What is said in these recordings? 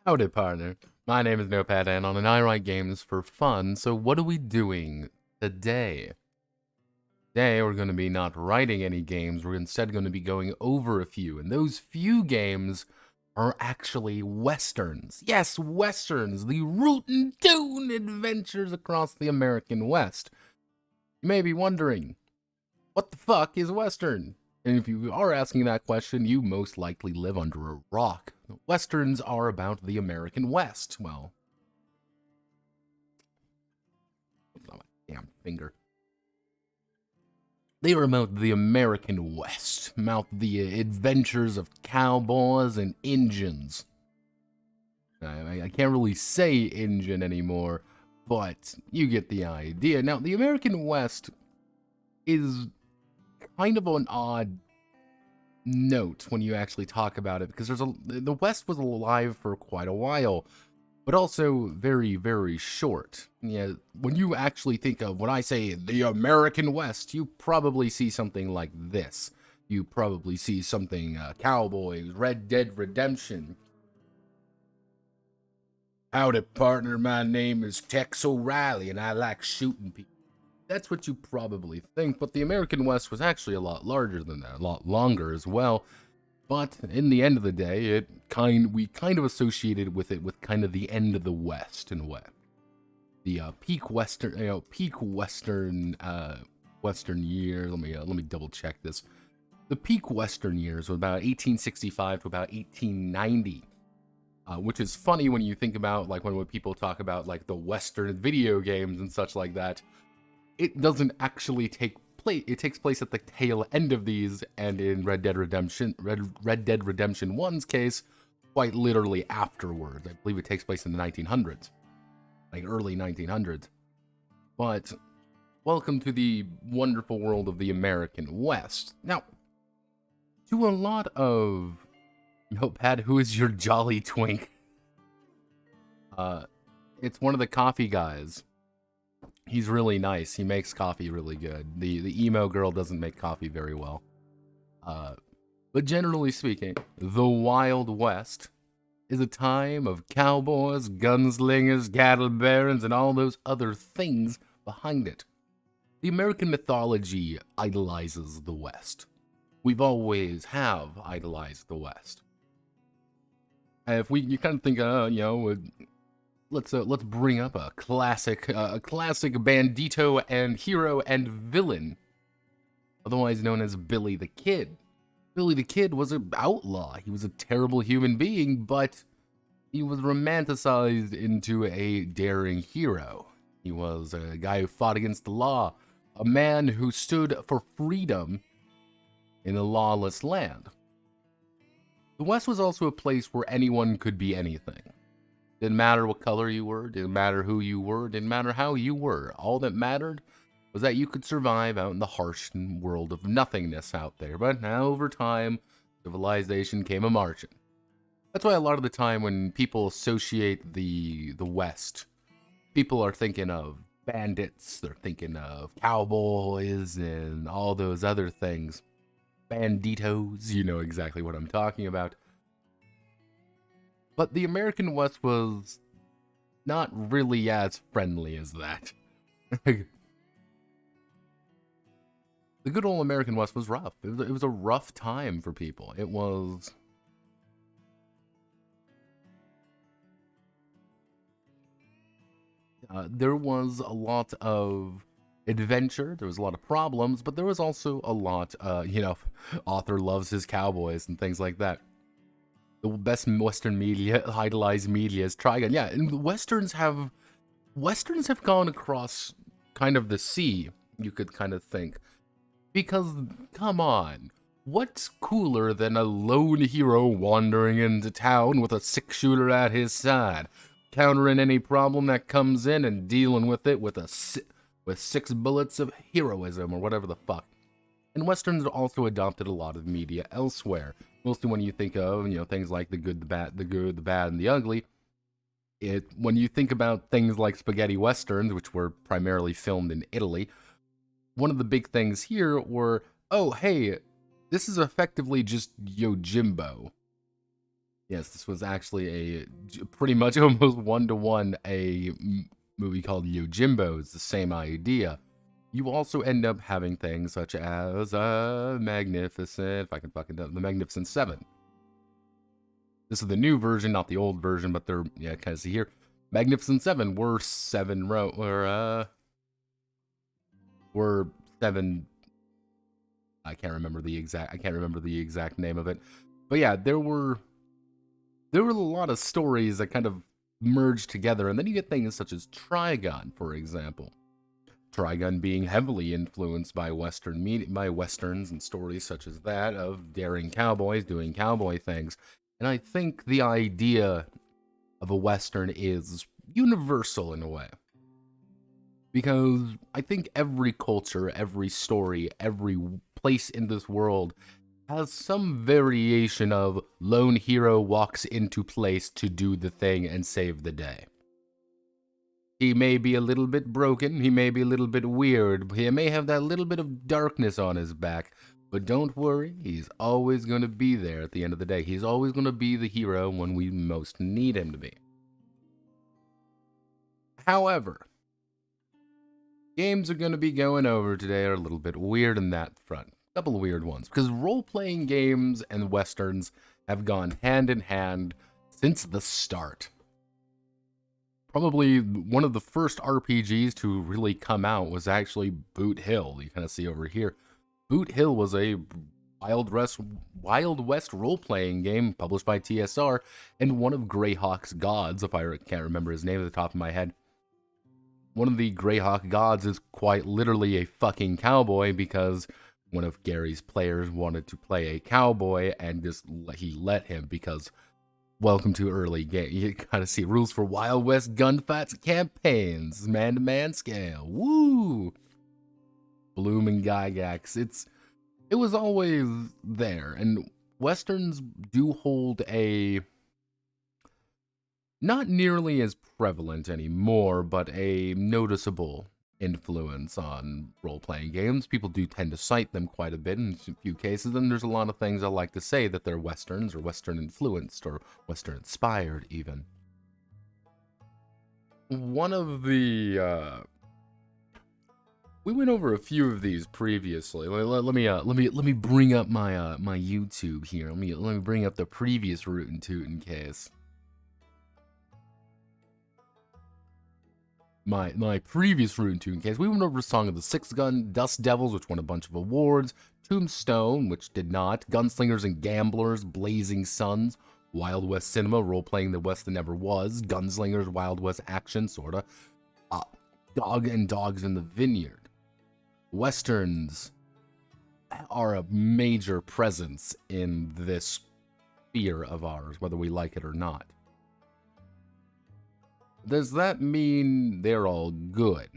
Howdy, partner. My name is Notepad Anon, and I write games for fun. So what are we doing today? Today, we're going to be not writing any games. We're instead going to be going over a few. And those few games are actually Westerns. Yes, Westerns. The Rootin' Tootin' adventures across the American West. You may be wondering, what the fuck is Western? And if you are asking that question, you most likely live under a rock. Westerns are about the American West. Well, it's not my damn finger. They are about the American West, about the adventures of cowboys and Injuns. I can't really say Injun anymore, but you get the idea. Now, the American West is kind of an odd note when you actually talk about it, because the West was alive for quite a while, but also very, very short. Yeah, when you actually think of, when I say the American West, you probably see something like this. You probably see something, Cowboys, Red Dead Redemption. Howdy, partner, my name is Tex O'Reilly, and I like shooting people. That's what you probably think, but the American West was actually a lot larger than that, a lot longer as well. But in the end of the day, we kind of associated with it with kind of the end of the West in a way. The peak Western, Western years. Let me double check this. The peak Western years were about 1865 to about 1890. Which is funny when you think about, like, when people talk about, like, the Western video games and such like that. It doesn't actually take place. It takes place at the tail end of these, and in Red Dead Redemption 1's case, quite literally afterwards. I believe it takes place in the 1900s, like early 1900s. But welcome to the wonderful world of the American West. Now, to a lot of Notepad, who is your jolly twink? It's one of the coffee guys. He's really nice. He makes coffee really good. The emo girl doesn't make coffee very well. But generally speaking, the Wild West is a time of cowboys, gunslingers, cattle barons, and all those other things behind it. The American mythology idolizes the West. We've always have idolized the West. If you kind of think, let's bring up a classic bandito and hero and villain, otherwise known as Billy the Kid. Billy the Kid was an outlaw. He was a terrible human being, but he was romanticized into a daring hero. He was a guy who fought against the law, a man who stood for freedom in a lawless land. The West was also a place where anyone could be anything. Didn't matter what color you were, didn't matter who you were, didn't matter how you were. All that mattered was that you could survive out in the harsh world of nothingness out there. But now, over time, civilization came a-marching. That's why a lot of the time when people associate the West, people are thinking of bandits, they're thinking of cowboys, and all those other things. Banditos, you know exactly what I'm talking about. But the American West was not really as friendly as that. The good old American West was rough. It was a rough time for people. It was... there was a lot of adventure, there was a lot of problems, but there was also a lot, author loves his cowboys and things like that. The best Western media, idolized media, is Trigun. Yeah, and Westerns have gone across kind of the sea, you could kind of think. Because, come on, what's cooler than a lone hero wandering into town with a six-shooter at his side, countering any problem that comes in and dealing with it with with 6 bullets of heroism, or whatever the fuck. And Westerns also adopted a lot of media elsewhere. Mostly when you think of, things like the good, the bad, and the ugly. When you think about things like spaghetti westerns, which were primarily filmed in Italy, one of the big things here were, oh, hey, this is effectively just Yojimbo. Yes, this was actually pretty much almost one-to-one movie called Yojimbo. It's the same idea. You also end up having things such as Magnificent, if I can fucking the Magnificent Seven. This is the new version, not the old version, but they're, yeah, kind of see here. Magnificent Seven were were seven. I can't remember the exact name of it, but yeah, there were a lot of stories that kind of merged together, and then you get things such as Trigun, for example. Trigun being heavily influenced by westerns and stories such as that of daring cowboys doing cowboy things. And I think the idea of a western is universal in a way. Because I think every culture, every story, every place in this world has some variation of lone hero walks into place to do the thing and save the day. He may be a little bit broken, he may be a little bit weird, he may have that little bit of darkness on his back, but don't worry, he's always going to be there at the end of the day. He's always going to be the hero when we most need him to be. However, games are going to be going over today are a little bit weird in that front. A couple of weird ones, because role-playing games and westerns have gone hand in hand since the start. Probably one of the first RPGs to really come out was actually Boot Hill. You kind of see over here. Boot Hill was a Wild West role-playing game published by TSR, and one of Greyhawk's gods, if I can't remember his name at the top of my head. One of the Greyhawk gods is quite literally a fucking cowboy, because one of Gary's players wanted to play a cowboy, and he let him, because welcome to early game. You gotta see rules for Wild West gunfights campaigns, man-to-man scale. Woo! Bloom and Gygax. It was always there, and westerns do hold a not nearly as prevalent anymore, but a noticeable influence on role-playing games. People do tend to cite them quite a bit in a few cases, and there's a lot of things I like to say that they're westerns, or western-influenced, or western-inspired, even. One of the, we went over a few of these previously. Let me bring up my my YouTube here. Let me bring up the previous Rootin' Tootin' case. My previous Rootin' Tootin' case, we went over Song of the Six Gun, Dust Devils, which won a bunch of awards, Tombstone, which did not, Gunslingers and Gamblers, Blazing Suns, Wild West Cinema, role-playing the West that never was, Gunslingers, Wild West Action, sorta, Dog and Dogs in the Vineyard. Westerns are a major presence in this sphere of ours, whether we like it or not. Does that mean they're all good?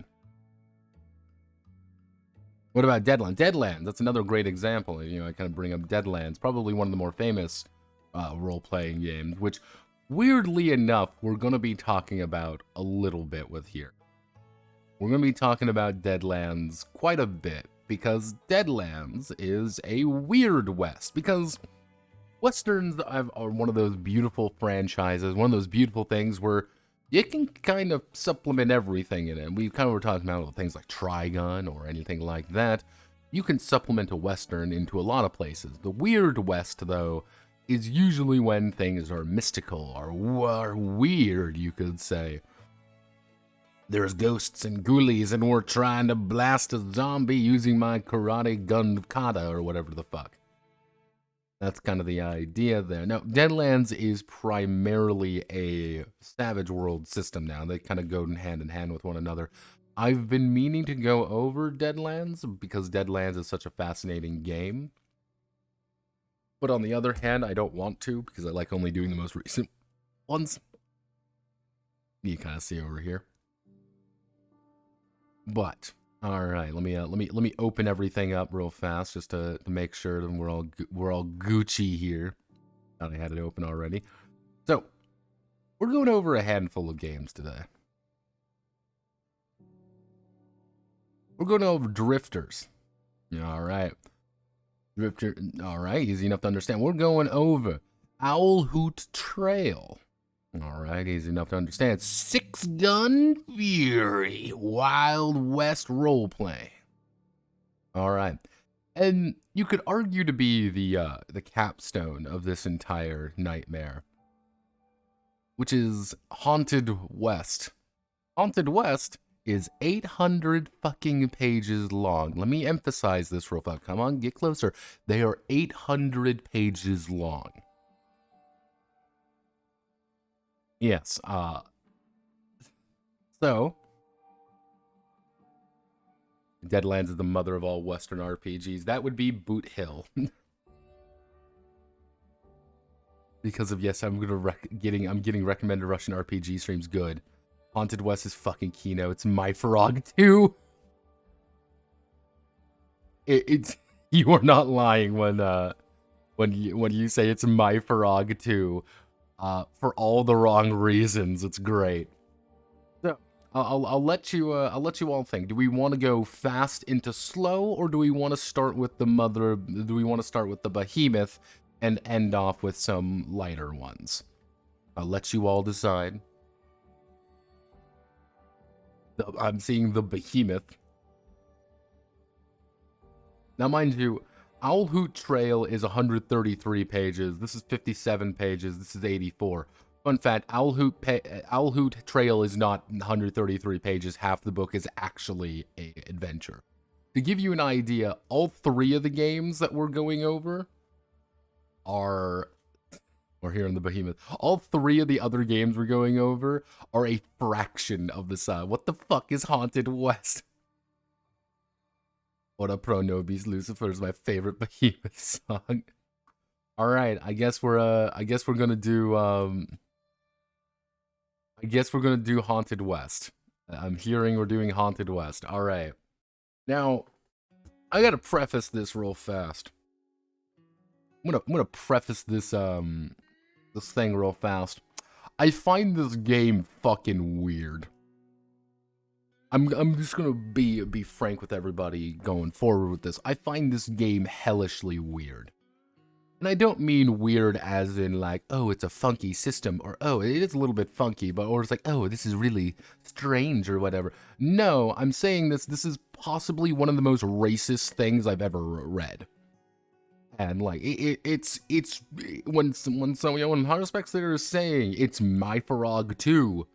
What about Deadlands? Deadlands, that's another great example. You know, I kind of bring up Deadlands, probably one of the more famous role-playing games, which, weirdly enough, we're going to be talking about a little bit with here. We're going to be talking about Deadlands quite a bit, because Deadlands is a weird West, because Westerns are one of those beautiful franchises, one of those beautiful things where you can kind of supplement everything in it. We kind of were talking about things like Trigun or anything like that. You can supplement a Western into a lot of places. The Weird West, though, is usually when things are mystical or weird, you could say. There's ghosts and ghoulies, and we're trying to blast a zombie using my karate gun kata or whatever the fuck. That's kind of the idea there. Now, Deadlands is primarily a Savage World system now. They kind of go hand in hand with one another. I've been meaning to go over Deadlands because Deadlands is such a fascinating game. But on the other hand, I don't want to because I like only doing the most recent ones. You kind of see over here. But all right, let me open everything up real fast just to make sure that we're all Gucci here. Thought I had it open already. So we're going over a handful of games today. We're going over Drifters. All right, Drifter. All right, easy enough to understand. We're going over Owl Hoot Trail. Alright, easy enough to understand. Six Gun Fury. Wild West roleplay. Alright. And you could argue to be the capstone of this entire nightmare, which is Haunted West. Haunted West is 800 fucking pages long. Let me emphasize this real fast. Come on, get closer. They are 800 pages long. Yes, so Deadlands is the mother of all Western RPGs. That would be Boot Hill. Because of, yes, I'm getting recommended Russian RPG streams. Good. Haunted West is fucking Kino. It's My Frog 2. It's you are not lying when you say it's My Frog 2. For all the wrong reasons. It's great. So I'll let you all think. Do we want to go fast into slow, or do we want to start with the mother? Do we want to start with the behemoth and end off with some lighter ones? I'll let you all decide. I'm seeing the behemoth. Now, mind you, Owl Hoot Trail is 133 pages. This is 57 pages. This is 84. Fun fact, Owl Hoot Trail is not 133 pages. Half the book is actually an adventure. To give you an idea, all three of the games that we're going over are... We're here in the behemoth. All three of the other games we're going over are a fraction of the size. What the fuck is Haunted West? What up, Pro Nobis? Lucifer is my favorite behemoth song. All right, I guess we're gonna do Haunted West. I'm hearing we're doing Haunted West. All right. Now, I gotta preface this real fast. I'm gonna preface this this thing real fast. I find this game fucking weird. I'm just gonna be frank with everybody going forward with this. I find this game hellishly weird. And I don't mean weird as in like, oh, it's a funky system, or oh, it is a little bit funky, but or it's like, oh, this is really strange or whatever. No, I'm saying this is possibly one of the most racist things I've ever read. And like it's when Haruspecs there is saying it's My Frog 2,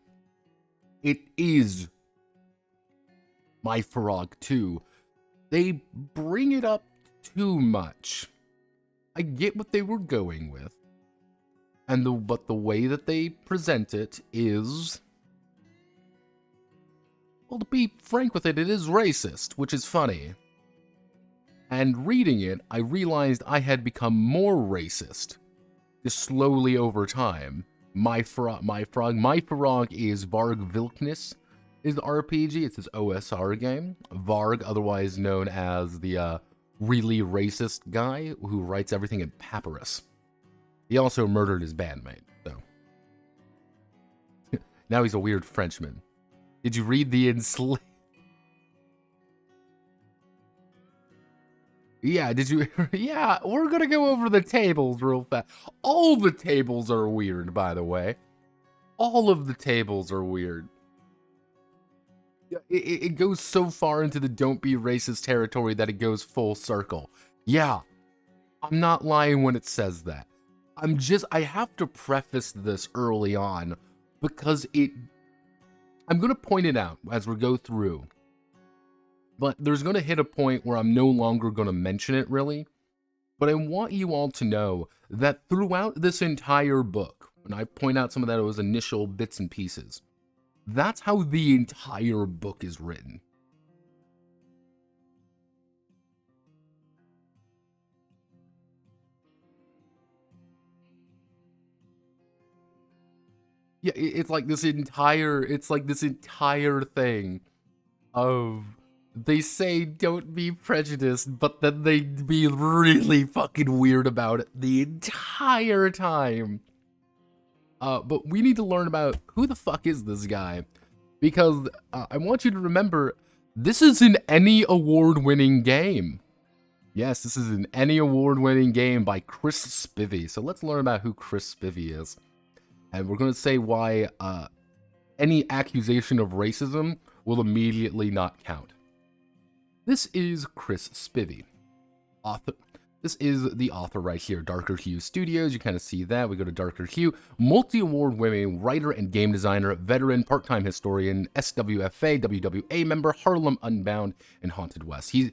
it is My Frog 2. They bring it up too much. I get what they were going with, and but the way that they present it is, well, to be frank with it, it is racist, which is funny. And reading it, I realized I had become more racist, just slowly over time. My Frog is Varg Vilkness, is the RPG. It's his OSR game. Varg, otherwise known as the really racist guy who writes everything in papyrus. He also murdered his bandmate, so. Now he's a weird Frenchman. Did you read the enslaved? Yeah, did you? Yeah, we're gonna go over the tables real fast. All the tables are weird, by the way. All of the tables are weird. It goes so far into the don't be racist territory that it goes full circle. Yeah, I'm not lying when it says that. I have to preface this early on because I'm gonna point it out as we go through. But there's going to hit a point where I'm no longer going to mention it, really. But I want you all to know that throughout this entire book, when I point out some of those initial bits and pieces, that's how the entire book is written. Yeah, it's like this entire thing of... They say don't be prejudiced, but then they be really fucking weird about it the entire time. But we need to learn about who the fuck is this guy. Because I want you to remember, this isn't any award-winning game. Yes, this is an Emmy award-winning game by Chris Spivey. So let's learn about who Chris Spivey is. And we're going to say why any accusation of racism will immediately not count. This is Chris Spivey, author. This is the author right here, Darker Hue Studios. You kind of see that. We go to Darker Hue, multi-award winning writer and game designer, veteran, part-time historian, SWFA, WWA member, Harlem Unbound, and Haunted West. He's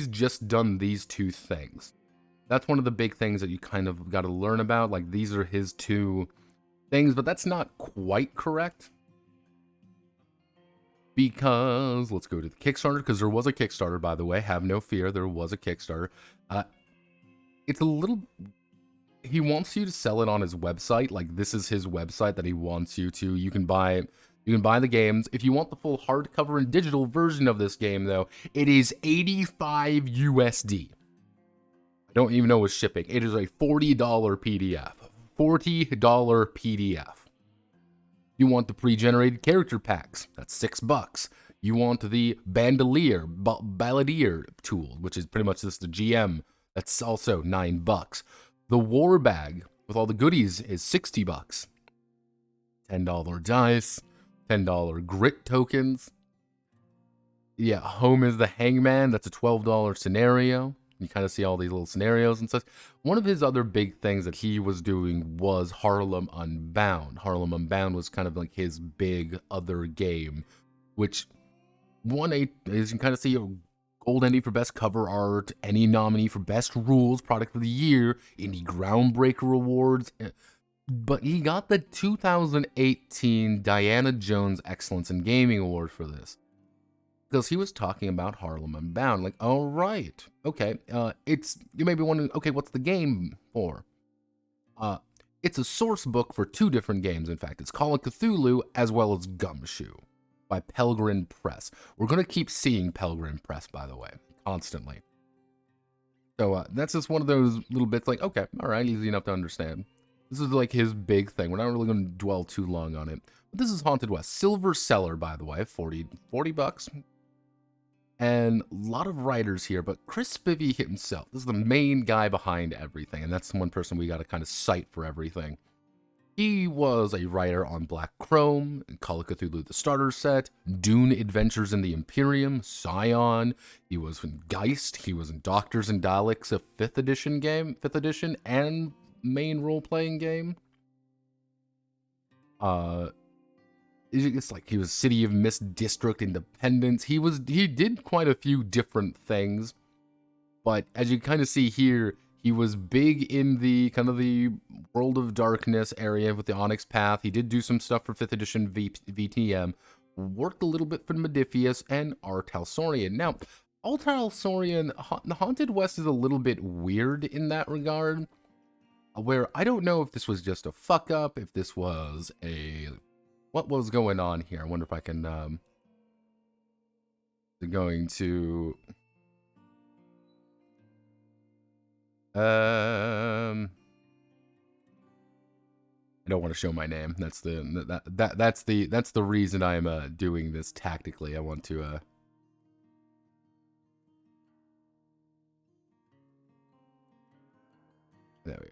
just done these two things. That's one of the big things that you kind of got to learn about. Like, these are his two things, but that's not quite correct. Because, let's go to the Kickstarter, because there was a Kickstarter, by the way. Have no fear, there was a Kickstarter. It's a little... He wants you to sell it on his website. Like, this is his website that he wants you to. You can buy the games. If you want the full hardcover and digital version of this game, though, it is $85 USD. I don't even know what's shipping. It is a $40 PDF. $40 PDF. You want the pre-generated character packs, that's $6. You want the Balladeer tool, which is pretty much just the GM, that's also $9. The war bag with all the goodies is $60. $10 dice, $10 grit tokens. Yeah, home is the hangman, that's a $12 scenario. You kind of see all these little scenarios and such. One of his other big things that he was doing was Harlem Unbound. Harlem Unbound was kind of like his big other game, which won as you can kind of see, a Gold Indie for Best Cover Art, any nominee for Best Rules, Product of the Year, Indie Groundbreaker Awards. But he got the 2018 Diana Jones Excellence in Gaming Award for this. Because he was talking about Harlem Unbound. Like, all right, okay, you may be wondering, okay, what's the game for? It's a source book for two different games, in fact. It's Call of Cthulhu as well as Gumshoe by Pelgrane Press. We're going to keep seeing Pelgrane Press, by the way, constantly. So that's just one of those little bits like, okay, all right, easy enough to understand. This is like his big thing. We're not really going to dwell too long on it. But this is Haunted West. Silver Seller, by the way, $40. And a lot of writers here, but Chris Spivey himself, this is the main guy behind everything, and that's the one person we got to kind of cite for everything. He was a writer on Black Chrome, Call of Cthulhu the Starter Set, Dune Adventures in the Imperium, Scion, he was in Geist, he was in Doctors and Daleks, a 5th edition, and main role-playing game. It's like he was City of Mist District Independence. He did quite a few different things, but as you kind of see here, he was big in the kind of the World of Darkness area with the Onyx Path. He did do some stuff for 5th edition VTM, worked a little bit for Modifius and R. Talsorian. Now, R. Talsorian, the Haunted West is a little bit weird in that regard, where I don't know if this was just a fuck up, if this was a... What was going on here? I wonder if I can, going to, I don't want to show my name. That's the reason I'm, doing this tactically. I want to, there we go.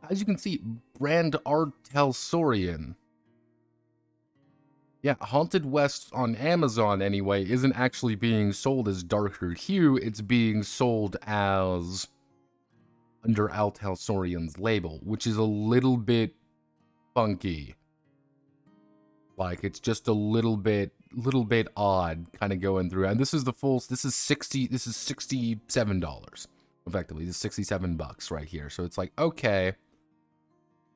As you can see, Brand R. Talsorian. Yeah, Haunted West on Amazon, anyway, isn't actually being sold as Darker Hue. It's being sold as under Al Talsorian's label, which is a little bit funky. Like, it's just a little bit odd kind of going through. And this is $67. Effectively, this is $67 right here. So it's like, okay.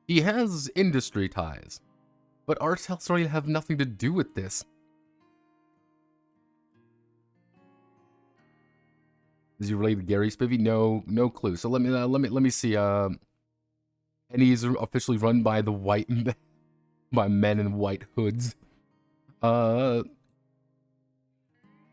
He has industry ties, but R. Talsorian have nothing to do with this. Is he related to Gary Spivey? No clue. So let me see. And he's officially run by the by men in white hoods.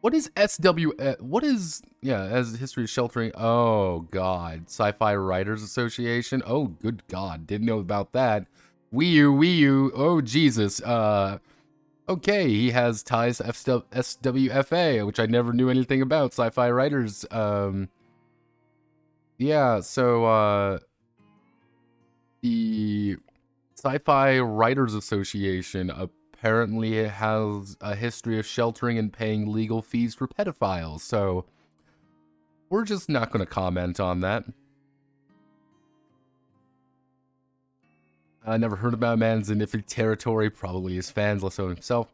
What is SW? What is, yeah, as history of sheltering? Oh God, Sci-Fi Writers Association. Oh good God, didn't know about that. Wii U. Oh Jesus. Okay, he has ties to SWFA, which I never knew anything about. Sci-fi writers. Yeah, so the Sci-Fi Writers Association apparently has a history of sheltering and paying legal fees for pedophiles, so we're just not going to comment on that. I never heard about a man's significant territory, probably his fans, less so himself.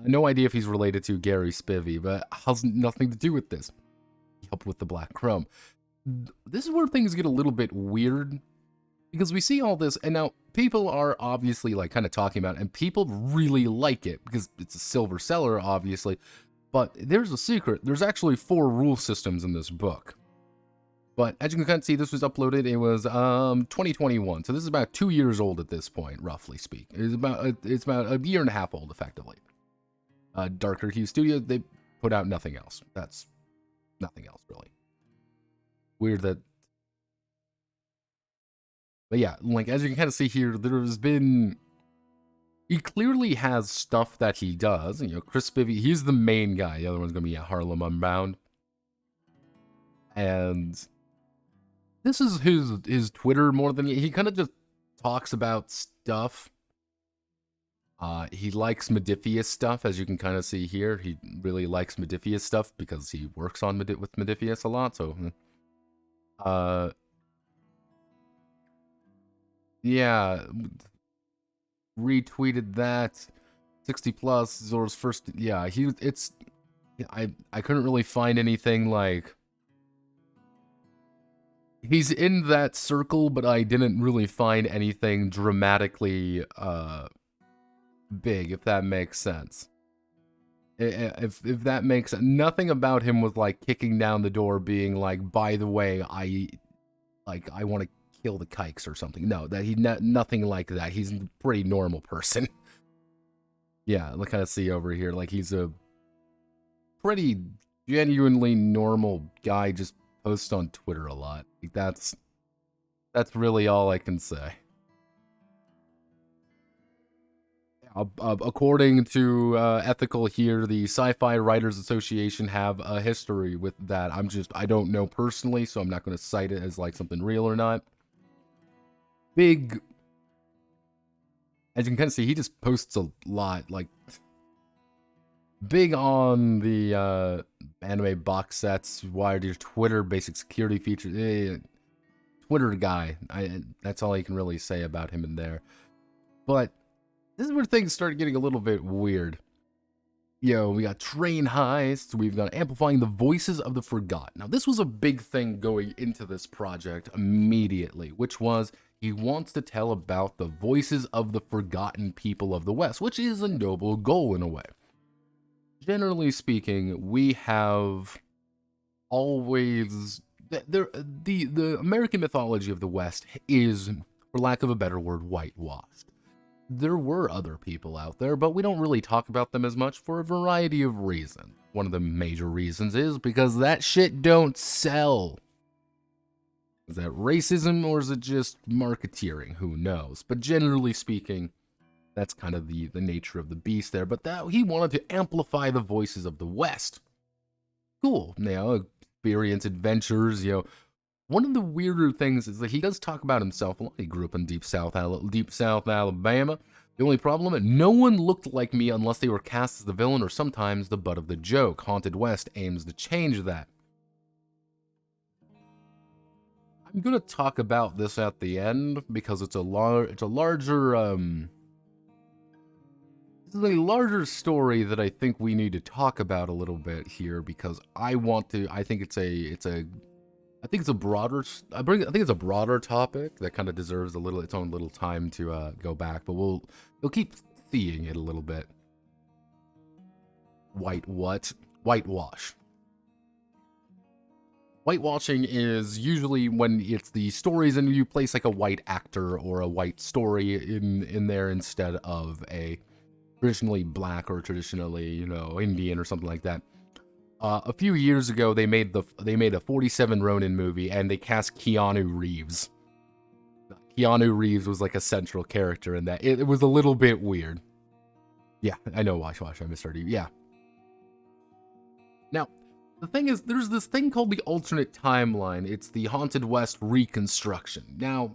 No idea if he's related to Gary Spivey, but has nothing to do with this. He helped with the Black Chrome. This is where things get a little bit weird, because we see all this, and now people are obviously like kind of talking about it, and people really like it, because it's a silver seller, obviously, but there's a secret. There's actually 4 rule systems in this book. But as you can kind of see, this was uploaded, it was 2021, so this is about 2 years old at this point, roughly speaking. It's about a year and a half old, effectively. Darker Hue Studios, they put out nothing else. That's nothing else, really. Weird that... But yeah, like, as you can kind of see here, there's been... He clearly has stuff that he does. You know, Chris Spivey, he's the main guy. The other one's going to be at Harlem Unbound. And this is his Twitter more than... He kind of just talks about stuff. He likes Modiphius stuff, as you can kind of see here. He really likes Modiphius stuff because he works on with Modiphius a lot, so... yeah, retweeted that. 60 plus, Zor's first... Yeah, I couldn't really find anything, like... He's in that circle, but I didn't really find anything dramatically, big, if that makes sense. If that makes sense. Nothing about him was like kicking down the door being like, by the way, I want to kill the kikes or something. No, nothing like that. He's a pretty normal person. Yeah, look, kind of see over here, like he's a pretty genuinely normal guy, just posts on Twitter a lot. Like, that's really all I can say. According to Ethical here, the Sci-Fi Writers Association have a history with that. I don't know personally, so I'm not going to cite it as like something real or not. Big, as you can kind of see, he just posts a lot, like, big on the anime box sets, wired your Twitter, basic security features, Twitter guy. That's all I can really say about him in there. But this is where things start getting a little bit weird. Yo, we got train heists, we've got amplifying the voices of the forgotten. Now, this was a big thing going into this project immediately, which was he wants to tell about the voices of the forgotten people of the West, which is a noble goal in a way. Generally speaking, we have always... The American mythology of the West is, for lack of a better word, whitewashed. There were other people out there, but we don't really talk about them as much for a variety of reasons. One of the major reasons is because that shit don't sell. Is that racism, or is it just marketeering? Who knows? But generally speaking, that's kind of the nature of the beast there. But he wanted to amplify the voices of the West. Cool. You know, experience adventures, you know. One of the weirder things is that he does talk about himself a lot. He grew up in Deep South Alabama. The only problem, no one looked like me unless they were cast as the villain or sometimes the butt of the joke. Haunted West aims to change that. I'm gonna talk about this at the end because it's a larger story that I think we need to talk about a little bit here, because I think it's a broader topic that kind of deserves its own little time to go back, but we'll keep seeing it a little bit. Whitewash. Whitewashing is usually when it's the stories and you place like a white actor or a white story in there instead of a traditionally black or traditionally, you know, Indian or something like that. A few years ago, they made a 47 Ronin movie, and they cast Keanu Reeves. Keanu Reeves was like a central character in that. It was a little bit weird. Yeah, I know, watch, I misheard you. Yeah. Now, the thing is, there's this thing called the alternate timeline. It's the Haunted West reconstruction. Now,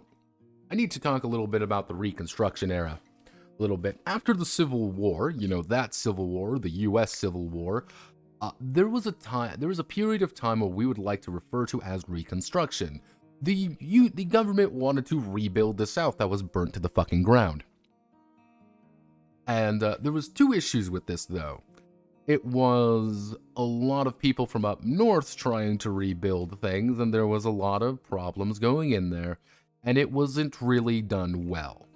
I need to talk a little bit about the Reconstruction era. A little bit. After the Civil War, you know, that Civil War, the US Civil War, there was a period of time what we would like to refer to as Reconstruction. The government wanted to rebuild the South that was burnt to the fucking ground. And there was two issues with this, though. It was a lot of people from up north trying to rebuild things, and there was a lot of problems going in there, and it wasn't really done well.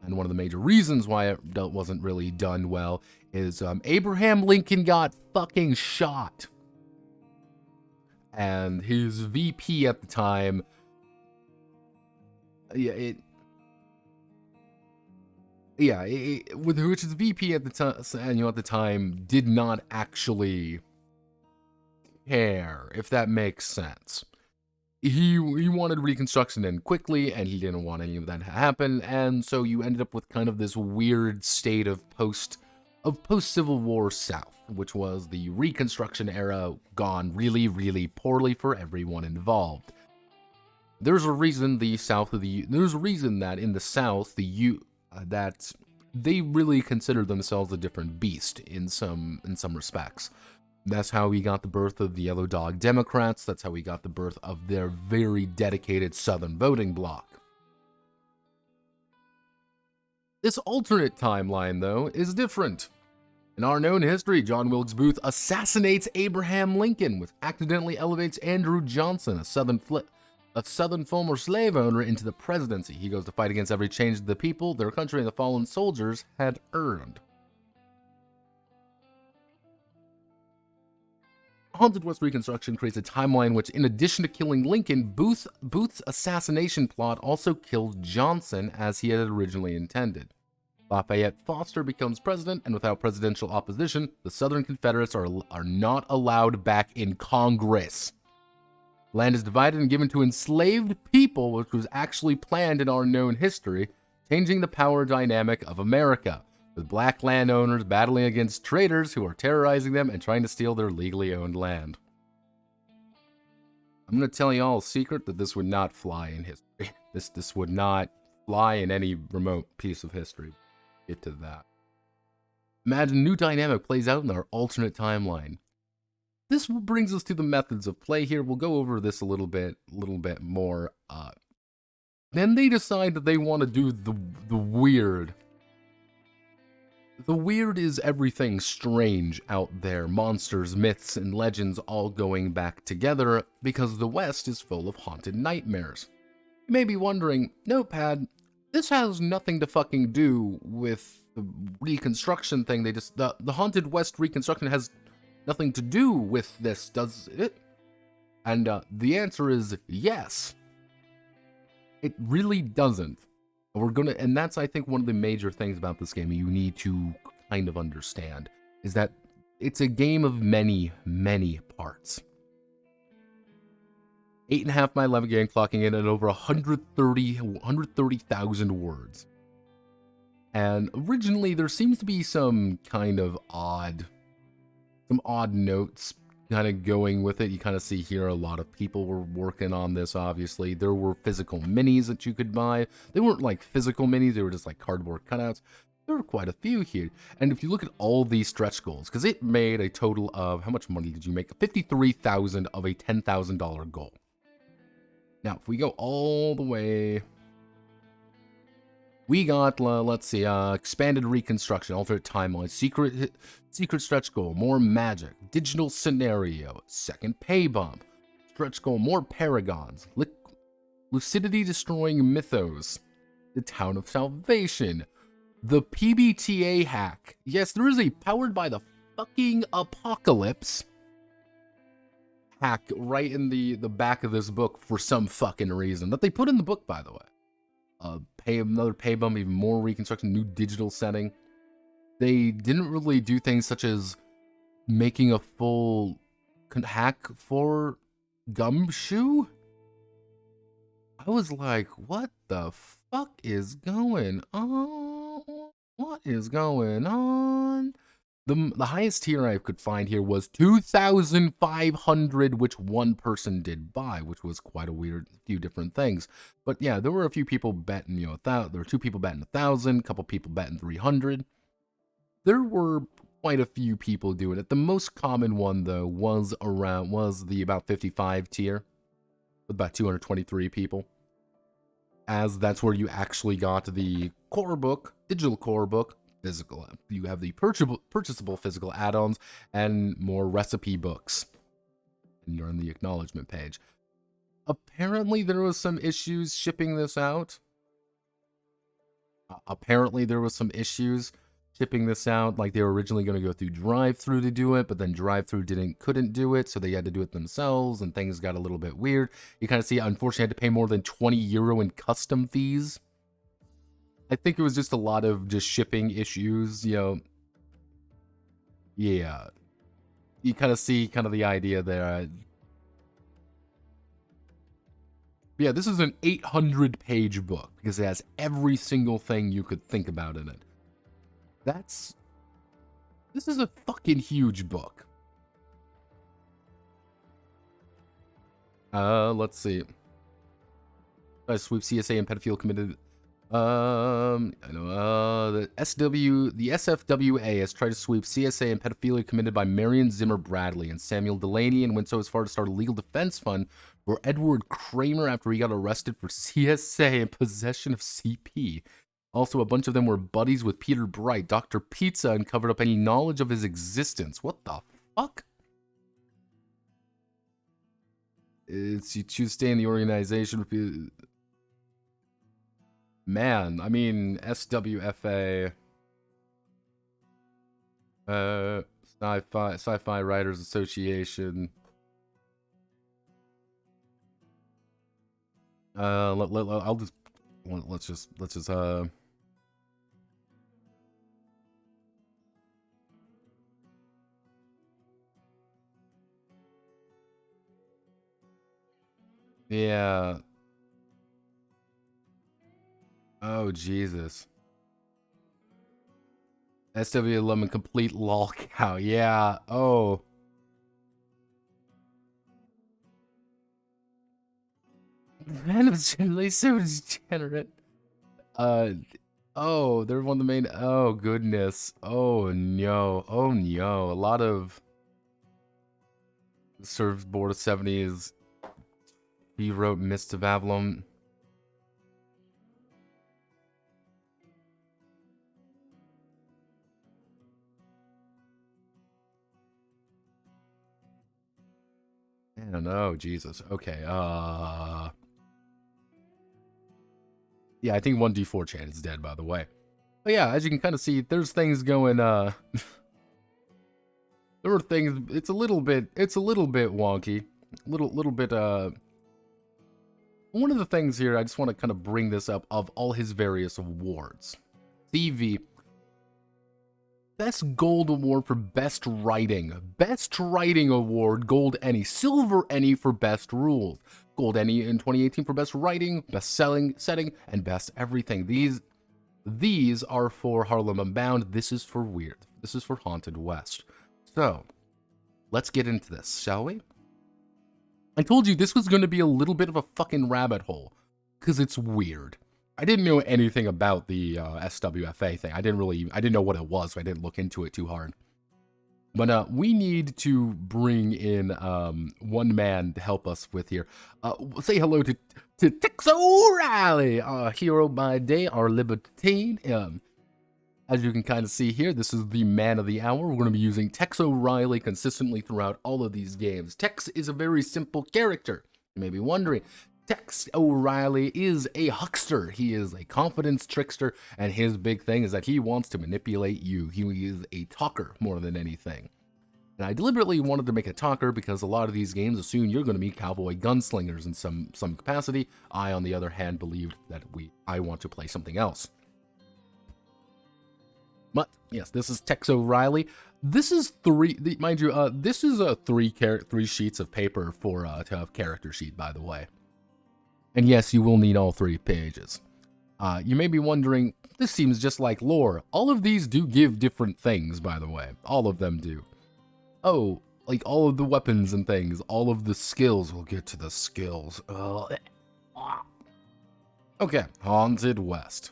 And one of the major reasons why it wasn't really done well is Abraham Lincoln got fucking shot. And his VP at the time, which his VP at the time did not actually care, if that makes sense. He wanted Reconstruction to end quickly, and he didn't want any of that to happen, and so you ended up with kind of this weird state of post-Civil War South, which was the Reconstruction era gone really, really poorly for everyone involved. There's a reason that in the South, that they really consider themselves a different beast in some respects. That's how we got the birth of the Yellow Dog Democrats. That's how we got the birth of their very dedicated Southern voting bloc. This alternate timeline, though, is different. In our known history, John Wilkes Booth assassinates Abraham Lincoln, which accidentally elevates Andrew Johnson, a Southern former slave owner, into the presidency. He goes to fight against every change the people, their country, and the fallen soldiers had earned. Haunted West Reconstruction creates a timeline which, in addition to killing Lincoln, Booth's assassination plot also kills Johnson as he had originally intended. Lafayette Foster becomes president, and without presidential opposition, the Southern Confederates are not allowed back in Congress. Land is divided and given to enslaved people, which was actually planned in our known history, changing the power dynamic of America, with black landowners battling against traders who are terrorizing them and trying to steal their legally owned land. I'm going to tell you all a secret that this would not fly in history. This would not fly in any remote piece of history. Get to that. Imagine a new dynamic plays out in our alternate timeline. This brings us to the methods of play here. We'll go over this a little bit more. Then they decide that they want to do the weird. The weird is everything strange out there, monsters, myths, and legends all going back together because the West is full of haunted nightmares. You may be wondering, Notepad, this has nothing to fucking do with the Reconstruction thing. The Haunted West Reconstruction has nothing to do with this, does it? And the answer is yes. It really doesn't. And that's, I think, one of the major things about this game you need to kind of understand, is that it's a game of many, many parts. 8.5 by 11 game, clocking in at over 130,000 words. And originally, there seems to be some kind of odd notes kind of going with it. You kind of see here a lot of people were working on this, obviously. There were physical minis that you could buy. They weren't like physical minis, they were just like cardboard cutouts. There were quite a few here. And if you look at all these stretch goals, because it made a total of, how much money did you make? 53,000 of a $10,000 goal. Now, if we go all the way, we got, let's see, expanded Reconstruction, alternate timeline, secret stretch goal, more magic, digital scenario, second pay bump, stretch goal, more paragons, lucidity destroying mythos, the town of salvation, the PBTA hack. Yes, there is a powered by the fucking apocalypse hack right in the back of this book for some fucking reason that they put in the book, by the way. Another pay bump, even more Reconstruction, new digital setting. They didn't really do things such as making a full hack for Gumshoe. I was like, what the fuck is going on? What is going on? The highest tier I could find here was 2,500, which one person did buy, which was quite a weird few different things. But yeah, there were a few people betting, there were 2 people betting 1,000, a couple people betting 300. There were quite a few people doing it. The most common one though was the about 55 tier, with about 223 people, as that's where you actually got the core book, digital core book. Physical. You have the purchasable physical add-ons and more recipe books. And you're on the acknowledgement page. Apparently, there was some issues shipping this out. Like they were originally going to go through drive-thru to do it, but then drive-thru couldn't do it, so they had to do it themselves, and things got a little bit weird. You kind of see, unfortunately, I had to pay more than €20 in custom fees. I think it was just a lot of just shipping issues, Yeah. You kind of see the idea there. Yeah, this is an 800-page book, because it has every single thing you could think about in it. This is a fucking huge book. Let's see. I sweep CSA and pedophile committed... the SFWA has tried to sweep CSA and pedophilia committed by Marion Zimmer Bradley and Samuel Delaney, and went so as far to start a legal defense fund for Edward Kramer after he got arrested for CSA and possession of CP. Also, a bunch of them were buddies with Peter Bright, Dr. Pizza, and covered up any knowledge of his existence. What the fuck? You choose to stay in the organization. Man, I mean, SWFA, Sci-Fi Writers Association. Let's just yeah. Oh, Jesus. SW Lemon complete lol cow. Yeah. Oh. Man, it's generally so degenerate. Oh, they're one of the main. Oh, goodness. Oh, no. Oh, no. A lot of served board of 70s. He wrote Mists of Avalon. I don't know, Jesus. Okay, yeah, I think 1D4 chat is dead, by the way. But yeah, as you can kind of see, there's things going, there were things, it's a little bit wonky. Little bit, one of the things here, I just want to kind of bring this up, of all his various awards. CV, Best Gold Award for Best Writing. Best Writing Award, Gold Any. Silver Any for Best Rules. Gold Any in 2018 for Best Writing, Best Setting, and Best Everything. These are for Harlem Unbound. This is for Weird. This is for Haunted West. So, let's get into this, shall we? I told you this was going to be a little bit of a fucking rabbit hole, because it's weird. I didn't know anything about the SWFA thing. I didn't know what it was, so I didn't look into it too hard. But we need to bring in one man to help us with here. Say hello to Tex O'Reilly, our hero by day, our libertine. As you can kind of see here, this is the man of the hour. We're going to be using Tex O'Reilly consistently throughout all of these games. Tex is a very simple character. You may be wondering. Tex O'Reilly is a huckster. He is a confidence trickster, and his big thing is that he wants to manipulate you. He is a talker more than anything. And I deliberately wanted to make a talker because a lot of these games assume you're going to be cowboy gunslingers in some capacity. I, on the other hand, believed that I want to play something else. But yes, this is Tex O'Reilly. This is mind you, this is a three sheets of paper for to have character sheet, by the way. And yes, you will need all 3 pages. You may be wondering, this seems just like lore. All of these do give different things, by the way. All of them do. Oh, like all of the weapons and things, all of the skills. We'll get to the skills. Okay, Haunted West.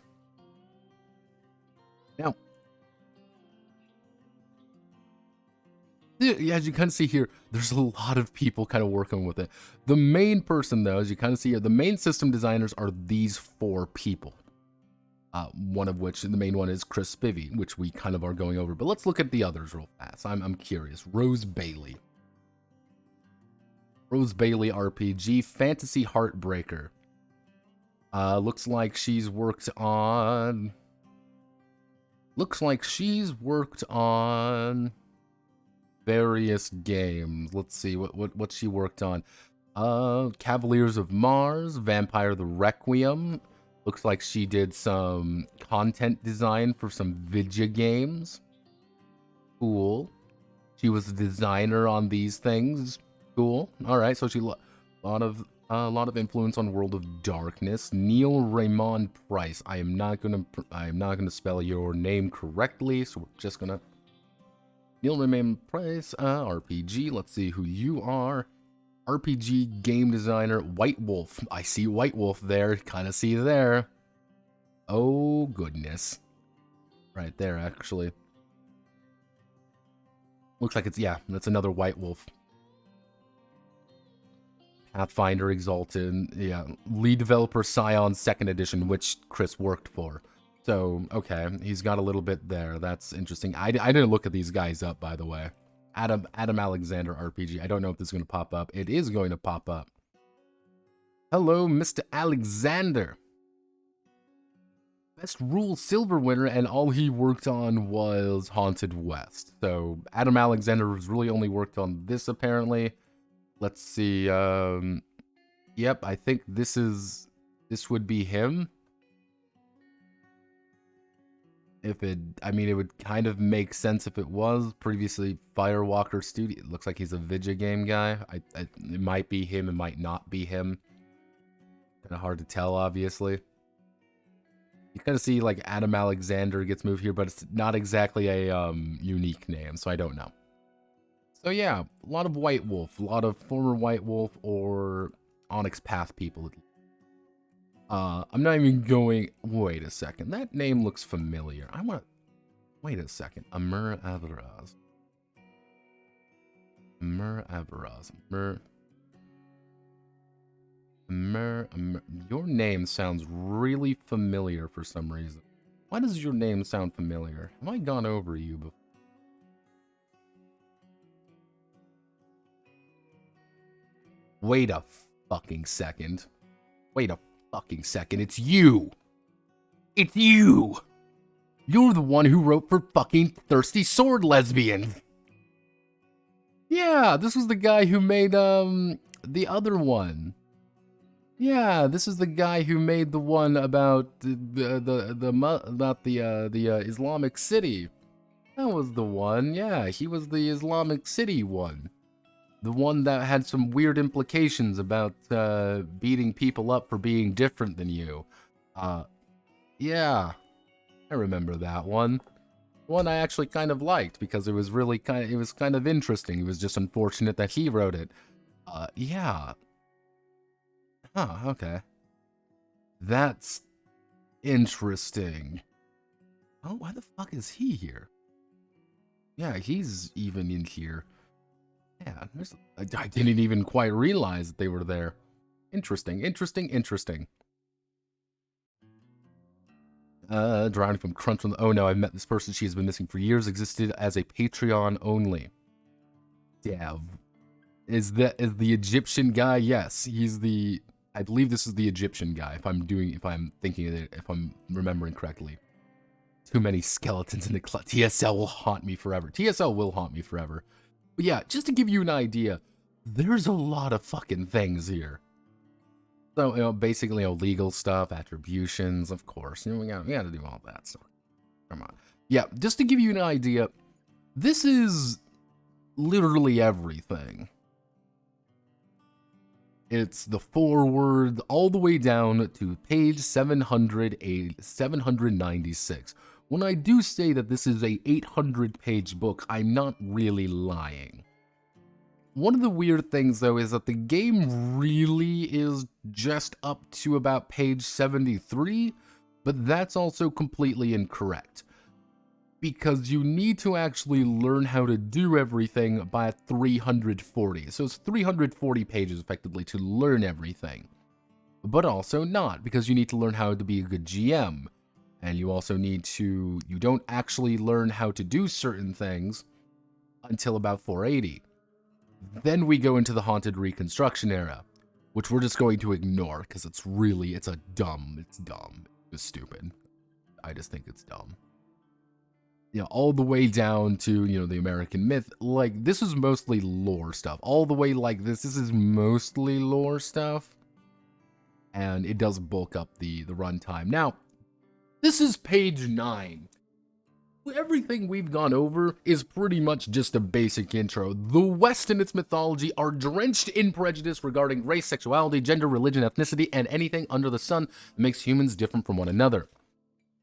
Now, as you kind of see here, there's a lot of people kind of working with it. The main person, though, as you kind of see here, the main system designers are these 4 people. One of which, the main one, is Chris Spivey, which we kind of are going over. But let's look at the others real fast. I'm curious. Rose Bailey. Rose Bailey RPG, Fantasy Heartbreaker. Looks like she's worked on... various games. Let's see what she worked on. Cavaliers of Mars, Vampire the Requiem. Looks like she did some content design for some Vidya games. Cool. She was a designer on these things. Cool. All right, so she a lot of influence on World of Darkness. Neil Raymond Price. I am not gonna spell your name correctly, so we're just gonna Neil Raymond Price, RPG. Let's see who you are. RPG game designer, White Wolf. I see White Wolf there. Kind of see there. Oh, goodness. Right there, actually. Looks like it's, yeah, that's another White Wolf. Pathfinder Exalted. Yeah, lead developer Scion 2nd edition, which Chris worked for. So, okay, he's got a little bit there. That's interesting. I didn't look at these guys up, by the way. Adam Alexander RPG. I don't know if this is going to pop up. It is going to pop up. Hello, Mr. Alexander. Best Rule Silver winner, and all he worked on was Haunted West. So, Adam Alexander has really only worked on this, apparently. Let's see. Yep, I think this would be him. It would kind of make sense if it was. Previously, Firewalker Studio. It looks like he's a Vidya game guy. It might be him, it might not be him. Kind of hard to tell, obviously. You kind of see, like, Adam Alexander gets moved here, but it's not exactly a unique name, so I don't know. So yeah, a lot of White Wolf. A lot of former White Wolf or Onyx Path people. I'm not even going... Wait a second. That name looks familiar. Wait a second. Amur Avaraz. Your name sounds really familiar for some reason. Why does your name sound familiar? Have I gone over you before? Wait a fucking second. Wait a fucking second. It's you! It's you! You're the one who wrote for fucking Thirsty Sword Lesbian! Yeah, this was the guy who made, the other one. Yeah, this is the guy who made the one about the Islamic city. That was the one, yeah, he was the Islamic city one. The one that had some weird implications about beating people up for being different than you. Yeah, I remember that one. One I actually kind of liked because it was really kind of interesting. It was just unfortunate that he wrote it. Yeah. Huh, okay. That's interesting. Oh, why the fuck is he here? Yeah, he's even in here. Yeah, I didn't even quite realize that they were there. Interesting. Drowning from crunch on the... Oh no, I've met this person. She has been missing for years. Existed as a Patreon only. Yeah. Is the Egyptian guy? Yes, he's the... I believe this is the Egyptian guy, if I'm remembering correctly. Too many skeletons in the TSL will haunt me forever. TSL will haunt me forever. But yeah, just to give you an idea, there's a lot of fucking things here. So, basically, legal stuff, attributions, of course. We gotta do all that stuff. Come on. Yeah, just to give you an idea, this is literally everything. It's the foreword all the way down to page 796. When I do say that this is a 800-page book, I'm not really lying. One of the weird things, though, is that the game really is just up to about page 73, but that's also completely incorrect. Because you need to actually learn how to do everything by 340. So it's 340 pages, effectively, to learn everything. But also not, because you need to learn how to be a good GM. And you also need to... You don't actually learn how to do certain things until about 480. Then we go into the Haunted Reconstruction era, which we're just going to ignore, because it's dumb. It's stupid. I just think it's dumb. Yeah, all the way down to, the American myth. Like, this is mostly lore stuff. All the way like this is mostly lore stuff. And it does bulk up the runtime. Now, this is page 9. Everything we've gone over is pretty much just a basic intro. The West and its mythology are drenched in prejudice regarding race, sexuality, gender, religion, ethnicity, and anything under the sun that makes humans different from one another.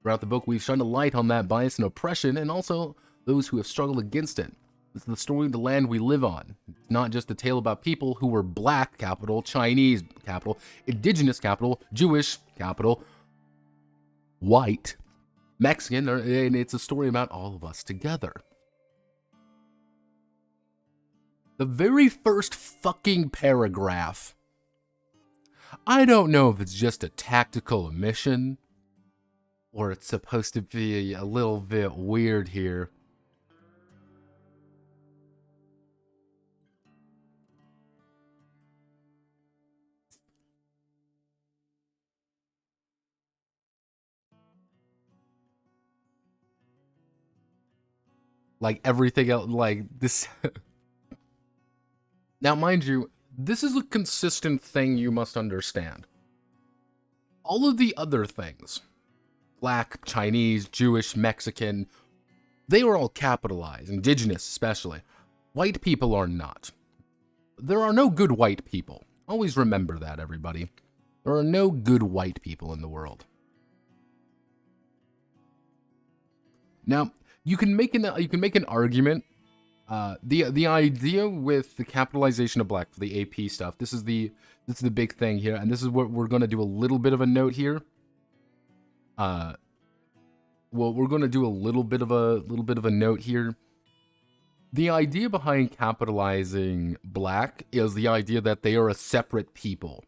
Throughout the book, we've shined a light on that bias and oppression, and also those who have struggled against it. This is the story of the land we live on. It's not just a tale about people who were black, capital, Chinese, capital, indigenous, capital, Jewish, capital, white, Mexican, and it's a story about all of us together. The very first fucking paragraph. I don't know if it's just a tactical omission, or it's supposed to be a little bit weird here. Like everything else, like this. Now, mind you, this is a consistent thing you must understand. All of the other things, black, Chinese, Jewish, Mexican, they are all capitalized, indigenous especially. White people are not. There are no good white people. Always remember that, everybody. There are no good white people in the world. Now, you can make an argument. The idea with the capitalization of black for the AP stuff. This is the big thing here, and this is what we're going to do a little bit of a note here. Well, we're going to do a little bit of a note here. The idea behind capitalizing black is the idea that they are a separate people.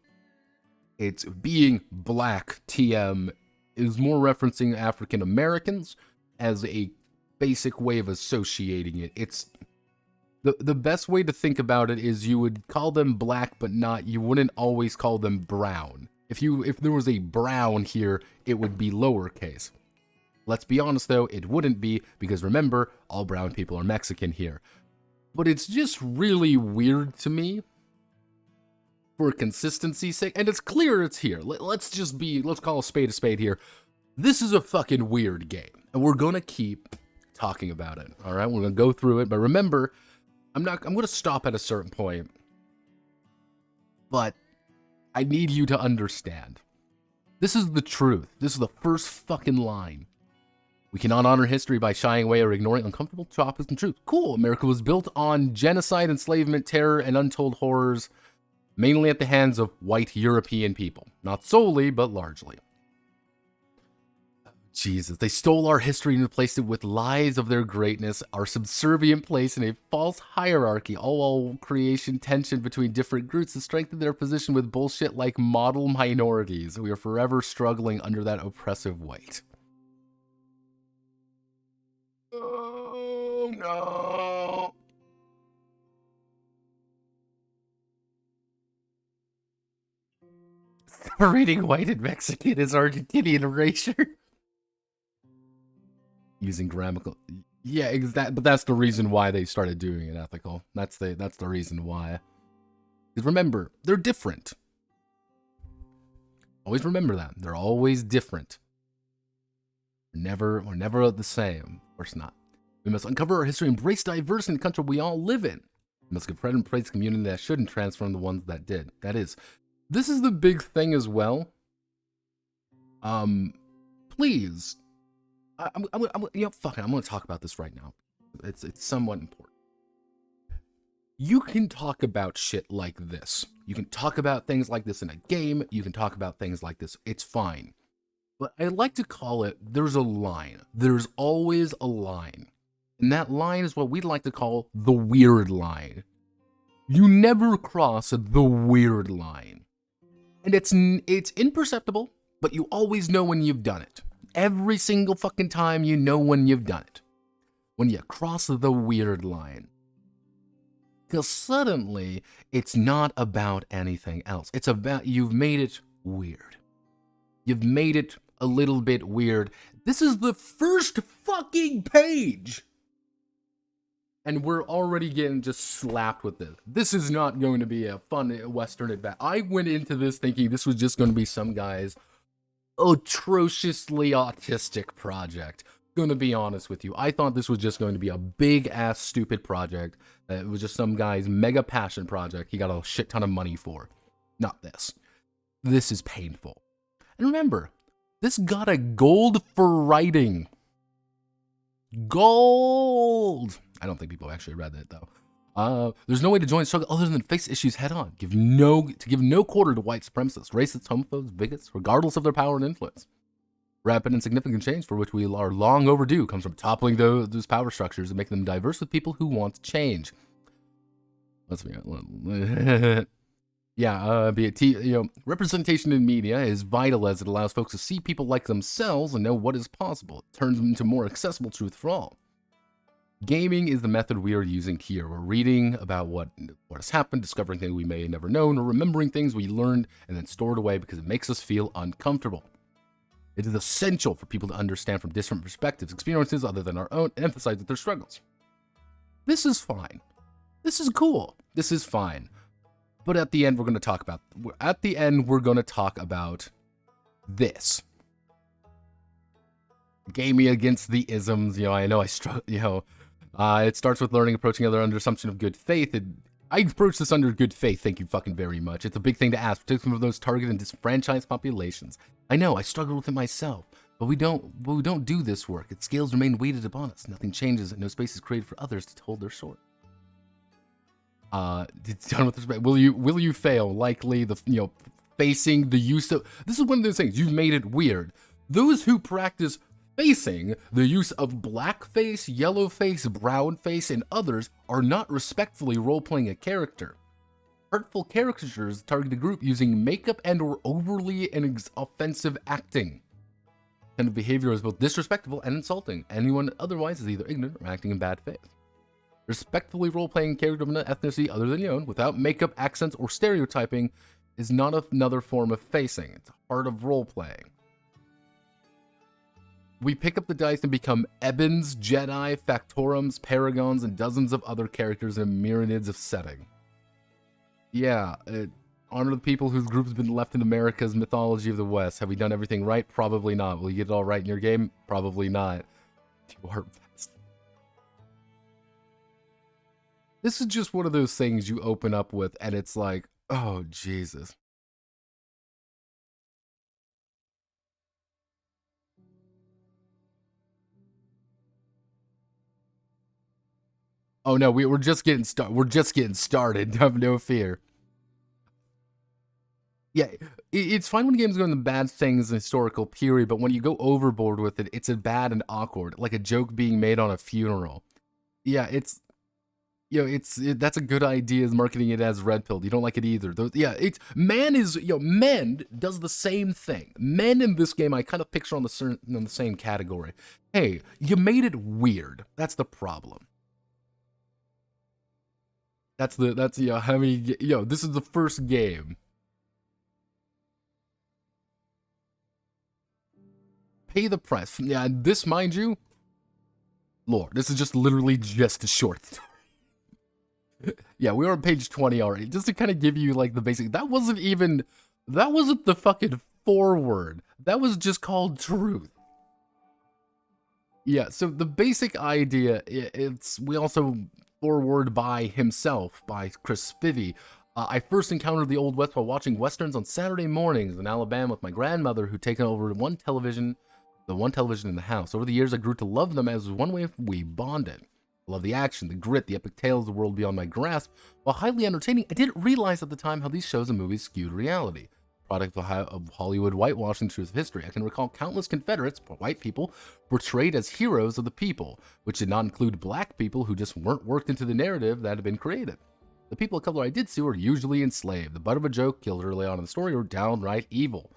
It's being black, TM, is more referencing African Americans as a basic way of associating it. It's the best way to think about it is you would call them black, but you wouldn't always call them brown. If there was a brown here, it would be lowercase. Let's be honest though, it wouldn't be, because remember, all brown people are Mexican here. But it's just really weird to me, for consistency's sake, and it's clear it's here. Let's call a spade here. This is a fucking weird game, and we're gonna keep talking about it, alright? We're gonna go through it, but remember, I'm gonna stop at a certain point, but I need you to understand. This is the truth. This is the first fucking line. We cannot honor history by shying away or ignoring uncomfortable topics and truth. Cool. America was built on genocide, enslavement, terror, and untold horrors, mainly at the hands of white European people. Not solely, but largely. Jesus, they stole our history and replaced it with lies of their greatness, our subservient place in a false hierarchy, all while creation tension between different groups to strengthen their position with bullshit like model minorities. We are forever struggling under that oppressive weight. Oh, no. Separating white and Mexican is Argentinian erasure. Using grammatical, yeah, exactly. But that's the reason why they started doing it ethical. That's the reason why. Because remember, they're different. Always remember that they're always different. We're never the same. Of course not. We must uncover our history, embrace diversity in the country we all live in. You must give credit and praise the community that shouldn't transform the ones that did. That is. This is the big thing as well. Please. Fuck it, I'm gonna talk about this right now. It's somewhat important. You can talk about shit like this. You can talk about things like this in a game. You can talk about things like this. It's fine. But I like to call it, there's a line. There's always a line. And that line is what we'd like to call the weird line. You never cross the weird line. And it's imperceptible, but you always know when you've done it. Every single fucking time you know when you've done it. When you cross the weird line. Because suddenly, it's not about anything else. It's about, you've made it weird. You've made it a little bit weird. This is the first fucking page! And we're already getting just slapped with this. This is not going to be a fun Western adventure. I went into this thinking this was just going to be some guy's atrociously autistic project. Gonna be honest with you. I thought this was just going to be a big-ass stupid project. It was just some guy's mega passion project he got a shit ton of money for. Not this. This is painful. And remember, this got a gold for writing. Gold! I don't think people actually read that, though. There's no way to join the struggle other than face issues head on. Give no quarter to white supremacists, racists, homophobes, bigots, regardless of their power and influence. Rapid and significant change for which we are long overdue comes from toppling those power structures and making them diverse with people who want change. Let's be representation in media is vital as it allows folks to see people like themselves and know what is possible. It turns them into more accessible truth for all. Gaming is the method we are using here. We're reading about what has happened, discovering things we may have never known, or remembering things we learned and then stored away because it makes us feel uncomfortable. It is essential for people to understand from different perspectives, experiences other than our own, and emphasize their struggles. This is fine. This is cool. This is fine. But at the end, we're going to talk about this. Gaming against the isms. I know I struggle. It starts with learning, approaching other under assumption of good faith. I approach this under good faith, thank you fucking very much. It's a big thing to ask, particularly for those targeted and disenfranchised populations. I know, I struggled with it myself, but we don't do this work. Its scales remain weighted upon us. Nothing changes and no space is created for others to hold their sword. Done with respect. Will you fail? Likely, facing the use of... This is one of those things, you've made it weird. Those who practice facing the use of blackface, yellowface, brownface, and others are not respectfully role-playing a character. Hurtful caricatures target a group using makeup and or overly and offensive acting. Kind of behavior is both disrespectful and insulting. Anyone otherwise is either ignorant or acting in bad faith. Respectfully role-playing a character of an ethnicity other than your own, without makeup, accents, or stereotyping, is not another form of facing. It's a part of role-playing. We pick up the dice and become Ebons, Jedi, Factorums, Paragons, and dozens of other characters in myriads of setting. Yeah, honor the people whose group has been left in America's mythology of the West. Have we done everything right? Probably not. Will you get it all right in your game? Probably not. Do our best. This is just one of those things you open up with, and it's like, oh, Jesus. Oh no, we're just getting started. We're just getting started. Have no fear. Yeah, it's fine when games go into bad things in historical period, but when you go overboard with it, it's a bad and awkward, like a joke being made on a funeral. Yeah, that's a good idea, is marketing it as red pill. You don't like it either. Men does the same thing. Men in this game, I kind of picture on the same category. Hey, you made it weird. That's the problem. This is the first game. Pay the price. Yeah, this, mind you, Lord, this is just literally just a short story. Yeah, we were on page 20 already. Just to kind of give you like the basic. That wasn't the fucking foreword. That was just called truth. Yeah, so the basic idea, we also forward by himself, by Chris Spivey. I first encountered the Old West while watching Westerns on Saturday mornings in Alabama with my grandmother, who'd taken over the one television in the house. Over the years, I grew to love them as one way we bonded. I love the action, the grit, the epic tales of the world beyond my grasp. While highly entertaining, I didn't realize at the time how these shows and movies skewed reality. Product of Hollywood whitewashing truth of history. I can recall countless Confederates, white people, portrayed as heroes of the people, which did not include black people who just weren't worked into the narrative that had been created. The people of color I did see were usually enslaved, the butt of a joke, killed early on in the story, or downright evil.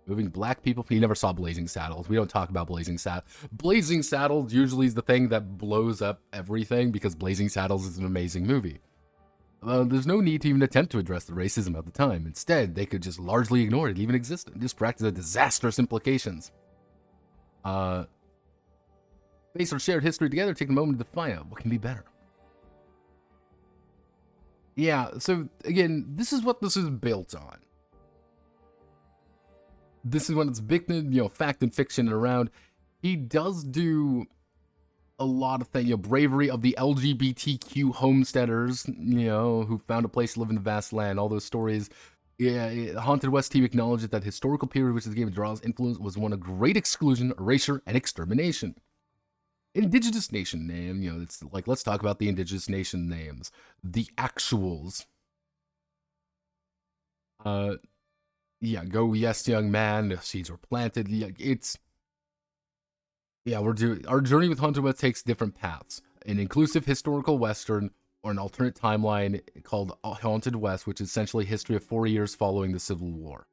Moving black people, he never saw Blazing Saddles. We don't talk about Blazing Saddles. Blazing Saddles usually is the thing that blows up everything because Blazing Saddles is an amazing movie. There's no need to even attempt to address the racism at the time. Instead, they could just largely ignore it even existed. This practice had disastrous implications. Based on shared history together, take a moment to define it. What can be better? Yeah, so again, this is what this is built on. This is when it's big, fact and fiction around. He does do a lot of things, bravery of the LGBTQ homesteaders, who found a place to live in the vast land, all those stories. Yeah, Haunted West team acknowledged that historical period which this game draws influence was one of great exclusion, erasure, and extermination. Indigenous nation name, it's like, let's talk about the indigenous nation names. The actuals. Yeah, go yes, young man, the seeds were planted. Our journey with Haunted West takes different paths. An inclusive historical Western, or an alternate timeline called Haunted West, which is essentially history of 4 years following the Civil War.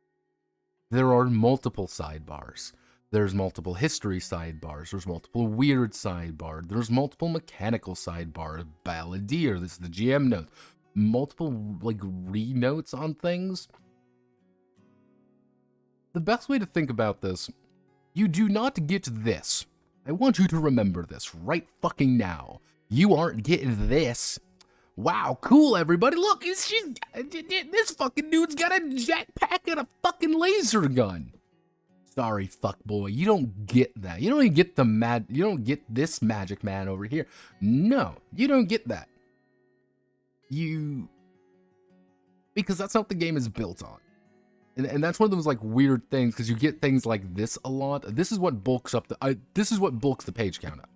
There are multiple sidebars. There's multiple history sidebars. There's multiple weird sidebars. There's multiple mechanical sidebars. Balladeer, this is the GM note. Multiple, re-notes on things. The best way to think about this, you do not get this. I want you to remember this right fucking now. You aren't getting this. Wow, cool, everybody. Look, this fucking dude's got a jetpack and a fucking laser gun. Sorry, fuckboy. You don't get that. You don't even get you don't get this magic man over here. No, you don't get that. Because that's not what the game is built on. And that's one of those weird things, because you get things like this a lot. This is what bulks up the page count up.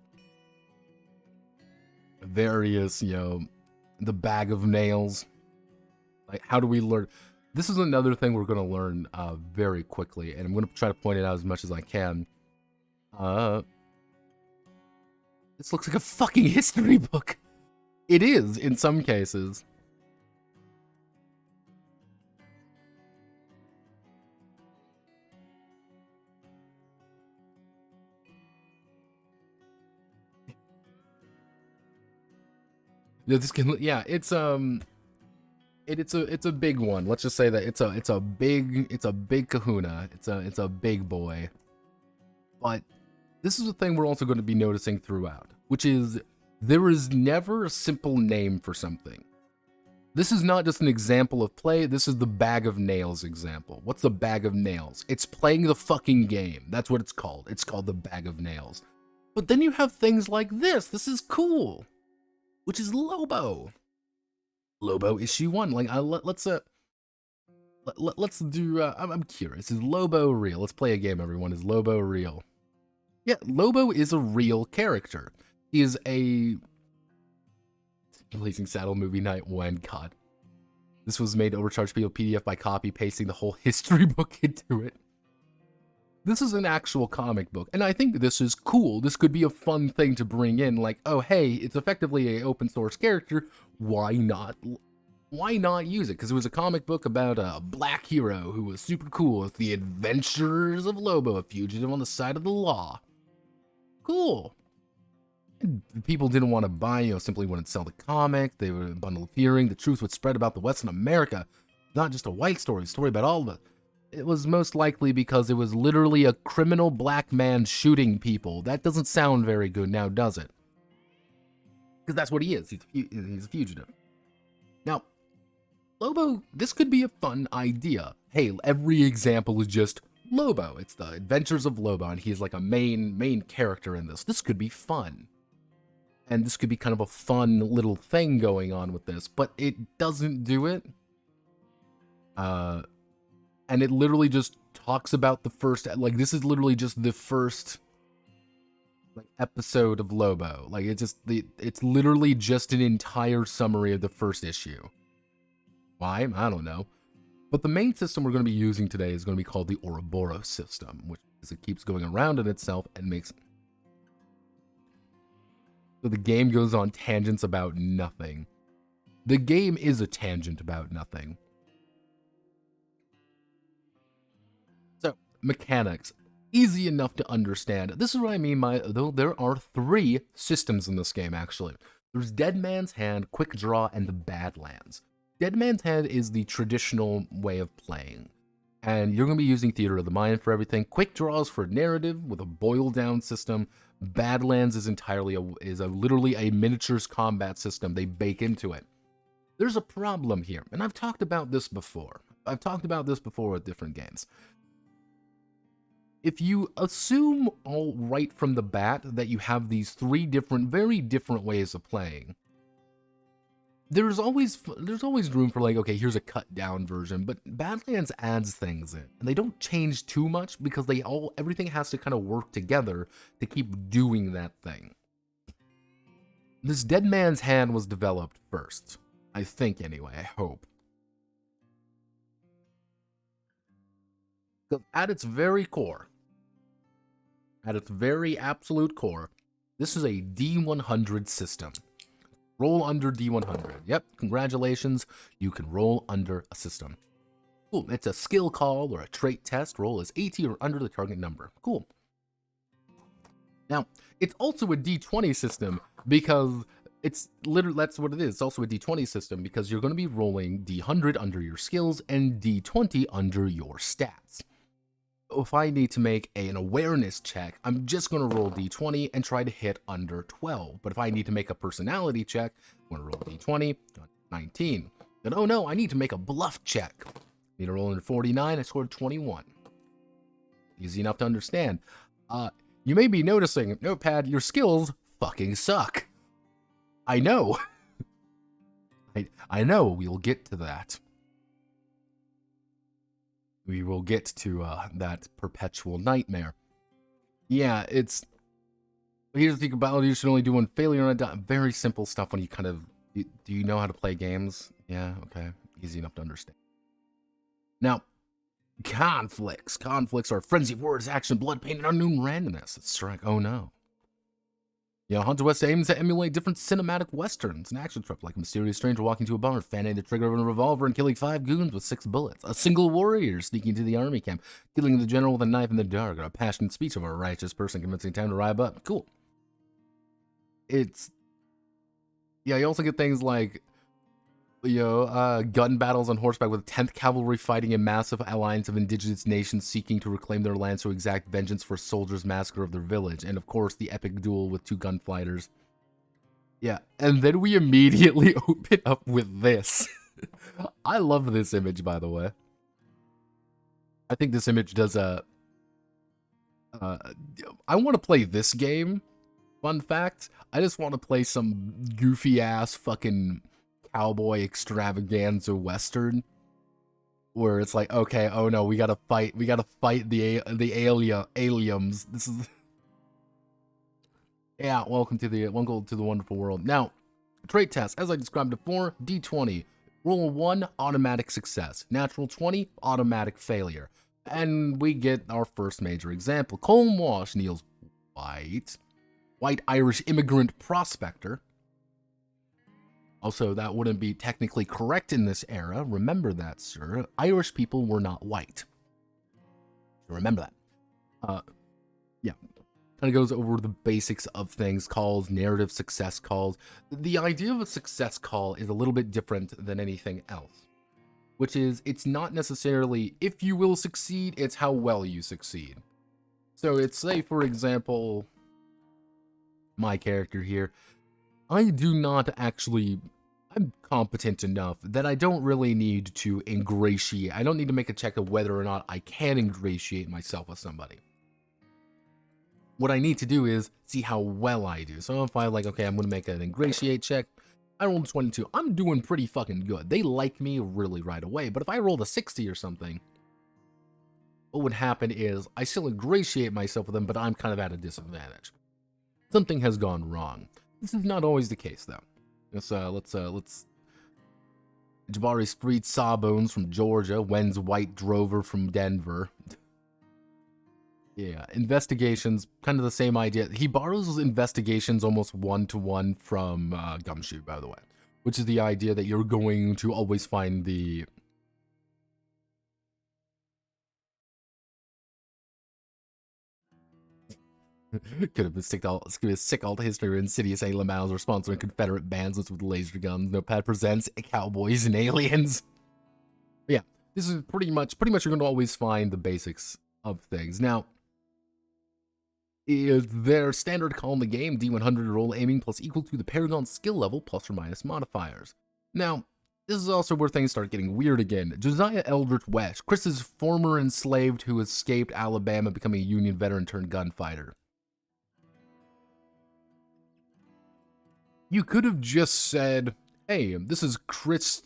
Various, the bag of nails. How do we learn? This is another thing we're going to learn very quickly, and I'm going to try to point it out as much as I can. This looks like a fucking history book. It is, in some cases. It's a big one. Let's just say that it's a big kahuna. It's a big boy. But this is the thing we're also going to be noticing throughout, which is there is never a simple name for something. This is not just an example of play. This is the bag of nails example. What's the bag of nails? It's playing the fucking game. That's what it's called. It's called the bag of nails. But then you have things like this. This is cool. Which is Lobo. Lobo issue 1. Let's do. I'm curious. Is Lobo real? Let's play a game, everyone. Is Lobo real? Yeah, Lobo is a real character. He is a Blazing Saddle movie night 1. God, this was made to overcharge people PDF by copy pasting the whole history book into it. This is an actual comic book, and I think this is cool. This could be a fun thing to bring in, oh, hey, it's effectively an open source character. Why not use it? Because it was a comic book about a black hero who was super cool with the adventures of Lobo, a fugitive on the side of the law. Cool. And people didn't want to buy, simply wouldn't sell the comic. They were a bundle of hearing. The truth would spread about the West in America. Not just a white story, a story about all of it. It was most likely because it was literally a criminal black man shooting people. That doesn't sound very good now, does it? Because that's what he is. He's a fugitive. Now, Lobo, this could be a fun idea. Hey, every example is just Lobo. It's the adventures of Lobo, and he's like a main character in this. This could be fun. And this could be kind of a fun little thing going on with this, but it doesn't do it. And it literally just talks about the first, like, this is literally just the first like episode of Lobo. Like, it's literally just an entire summary of the first issue. Why? I don't know. But the main system we're going to be using today is going to be called the Ouroboros system, which is it keeps going around in itself and makes... So the game goes on tangents about nothing. The game is a tangent about nothing. So, mechanics. Easy enough to understand. This is what I mean by, though there are 3 systems in this game, actually. There's Dead Man's Hand, Quick Draw, and the Badlands. Dead Man's Hand is the traditional way of playing, and you're going to be using Theater of the Mind for everything. Quick Draw is for narrative with a boil-down system. Badlands is entirely literally a miniatures combat system they bake into it. There's a problem here, and I've talked about this before. With different games. If you assume all right from the bat that you have these 3 very different ways of playing, there's always room for, like, okay, here's a cut down version, but Badlands adds things in, and they don't change too much because everything has to kind of work together to keep doing that thing. This Dead Man's Hand was developed first, I think, anyway. I hope. Because at its very core, at its very absolute core, this is a D100 system. Roll under D100. Yep, congratulations, you can roll under a system. Cool, it's a skill call or a trait test. Roll is 80 or under the target number. Cool. Now, it's also a D20 system because it's literally, that's what it is. It's also a D20 system because you're going to be rolling D100 under your skills and D20 under your stats. If I need to make an awareness check, I'm just going to roll D20 and try to hit under 12. But if I need to make a personality check, I'm going to roll D20, 19. Then, oh no, I need to make a bluff check. I need to roll under 49, I scored 21. Easy enough to understand. You may be noticing, Notepad, your skills fucking suck. I know. I know, we'll get to that. We will get to that perpetual nightmare. Yeah, it's... Here's the thing about it, you should only do one failure on a very simple stuff when you kind of... Do you know how to play games? Yeah, okay. Easy enough to understand. Now, conflicts. Conflicts are frenzy, words, action, blood, pain, and unknown randomness. It's strike. Oh no. You know, Hunter West aims to emulate different cinematic westerns. An action trip like a mysterious stranger walking to a bar, fanning the trigger of a revolver and killing 5 goons with 6 bullets. A single warrior sneaking into the army camp, killing the general with a knife in the dark. Or a passionate speech of a righteous person convincing time to rise up. Cool. It's... Yeah, you also get things like... gun battles on horseback with 10th Cavalry fighting a massive alliance of indigenous nations seeking to reclaim their lands to exact vengeance for soldiers' massacre of their village. And of course, the epic duel with 2 gunfighters. Yeah, and then we immediately open up with this. I love this image, by the way. I think this image does a... I want to play this game. Fun fact, I just want to play some goofy-ass fucking... cowboy extravaganza western where it's like, okay, oh no, we gotta fight the aliens. This is yeah, welcome to the wonderful world. Now, trait test, as I described before, D20, roll 1, automatic success, natural 20, automatic failure, and we get our first major example. Colm Walsh, Neil's white Irish immigrant prospector. Also, that wouldn't be technically correct in this era. Remember that, sir. Irish people were not white. Remember that. Yeah. Kind of goes over the basics of things, calls, narrative success calls. The idea of a success call is a little bit different than anything else. Which is, it's not necessarily if you will succeed, it's how well you succeed. So it's, say, for example, my character here. I do not actually... I'm competent enough that I don't really need to ingratiate. I don't need to make a check of whether or not I can ingratiate myself with somebody. What I need to do is see how well I do. So if I like, okay, I'm going to make an ingratiate check. I rolled 22. I'm doing pretty fucking good. They like me really right away. But if I rolled a 60 or something, what would happen is I still ingratiate myself with them, but I'm kind of at a disadvantage. Something has gone wrong. This is not always the case, though. Let's Jabari Street Sawbones from Georgia, Wen's White Drover from Denver. Yeah, investigations, kind of the same idea. He borrows investigations almost one-to-one from Gumshoe, by the way, which is the idea that you're going to always find the... Could have been sick all the history of insidious alien mouths or sponsoring Confederate bands with laser guns. Notepad presents Cowboys and Aliens. But yeah, this is pretty much you're going to always find the basics of things. Now, is their standard call in the game, D100 roll aiming plus equal to the Paragon skill level plus or minus modifiers. Now, this is also where things start getting weird again. Josiah Eldritch West, Chris's former enslaved who escaped Alabama, becoming a Union veteran turned gunfighter. You could have just said, hey, this is Chris's,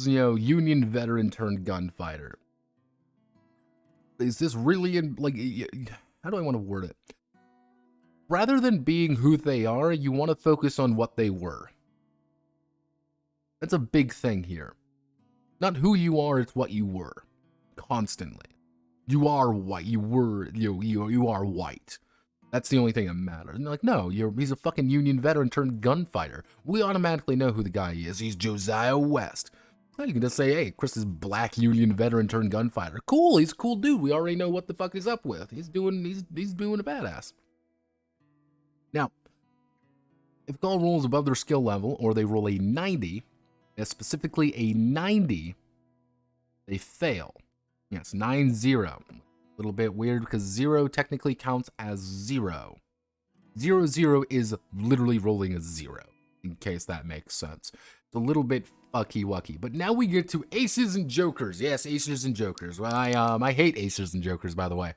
Union veteran turned gunfighter. Is this really how do I want to word it? Rather than being who they are, you want to focus on what they were. That's a big thing here. Not who you are, it's what you were. Constantly. You are white. You were, you are white. That's the only thing that matters. And they're like, no, he's a fucking Union veteran turned gunfighter. We automatically know who the guy is. He's Josiah West. Well, you can just say, hey, Chris is black Union veteran turned gunfighter. Cool, he's a cool dude. We already know what the fuck he's up with. He's doing a badass. Now, if Gaul rolls above their skill level, or they roll a 90, specifically a 90, they fail. Yes, 9-0. A little bit weird because 0 technically counts as 0. 0-0 is literally rolling a 0, in case that makes sense. It's a little bit fucky-wucky. But now we get to aces and jokers. Yes, aces and jokers. Well, I hate aces and jokers, by the way.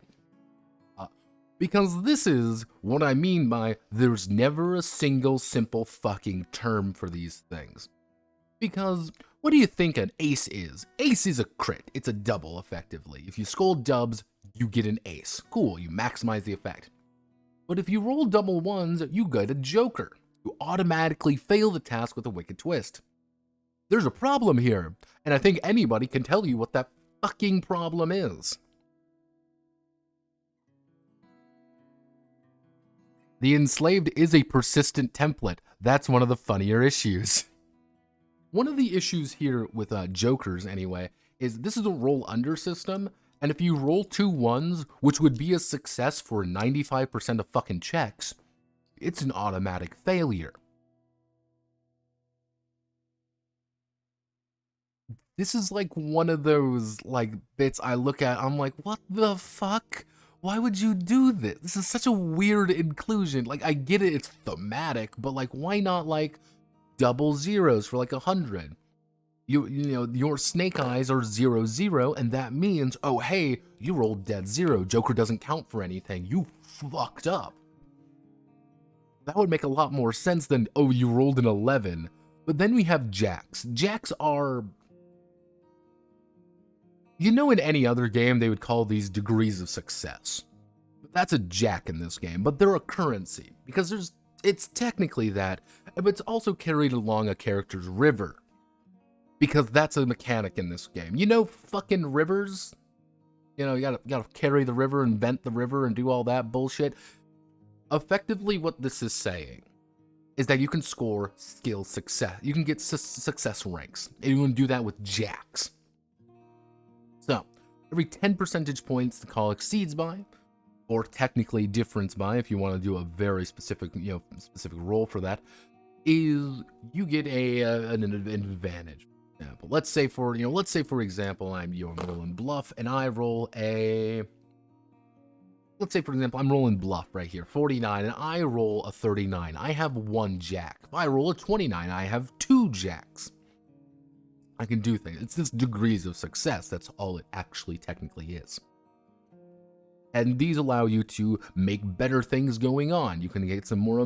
Because this is what I mean by there's never a single simple fucking term for these things. Because what do you think an ace is? Ace is a crit. It's a double, effectively. If you score dubs, you get an ace. Cool, you maximize the effect. But if you roll double ones, you get a joker. You automatically fail the task with a wicked twist. There's a problem here, and I think anybody can tell you what that fucking problem is. The enslaved is a persistent template. That's one of the funnier issues. One of the issues here with jokers, anyway, is this is a roll under system, and if you roll 2 ones, which would be a success for 95% of fucking checks, it's an automatic failure. This is like one of those bits I look at, I'm like, what the fuck? Why would you do this? This is such a weird inclusion. I get it, it's thematic, but why not double zeros for 100? Your snake eyes are 0-0, and that means, oh hey, you rolled dead 0. Joker doesn't count for anything. You fucked up. That would make a lot more sense than, oh, you rolled an 11. But then we have jacks. Jacks are... in any other game, they would call these degrees of success. But that's a jack in this game, but they're a currency, because it's technically that, but it's also carried along a character's river. Because that's a mechanic in this game. Fucking rivers? You gotta carry the river and vent the river and do all that bullshit. Effectively, what this is saying is that you can score skill success. You can get success ranks. And you can do that with jacks. So, every 10 percentage points the call exceeds by, or technically difference by, if you want to do a very specific, specific roll for that, is you get an advantage. Example. Let's say for example, I'm rolling bluff and I roll a, let's say for example, I'm rolling bluff right here, 49, and I roll a 39. I have 1 jack. If I roll a 29, I have 2 jacks. I can do things. It's this degrees of success. That's all it actually technically is. And these allow you to make better things going on. You can get some more,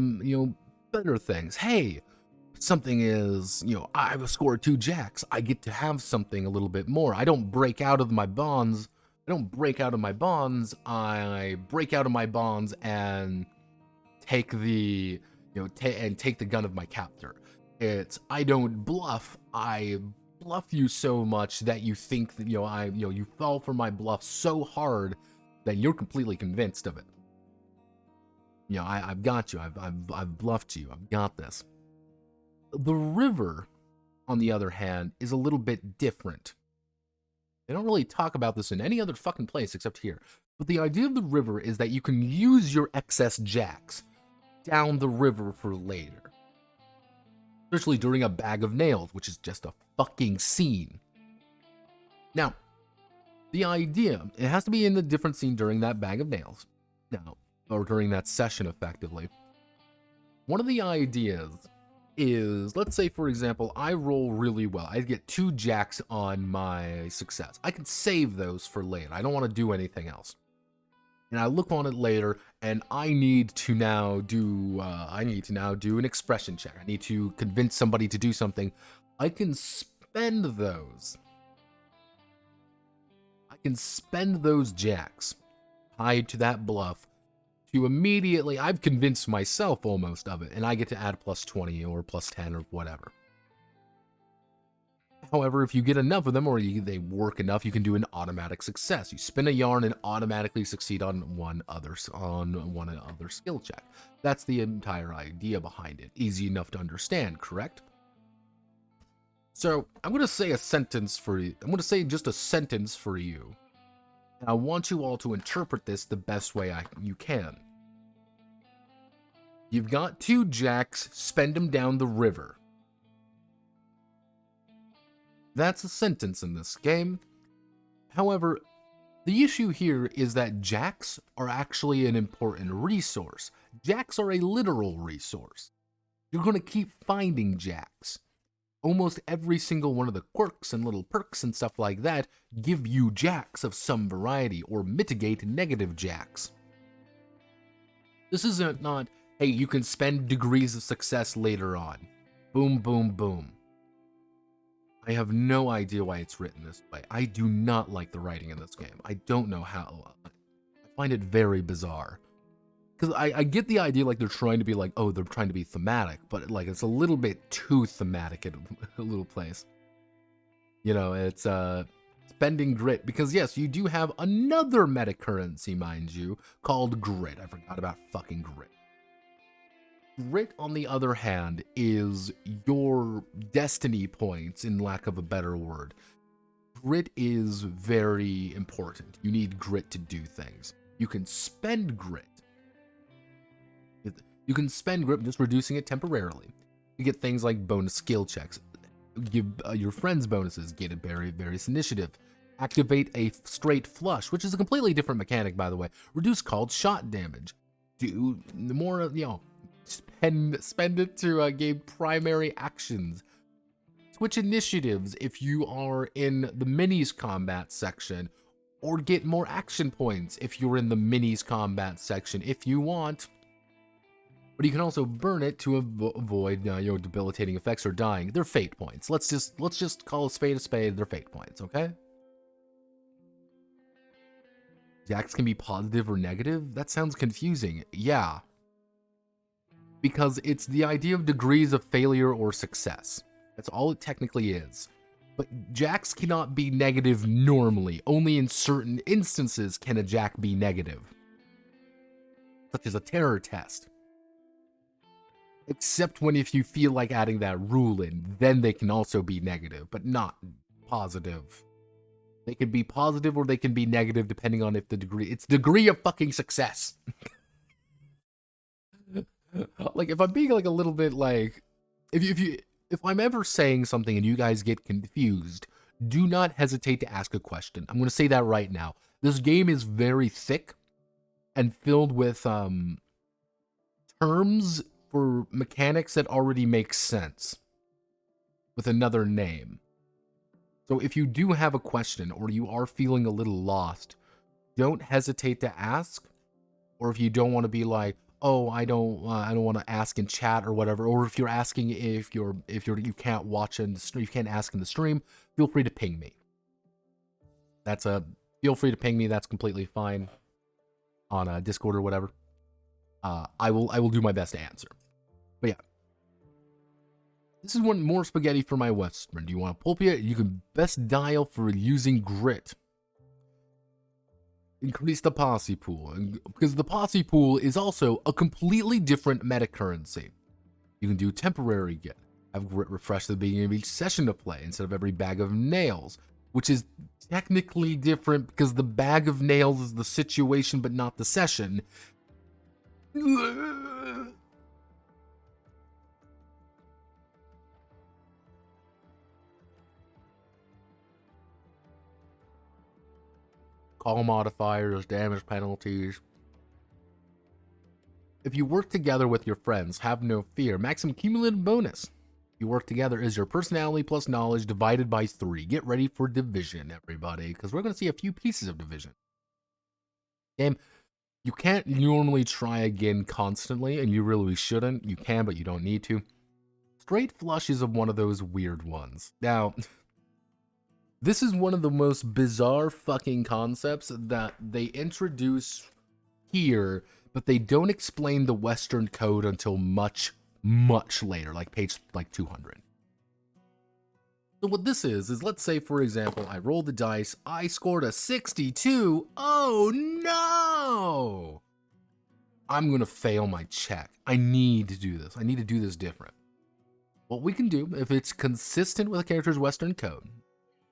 better things. Hey, something is, I've scored 2 jacks. I get to have something a little bit more. I don't break out of my bonds. I break out of my bonds and take the, take the gun of my captor. I don't bluff. I bluff you so much that you think that, you fall for my bluff so hard that you're completely convinced of it. I've got you. I've bluffed you. I've got this. The river, on the other hand, is a little bit different. They don't really talk about this in any other fucking place except here. But the idea of the river is that you can use your excess jacks down the river for later. Especially during a bag of nails, which is just a fucking scene. Now, the idea, it has to be in the different scene during that bag of nails. Now, or during that session, effectively. One of the ideas is, let's say, for example, I roll really well. I get 2 jacks on my success. I can save those for later. I don't want to do anything else. And I look on it later, and I need to now do an expression check. I need to convince somebody to do something. I can spend those. I can spend those jacks tied to that bluff to immediately, I've convinced myself almost of it, and I get to add plus 20 or plus 10 or whatever. However, if you get enough of them, or they work enough, you can do an automatic success. You spin a yarn and automatically succeed on one other skill check. That's the entire idea behind it. Easy enough to understand, correct? So I'm going to say a sentence for you. I'm going to say just a sentence for you. And I want you all to interpret this the best way you can. You've got 2 jacks, spend them down the river. That's a sentence in this game. However, the issue here is that jacks are actually an important resource. Jacks are a literal resource. You're going to keep finding jacks. Almost every single one of the quirks and little perks and stuff like that give you jacks of some variety or mitigate negative jacks. This isn't not, hey, you can spend degrees of success later on. Boom, boom, boom. I have no idea why it's written this way. I do not like the writing in this game. I don't know how. I find it very bizarre. Because I get the idea, like, they're trying to be like, oh, they're trying to be thematic, but, like, it's a little bit too thematic in a little place. It's, spending grit. Because, yes, you do have another meta currency, mind you, called grit. I forgot about fucking grit. Grit, on the other hand, is your destiny points, in lack of a better word. Grit is very important. You need grit to do things. You can spend grit. You can spend grit just reducing it temporarily. You get things like bonus skill checks. Give your friends bonuses. Get a various initiative. Activate a straight flush, which is a completely different mechanic, by the way. Reduce called shot damage. Do more, spend it to gain primary actions. Switch initiatives if you are in the minis combat section, or get more action points if you're in the minis combat section if you want. But you can also burn it to avoid debilitating effects or dying. They're fate points. Let's just call a spade. They're fate points, okay? Jacks can be positive or negative? That sounds confusing. Yeah. Because it's the idea of degrees of failure or success. That's all it technically is. But jacks cannot be negative normally. Only in certain instances can a jack be negative. Such as a terror test. Except if you feel like adding that rule in, then they can also be negative, but not positive. They can be positive or they can be negative depending on if it's degree of fucking success. Like, if I'm being like a little bit like, if I'm ever saying something and you guys get confused, do not hesitate to ask a question. I'm going to say that right now. This game is very thick and filled with terms for mechanics that already make sense with another name. So if you do have a question or you are feeling a little lost, don't hesitate to ask. Or if you don't want to be like, oh, I don't want to ask in chat or whatever. Or if you're asking you can't watch in the stream, you can't ask in the stream, feel free to ping me. Feel free to ping me. That's completely fine on Discord or whatever. I will do my best to answer. But yeah, this is one more spaghetti for my Western. Do you want a pulpit? You can best dial for using grit. Increase the posse pool, because the posse pool is also a completely different meta currency. You can do temporary get, have grit refresh at the beginning of each session to play instead of every bag of nails, which is technically different because the bag of nails is the situation but not the session. Call modifiers, damage penalties. If you work together with your friends, have no fear. Maximum cumulative bonus. You work together is your personality plus knowledge divided by 3. Get ready for division, everybody, because we're going to see a few pieces of division. Game, you can't normally try again constantly, and you really shouldn't. You can, but you don't need to. Straight flush is one of those weird ones. Now, this is one of the most bizarre fucking concepts that they introduce here, but they don't explain the Western code until much, much later, like page 200. So what this is let's say, for example, I rolled the dice, I scored a 62. Oh no! I'm gonna fail my check. I need to do this. I need to do this different. What we can do, if it's consistent with a character's Western code,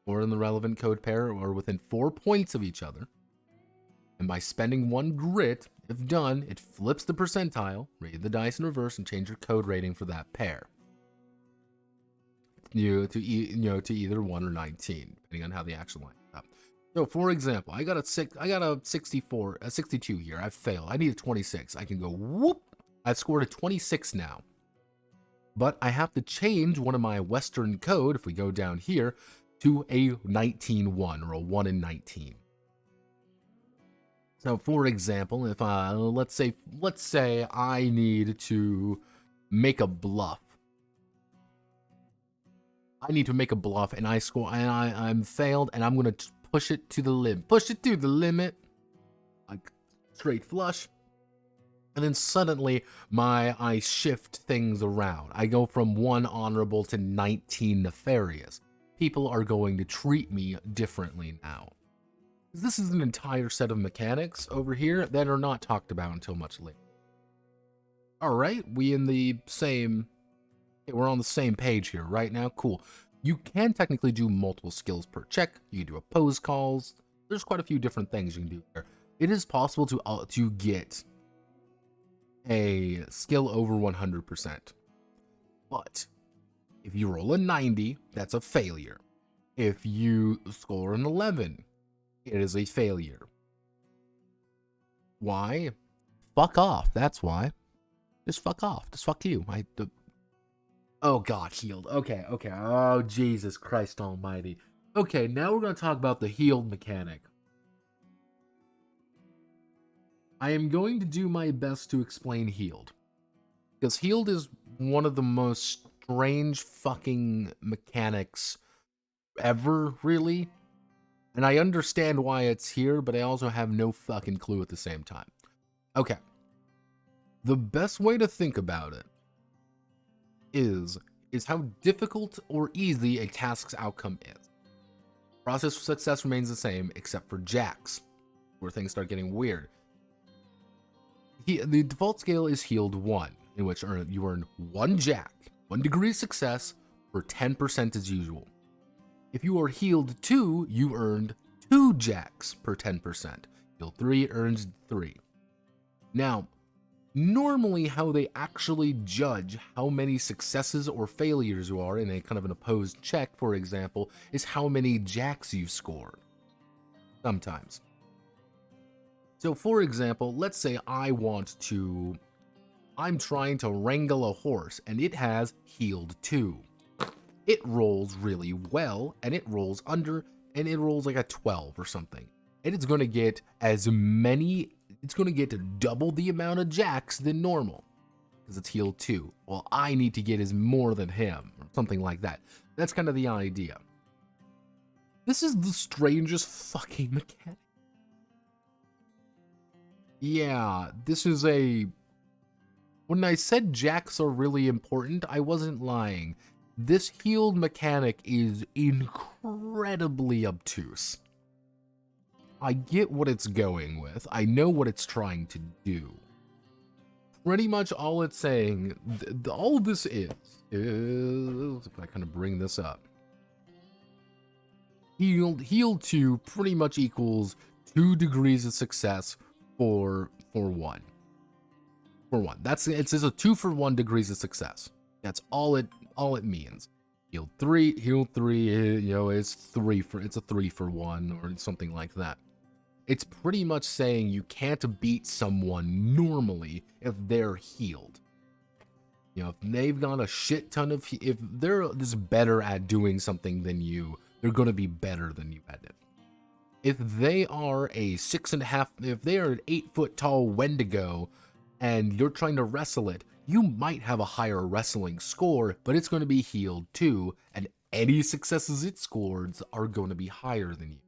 or in the relevant code pair, or within 4 points of each other, and by spending 1 grit, if done, it flips the percentile, read the dice in reverse, and change your code rating for that pair. To either 1 or 19, depending on how the action lines up. So, for example, I got a 62 here. I've failed. I need a 26. I can go whoop. I've scored a 26 now. But I have to change one of my Western code, if we go down here, to a 19-1 or a 1 in 19. So, for example, if let's say I need to make a bluff. I need to make a bluff, and I score, and I'm failed, and I'm gonna push it to the limit. Push it to the limit, like straight flush, and then suddenly I shift things around. I go from 1 honorable to 19 nefarious. People are going to treat me differently now. This is an entire set of mechanics over here that are not talked about until much later. Alright, we're on the same page here right now. Cool. You can technically do multiple skills per check. You can do opposed calls. There's quite a few different things you can do there. It is possible to get a skill over 100%. But if you roll a 90, that's a failure. If you score an 11, it is a failure. Why? Fuck off. That's why. Just fuck off. Just fuck you. Oh god, healed. Okay. Oh, Jesus Christ almighty. Okay, now we're going to talk about the healed mechanic. I am going to do my best to explain healed. Because healed is one of the most strange fucking mechanics ever, really. And I understand why it's here, but I also have no fucking clue at the same time. Okay. The best way to think about it is how difficult or easy a task's outcome is. Process of success remains the same, except for jacks, where things start getting weird. The default scale is healed 1, in which you earn 1 jack, 1 degree of success, for 10% as usual. If you are healed 2, you earned 2 jacks per 10%. Healed 3 earns 3. Now, normally how they actually judge how many successes or failures you are in a kind of an opposed check, for example, is how many jacks you've scored. Sometimes. So, for example, let's say I'm trying to wrangle a horse, and it has healed 2. It rolls really well, and it rolls under, and it rolls like a 12 or something. and it's going to get it's going to get double the amount of jacks than normal, because it's healed 2. Well, I need to get is more than him, or something like that. That's kind of the idea. This is the strangest fucking mechanic. Yeah, this is a... When I said jacks are really important, I wasn't lying. This healed mechanic is incredibly obtuse. I get what it's going with. I know what it's trying to do. Pretty much all it's saying, all this is, if I kind of bring this up, healed 2 pretty much equals 2 degrees of success for 1. For 1. It's just a 2 for 1 degrees of success. That's all it means. Healed 3, you know, it's a 3 for 1 or something like that. It's pretty much saying you can't beat someone normally if they're healed. You know, if they've got a shit ton of, if they're just better at doing something than you, they're going to be better than you at it. If they are a 6.5, if they are an 8-foot tall Wendigo and you're trying to wrestle it, you might have a higher wrestling score, but it's going to be healed too, and any successes it scores are going to be higher than you.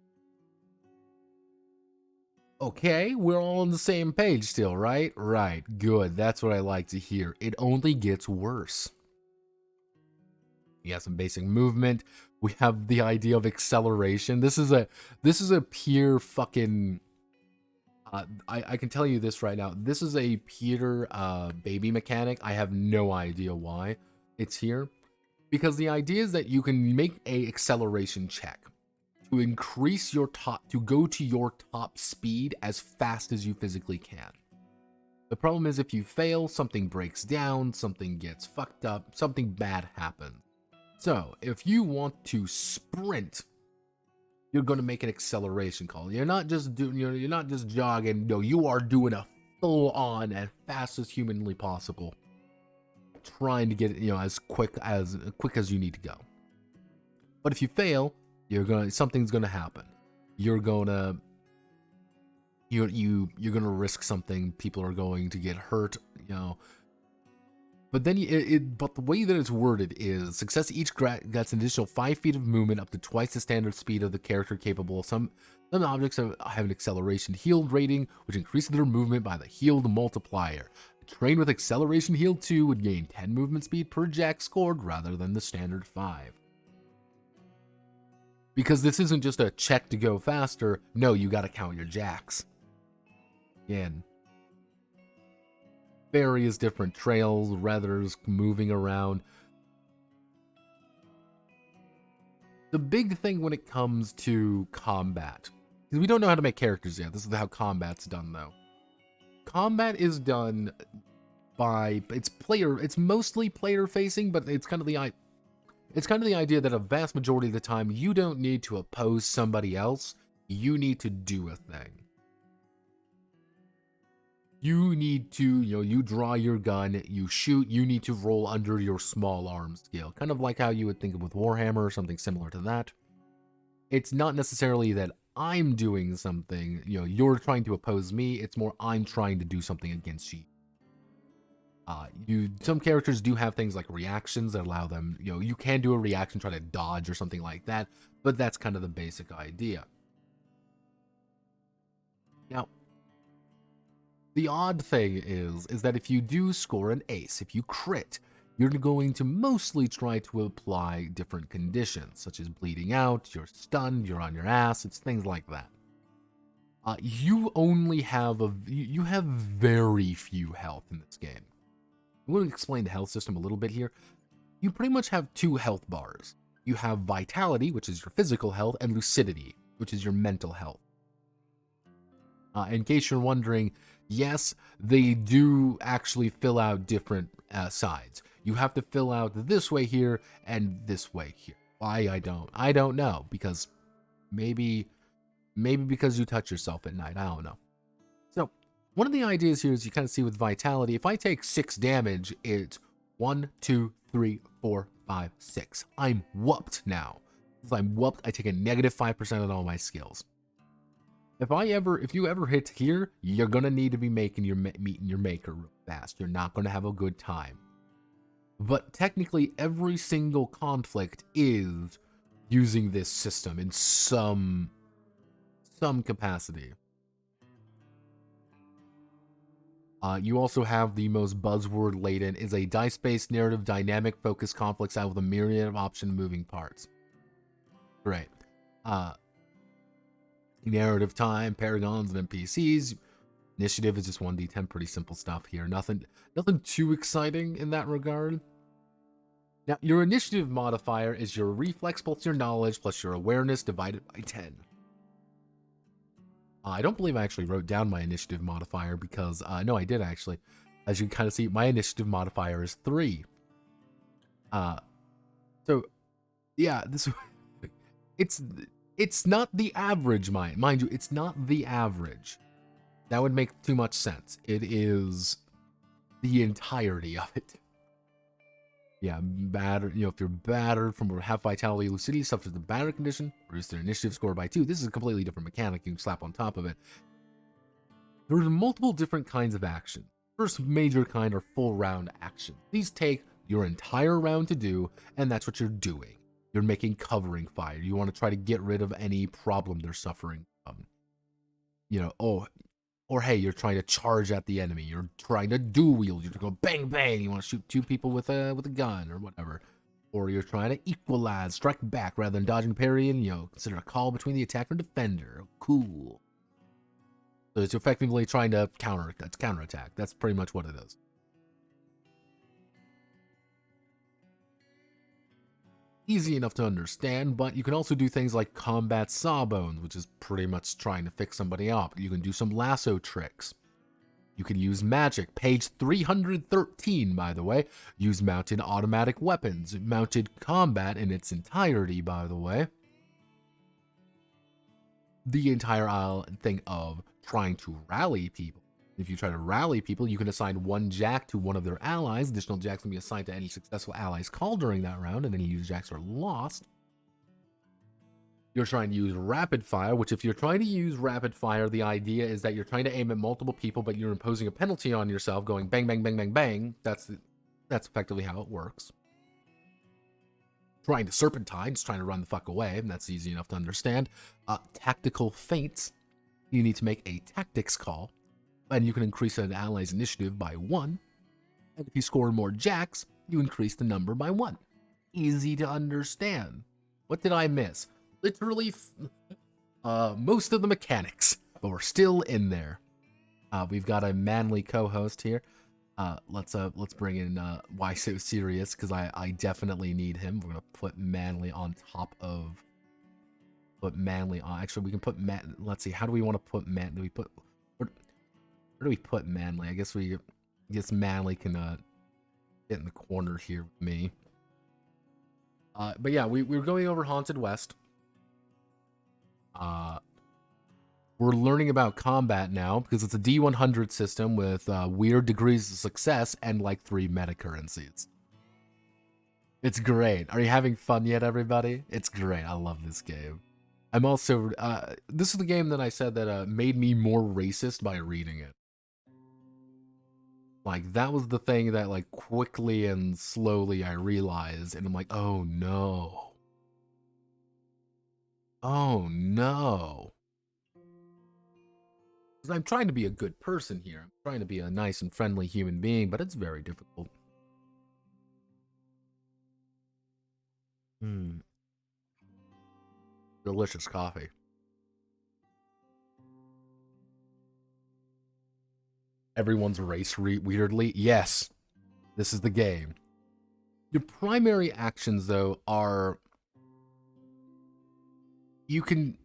Okay, we're all on the same page still, right? Right, good. That's what I like to hear. It only gets worse. You have some basic movement. We have the idea of acceleration. This is a pure fucking... I can tell you this right now. This is a pure baby mechanic. I have no idea why it's here. Because the idea is that you can make a acceleration check to increase your to go to your top speed as fast as you physically can. The problem is if you fail, something breaks down, something gets fucked up, something bad happens. So if you want to sprint, you're going to make an acceleration call. You're not just jogging. No, you are doing a full on as fast as humanly possible, trying to get it, you know, as quick as you need to go. But if you fail, something's gonna happen. You're gonna risk something. People are going to get hurt, you know. But then but the way that it's worded is success each gets an additional 5 feet of movement up to twice the standard speed of the character capable. Some objects have an acceleration healed rating, which increases their movement by the healed multiplier. A train with acceleration healed 2 would gain 10 movement speed per jack scored rather than the standard 5. Because this isn't just a check to go faster. No, you gotta count your jacks. Again, various different trails, redders moving around. The big thing when it comes to combat, because we don't know how to make characters yet. This is how combat's done, though. Combat is done by it's mostly player facing, but it's kind of the idea that a vast majority of the time you don't need to oppose somebody else. You need to do a thing. You need to, you draw your gun, you shoot, you need to roll under your small arm skill. Kind of like how you would think of with Warhammer or something similar to that. It's not necessarily that I'm doing something, you're trying to oppose me. It's more I'm trying to do something against you. Some characters do have things like reactions that allow them, you can do a reaction, try to dodge or something like that, but that's kind of the basic idea. Now, the odd thing is that if you do score an ace, if you crit, you're going to mostly try to apply different conditions, such as bleeding out, you're stunned, you're on your ass, it's things like that. You only have you have very few health in this game. I'm going to explain the health system a little bit here. You pretty much have 2 health bars. You have vitality, which is your physical health, and lucidity, which is your mental health. In case you're wondering, yes, they do actually fill out different sides. You have to fill out this way here and this way here. Why I don't know, because maybe because you touch yourself at night. I don't know. So one of the ideas here is you kind of see with vitality, if I take 6 damage, it's 1, 2, 3, 4, 5, 6. I'm whooped now. If I'm whooped, I take a negative 5% on all my skills. If you ever hit here, you're gonna need to be meeting your maker real fast. You're not gonna have a good time. But technically, every single conflict is using this system in some capacity. You also have the most buzzword laden is a dice-based narrative dynamic focused conflicts out with a myriad of option moving parts. Great. Narrative time, paragons, and NPCs. Initiative is just 1d10, pretty simple stuff here. Nothing too exciting in that regard. Now, your initiative modifier is your reflex plus your knowledge plus your awareness divided by 10. I don't believe I actually wrote down my initiative modifier because, no, I did actually. As you can kind of see, my initiative modifier is 3. So, yeah, this it's not the average, mind you, it's not the average. That would make too much sense. It is the entirety of it. Yeah, battered, if you're battered from half vitality, lucidity suffers the battered condition, reduce their initiative score by 2. This is a completely different mechanic you can slap on top of it. There's multiple different kinds of action. First major kind are full round action. These take your entire round to do, and that's what you're doing. You're making covering fire. You want to try to get rid of any problem they're suffering from. Or hey, you're trying to charge at the enemy. You're trying to dual wield. You're going bang bang. You want to shoot 2 people with a gun or whatever. Or you're trying to equalize, strike back rather than dodging parry, and consider a call between the attacker and defender. Cool. So it's effectively trying to counterattack. That's pretty much what it is. Easy enough to understand, but you can also do things like combat sawbones, which is pretty much trying to fix somebody up. You can do some lasso tricks. You can use magic. Page 313, by the way. Use mounted automatic weapons. Mounted combat in its entirety, by the way. The entire thing of trying to rally people. If you try to rally people, you can assign 1 jack to one of their allies. Additional jacks can be assigned to any successful allies call during that round, and any used jacks are lost. You're trying to use rapid fire, which if you're trying to use rapid fire, the idea is that you're trying to aim at multiple people, but you're imposing a penalty on yourself, going bang, bang, bang, bang, bang. That's effectively how it works. Trying to serpentine, just trying to run the fuck away, and that's easy enough to understand. Tactical feints. You need to make a tactics call. And you can increase an ally's initiative by 1. And if you score more jacks, you increase the number by 1. Easy to understand. What did I miss? Literally most of the mechanics, but we're still in there. We've got a manly co-host here. Let's bring in Why So Serious, because I definitely need him. We're gonna put manly on top of manly on. Actually, we can put let's see, how do we want to put man? Do we put where do we put manly? I guess manly can get in the corner here with me. But yeah, we're going over Haunted West. We're learning about combat now because it's a D100 system with weird degrees of success and like 3 meta currencies. It's great. Are you having fun yet, everybody? It's great. I love this game. I'm also this is the game that I said that made me more racist by reading it. Like, that was the thing that, like, quickly and slowly I realized, and I'm like, oh no. Oh no. Because I'm trying to be a good person here. I'm trying to be a nice and friendly human being, but it's very difficult. Delicious coffee. Everyone's race weirdly. Yes, this is the game. Your primary actions, though, are you can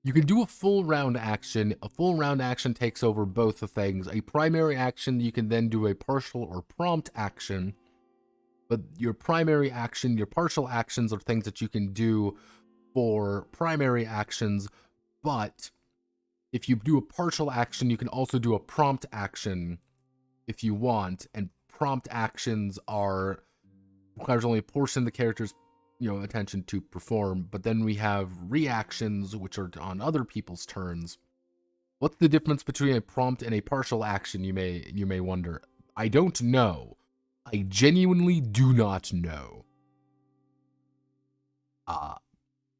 do a full round action. A full round action takes over both the things. A primary action, you can then do a partial or prompt action. But your primary action, your partial actions are things that you can do for primary actions, but if you do a partial action, you can also do a prompt action if you want, and prompt actions requires only a portion of the character's attention to perform. But then we have reactions, which are on other people's turns. What's the difference between a prompt and a partial action, you may wonder? I don't know. I genuinely do not know.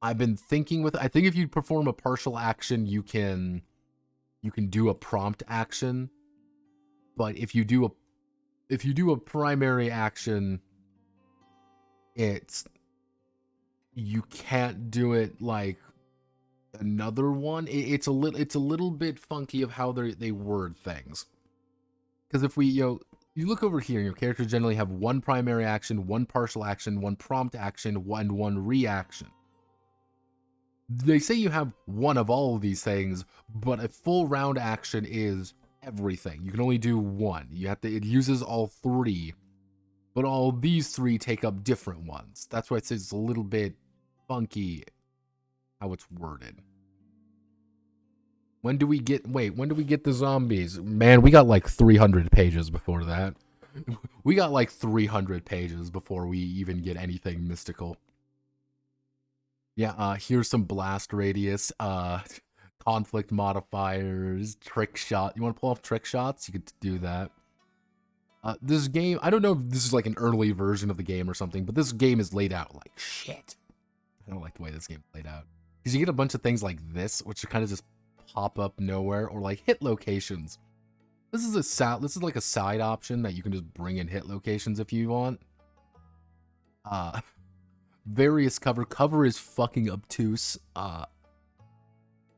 I've been thinking I think if you perform a partial action, you can do a prompt action. But if you do a primary action, you can't do it like another one. It's a little bit funky of how they word things. Because if we you look over here, your characters generally have one primary action, one partial action, one prompt action, one reaction. They say you have one of all of these things, but a full round action is everything. You can only do one. It uses all three, but all these three take up different ones. That's why it says it's a little bit funky how it's worded. When do we get the zombies? Man, we got like 300 pages before that. We got like 300 pages before we even get anything mystical. Yeah, here's some blast radius, conflict modifiers, trick shot. You want to pull off trick shots? You could do that. This game, I don't know if this is like an early version of the game or something, but this game is laid out like shit. I don't like the way this game played out. Because you get a bunch of things like this, which are kind of just pop up nowhere, or like hit locations. This is like a side option that you can just bring in hit locations if you want. Various cover is fucking obtuse.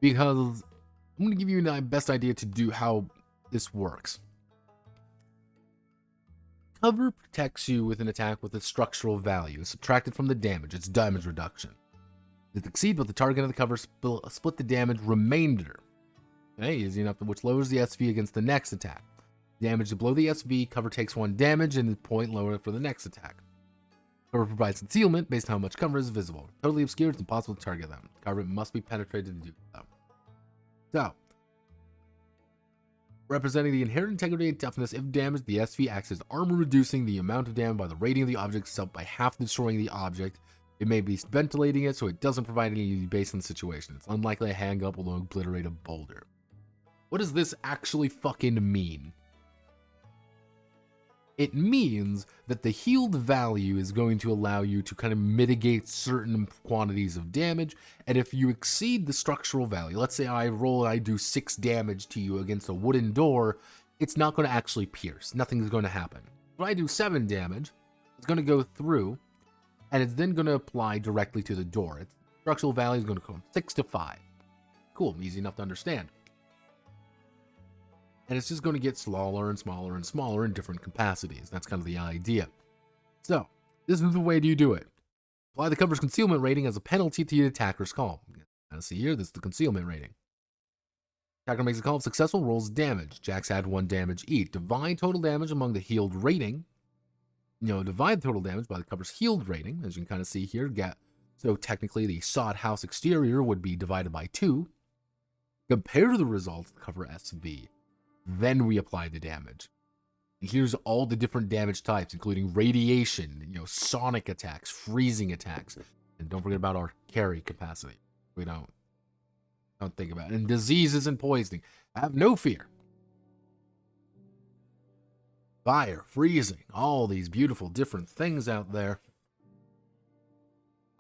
Because I'm gonna give you my best idea to do how this works. Cover protects you with an attack with a structural value subtracted from the damage. It's damage reduction. If it exceeds with the target of the cover, split the damage remainder. Okay, easy enough, which lowers the SV against the next attack. Damage below the SV, cover takes 1 damage and is point lower for the next attack. Cover provides concealment based on how much cover is visible. Totally obscured, it's impossible to target them. Cover must be penetrated to do so. So, representing the inherent integrity and toughness, if damaged, the SV acts as armor, reducing the amount of damage by the rating of the object itself by half, destroying the object. It may be ventilating it, so it doesn't provide any based on the situation. It's unlikely to hang up will obliterate a boulder. What does this actually fucking mean? It means that the healed value is going to allow you to kind of mitigate certain quantities of damage, and if you exceed the structural value, let's say I do 6 damage to you against a wooden door, it's not going to actually pierce. Nothing's going to happen. If I do 7 damage, it's going to go through, and it's then going to apply directly to the door. Its structural value is going to go from 6 to 5. Cool, easy enough to understand. And it's just going to get smaller and smaller and smaller in different capacities. That's kind of the idea. So, this is the way you do it. Apply the cover's concealment rating as a penalty to the attacker's call. Now see here, this is the concealment rating. Attacker makes a call. If successful, rolls damage. Jacks add 1 damage each. Divide total damage among the healed rating. Divide total damage by the cover's healed rating, as you can kind of see here. So technically, the sod house exterior would be divided by 2. Compare the results to cover SV. Then we apply the damage. And here's all the different damage types, including radiation, sonic attacks, freezing attacks, and don't forget about our carry capacity. We don't think about it. And diseases and poisoning. Have no fear. Fire, freezing, all these beautiful different things out there.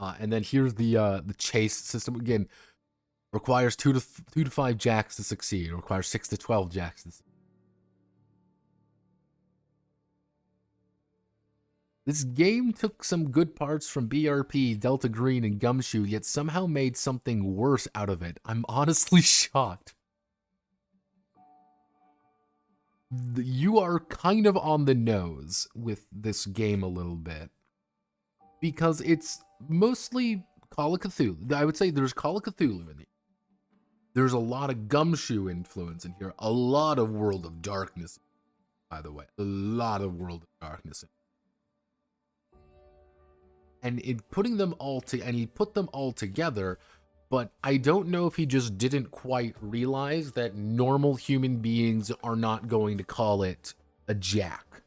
And then here's the chase system again. Requires 2 to 5 jacks to succeed. It requires 6 to 12 jacks to succeed. This game took some good parts from BRP, Delta Green, and Gumshoe, yet somehow made something worse out of it. I'm honestly shocked. You are kind of on the nose with this game a little bit. Because it's mostly Call of Cthulhu. I would say there's Call of Cthulhu in it. There's a lot of Gumshoe influence in here. A lot of World of Darkness, by the way. A lot of World of Darkness. And he put them all together, but I don't know if he just didn't quite realize that normal human beings are not going to call it a jack.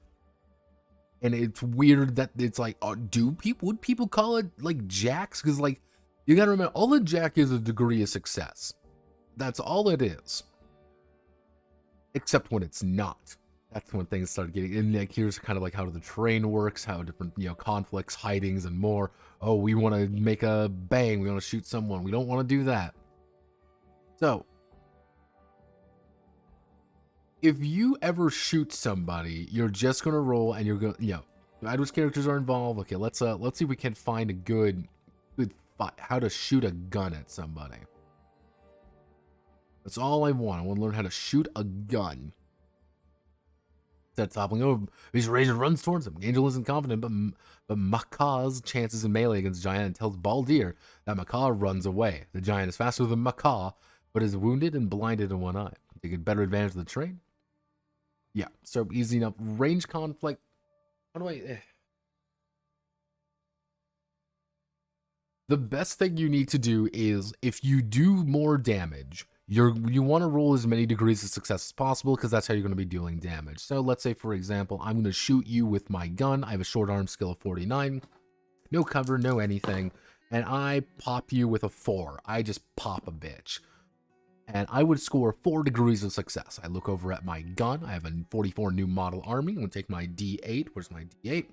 And it's weird that it's like, would people call it like jacks? Because like, you gotta remember, all a jack is a degree of success. That's all it is. Except when it's not. That's when things start getting, and like, here's kind of like how the terrain works, how different, conflicts, hidings, and more. Oh, we want to make a bang, we want to shoot someone, we don't want to do that. So, if you ever shoot somebody, you're just gonna roll, and you're gonna, Edward's characters are involved. Okay, let's see if we can find a good how to shoot a gun at somebody. That's all I want. I want to learn how to shoot a gun. Instead of toppling over, he's raised and runs towards him. Angel isn't confident, but Macaw's chances in melee against Giant and tells Baldir that Macaw runs away. The Giant is faster than Macaw, but is wounded and blinded in one eye. Taking better advantage of the terrain. Yeah, so easy enough. Range conflict. How do I... The best thing you need to do is, if you do more damage, you want to roll as many degrees of success as possible, because that's how you're going to be dealing damage. So let's say, for example, I'm going to shoot you with my gun. I have a short arm skill of 49. No cover, no anything. And I pop you with a 4. I just pop a bitch. And I would score 4 degrees of success. I look over at my gun. I have a 44 new model army. I'm going to take my D8. Where's my D8?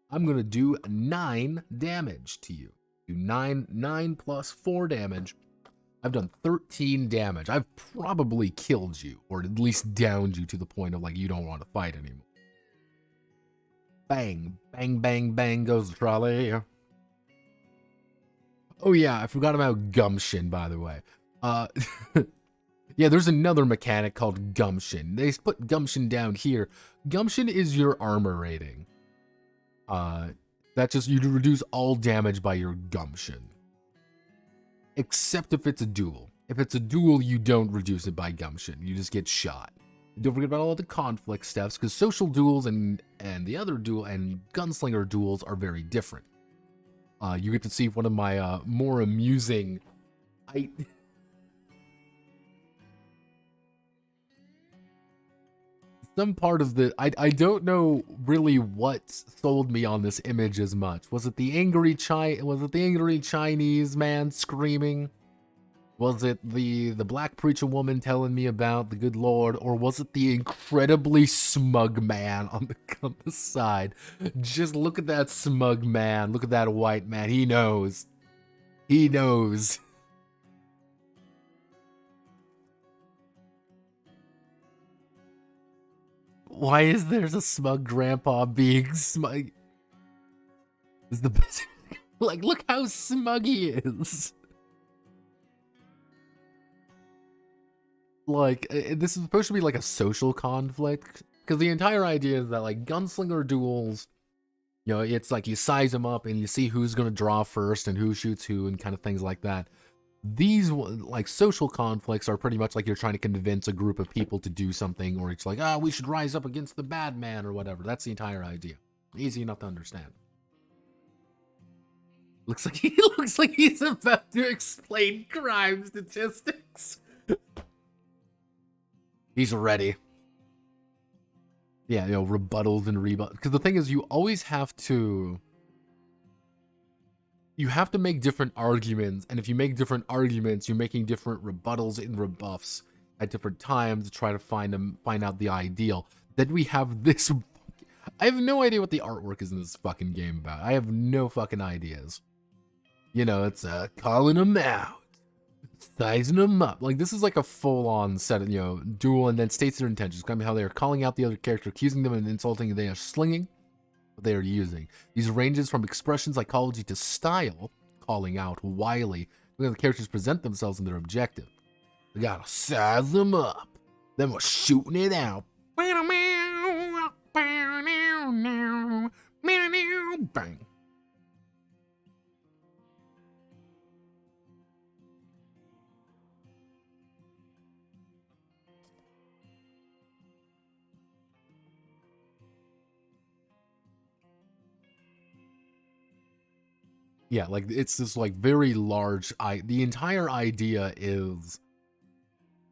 I'm going to do 9 damage to you. Do 9 plus 4 damage. I've done 13 damage. I've probably killed you, or at least downed you to the point of like you don't want to fight anymore. Bang, bang, bang, bang goes the trolley. Oh yeah, I forgot about gumption, by the way. Yeah, there's another mechanic called gumption. They put gumption down here. Gumption is your armor rating. That just, you reduce all damage by your gumption. Except if it's a duel. If it's a duel, you don't reduce it by gumption. You just get shot. Don't forget about all the conflict steps, because social duels and the other duel and gunslinger duels are very different. You get to see one of my more amusing... Some part of the... I don't know really what sold me on this image as much. Was it the angry Chinese man screaming? Was it the black preacher woman telling me about the good Lord? Or was it the incredibly smug man on the side? Just look at that smug man. Look at that white man. He knows. He knows. Why is there a smug grandpa being smug? Is the best. Like, look how smug he is. Like, this is supposed to be like a social conflict, because the entire idea is that like gunslinger duels, it's like you size them up and you see who's gonna draw first and who shoots who and kind of things like that. These, like, social conflicts are pretty much like you're trying to convince a group of people to do something, or it's like, we should rise up against the bad man or whatever. That's the entire idea. Easy enough to understand. Looks like he's about to explain crime statistics. He's ready. Yeah, rebuttals and rebuttals. Because the thing is, you always have to... You have to make different arguments, and if you make different arguments, you're making different rebuttals and rebuffs at different times to try to find out the ideal. Then we have this... I have no idea what the artwork is in this fucking game about. I have no fucking ideas. It's calling them out, sizing them up. Like, this is like a full-on set of, duel, and then states their intentions. Kind of how they are calling out the other character, accusing them and insulting, they are slinging what they are using. These ranges from expression psychology to style, calling out, wily, when the characters present themselves and their objective. We gotta size them up. Then we're shooting it out. Bang. Yeah, like, it's this, like, very large... The entire idea is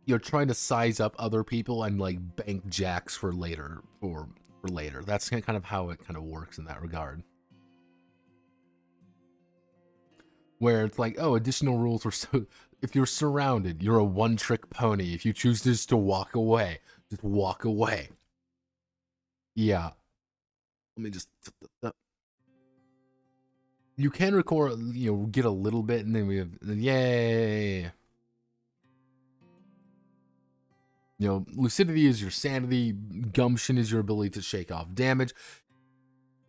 you're trying to size up other people and, like, bank jacks for later, for for later. That's kind of how it kind of works in that regard. Where it's like, oh, additional rules are so... If you're surrounded, you're a one-trick pony. If you choose just to walk away, just walk away. Yeah. Let me just... You can record, get a little bit, and then we have... Yay! Lucidity is your sanity. Gumption is your ability to shake off damage.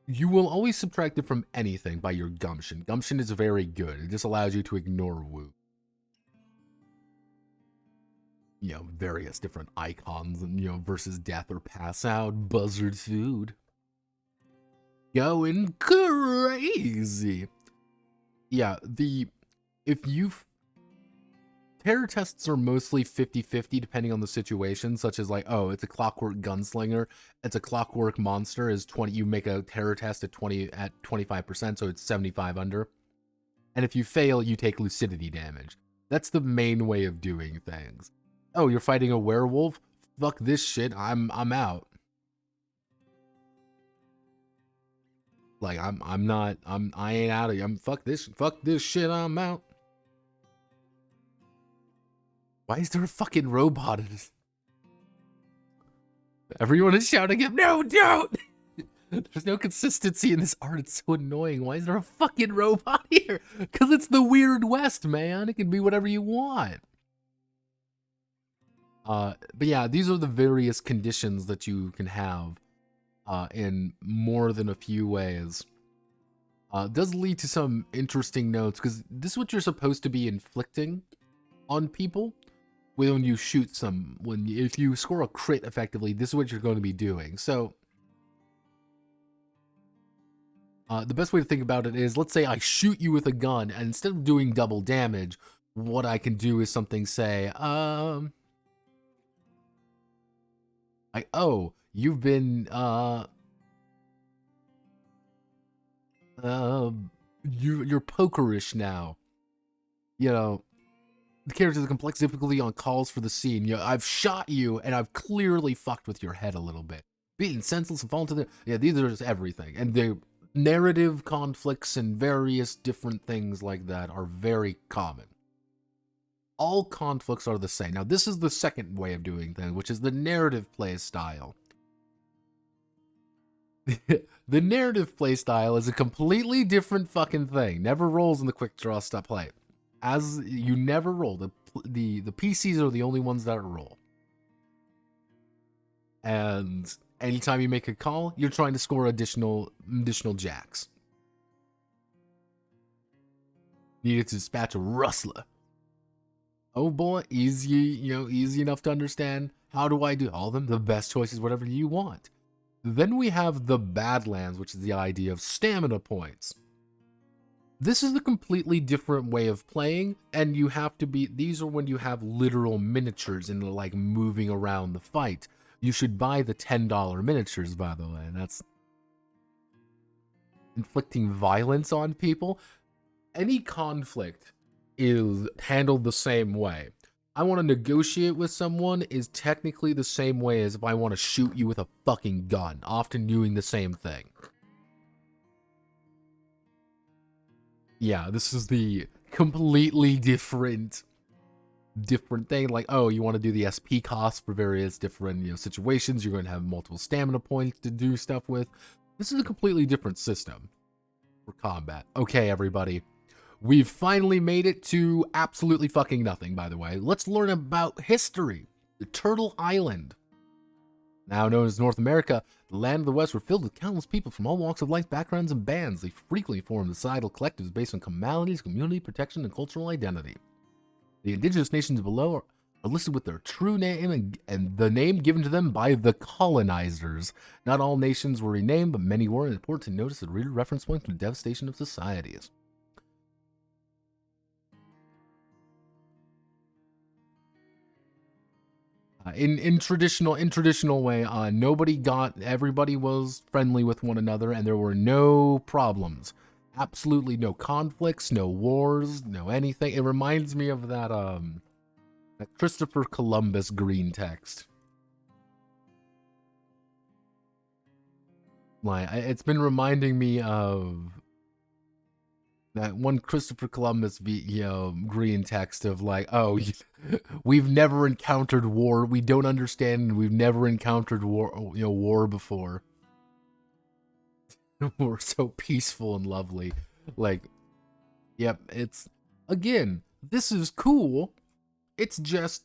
You will always subtract it from anything by your gumption. Gumption is very good. It just allows you to ignore woo. Various different icons and, versus death or pass out. Buzzard food. Going crazy. Yeah, terror tests are mostly 50-50 depending on the situation, such as like, oh, it's a clockwork gunslinger, it's a clockwork monster, you make a terror test at 25%, so it's 75 under. And if you fail, you take lucidity damage. That's the main way of doing things. Oh, you're fighting a werewolf? Fuck this shit, I'm out. Like I ain't out of here. Fuck this shit, I'm out. Why is there a fucking robot? Everyone is shouting at, no, don't! There's no consistency in this art. It's so annoying. Why is there a fucking robot here? Because it's the Weird West, man. It can be whatever you want. But yeah, these are the various conditions that you can have in more than a few ways. It does lead to some interesting notes, because this is what you're supposed to be inflicting on people. When you shoot if you score a crit effectively, this is what you're going to be doing. So, the best way to think about it is, let's say I shoot you with a gun, and instead of doing double damage, what I can do is something, say, oh, you've been, you're pokerish now. The character's complex difficulty on calls for the scene. I've shot you, and I've clearly fucked with your head a little bit. Being senseless and falling to the... Yeah, these are just everything. And the narrative conflicts and various different things like that are very common. All conflicts are the same. Now, this is the second way of doing things, which is the narrative play style. The narrative play style is a completely different fucking thing. Never rolls in the quick draw stop play. As you never roll, the PCs are the only ones that roll. And anytime you make a call, you're trying to score additional jacks. Needed to dispatch a rustler. Oh boy, easy enough to understand. How do I do all of them? The best choice is whatever you want. Then we have the Badlands, which is the idea of stamina points. This is a completely different way of playing, and you have to be... These are when you have literal miniatures and like moving around the fight. You should buy the $10 miniatures, by the way. That's inflicting violence on people. Any conflict is handled the same way. I want to negotiate with someone is technically the same way as if I want to shoot you with a fucking gun, often doing the same thing. Yeah, this is the completely different thing. Like, oh, you want to do the SP cost for various different, situations. You're going to have multiple stamina points to do stuff with. This is a completely different system for combat. Okay, everybody. We've finally made it to absolutely fucking nothing, by the way. Let's learn about history. The Turtle Island. Now known as North America, the land of the West were filled with countless people from all walks of life, backgrounds, and bands. They frequently formed societal collectives based on commonalities, community, protection, and cultural identity. The indigenous nations below are listed with their true name and the name given to them by the colonizers. Not all nations were renamed, but many were, and it's important to notice the real reference point to the devastation of societies. In traditional way, everybody was friendly with one another, and there were no problems. Absolutely no conflicts, no wars, no anything. It reminds me of that Christopher Columbus green text. Like, it's been reminding me of that one Christopher Columbus, green text of like, oh, we've never encountered war. We don't understand. We've never encountered war, war before. We're so peaceful and lovely. Like, yep, it's, again, this is cool. It's just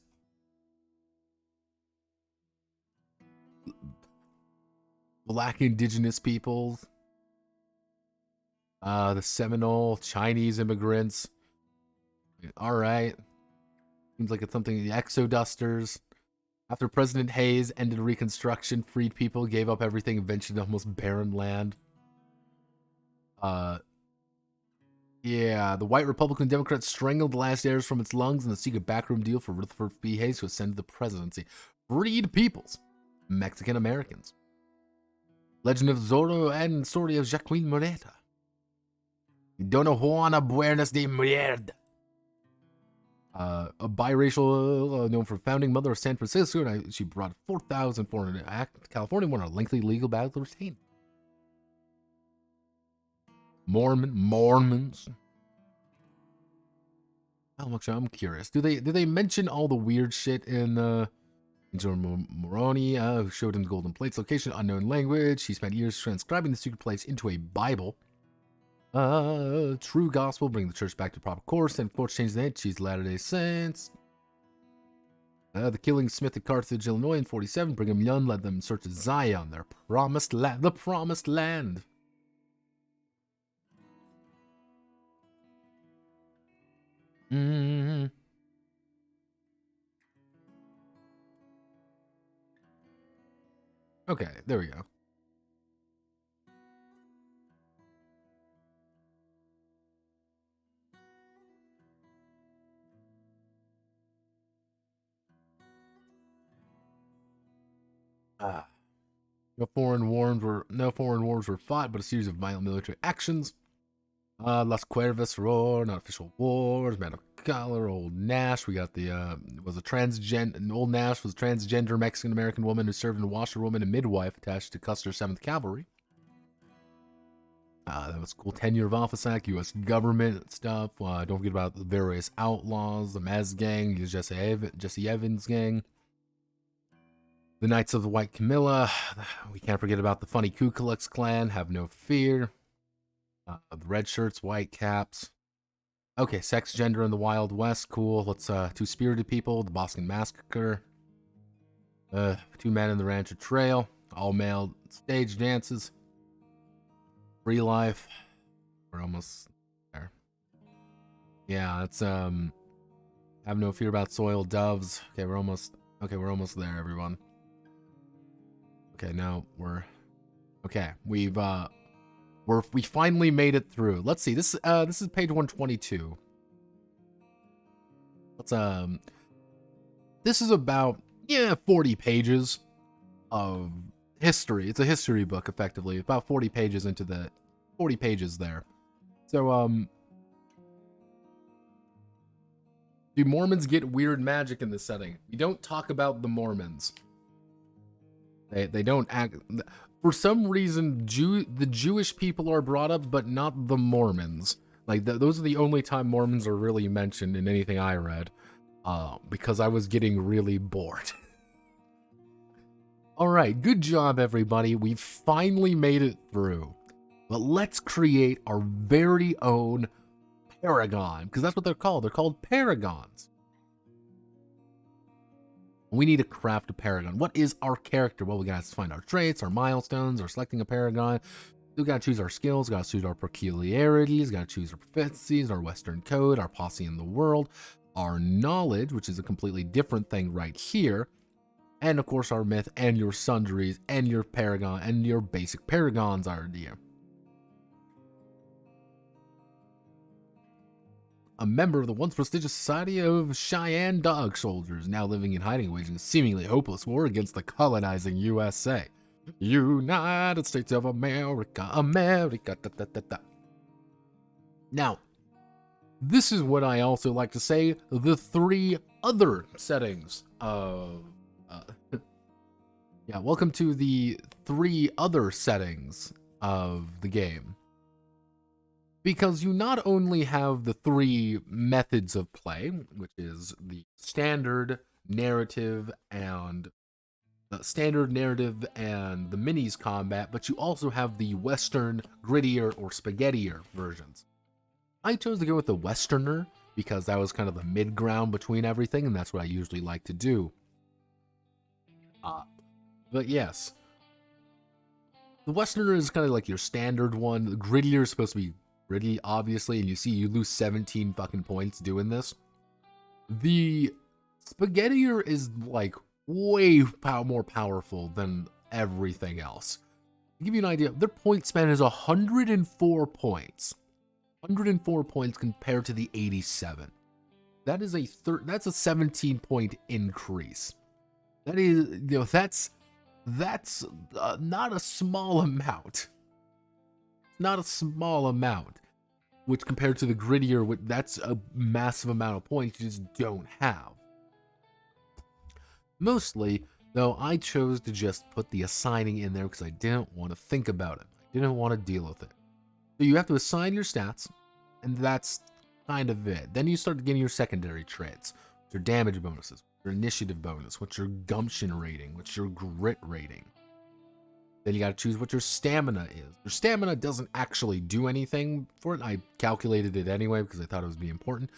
Black indigenous peoples, the Seminole, Chinese immigrants. All right. Seems like it's something, the Exodusters. After President Hayes ended Reconstruction, freed people gave up everything, eventually almost barren land. Yeah, the white Republican Democrats strangled the last heirs from its lungs in the secret backroom deal for Rutherford B. Hayes to ascend to the presidency. Freed peoples. Mexican Americans. Legend of Zorro and story of Joaquin Moreta. Dona Juana Buenas de Mierda. A biracial, known for founding mother of San Francisco, and she brought 4,400 act to California, won a lengthy legal battle to retain. Mormons. I'm curious. Do they mention all the weird shit in Moroni, who showed him the golden plates location, unknown language. He spent years transcribing the secret plates into a Bible. True gospel, bring the church back to proper course, and force change the name. She's Latter-day Saints. The killing Smith at Carthage, Illinois in 47. Brigham Young led them in search of Zion, their promised land, the promised land. Okay, there we go. No foreign wars were fought, but a series of violent military actions. Las Cuervas Roar, not official wars, Man of Color, Old Nash. We got the Old Nash was a transgender Mexican American woman who served as a washerwoman and midwife attached to Custer's 7th Cavalry. That was cool. 10-year of Office Act, U.S. government stuff. Don't forget about the various outlaws, the Mez gang, Jesse Evans gang. The Knights of the White Camilla. We can't forget about the funny Ku Klux Klan. Have no fear. The red shirts, white caps. Okay, sex, gender in the Wild West. Cool. Let's, Two-Spirited People. The Boston Massacre. Two Men in the Rancher Trail. All-male stage dances. Free Life. We're almost there. Yeah, it's, Have no fear about soiled doves. Okay, we're almost there, everyone. Okay, now we finally made it through. Let's see. This is page 122. This is about 40 pages of history. It's a history book, effectively. About 40 pages into the 40 pages there. So do Mormons get weird magic in this setting? We don't talk about the Mormons. They don't act. For some reason, the Jewish people are brought up, but not the Mormons. Like, those are the only time Mormons are really mentioned in anything I read. Because I was getting really bored. Alright, good job, everybody. We finally made it through. But let's create our very own Paragon. Because that's what they're called. They're called Paragons. We need to craft a Paragon. What is our character? Well, we gotta find our traits, our milestones, or selecting a Paragon. We gotta choose our skills, gotta choose our peculiarities, gotta choose our proficiencies, our Western code, our posse in the world, our knowledge, which is a completely different thing right here, and of course our myth, and your sundries, and your Paragon, and your basic Paragons idea. A member of the once prestigious Society of Cheyenne Dog Soldiers, now living in hiding, waging a seemingly hopeless war against the colonizing USA. United States of America, America, da, da, da, da. Now, this is what I also like to say, the 3 other settings of, Yeah, welcome to the 3 other settings of the game. Because you not only have the 3 methods of play, which is the standard narrative and the minis combat, but you also have the Western, grittier, or spaghettier versions. I chose to go with the Westerner because that was kind of the mid-ground between everything, and that's what I usually like to do. But yes, the Westerner is kind of like your standard one. The grittier is supposed to be gritty, obviously, and you lose 17 fucking points doing this. The spaghettier is like way more powerful than everything else. To give you an idea, their point span is 104 points. 104 points compared to the 87. That is that's a 17-point increase. That is, that's not a small amount. Not a small amount. Which compared to the grittier, that's a massive amount of points you just don't have. Mostly, though, I chose to just put the assigning in there because I didn't want to think about it. I didn't want to deal with it. So you have to assign your stats, and that's kind of it. Then you start getting your secondary traits. What's your damage bonuses? What's your initiative bonus? What's your gumption rating? What's your grit rating? Then you got to choose what your stamina is. Your stamina doesn't actually do anything for it. I calculated it anyway because I thought it would be important.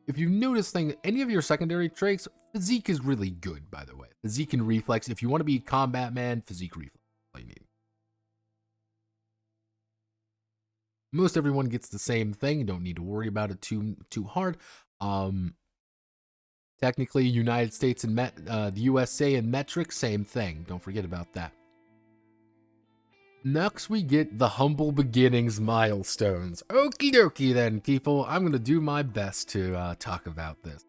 If you notice any of your secondary traits, physique is really good, by the way. Physique and reflex. If you want to be combat man, physique reflex is all you need. Most everyone gets the same thing. You don't need to worry about it too hard. Technically, United States and the USA and metric, same thing. Don't forget about that. Next, we get the humble beginnings milestones. Okie dokie then, people. I'm going to do my best to talk about this.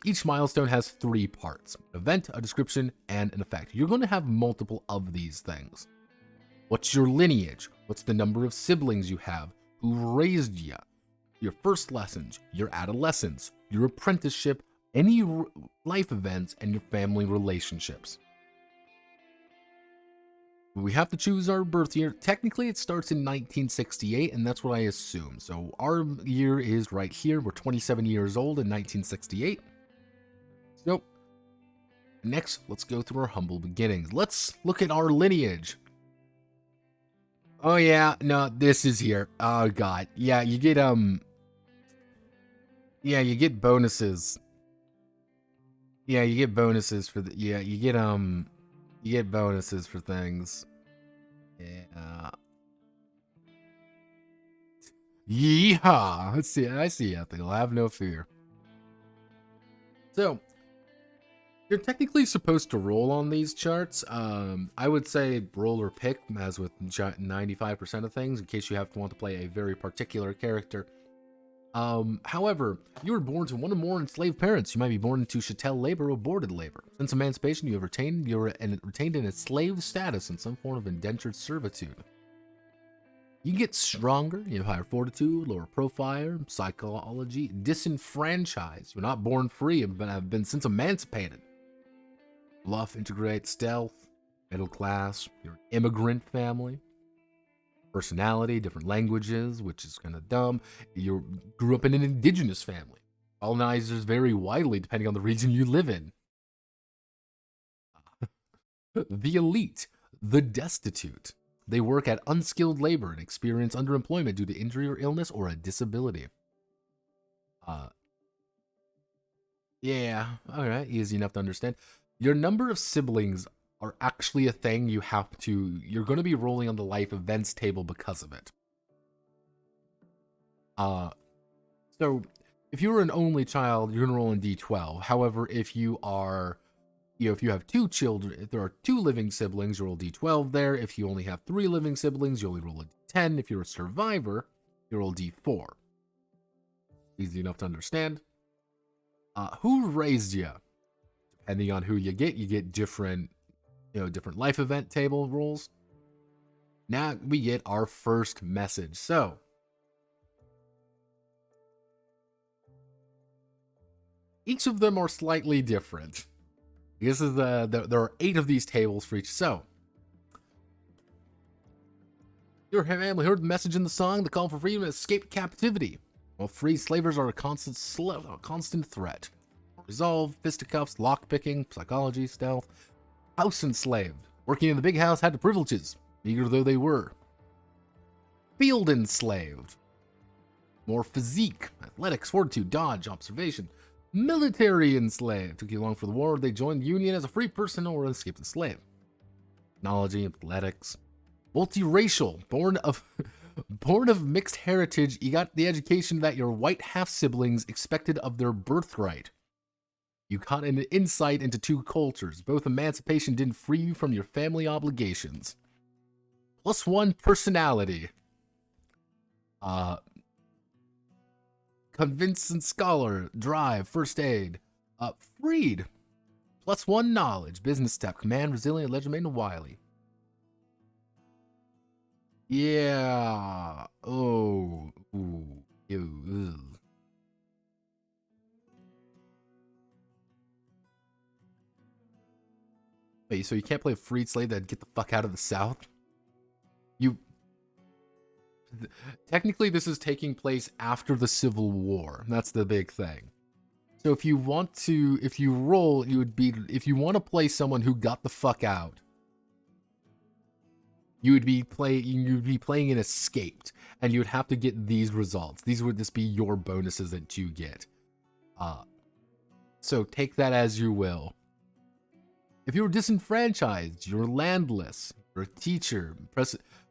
Each milestone has 3 parts. An event, a description, and an effect. You're going to have multiple of these things. What's your lineage? What's the number of siblings you have? Who raised you? Your first lessons, your adolescence, your apprenticeship, any life events, and your family relationships. We have to choose our birth year. Technically, it starts in 1968, and that's what I assume. So our year is right here. We're 27 years old in 1968. So next, let's go through our humble beginnings. Let's look at our lineage. Oh yeah, no, this is here. Oh god. Yeah, you get you get bonuses. Yeah, you get bonuses for you get bonuses for things. Yeah. Yeehaw! Let's see. I see Ethical. Have no fear. So, you're technically supposed to roll on these charts. I would say roll or pick, as with 95% of things, in case you want to play a very particular character. However, you were born to one or more enslaved parents. You might be born into chattel labor or boarded labor. Since emancipation, you were retained in enslaved status in some form of indentured servitude. You get stronger, you have higher fortitude, lower profile, psychology, disenfranchised. You're not born free, but have been since emancipated. Bluff, integrate, stealth, middle class, you're an immigrant family. Personality, different languages, which is kind of dumb. You grew up in an indigenous family. Colonizers vary widely depending on the region you live in. The elite, the destitute. They work at unskilled labor and experience underemployment due to injury or illness or a disability. Yeah, alright, easy enough to understand. Your number of siblings are actually a thing you're going to be rolling on the life events table because of it. So if you're an only child, you're going to roll in D12. However, if you are, if you have 2 children, if there are 2 living siblings, you roll D12 there. If you only have 3 living siblings, you only roll a D10. If you're a survivor, you roll D4. Easy enough to understand. Who raised you? Depending on who you get different different life event table rules. Now we get our first message. So, each of them are slightly different. This is there are 8 of these tables for each. So, your family heard the message in the song, the call for freedom, and escaped captivity. While free slavers are a constant threat. Resolve, fisticuffs, lockpicking, psychology, stealth. House enslaved. Working in the big house had the privileges, meager though they were. Field enslaved. More physique, athletics, fortitude, dodge, observation. Military enslaved. Took you long for the war, they joined the Union as a free person or escaped enslaved. Technology, athletics. Multiracial, born of mixed heritage, you got the education that your white half-siblings expected of their birthright. You got an insight into 2 cultures. Both emancipation didn't free you from your family obligations. +1 personality. Convincing scholar, drive, first aid. Freed. +1 knowledge, business step, command, resilient, legitimate, and wily. Yeah. Oh. Ooh. Ew. Ugh. Wait, so you can't play a freed slave that'd get the fuck out of the South? Technically, this is taking place after the Civil War. That's the big thing. So if you want to, if you roll, if you want to play someone who got the fuck out, you'd be playing an escaped, and you would have to get these results. These would just be your bonuses that you get. So take that as you will. If you were disenfranchised, you're landless, you're a teacher.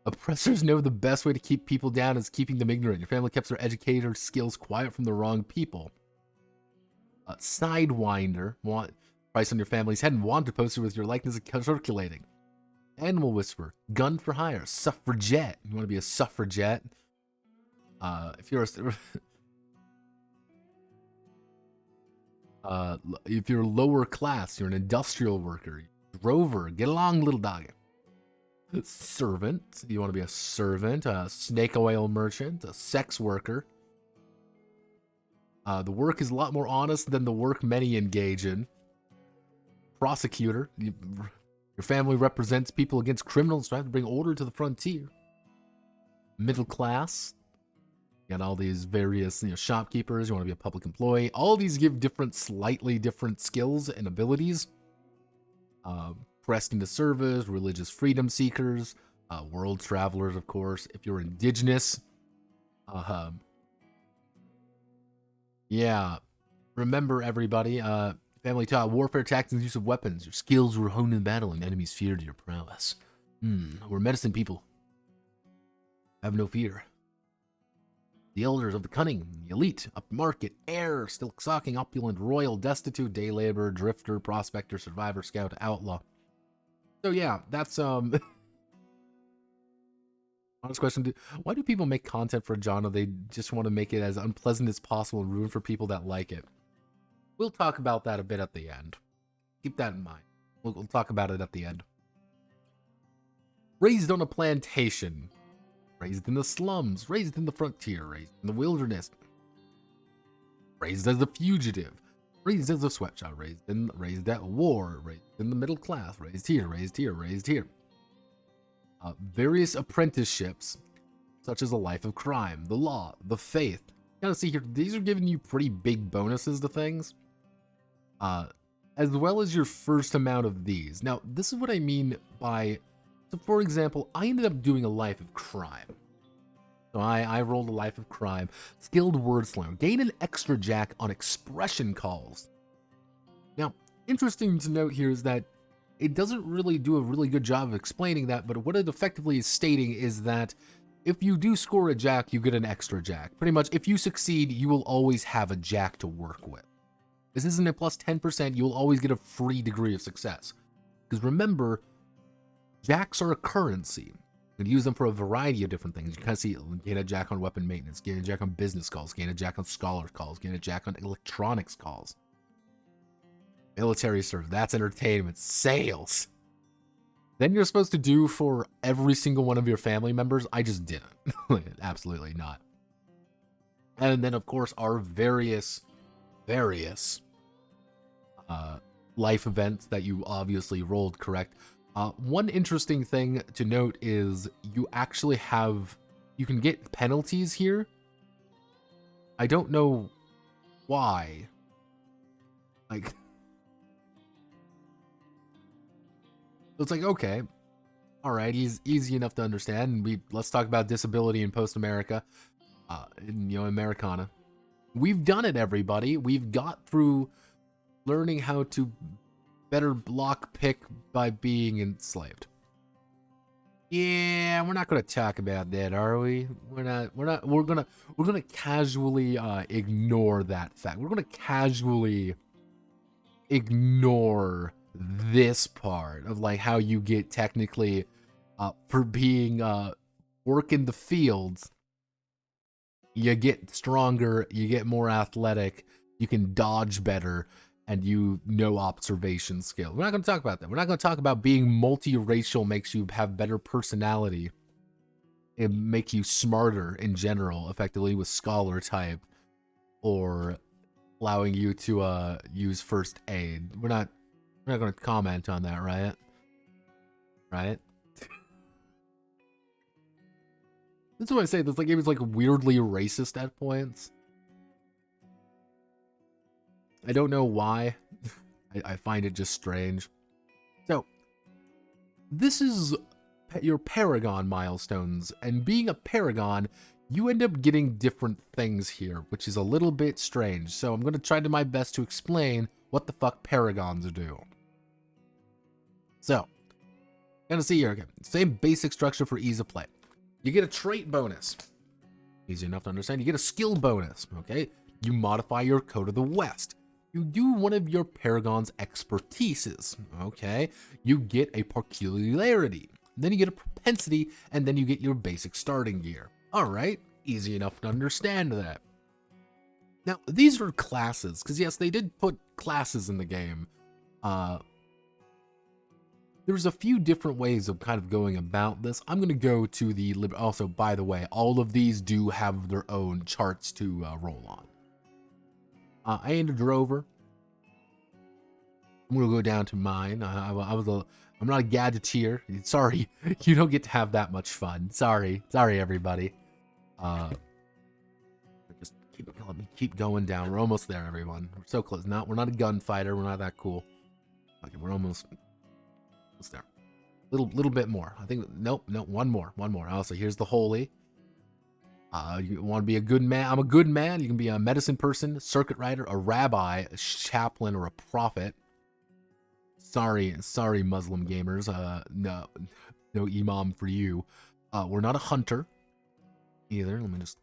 Oppressors know the best way to keep people down is keeping them ignorant. Your family kept their educator skills quiet from the wrong people. Sidewinder, price on your family's head and wanted poster with your likeness circulating. Animal whisperer, gun for hire, suffragette. You want to be a suffragette? If you're lower class, you're an industrial worker. Drover, get along, little dog. Servant, you want to be a servant, a snake oil merchant, a sex worker. The work is a lot more honest than the work many engage in. Prosecutor, your family represents people against criminals trying to bring order to the frontier. Middle class, you got all these various shopkeepers, you want to be a public employee. All these give slightly different skills and abilities. Pressed into service, religious freedom seekers, world travelers, of course. If you're indigenous, yeah. Remember, everybody, family taught warfare tactics and use of weapons. Your skills were honed in battle, and enemies feared your prowess. We're medicine people. Have no fear. The elders of the cunning, the elite, upmarket, heir, still socking, opulent, royal, destitute, day laborer, drifter, prospector, survivor, scout, outlaw. So yeah, that's honest question. Why do people make content for a genre? They just want to make it as unpleasant as possible and ruin for people that like it. We'll talk about that a bit at the end. Keep that in mind. We'll talk about it at the end. Raised on a plantation. Raised in the slums. Raised in the frontier. Raised in the wilderness. Raised as a fugitive. Raised as a sweatshop, raised at war, raised in the middle class, raised here, raised here, raised here. Various apprenticeships, such as a life of crime, the law, the faith. You gotta see here, these are giving you pretty big bonuses to things. As well as your first amount of these. Now, this is what I mean by, so for example, I ended up doing a life of crime. So I rolled a life of crime. Skilled word slinger. Gain an extra jack on expression calls. Now, interesting to note here is that it doesn't really do a really good job of explaining that, but what it effectively is stating is that if you do score a jack, you get an extra jack. Pretty much, if you succeed, you will always have a jack to work with. This isn't a plus 10%, you'll always get a free degree of success. Because remember, jacks are a currency. You can use them for a variety of different things. You kind of see, gain a jack on weapon maintenance, gain a jack on business calls, gain a jack on scholar calls, gain a jack on electronics calls. Military service, that's entertainment. Sales. Then you're supposed to do for every single one of your family members. I just didn't. Absolutely not. And then, of course, our various life events that you obviously rolled correct. One interesting thing to note is you actually you can get penalties here. I don't know why. Like, it's like, okay, all right, he's easy enough to understand. And let's talk about disability in post-America, Americana. We've done it, everybody. We've got through learning how to better block pick by being enslaved. Yeah, we're not going to talk about that, are we? We're gonna casually ignore that fact. We're gonna casually ignore this part of like how you get technically for being work in the fields. You get stronger, you get more athletic, you can dodge better, and you know observation skill. We're not going to talk about that. We're not going to talk about being multiracial makes you have better personality. It makes you smarter in general, effectively with scholar type, or allowing you to use first aid. We're not going to comment on that, right? Right? That's what I say. This game is like weirdly racist at points. I don't know why. I find it just strange. So, this is your Paragon milestones, and being a Paragon, you end up getting different things here, which is a little bit strange. So I'm going to try to my best to explain what the fuck Paragons do. So, gonna see here again. Same basic structure for ease of play. You get a trait bonus. Easy enough to understand. You get a skill bonus, okay? You modify your Code of the West. You do one of your Paragon's expertises, okay? You get a peculiarity. Then you get a propensity, and then you get your basic starting gear. All right, easy enough to understand that. Now, these are classes, because yes, they did put classes in the game. There's a few different ways of kind of going about this. I'm going to go to the... Also, by the way, all of these do have their own charts to roll on. I ain't a drover. I'm going to go down to mine. I'm not a gadgeteer. Sorry, you don't get to have that much fun. Sorry, everybody. Just let me keep going down. We're almost there, everyone. We're so close. We're not a gunfighter. We're not that cool. Okay, we're almost there. Little bit more. I think nope, one more. Also, here's the holy. You want to be a good man? I'm a good man. You can be a medicine person, circuit rider, a rabbi, a chaplain, or a prophet. Sorry, Muslim gamers. No imam for you. We're not a hunter either. Let me just.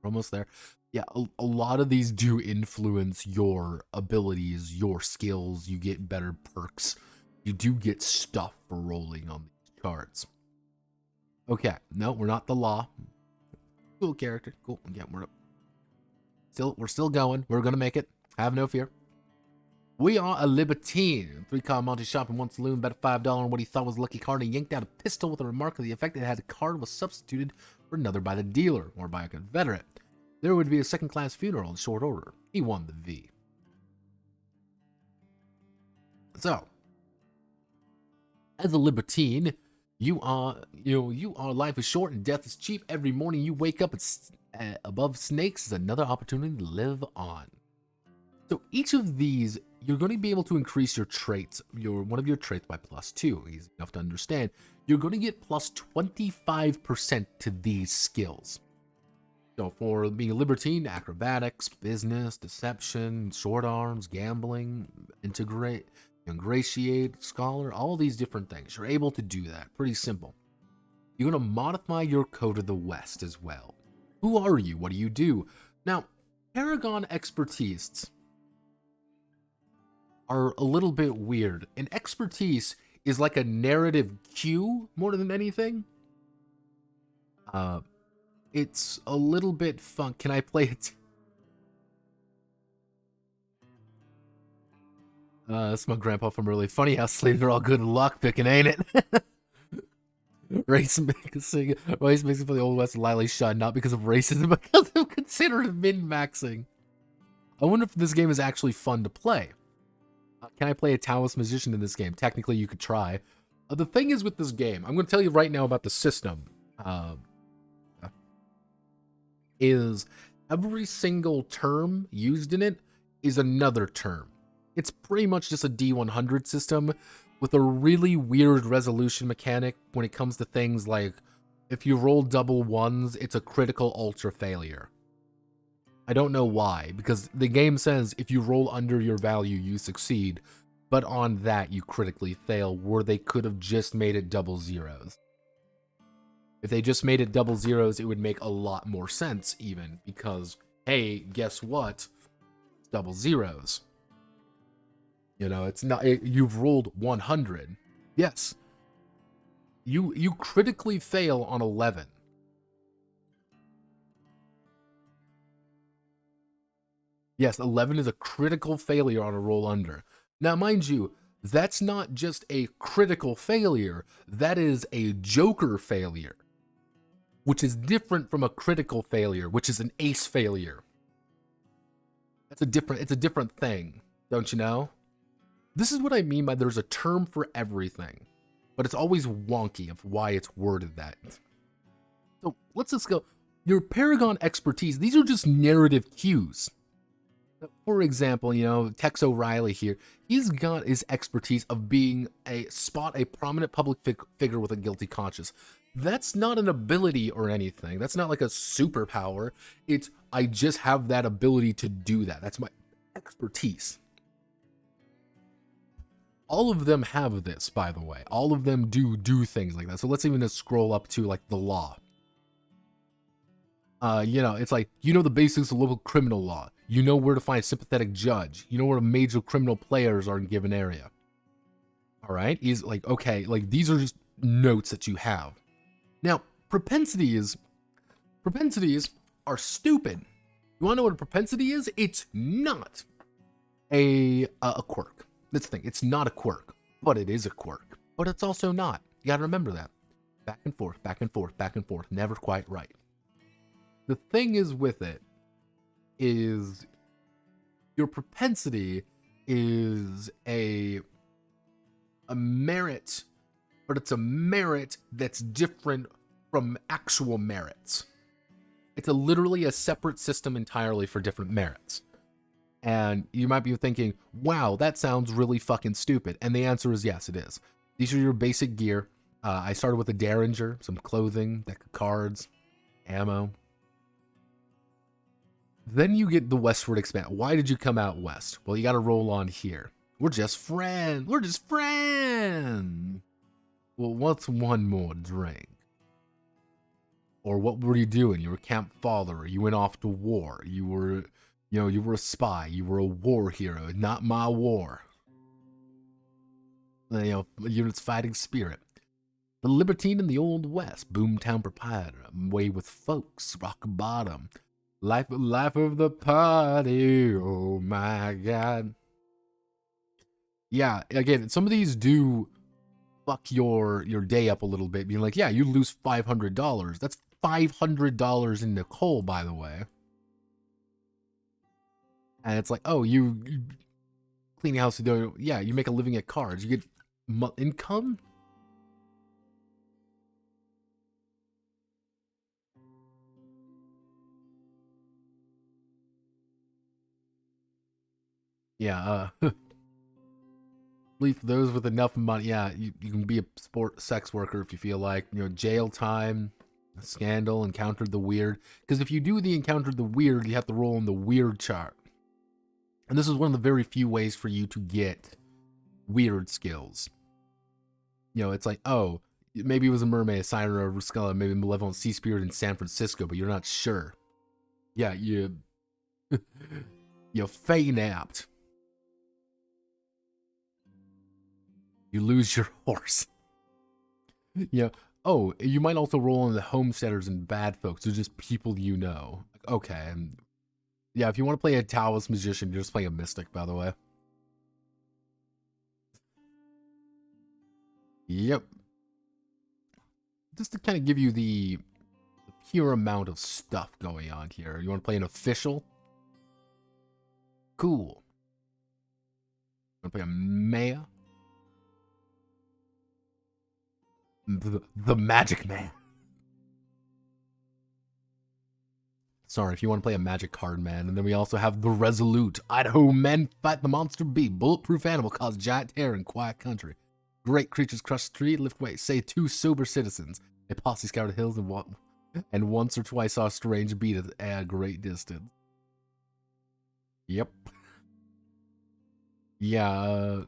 We're almost there. Yeah, a lot of these do influence your abilities, your skills. You get better perks. You do get stuff for rolling on these charts. Okay, no, we're not the law. Cool character, cool. Yeah, we're still going. We're gonna make it. Have no fear. We are a libertine. 3-card multi-shop in one saloon, bet $5 on what he thought was a lucky card, and yanked out a pistol with a remark to the effect that had a card was substituted for another by the dealer or by a Confederate. There would be a second-class funeral in short order. He won the V. So, as a libertine, you are life is short and death is cheap. Every morning you wake up above snakes is another opportunity to live on. So each of these, you're going to be able to increase your traits, one of your traits by +2. Easy enough to understand. You're going to get plus 25% to these skills. So for being a libertine, acrobatics, business, deception, short arms, gambling, ingratiate, scholar, all these different things. You're able to do that. Pretty simple. You're going to modify your Code of the West as well. Who are you? What do you do? Now, Paragon expertise are a little bit weird. An expertise is like a narrative cue more than anything. It's a little bit fun. Can I play it? That's my grandpa from early. Funny how slaves are all good at lockpicking, ain't it? Race makes it for the Old West lightly shunned, not because of racism, but because of considered min-maxing. I wonder if this game is actually fun to play. Can I play a Taoist magician in this game? Technically, you could try. The thing is with this game, I'm going to tell you right now about the system. Is every single term used in it is another term. It's pretty much just a D100 system with a really weird resolution mechanic when it comes to things like if you roll double ones, it's a critical ultra failure. I don't know why, because the game says if you roll under your value, you succeed, but on that, you critically fail, where they could have just made it double zeros. If they just made it double zeros, it would make a lot more sense, even, because, hey, guess what? It's double zeros. You know, it's not, you've rolled 100. Yes. You critically fail on 11. Yes, 11 is a critical failure on a roll under. Now, mind you, that's not just a critical failure, that is a joker failure, which is different from a critical failure, which is an ace failure. It's a different thing, don't you know? This is what I mean by there's a term for everything, but it's always wonky of why it's worded that. So let's just go. Your Paragon expertise, these are just narrative cues. For example, you know, Tex O'Reilly here, he's got his expertise of being a prominent public figure with a guilty conscience. That's not an ability or anything. That's not like a superpower. It's, I just have that ability to do that. That's my expertise. All of them have this, by the way. All of them do things like that. So let's even just scroll up to, like, the law. You know, it's like, you know the basics of local criminal law. You know where to find a sympathetic judge. You know where major criminal players are in a given area. All right? He's like, okay, like, these are just notes that you have. Now, propensities are stupid. You want to know what a propensity is? It's not a quirk. That's the thing. It's not a quirk, but it is a quirk. But it's also not. You gotta remember that. Back and forth, back and forth, back and forth. Never quite right. The thing is with it is your propensity is a merit, but it's a merit that's different from actual merits. It's literally a separate system entirely for different merits. And you might be thinking, wow, that sounds really fucking stupid. And the answer is yes, it is. These are your basic gear. I started with a Derringer, some clothing, deck of cards, ammo. Then you get the westward expand. Why did you come out west? Well, you got to roll on here. We're just friends. We're just friends. Well, what's one more drink? Or what were you doing? You were a camp follower. You went off to war. You were, you know, you were a spy. You were a war hero. Not my war. You know, unit's fighting spirit. The libertine in the Old West. Boomtown proprietor. Way with folks. Rock bottom. Life of the party, oh my god. Yeah, again, some of these do fuck your day up a little bit, being like, yeah, you lose $500. That's $500 in Nicole, by the way. And it's like, oh, you clean the house, yeah, you make a living at cards. You get income? Yeah, leave those with enough money. Yeah, you can be a sex worker if you feel like. You know, jail time, scandal, encountered the weird. Because if you do the encountered the weird, you have to roll in the weird chart. And this is one of the very few ways for you to get weird skills. You know, it's like, oh, maybe it was a mermaid, a siren, or a Ruscella, maybe a malevolent sea spirit in San Francisco, but you're not sure. Yeah, you feignapped. You lose your horse. You know, oh, you might also roll in the homesteaders and bad folks. They're just people you know. Okay, and yeah, if you want to play a Taoist magician, you're just playing a mystic, by the way. Yep. Just to kind of give you the pure amount of stuff going on here. You want to play an official? Cool. Wanna play a Maya? The Magic Man. Sorry, if you want to play a magic card, man. And then we also have the Resolute. Idaho men fight the monster bee. Bulletproof animal cause giant terror in quiet country. Great creatures crush tree, lift weight. Say 2 sober citizens. A posse scoured the hills and once or twice saw a strange beat at a great distance. Yep. Yeah,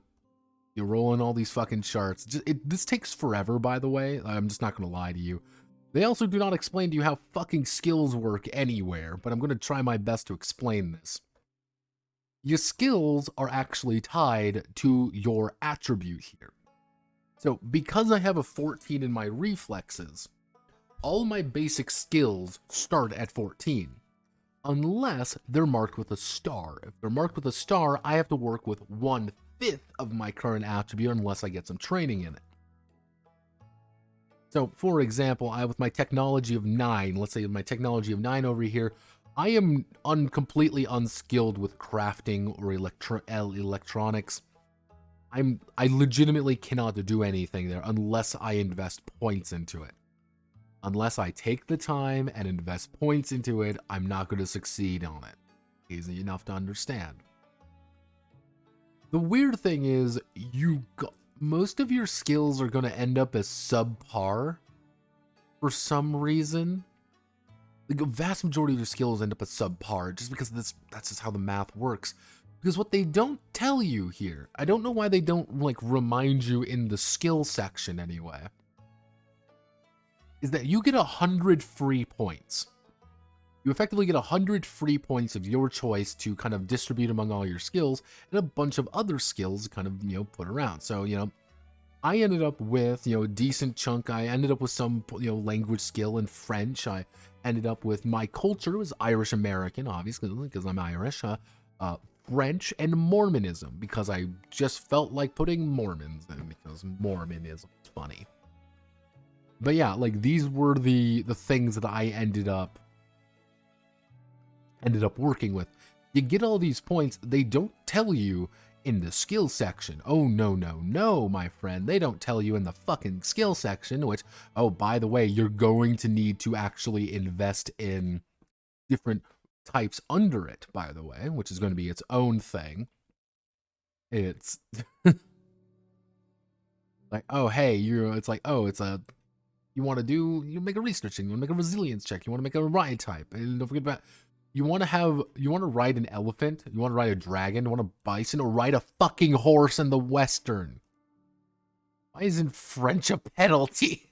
you're rolling all these fucking charts. This takes forever, by the way. I'm just not gonna lie to you. They also do not explain to you how fucking skills work anywhere, but I'm going to try my best to explain this. Your skills are actually tied to your attribute here. So, because I have a 14 in my reflexes, all my basic skills start at 14. Unless they're marked with a star. If they're marked with a star, I have to work with 1/5 of my current attribute unless I get some training in it. So, for example, with my technology of 9, let's say my technology of 9 over here, I am completely unskilled with crafting or electronics. I legitimately cannot do anything there unless I invest points into it. Unless I take the time and invest points into it, I'm not going to succeed on it. Easy enough to understand. The weird thing is, most of your skills are going to end up as subpar for some reason. The vast majority of your skills end up as subpar just because that's just how the math works. Because what they don't tell you here, I don't know why they don't remind you in the skill section anyway, is that you get 100 free points. You effectively get 100 free points of your choice to kind of distribute among all your skills, and a bunch of other skills kind of, put around. So, I ended up with, a decent chunk. I ended up with some, language skill in French. I ended up with my culture was Irish American, obviously, because I'm Irish. French and Mormonism, because I just felt like putting Mormons in, because Mormonism is funny. But yeah, these were the things that I ended up working with. You get all these points, they don't tell you in the skill section. Oh, no, my friend. They don't tell you in the fucking skill section, which, oh, by the way, you're going to need to actually invest in different types under it, by the way, which is going to be its own thing. It's oh, hey, it's you want to make a research check, you want to make a resilience check, you want to make a ride type, and don't forget about, you want to ride an elephant, you want to ride a dragon, you want a bison, or ride a fucking horse in the Western. Why isn't French a penalty?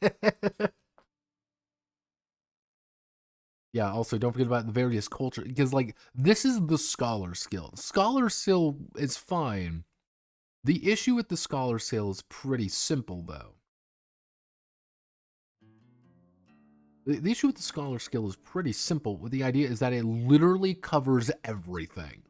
Yeah, also don't forget about the various cultures, because this is the scholar skill. Scholar skill is fine. The issue with the scholar skill is pretty simple, though. The issue with the scholar skill is pretty simple. The idea is that it literally covers everything.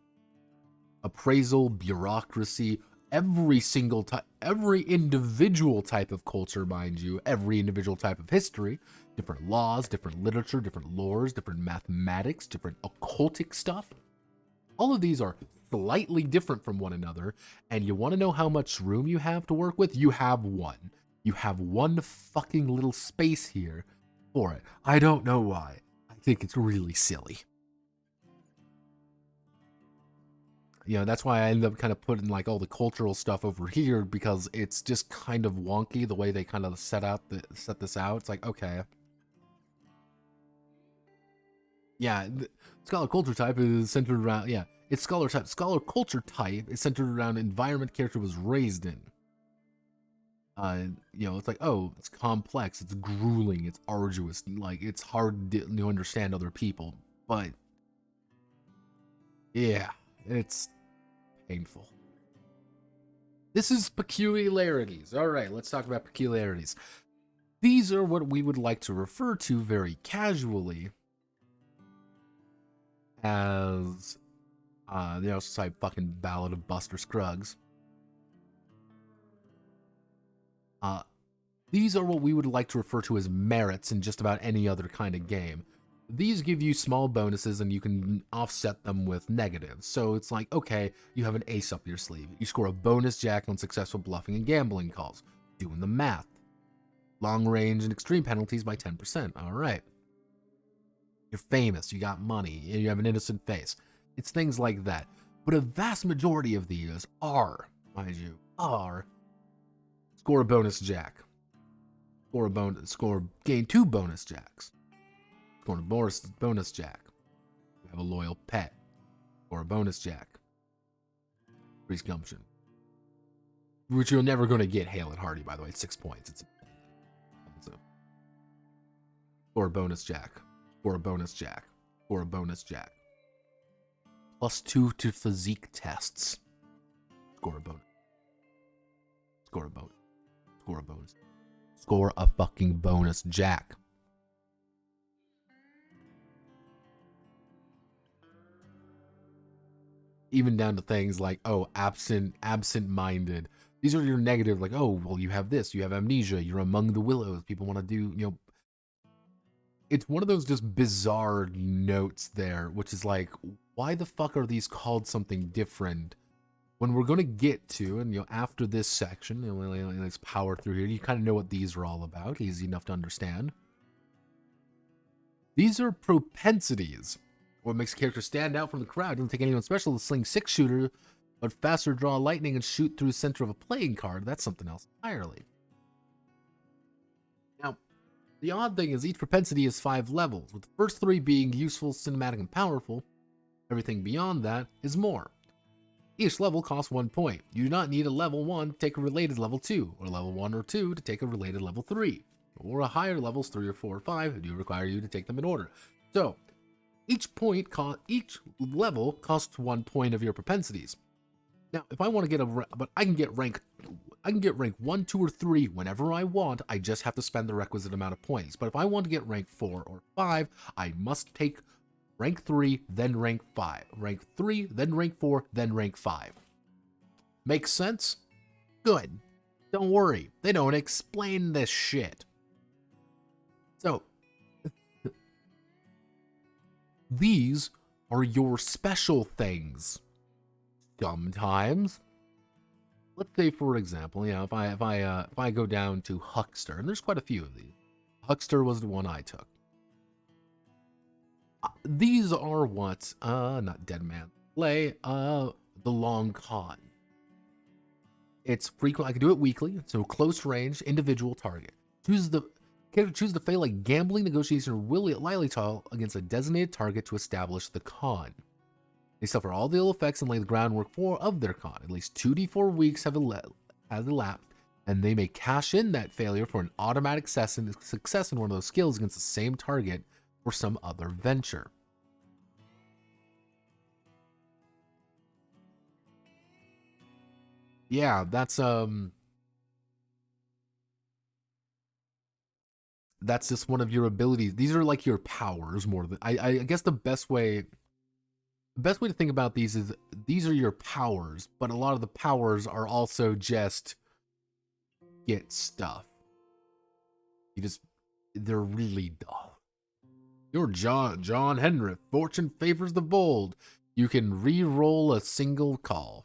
Appraisal, bureaucracy, every single type, every individual type of culture, mind you, every individual type of history, different laws, different literature, different lores, different mathematics, different occultic stuff. All of these are slightly different from one another, and you want to know how much room you have to work with? You have one. You have one fucking little space here for it. I don't know why. I think it's really silly. That's why I ended up kind of putting all the cultural stuff over here, because it's just kind of wonky the way they kind of set this out. It's okay. Yeah, scholar culture type is centered around, it's scholar type. Scholar culture type is centered around environment character was raised in. It's oh, it's complex, it's grueling, it's arduous, it's hard to understand other people, but yeah, it's painful. This is peculiarities. All right, let's talk about peculiarities. These are what we would like to refer to very casually as the outside fucking Ballad of Buster Scruggs. These are what we would like to refer to as merits in just about any other kind of game. These give you small bonuses and you can offset them with negatives. So it's like, okay, you have an ace up your sleeve. You score a bonus jack on successful bluffing and gambling calls. Doing the math. Long range and extreme penalties by 10%. All right. You're famous. You got money. You have an innocent face. It's things like that. But a vast majority of these are, mind you, score a bonus jack. Gain 2 bonus jacks. Score a bonus jack. You have a loyal pet. Or a bonus jack. Increase gumption. Which you're never going to get Hale and Hardy, by the way. It's 6 points. Or a bonus jack. Or a bonus jack. Or a bonus jack. +2 to physique tests. Score a bonus. Score a bonus. Score a bonus. Score a fucking bonus jack. Even down to things like, oh, absent-minded. These are your negative, like, oh, well, you have this, you have amnesia, you're among the willows, people want to do, you know. It's one of those just bizarre notes there, which is like, why the fuck are these called something different? When we're going to get to, and, you know, after this section, you know, let's power through here, you kind of know what these are all about, easy enough to understand. These are propensities. What makes a character stand out from the crowd. Doesn't take anyone special to sling 6-shooter, but faster draw lightning and shoot through the center of a playing card. That's something else entirely. Now, the odd thing is each propensity is 5 levels, with the first 3 being useful, cinematic, and powerful. Everything beyond that is more. Each level costs 1 point. You do not need a level 1 to take a related level 2, or level 1 or 2 to take a related level 3, or a higher levels 3 or 4 or 5 do require you to take them in order. So, each level costs 1 point of your propensities. Now, if I want to get I can get rank 1, 2, or 3 whenever I want. I just have to spend the requisite amount of points. But if I want to get rank 4 or 5, I must take rank 3, then rank 5. Rank 3, then rank 4, then rank 5. Makes sense? Good. Don't worry, they don't explain this shit. So, these are your special things. Sometimes, let's say for example, you know, if I go down to Huckster, and there's quite a few of these. Huckster was the one I took. These are what, not Dead Man Play, the Long Con. It's frequent. I can do it weekly, so close range, individual target. Choose the fail a gambling, negotiation, or lilitol against a designated target to establish the con. They suffer all the ill effects and lay the groundwork of their con. At least 2d4 weeks have elapsed, and they may cash in that failure for an automatic success in one of those skills against the same target or some other venture. Yeah, that's just one of your abilities. These are like your powers more than I guess the best way to think about these is these are your powers, but a lot of the powers are also just get stuff. They're really dull. You're John Henry. Fortune favors the bold. You can re-roll a single call.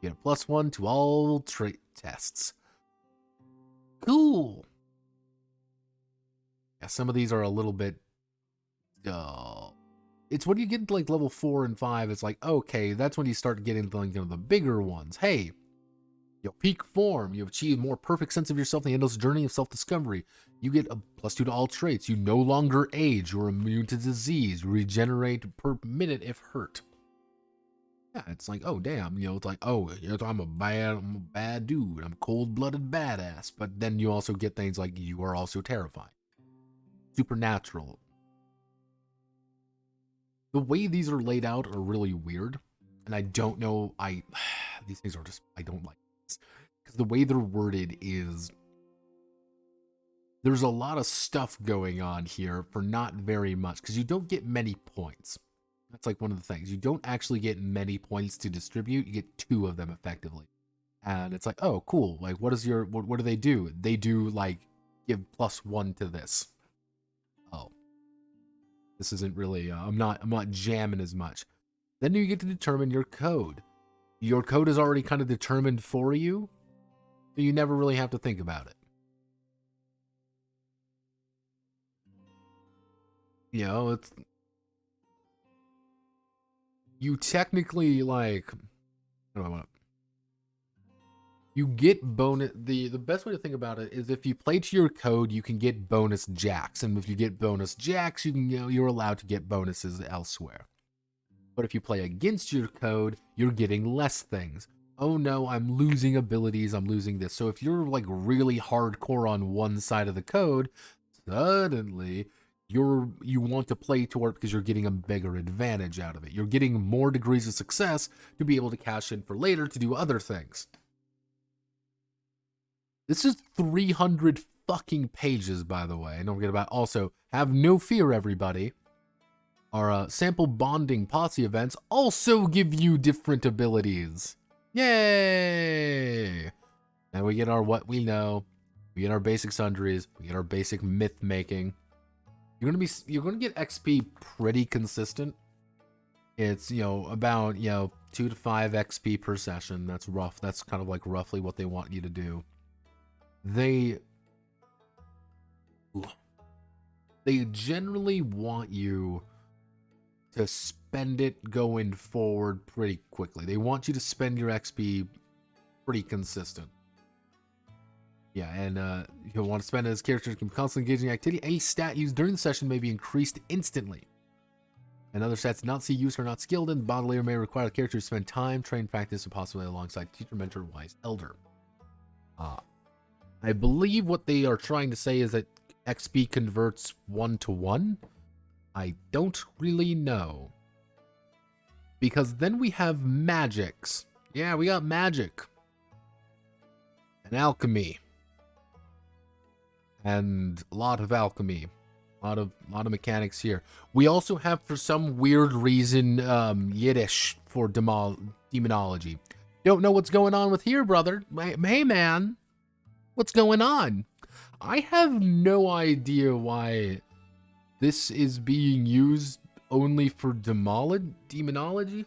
You get a +1 to all trait tests. Cool. Yeah, some of these are a little bit dull. It's when you get into like level 4 and 5, it's like, okay, that's when you start getting like, you know, the bigger ones. Hey, you peak form. You achieve more perfect sense of yourself in the endless journey of self-discovery. You get a +2 to all traits. You no longer age. You're immune to disease. Regenerate per minute if hurt. Yeah, it's like, oh, damn. You know, it's like, oh, I'm a bad dude. I'm cold-blooded badass. But then you also get things like you are also terrifying. Supernatural. The way these are laid out are really weird, and I don't know, these things are just, I don't like this, because the way they're worded is, there's a lot of stuff going on here for not very much, because you don't get many points. That's like one of the things. You don't actually get many points to distribute, you get 2 of them effectively. And it's like, oh, cool, like, what do they do? They do, like, give +1 to this. Oh. This isn't really, I'm not jamming as much. Then you get to determine your code. Your code is already kind of determined for you, so you never really have to think about it. You know, it's, you technically, like, how do I want it? You get bonus. The best way to think about it is if you play to your code, you can get bonus jacks, and if you get bonus jacks, you can, you know, you're allowed to get bonuses elsewhere. But if you play against your code, you're getting less things. Oh no, I'm losing abilities, I'm losing this. So if you're like really hardcore on one side of the code, suddenly you want to play toward because you're getting a bigger advantage out of it. You're getting more degrees of success to be able to cash in for later to do other things. This is 300 fucking pages, by the way. Don't forget about, also, have no fear, everybody. Our sample bonding posse events also give you different abilities. Yay! Now we get our what we know. We get our basic sundries. We get our basic myth making. You're gonna get XP pretty consistent. It's, you know, about, you know, 2 to 5 XP per session. That's rough. That's kind of like roughly what they want you to do. They generally want you to spend it going forward pretty quickly. They want you to spend your XP pretty consistent. Yeah, and you'll want to spend it as characters can be constantly engaging in activity. Any stat used during the session may be increased instantly. And other stats not see use or not skilled in. Bond layer may require the character to spend time, train, practice, and possibly alongside teacher, mentor, wise elder. I believe what they are trying to say is that XP converts 1-to-1. I don't really know. Because then we have magics. Yeah, we got magic. And alchemy. And a lot of alchemy. A lot of mechanics here. We also have, for some weird reason, Yiddish for demonology. Don't know what's going on with here, brother. Hey, man. What's going on? I have no idea why this is being used only for demonology.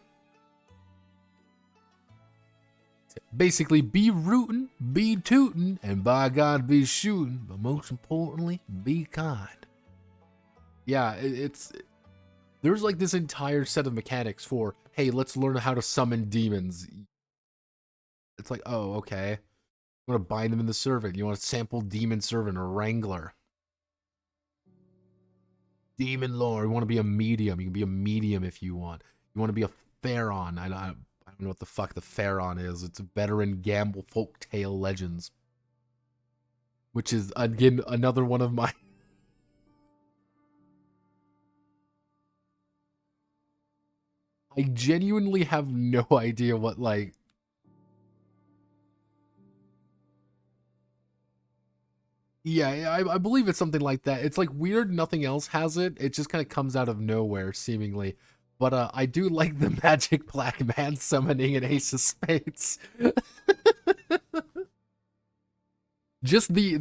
Basically, be rootin', be tootin', and by God, be shootin', but most importantly, be kind. Yeah, there's like this entire set of mechanics for, hey, let's learn how to summon demons. It's like, oh, okay. You want to bind them in the servant. You want to sample demon servant or wrangler. Demon lore. You want to be a medium. You can be a medium if you want. You want to be a pharaon. I don't know what the fuck the pharaon is. It's a veteran gamble folktale legends. Which is, again, another one of my... I genuinely have no idea what, like... Yeah, I believe it's something like that. It's like weird, nothing else has it. It just kind of comes out of nowhere, seemingly. But I do like the magic black man summoning an ace of spades. Just the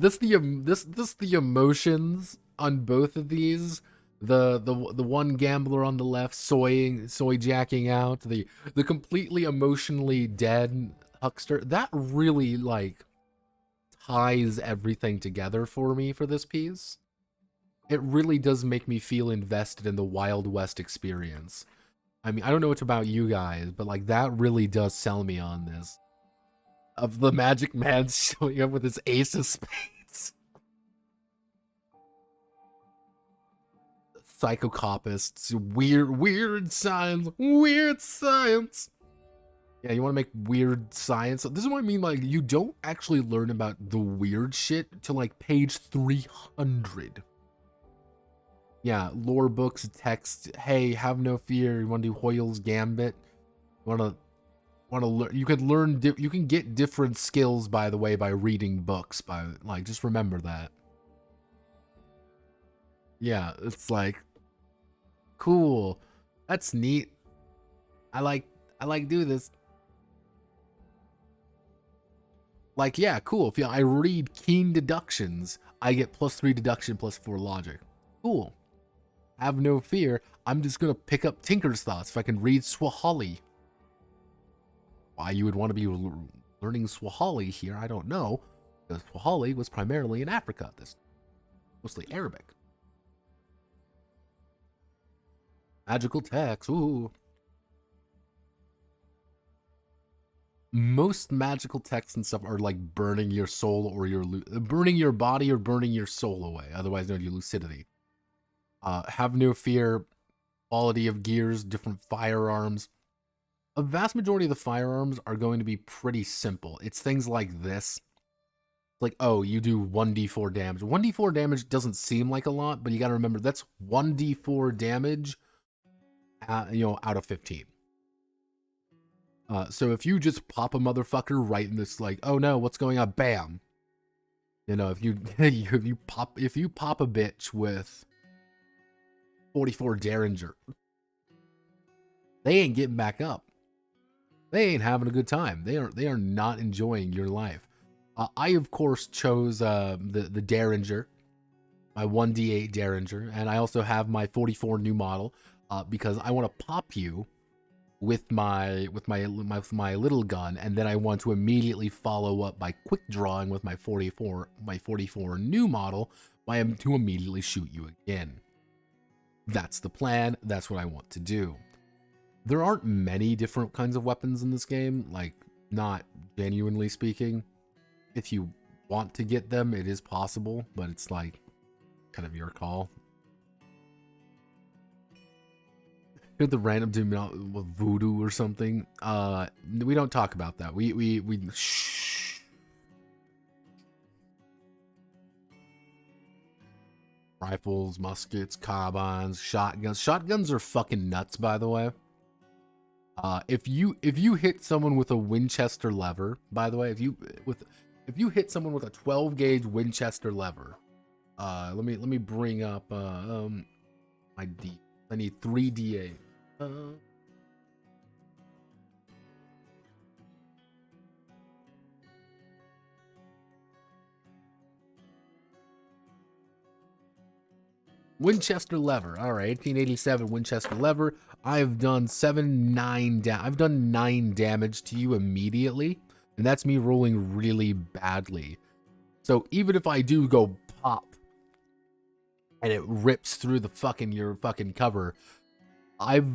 emotions on both of these. The one gambler on the left soy jacking out, the completely emotionally dead huckster. That really, like, ties everything together for me for this piece. It really does make me feel invested in the Wild West experience. I mean, I don't know what's about you guys, but like that really does sell me on this. Of the magic man showing up with his ace of spades. Psychocopists, weird science, weird science. Yeah, you want to make weird science. This is what I mean, like, you don't actually learn about the weird shit till, like, page 300. Yeah, lore books, text, hey, have no fear, you want to do Hoyle's Gambit? Want to learn, you can get different skills, by the way, by reading books, like, just remember that. Yeah, it's like, cool, that's neat. I like do this. Like, yeah, cool. If I read keen deductions, I get +3 deduction, +4 logic. Cool. Have no fear. I'm just gonna pick up Tinker's thoughts if I can read Swahili. Why you would want to be learning Swahili here, I don't know. Because Swahili was primarily in Africa. This mostly Arabic. Magical text. Ooh. Most magical texts and stuff are like burning your soul or burning your body or burning your soul away, otherwise known as lucidity. Have no fear. Quality of gears, different firearms. A vast majority of the firearms are going to be pretty simple. It's things like this. Like, oh, you do 1d4 damage. 1d4 damage doesn't seem like a lot, but you got to remember that's 1d4 damage, out of 15. So if you just pop a motherfucker right in this, like, oh no, what's going on? Bam. If you if you pop a bitch with 44 Derringer, they ain't getting back up. They ain't having a good time. They are not enjoying your life. I of course chose the Derringer, my 1d8 Derringer, and I also have my 44 new model because I want to pop you with my little gun, and then I want to immediately follow up by quick drawing with my 44 new model to immediately shoot you again. That's the plan. That's what I want to do. There aren't many different kinds of weapons in this game, like, not genuinely speaking. If you want to get them, it is possible, but it's like kind of your call. Could the random dude with voodoo or something? We don't talk about that. We shh. Rifles, muskets, carbines, shotguns. Shotguns are fucking nuts, by the way. If you hit someone with a Winchester lever, by the way, if you hit someone with a 12 gauge Winchester lever, let me bring up my D. I need 3d8. Winchester lever. All right, 1887 Winchester lever. I've done 9 damage to you immediately, and that's me rolling really badly. So even if I do go pop and it rips through your fucking cover, I've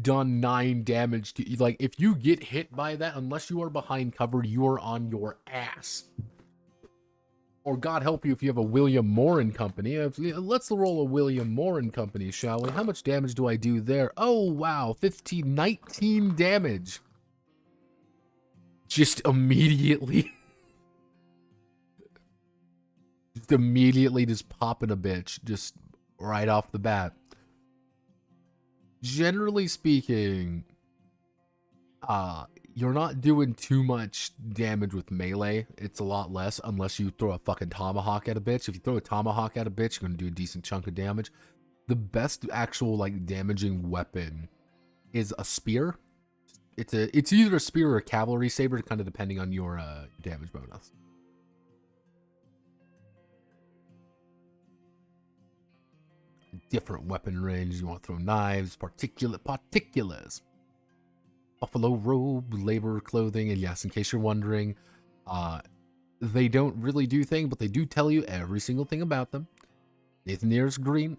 done 9 damage to you. Like, if you get hit by that, unless you are behind cover, you are on your ass. Or God help you if you have a William Moore and Company. Let's roll a William Moore and Company, shall we? How much damage do I do there? Oh, wow. 19 damage. Just immediately. Just popping a bitch. Just right off the bat. Generally speaking, you're not doing too much damage with melee. It's a lot less unless you throw a fucking tomahawk at a bitch. If you throw a tomahawk at a bitch, you're gonna do a decent chunk of damage. The best actual, like, damaging weapon is a spear. It's either a spear or a cavalry saber, kind of depending on your damage bonus. Different weapon range. You want to throw knives, particulars. Buffalo robe, labor clothing, and yes, in case you're wondering, they don't really do things, but they do tell you every single thing about them. Nathan Near's green.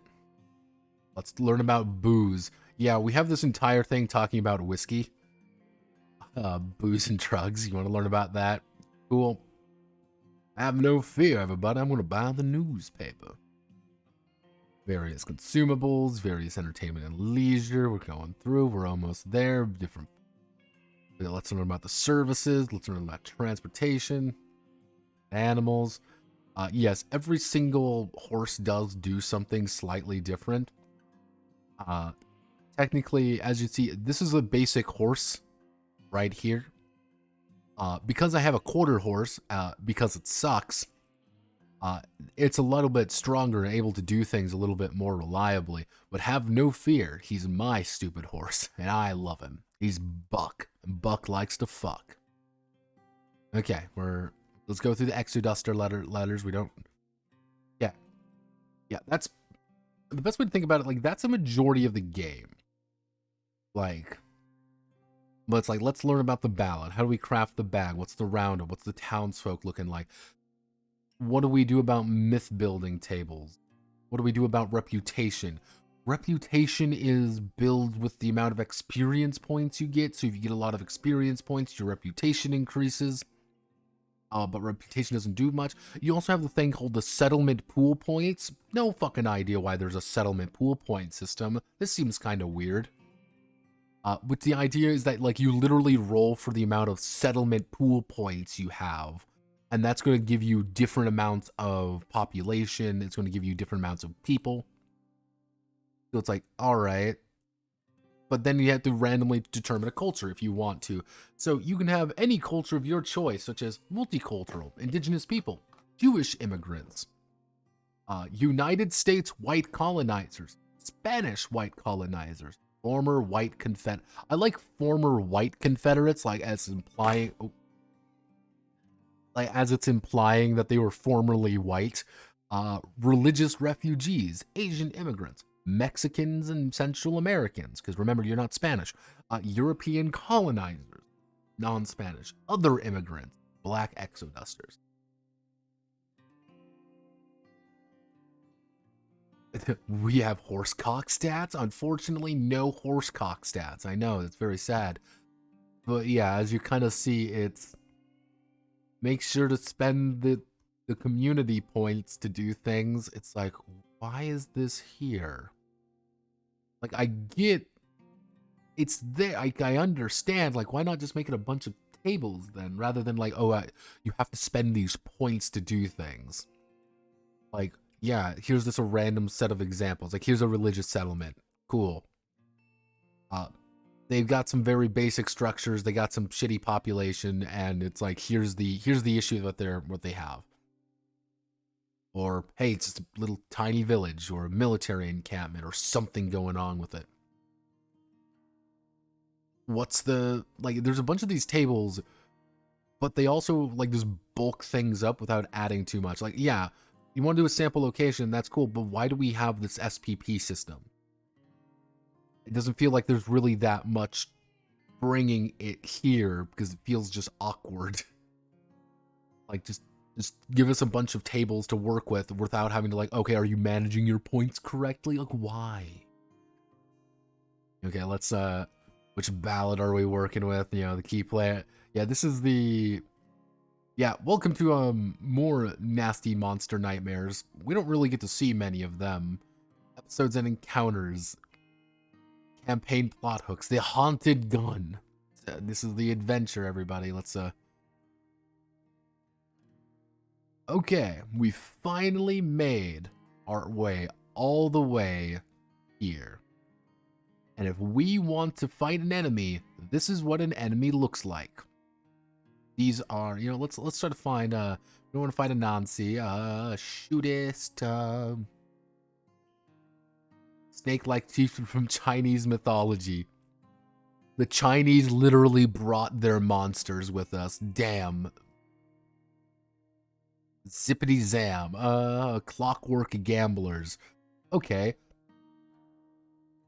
Let's learn about booze. Yeah, we have this entire thing talking about whiskey. Booze and drugs. You want to learn about that? Cool. Have no fear, everybody. I'm going to buy the newspaper. Various consumables, various entertainment and leisure. We're going through. We're almost there. Let's learn about the services. Let's learn about transportation, animals. Yes, every single horse does do something slightly different. Technically, as you see, this is a basic horse right here. Because I have a quarter horse, because it sucks, it's a little bit stronger and able to do things a little bit more reliably. But have no fear, he's my stupid horse, and I love him. He's Buck, and Buck likes to fuck. Okay, let's go through the Exoduster letters. We don't... Yeah, that's the best way to think about it, like, that's a majority of the game. Like, but it's like, let's learn about the ballad. How do we craft the bag? What's the roundup? What's the townsfolk looking like? What do we do about myth building tables? What do we do about reputation? Reputation is built with the amount of experience points you get. So if you get a lot of experience points, your reputation increases. But reputation doesn't do much. You also have the thing called the settlement pool points. No fucking idea why there's a settlement pool point system. This seems kind of weird. But the idea is that, like, you literally roll for the amount of settlement pool points you have. And that's going to give you different amounts of population. It's going to give you different amounts of people. So it's like, all right. But then you have to randomly determine a culture if you want to. So you can have any culture of your choice, such as multicultural, indigenous people, Jewish immigrants, United States white colonizers, Spanish white colonizers, former white Confederate. I like former white Confederates, like as implying... Oh, like as it's implying that they were formerly white, religious refugees, Asian immigrants, Mexicans and Central Americans, because remember, you're not Spanish, European colonizers, non-Spanish, other immigrants, black exodusters. We have horsecock stats? Unfortunately, no horsecock stats. I know, it's very sad. But yeah, as you kind of see, it's... Make sure to spend the community points to do things. It's like, why is this here? Like, I get it's there. I understand. Like, why not just make it a bunch of tables then, rather than like, oh, you have to spend these points to do things. Like, yeah, here's just a random set of examples. Like, here's a religious settlement. Cool. They've got some very basic structures. They got some shitty population, and it's like, here's the issue that what they have. Or, hey, it's just a little tiny village, or a military encampment, or something going on with it. What's the... Like, there's a bunch of these tables, but they also, like, just bulk things up without adding too much. Like, yeah, you want to do a sample location, that's cool, but why do we have this SPP system? It doesn't feel like there's really that much bringing it here, because it feels just awkward. Like, just give us a bunch of tables to work with without having to, like, okay, are you managing your points correctly? Like, why? Okay, let's, which ballad are we working with? You know, the key player. Yeah, this is the... Yeah, welcome to, more nasty monster nightmares. We don't really get to see many of them. Episodes and encounters. Campaign plot hooks. The haunted gun. This is the adventure, everybody. Let's, Okay, we finally made our way all the way here. And if we want to fight an enemy, this is what an enemy looks like. These are, you know, let's try to find, we want to find a Nancy, shootist, snake-like chieftain from Chinese mythology. The Chinese literally brought their monsters with us. Damn. Zippity Zam. Clockwork Gamblers. Okay.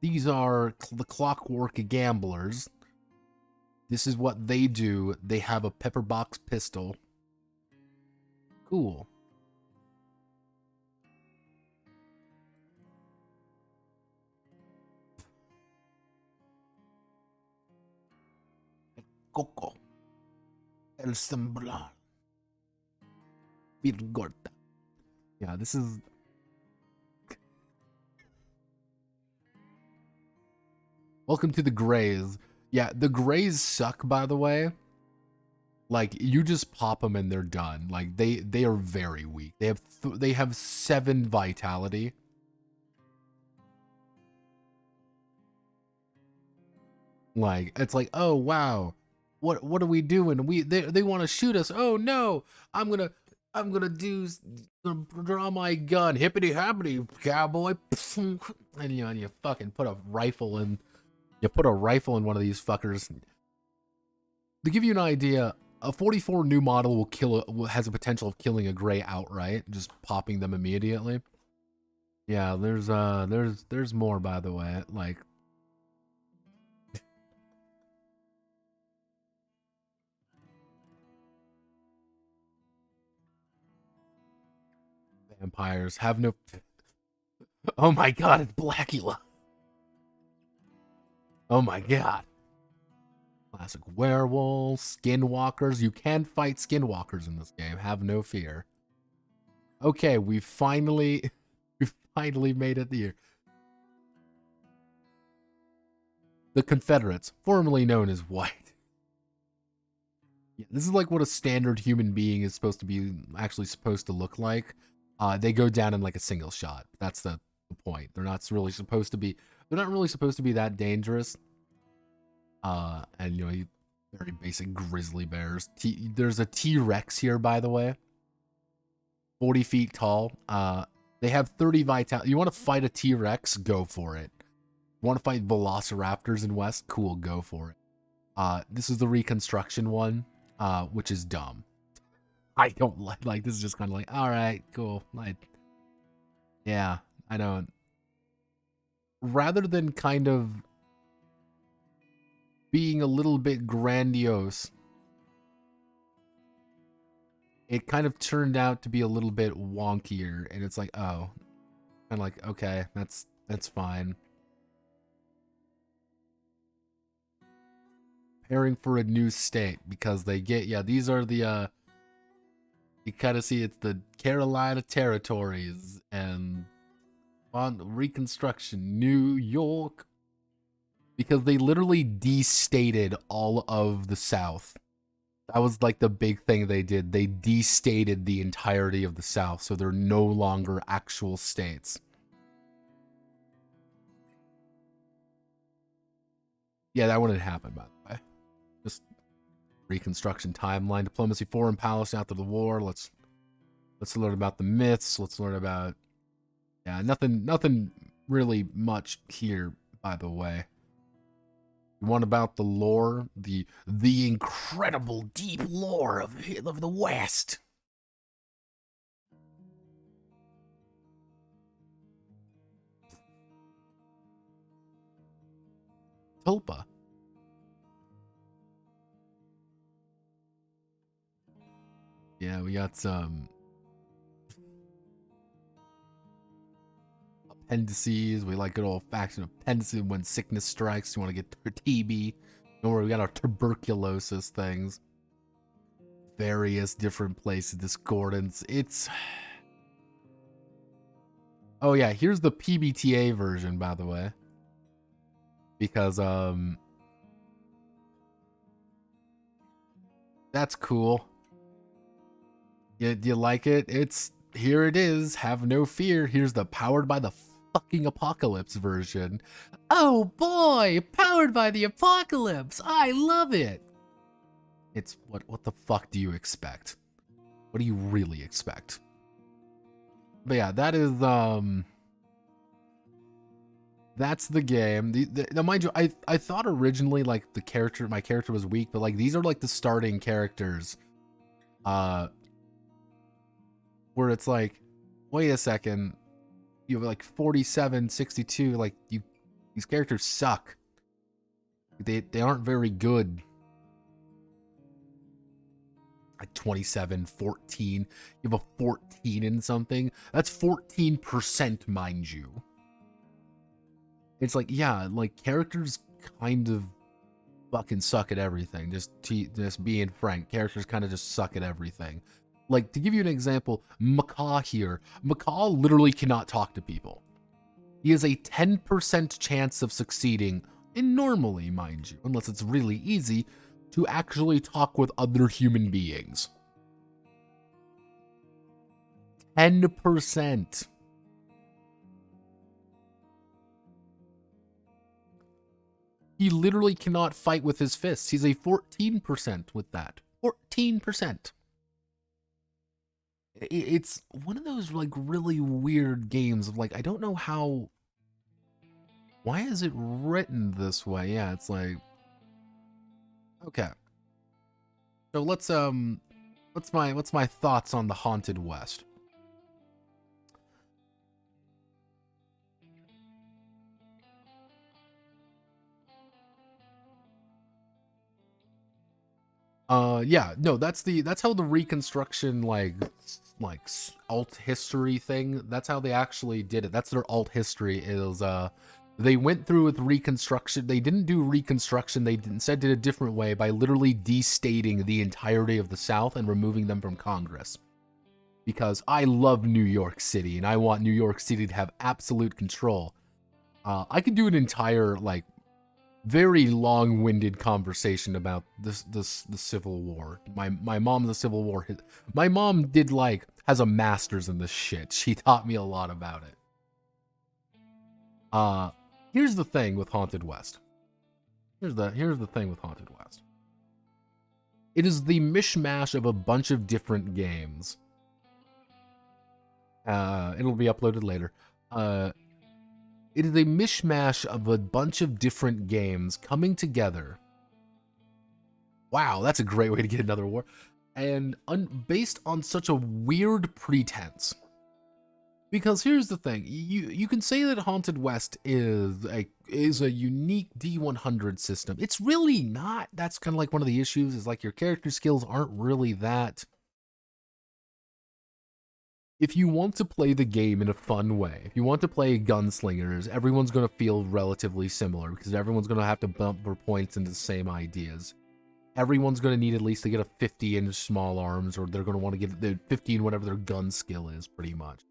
These are the Clockwork Gamblers. This is what they do. They have a pepperbox pistol. Cool. Coco. El Semblar. Virgorta. Yeah, this is... Welcome to the Greys. Yeah, the Greys suck, by the way. Like, you just pop them and they're done. Like, they are very weak. They have 7 vitality. Like, it's like, oh wow, what are we doing? They want to shoot us. Oh no, I'm gonna draw my gun, hippity hoppity, cowboy, and you fucking put a rifle in. You put a rifle in one of these fuckers. To give you an idea, a 44 new model has a potential of killing a Grey outright, just popping them immediately. Yeah, there's more, by the way. Like, vampires have no. Oh my god, it's Blackula. Oh my god. Classic werewolves, skinwalkers. You can fight skinwalkers in this game. Have no fear. Okay, we finally made it here. The Confederates, formerly known as White. Yeah, this is like what a standard human being is supposed to be, actually supposed to look like. They go down in like a single shot. That's the point. They're not really supposed to be. They're not really supposed to be that dangerous. And you know, very basic grizzly bears. There's a T-Rex here, by the way. 40 feet tall. They have 30 vitality. You want to fight a T-Rex? Go for it. You want to fight velociraptors in West? Cool, go for it. This is the reconstruction one, which is dumb. I don't like this is just kind of like, all right, cool. Yeah, I don't. Rather than kind of being a little bit grandiose, it kind of turned out to be a little bit wonkier, and it's like, oh, and like, okay, that's fine. Preparing for a new state because they get, yeah, these are the you kind of see it's the Carolina territories and on Reconstruction, New York, because they literally destated all of the South. That was like the big thing they did. They destated the entirety of the South, so they're no longer actual states. Yeah, that wouldn't happen, by the way. Just Reconstruction timeline, diplomacy, foreign policy after the war. Let's learn about the myths. Let's learn about, yeah, nothing really much here, by the way. You want about the lore, the incredible deep lore of the West. Tulpa. Yeah, we got some appendices. We like good old fashioned appendices. When sickness strikes, you want to get TB. Don't worry, we got our tuberculosis things. Various different places, discordance. It's. Oh yeah, here's the PBTA version, by the way. Because that's cool. Do you like it? Here it is. Have no fear. Here's the powered by the fucking apocalypse version. Oh boy, powered by the apocalypse. I love it. It's what the fuck do you expect? What do you really expect? But yeah, that is that's the game. Now mind you, I thought originally like my character was weak, but like these are like the starting characters. Where it's like, wait a second, you have like 47, 62, like these characters suck. They aren't very good. Like 27, 14. You have a 14 in something. That's 14%, mind you. It's like, yeah, like characters kind of fucking suck at everything. Just being frank, characters kind of just suck at everything. Like, to give you an example, Macaw here. Macaw literally cannot talk to people. He has a 10% chance of succeeding, and normally, mind you, unless it's really easy, to actually talk with other human beings. 10%. He literally cannot fight with his fists. He's a 14% with that. 14%. It's one of those like really weird games of like, I don't know how, why is it written this way? Yeah, it's like, okay. So what's my thoughts on the Haunted West? Yeah, no, that's how the Reconstruction, alt history thing, that's how they actually did it. That's their alt history, is, they went through with Reconstruction. They didn't do Reconstruction, they instead did a different way by literally destating the entirety of the South and removing them from Congress. Because I love New York City, and I want New York City to have absolute control. I could do an entire, very long-winded conversation about the Civil War. My mom's a Civil War. My mom has a master's in this shit. She taught me a lot about it. Here's the thing with Haunted West. Here's the thing with Haunted West. It is the mishmash of a bunch of different games. It'll be uploaded later. It is a mishmash of a bunch of different games coming together. Wow, that's a great way to get another war. And based on such a weird pretense. Because here's the thing, you can say that Haunted West is a unique D100 system. It's really not. That's kind of like one of the issues, is your character skills aren't really that. If you want to play the game in a fun way, if you want to play gunslingers, everyone's going to feel relatively similar, because everyone's going to have to bump their points into the same ideas. Everyone's going to need at least to get a 50-inch small arms, or they're going to want to get the 15, whatever their gun skill is, pretty much.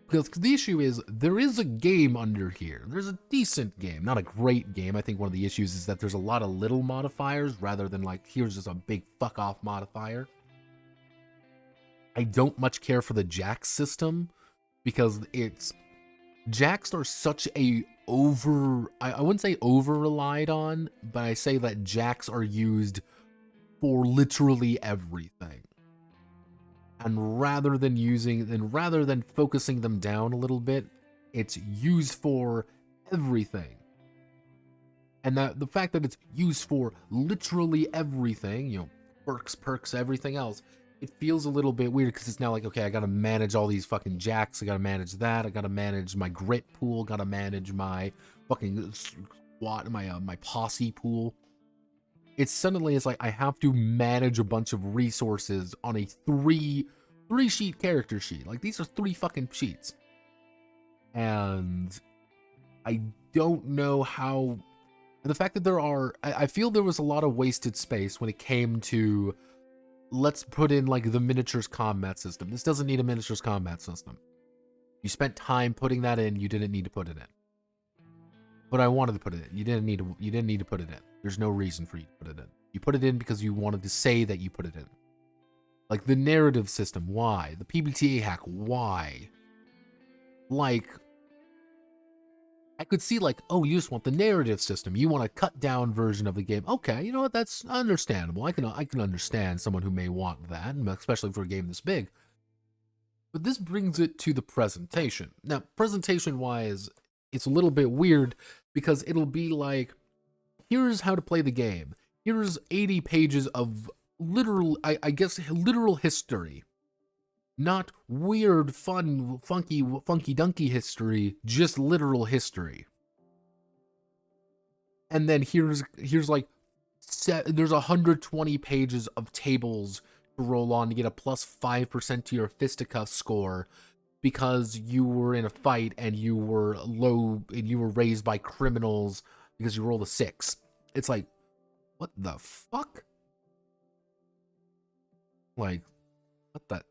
Because the issue is, there is a game under here. There's a decent game, not a great game. I think one of the issues is that there's a lot of little modifiers, rather than here's just a big fuck-off modifier. I don't much care for the Jax system, because Jax are such a I wouldn't say over-relied on, but I say that Jax are used for literally everything. And rather than focusing them down a little bit, it's used for everything. And the fact that it's used for literally everything, perks, everything else, it feels a little bit weird, because it's now okay, I gotta manage all these fucking jacks, I gotta manage that, I gotta manage my grit pool, gotta manage my fucking squad, my posse pool. It's suddenly, I have to manage a bunch of resources on a three sheet character sheet. These are 3 fucking sheets. And I don't know how, and the fact that I feel there was a lot of wasted space when it came to, let's put in the miniatures combat system. This doesn't need a miniatures combat system. You spent time putting that in, you didn't need to put it in. But I wanted to put it in. You didn't need to put it in. There's no reason for you to put it in. You put it in because you wanted to say that you put it in. The narrative system, why? The PBTA hack, why? I could see oh, you just want the narrative system. You want a cut down version of the game. Okay, you know what? That's understandable. I can understand someone who may want that, especially for a game this big. But this brings it to the presentation. Now, presentation-wise, it's a little bit weird, because it'll be here's how to play the game. Here's 80 pages of literal history. Not weird, fun, funky dunky history, just literal history. And then there's 120 pages of tables to roll on to get a plus 5% to your fisticuff score, because you were in a fight and you were low and you were raised by criminals because you rolled a 6. It's what the fuck? What the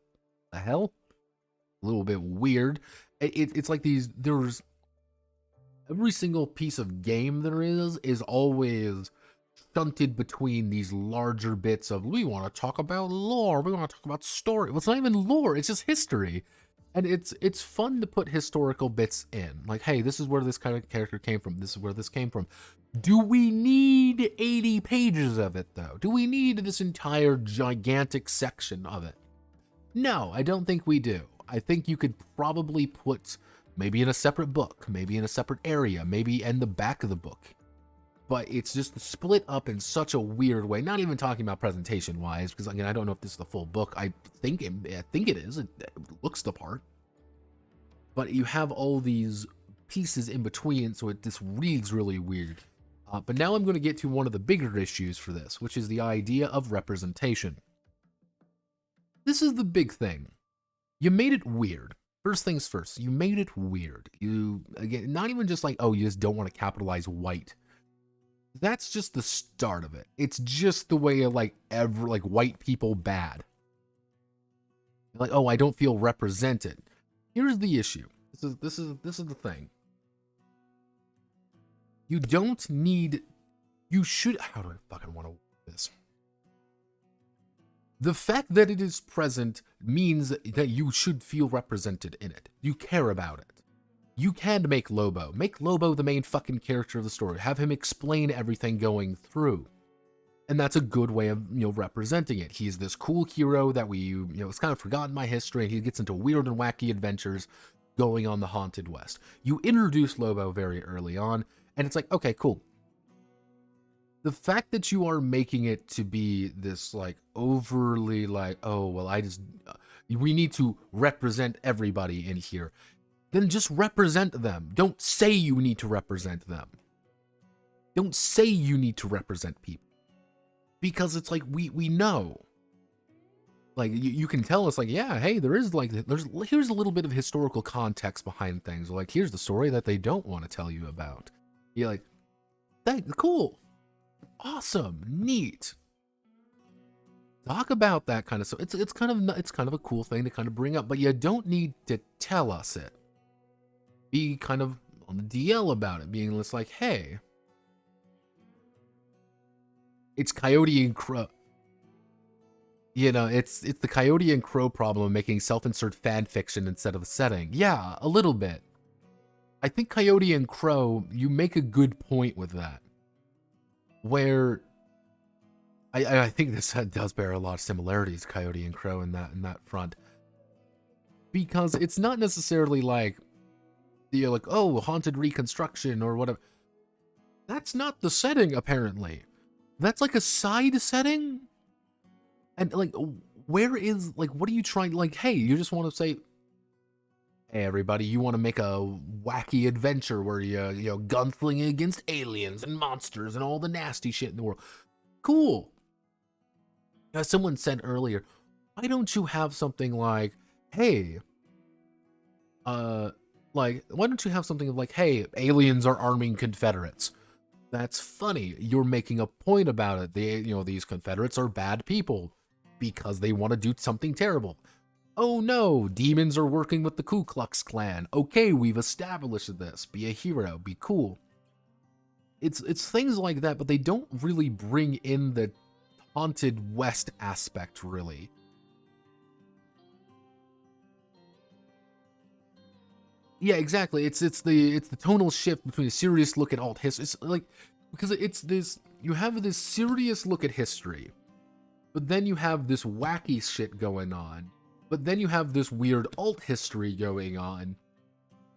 hell? A little bit weird. It's there's every single piece of game there is always shunted between these larger bits of, we want to talk about lore, we want to talk about story. Well, it's not even lore, it's just history. And it's fun to put historical bits in. Hey, this is where this kind of character came from. This is where this came from. Do we need 80 pages of it, though? Do we need this entire gigantic section of it? No, I don't think we do. I think you could probably put maybe in a separate book, maybe in a separate area, maybe in the back of the book. But it's just split up in such a weird way. Not even talking about presentation-wise, because again, I don't know if this is the full book. I think it is. It looks the part. But you have all these pieces in between, so this reads really weird. But now I'm going to get to one of the bigger issues for this, which is the idea of representation. This is the big thing. You made it weird. First things first, you made it weird. You, again, not even just like, oh, you just don't want to capitalize white. That's just the start of it. It's just the way of like white people bad. Like, oh, I don't feel represented. Here's the issue. This is the thing. You don't need. You should. How do I fucking want to word this? The fact that it is present means that you should feel represented in it. You care about it. You can make Lobo. Make Lobo the main fucking character of the story. Have him explain everything going through. And that's a good way of, representing it. He's this cool hero that it's kind of forgotten by history, and he gets into weird and wacky adventures going on the Haunted West. You introduce Lobo very early on, and it's like, okay, cool. The fact that you are making it to be this, like, overly, like, oh, well, we need to represent everybody in here. Then just represent them. Don't say you need to represent them. Don't say you need to represent people. Because it's like, we know. Like, you can tell us, like, yeah, hey, here's a little bit of historical context behind things. Like, here's the story that they don't want to tell you about. You're like, cool. Awesome. Neat. Talk about that kind of stuff. It's kind of a cool thing to kind of bring up, but you don't need to tell us it. Be kind of on the DL about it, being just like, hey, it's Coyote and Crow. It's the Coyote and Crow problem of making self-insert fan fiction instead of a setting. Yeah, a little bit. I think Coyote and Crow, you make a good point with that. Where I think this does bear a lot of similarities, Coyote and Crow, in that front. Because it's not necessarily like, like, oh, haunted reconstruction or whatever. That's not the setting, apparently. That's like a side setting? And, like, where is, like, what are you trying, like, hey, you just want to say, hey, everybody, you want to make a wacky adventure where you gunslinging against aliens and monsters and all the nasty shit in the world. Cool. As someone said earlier, why don't you have something like, hey, why don't you have something like, hey, aliens are arming Confederates? That's funny. You're making a point about it. These Confederates are bad people because they want to do something terrible. Oh no, demons are working with the Ku Klux Klan. Okay, we've established this. Be a hero. Be cool. It's things like that, but they don't really bring in the Haunted West aspect, really. Yeah, exactly. It's the tonal shift between a serious look at alt history. It's like, because it's this, you have this serious look at history, but then you have this wacky shit going on, but then you have this weird alt history going on,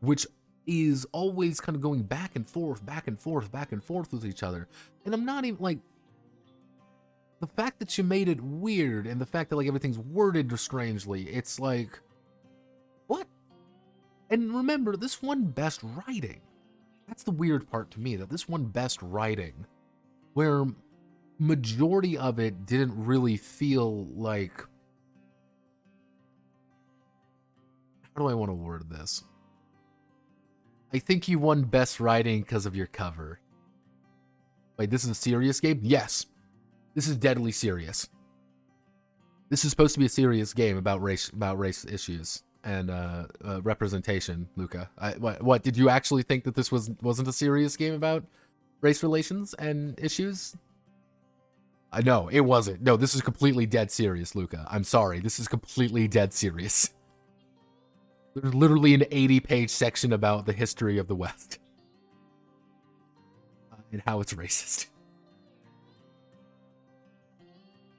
which is always kind of going back and forth, back and forth, back and forth with each other. And I'm not even like, the fact that you made it weird and the fact that like everything's worded strangely, it's like, what? And remember, this won Best Writing. That's the weird part to me, that this won Best Writing, where majority of it didn't really feel like... How do I want to word this? I think you won Best Writing because of your cover. Wait, this is a serious game? Yes. This is deadly serious. This is supposed to be a serious game about race issues and representation, Luca. What did you actually think that this wasn't a serious game about race relations and issues? No, it wasn't. No, this is completely dead serious, Luca. I'm sorry. This is completely dead serious. There's literally an 80-page section about the history of the West and how it's racist.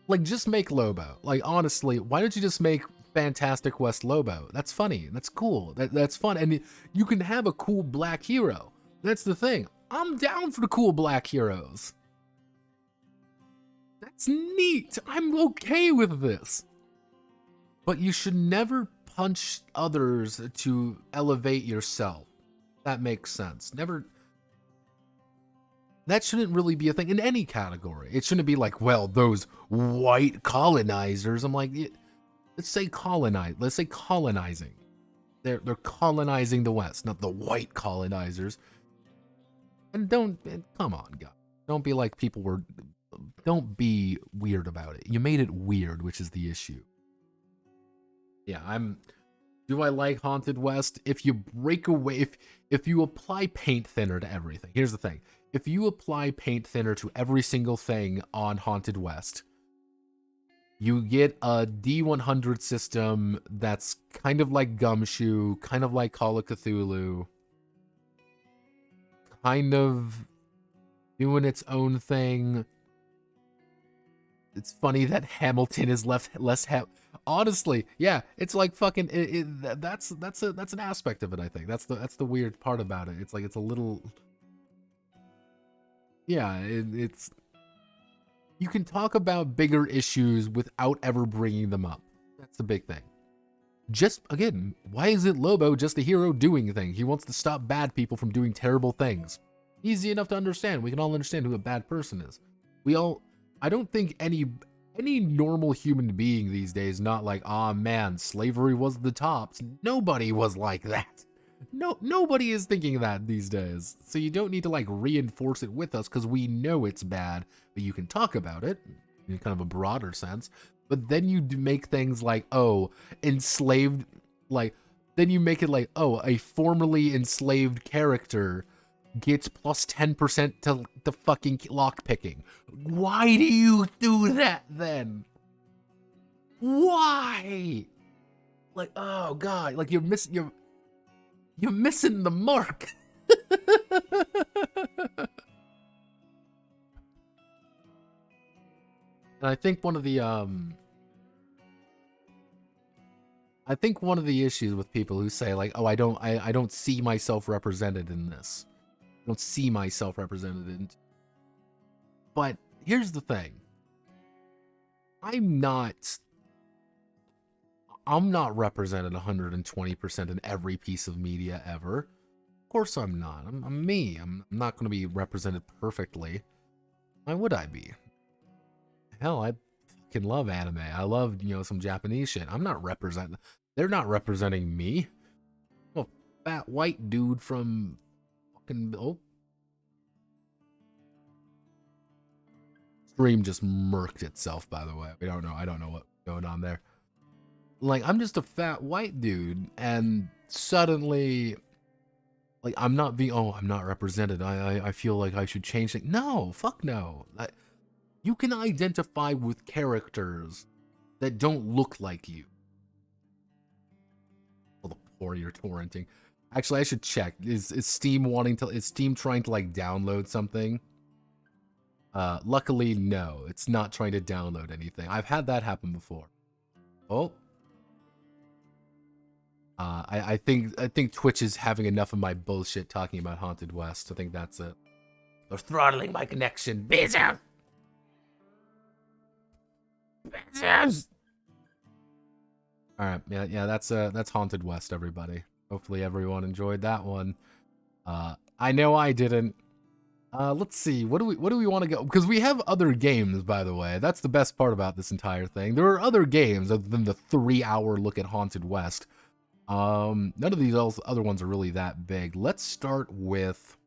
Like, just make Lobo. Like, honestly, why don't you just make Fantastic West Lobo? That's funny. That's cool. That's fun. And you can have a cool black hero. That's the thing. I'm down for the cool black heroes. That's neat. I'm okay with this. But you should never punch others to elevate yourself. That makes sense. Never that shouldn't really be a thing in any category. It shouldn't be like, well, those white colonizers. I'm like, let's say colonize. Let's say colonizing. They're colonizing the West, not the white colonizers. And come on, guys. Don't be like people were. Don't be weird about it. You made it weird, which is the issue. Yeah, do I like Haunted West? If you break away, if you apply paint thinner to everything, here's the thing. If you apply paint thinner to every single thing on Haunted West, you get a D100 system that's kind of like Gumshoe, kind of like Call of Cthulhu, kind of doing its own thing. It's funny that Hamilton is less honestly, yeah, it's like fucking that's an aspect of it, I think. That's the weird part about it. It's like it's a little, yeah, it's you can talk about bigger issues without ever bringing them up. That's the big thing. Just, again, why isn't Lobo just a hero doing things? He wants to stop bad people from doing terrible things. Easy enough to understand. We can all understand who a bad person is. I don't think any normal human being these days not like, ah, man, slavery was the tops. Nobody was like that. Nobody is thinking that these days. So you don't need to like reinforce it with us because we know it's bad, but you can talk about it in kind of a broader sense. But then you make things like, oh, enslaved, like, then you make it like, oh, a formerly enslaved character gets plus 10% to the fucking lockpicking. Why do you do that then? Why? Like, oh god, like you're missing the mark. And I think one of the issues with people who say like, oh, I don't see myself represented in this. I don't see myself represented in. But here's the thing. I'm not represented 120% in every piece of media ever. Of course I'm not. I'm me. I'm not going to be represented perfectly. Why would I be? Hell, I fucking love anime. I love, some Japanese shit. I'm not representing. They're not representing me. I'm a fat white dude from fucking. Oh. Stream just murked itself, by the way. I don't know what's going on there. Like, I'm just a fat white dude, and suddenly, like, I'm not represented. I feel like I should change things. No, fuck no. You can identify with characters that don't look like you. Well, the poor you're torrenting. Actually, I should check. Is Steam trying to like download something? Luckily, no. It's not trying to download anything. I've had that happen before. Oh. I think Twitch is having enough of my bullshit talking about Haunted West. I think that's it. They're throttling my connection. Bitches! Alright, yeah, that's Haunted West, everybody. Hopefully everyone enjoyed that one. I know I didn't. Let's see, what do we want to go? Because we have other games, by the way. That's the best part about this entire thing. There are other games other than the 3-hour look at Haunted West. None of these other ones are really that big. Let's start with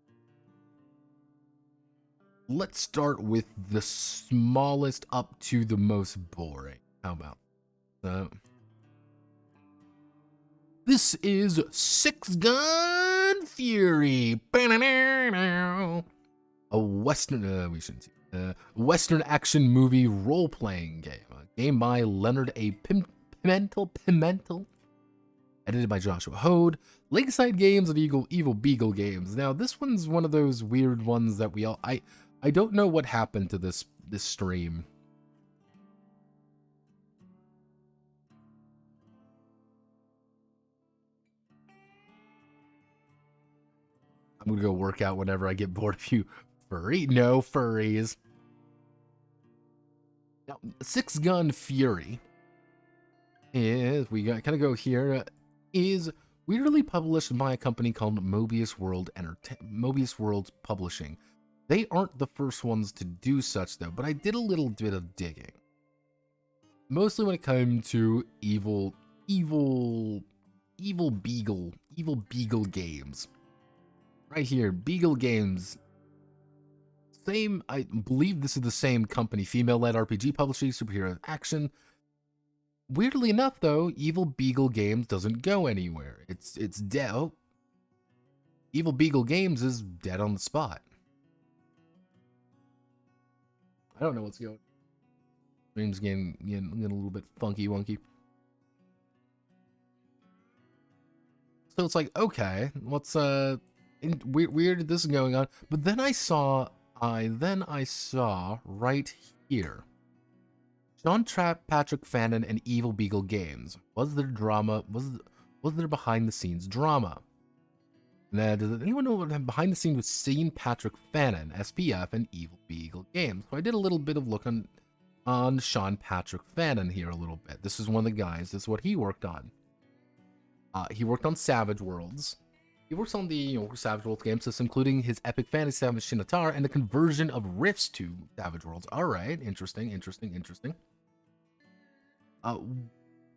the smallest up to the most boring. How about this is Six Gun Fury. A Western action movie role-playing game. A game by Leonard A. Pimentel. Edited by Joshua Hode. Lakeside Games and Evil Beagle Games. Now, this one's one of those weird ones that I don't know what happened to this stream. I'm gonna go work out whenever I get bored of you. No furries. Now, Six Gun Fury is, kind of go here, is weirdly published by a company called Mobius World Publishing. They aren't the first ones to do such, though, but I did a little bit of digging. Mostly when it came to evil Beagle games. Right here, Beagle Games. Same, I believe this is the same company, female-led RPG publishing, superhero action. Weirdly enough, though, Evil Beagle Games doesn't go anywhere. It's dead. Oh. Evil Beagle Games is dead on the spot. I don't know what's going on. Stream's getting a little bit funky wonky. So it's like, okay, what's weird this is going on. But then I saw right here, Sean Patrick Fannin and Evil Beagle Games. Was there drama? Was there behind the scenes drama? Now, does anyone know what behind the scenes with Sean Patrick Fannin, SPF, and Evil Beagle Games? So I did a little bit of look on Sean Patrick Fannin here a little bit. This is one of the guys. This is what he worked on. He worked on Savage Worlds. He works on the Savage Worlds game system, including his epic fantasy Savage Shinotar and the conversion of Rifts to Savage Worlds. All right, interesting.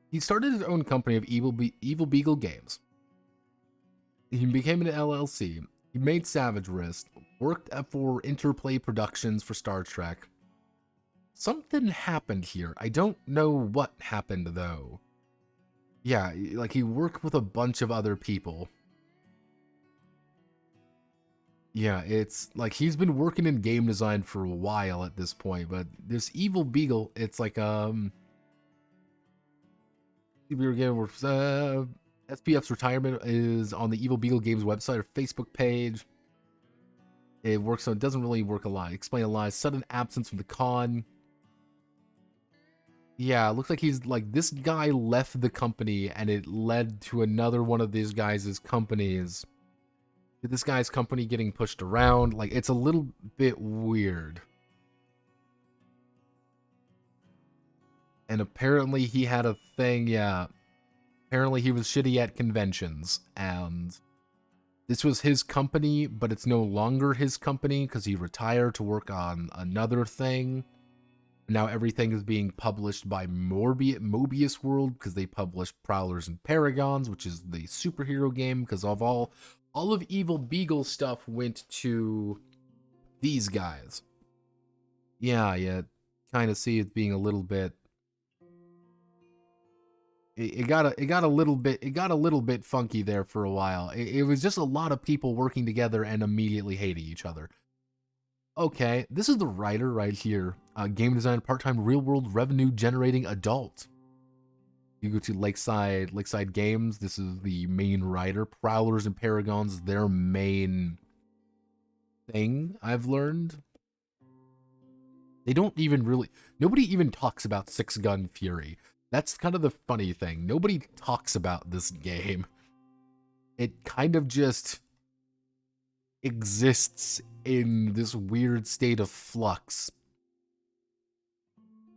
He started his own company of Evil Beagle Games. He became an LLC. He made Savage Wrist. Worked for Interplay Productions for Star Trek. Something happened here. I don't know what happened though. Yeah, like he worked with a bunch of other people. Yeah, it's like he's been working in game design for a while at this point, but this Evil Beagle, it's like SPF's retirement is on the Evil Beagle Games website or Facebook page. It works, so it doesn't really work a lot. Explain a lot. Sudden absence from the con. Yeah, it looks like he's like this guy left the company and it led to another one of these guys' companies. This guy's company getting pushed around. Like, it's a little bit weird. And apparently he had a thing, yeah. Apparently he was shitty at conventions. And this was his company, but it's no longer his company because he retired to work on another thing. Now everything is being published by Mobius World because they publish Prowlers and Paragons, which is the superhero game, because of all of Evil Beagle stuff went to these guys. Yeah, kind of see it being a little bit. It got a little bit funky there for a while. It was just a lot of people working together and immediately hating each other. Okay, this is the writer right here. Game design, part-time, real-world revenue-generating adult. You go to Lakeside Games. This is the main writer. Prowlers and Paragons, their main thing, I've learned. They don't even really... Nobody even talks about Six Gun Fury. That's kind of the funny thing. Nobody talks about this game. It kind of just exists in this weird state of flux.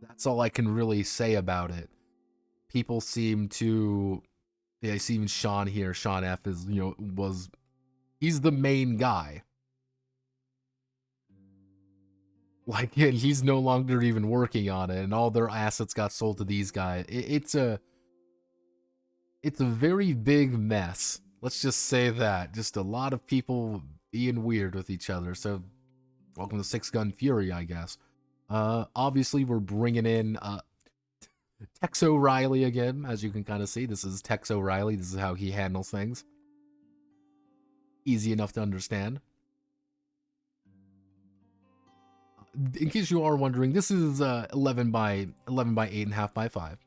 That's all I can really say about it. People seem to... Yeah, I see even Sean here. Sean F is, he's the main guy. Like, he's no longer even working on it, and all their assets got sold to these guys. It's a very big mess. Let's just say that. Just a lot of people being weird with each other. So, welcome to Six Gun Fury, I guess. Obviously, we're bringing in Tex O'Reilly again, as you can kind of see. This is Tex O'Reilly. This is how he handles things. Easy enough to understand. In case you are wondering, this is 11 by 8.5 by 5.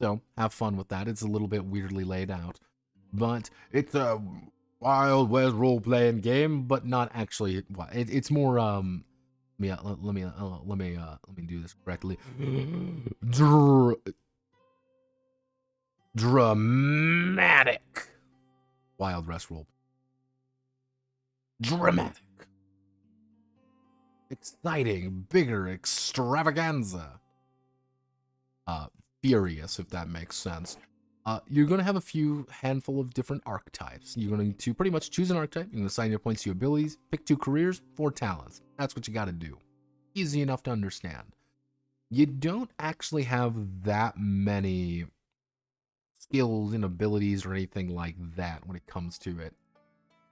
So, have fun with that. It's a little bit weirdly laid out. But it's a Wild West role-playing game, but not actually. It's more let me do this correctly. Dramatic Wild West role. Dramatic. Exciting, bigger extravaganza. Furious, if that makes sense. You're going to have a few handful of different archetypes. You're going to pretty much choose an archetype. You're going to assign your points to your abilities, pick 2 careers, 4 talents. That's what you got to do. Easy enough to understand. You don't actually have that many skills and abilities or anything like that when it comes to it.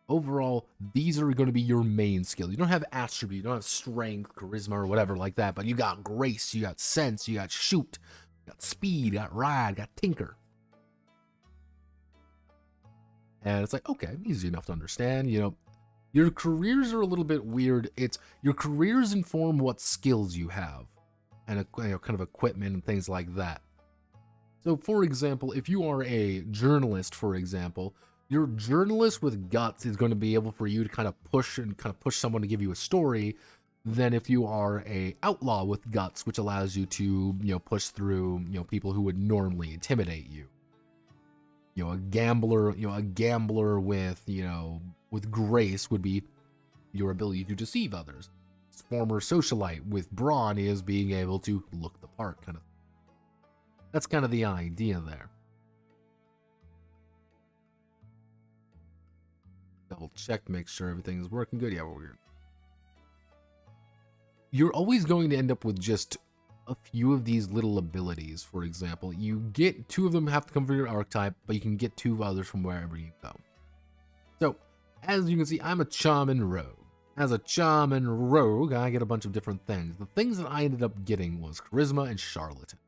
Overall, these are going to be your main skills. You don't have attribute, you don't have strength, charisma, or whatever like that, but you got grace, you got sense, you got shoot, you got speed, you got ride, you got tinker. And it's like, okay, easy enough to understand. You know, your careers are a little bit weird. It's your careers inform what skills you have and kind of equipment and things like that. So, for example, if you are a journalist, for example, your journalist with guts is going to be able for you to kind of push someone to give you a story. Than if you are a outlaw with guts, which allows you to, push through, people who would normally intimidate you. A gambler with, with grace would be your ability to deceive others. Former socialite with brawn is being able to look the part, kind of. That's kind of the idea there. Double check, make sure everything's working good. Yeah, we're weird. You're always going to end up with just a few of these little abilities. For example, you get 2 of them have to come from your archetype, but you can get 2 others from wherever you go. So, as you can see, I'm a shaman rogue. As a shaman rogue, I get a bunch of different things. The things that I ended up getting was charisma and charlatan.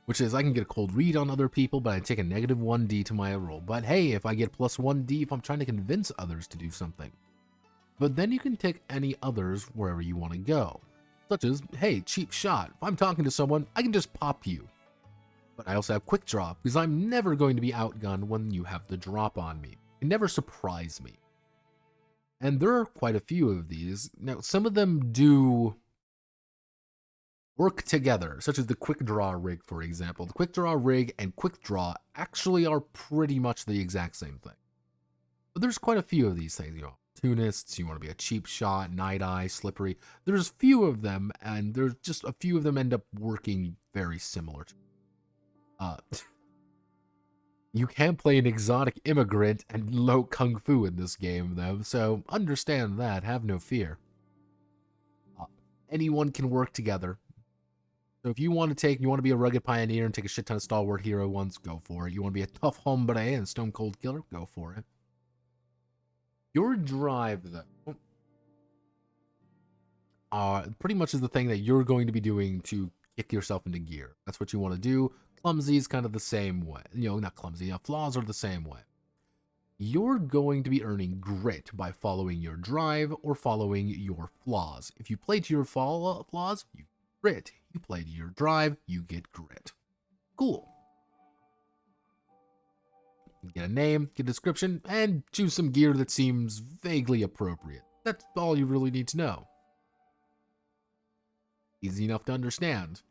Which is, I can get a cold read on other people, but I take a negative 1d to my roll. But hey, if I get plus 1d if I'm trying to convince others to do something. But then you can take any others wherever you want to go. Such as, hey, cheap shot. If I'm talking to someone, I can just pop you. But I also have quick draw, because I'm never going to be outgunned when you have the drop on me. It never surprise me. And there are quite a few of these. Now, some of them do work together, such as the quick draw rig, for example. The quick draw rig and quick draw actually are pretty much the exact same thing. But there's quite a few of these things, opportunists, you want to be a cheap shot, night eye, slippery. There's few of them, and there's just a few of them end up working very similar. You can play an exotic immigrant and low kung fu in this game, though, so understand that, have no fear. Anyone can work together. So if you want to be a rugged pioneer and take a shit ton of stalwart hero ones, go for it. You want to be a tough hombre and stone cold killer, go for it. Your drive, though, pretty much is the thing that you're going to be doing to kick yourself into gear. That's what you want to do. Clumsy is kind of the same way. Not clumsy. Flaws are the same way. You're going to be earning grit by following your drive or following your flaws. If you play to your flaws, you get grit. You play to your drive, you get grit. Cool. Get a name, get a description, and choose some gear that seems vaguely appropriate. That's all you really need to know. Easy enough to understand.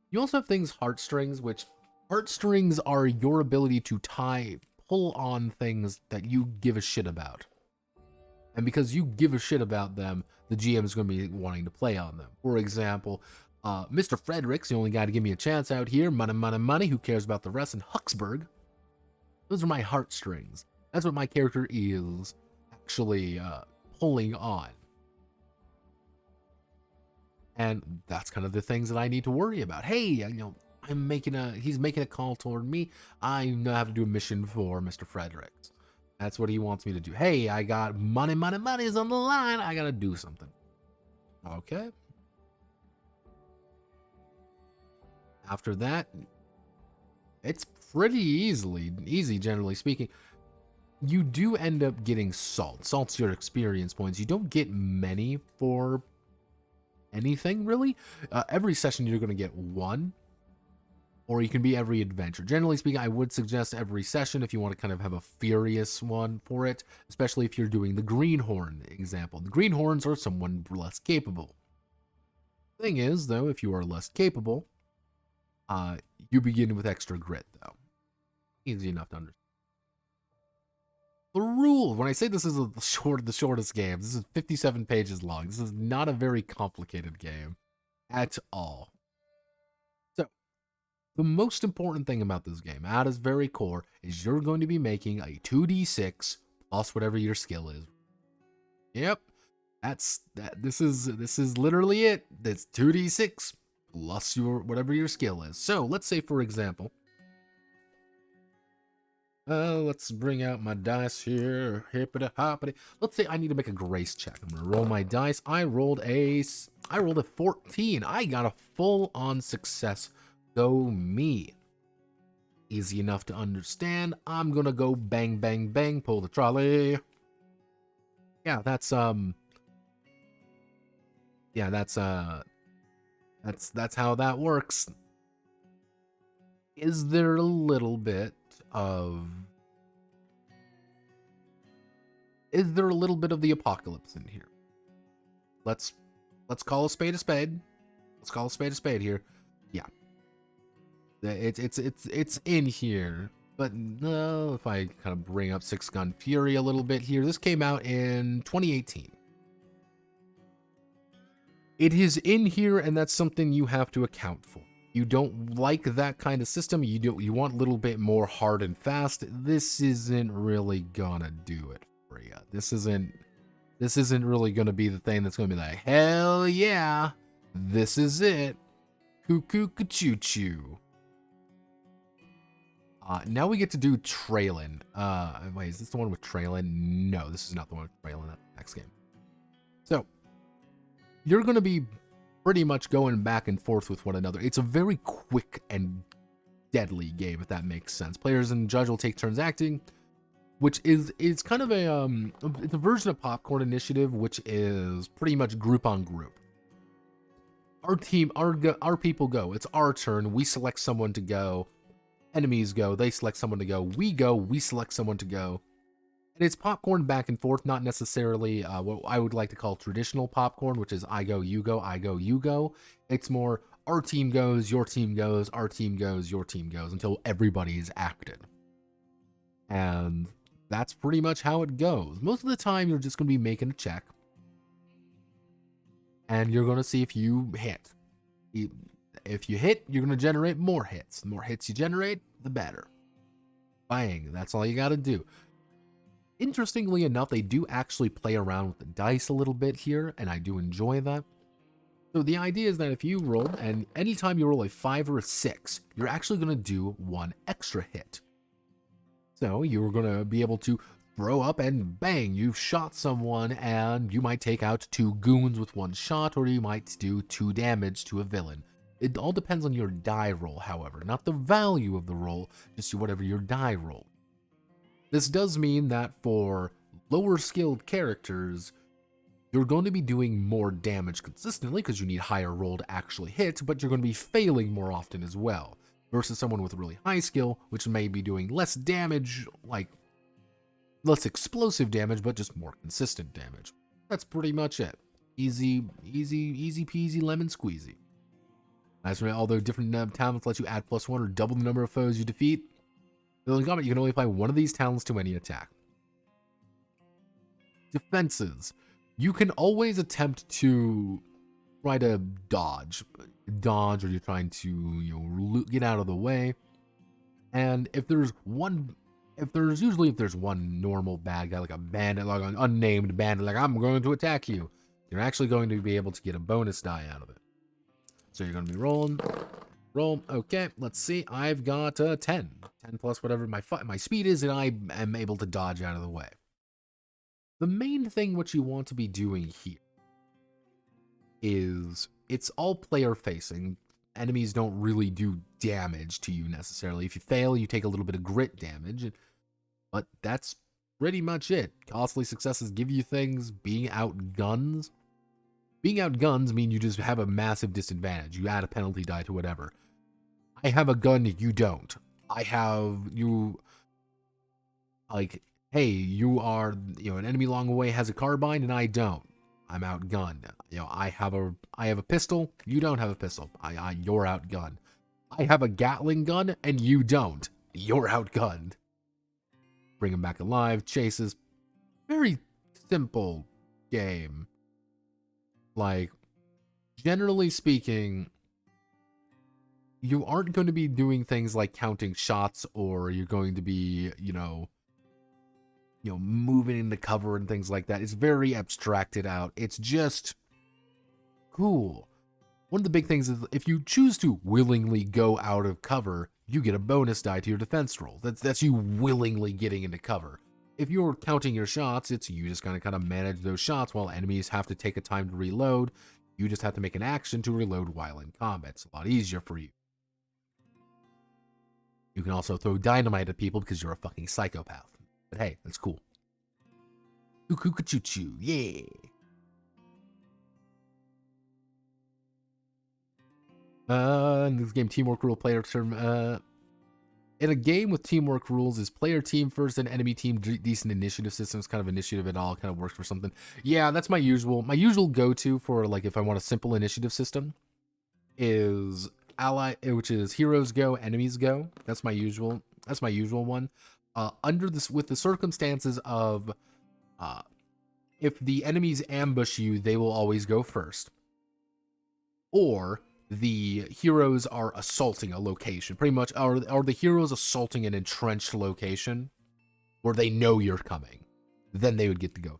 You also have things heartstrings, which heartstrings are your ability to pull on things that you give a shit about. And because you give a shit about them, the GM is going to be wanting to play on them. For example, Mr. Frederick's the only guy to give me a chance out here. Money, money, money. Who cares about the rest? And Huxburg. Those are my heartstrings. That's what my character is actually pulling on. And that's kind of the things that I need to worry about. Hey, he's making a call toward me. I now have to do a mission for Mr. Fredericks. That's what he wants me to do. Hey, I got money, money, money is on the line. I got to do something. Okay. After that, it's pretty easy, generally speaking. You do end up getting salt. Salt's your experience points. You don't get many for anything, really. Every session you're going to get 1, or you can be every adventure. Generally speaking, I would suggest every session if you want to kind of have a furious one for it, especially if you're doing the greenhorn example. The greenhorns are someone less capable. Thing is, though, if you are less capable, you begin with extra grit, though. Easy enough to understand. The rules. When I say this is the shortest game, this is 57 pages long. This is not a very complicated game at all. So, The most important thing about this game, at its very core, is you're going to be making a 2d6 plus whatever your skill is. Yep, this is literally it. That's 2d6 plus your whatever your skill is. So let's say, for example, let's bring out my dice here. Hippity hoppity. Let's say I need to make a grace check. I'm gonna roll my dice. I rolled a 14. I got a full-on success. Go me. Easy enough to understand. I'm gonna go bang, bang, bang, pull the trolley. Yeah, that's how that works. Is there a little bit of the apocalypse in here? Let's call a spade a spade. Let's call a spade here. Yeah. It's in here. But no, if I kind of bring up Six Gun Fury a little bit here, this came out in 2018. It is in here, and that's something you have to account for. You don't like that kind of system. You want a little bit more hard and fast. This isn't really gonna do it for you. This isn't really gonna be the thing that's gonna be like, hell yeah, this is it. Cuckoo choo choo. Now we get to do Traylon. Wait, is this the one with Traylon? No, this is not the one with Traylon. That's the next game. So, you're going to be pretty much going back and forth with one another. It's a very quick and deadly game, if that makes sense. Players and judge will take turns acting, which is kind of it's a version of Popcorn Initiative, which is pretty much group on group. Our team, our people go. It's our turn. We select someone to go. Enemies go, they select someone to go, we select someone to go. And it's popcorn back and forth, not necessarily what I would like to call traditional popcorn, which is I go, you go, I go, you go. It's more our team goes, your team goes, our team goes, your team goes, until everybody is acted. And that's pretty much how it goes. Most of the time, you're just going to be making a check. And you're going to see if you hit. If you hit, you're going to generate more hits. The more hits you generate, the better. Bang. That's all you got to do. Interestingly enough, they do actually play around with the dice a little bit here, and I do enjoy that. So the idea is that if you roll, and anytime you roll a 5 or a 6, you're actually going to do 1 extra hit. So you're going to be able to throw up and bang, you've shot someone, and you might take out 2 goons with 1 shot, or you might do 2 damage to a villain. It all depends on your die roll, however, not the value of the roll, just whatever your die roll. This does mean that for lower skilled characters, you're going to be doing more damage consistently because you need higher roll to actually hit, but you're going to be failing more often as well, versus someone with really high skill, which may be doing less damage, like less explosive damage, but just more consistent damage. That's pretty much it. Easy peasy lemon squeezy. As for all the different talents let you add +1 or double the number of foes you defeat. In combat, you can only apply one of these talents to any attack. Defenses. You can always attempt to try to dodge, or you're trying to get out of the way. And if there's one normal bad guy, like a bandit, like an unnamed bandit, like I'm going to attack you, you're actually going to be able to get a bonus die out of it. So you're going to be rolling. Roll. Okay, let's see. I've got 10. 10 plus whatever my speed is, and I am able to dodge out of the way. The main thing what you want to be doing here is it's all player facing. Enemies don't really do damage to you necessarily. If you fail, you take a little bit of grit damage, but that's pretty much it. Costly successes give you things. Being outguns mean you just have a massive disadvantage. You add a penalty die to whatever. I have a gun, you don't. Hey, you are, an enemy long away has a carbine and I don't. I'm outgunned. I have a pistol, you don't have a pistol. You're outgunned. I have a Gatling gun and you don't. You're outgunned. Bring him back alive, chases. Very simple game. Like, generally speaking, you aren't going to be doing things like counting shots, or you're going to be, moving into cover and things like that. It's very abstracted out. It's just cool. One of the big things is if you choose to willingly go out of cover, you get a bonus die to your defense roll. That's you willingly getting into cover. If you're counting your shots, it's you just kind of manage those shots while enemies have to take a time to reload. You just have to make an action to reload while in combat. It's a lot easier for you. You can also throw dynamite at people because you're a fucking psychopath. But hey, that's cool. Choo-choo-choo-choo, yeah. In this game, teamwork rule player term. In a game with teamwork rules, is player team first and enemy team decent initiative systems? Kind of initiative at all kind of works for something. Yeah, that's my usual go-to for like if I want a simple initiative system is which is heroes go, enemies go. That's my usual one. Under this, with the circumstances of if the enemies ambush you, they will always go first. Or the heroes are assaulting a location. Pretty much, are the heroes assaulting an entrenched location where they know you're coming, then they would get to go.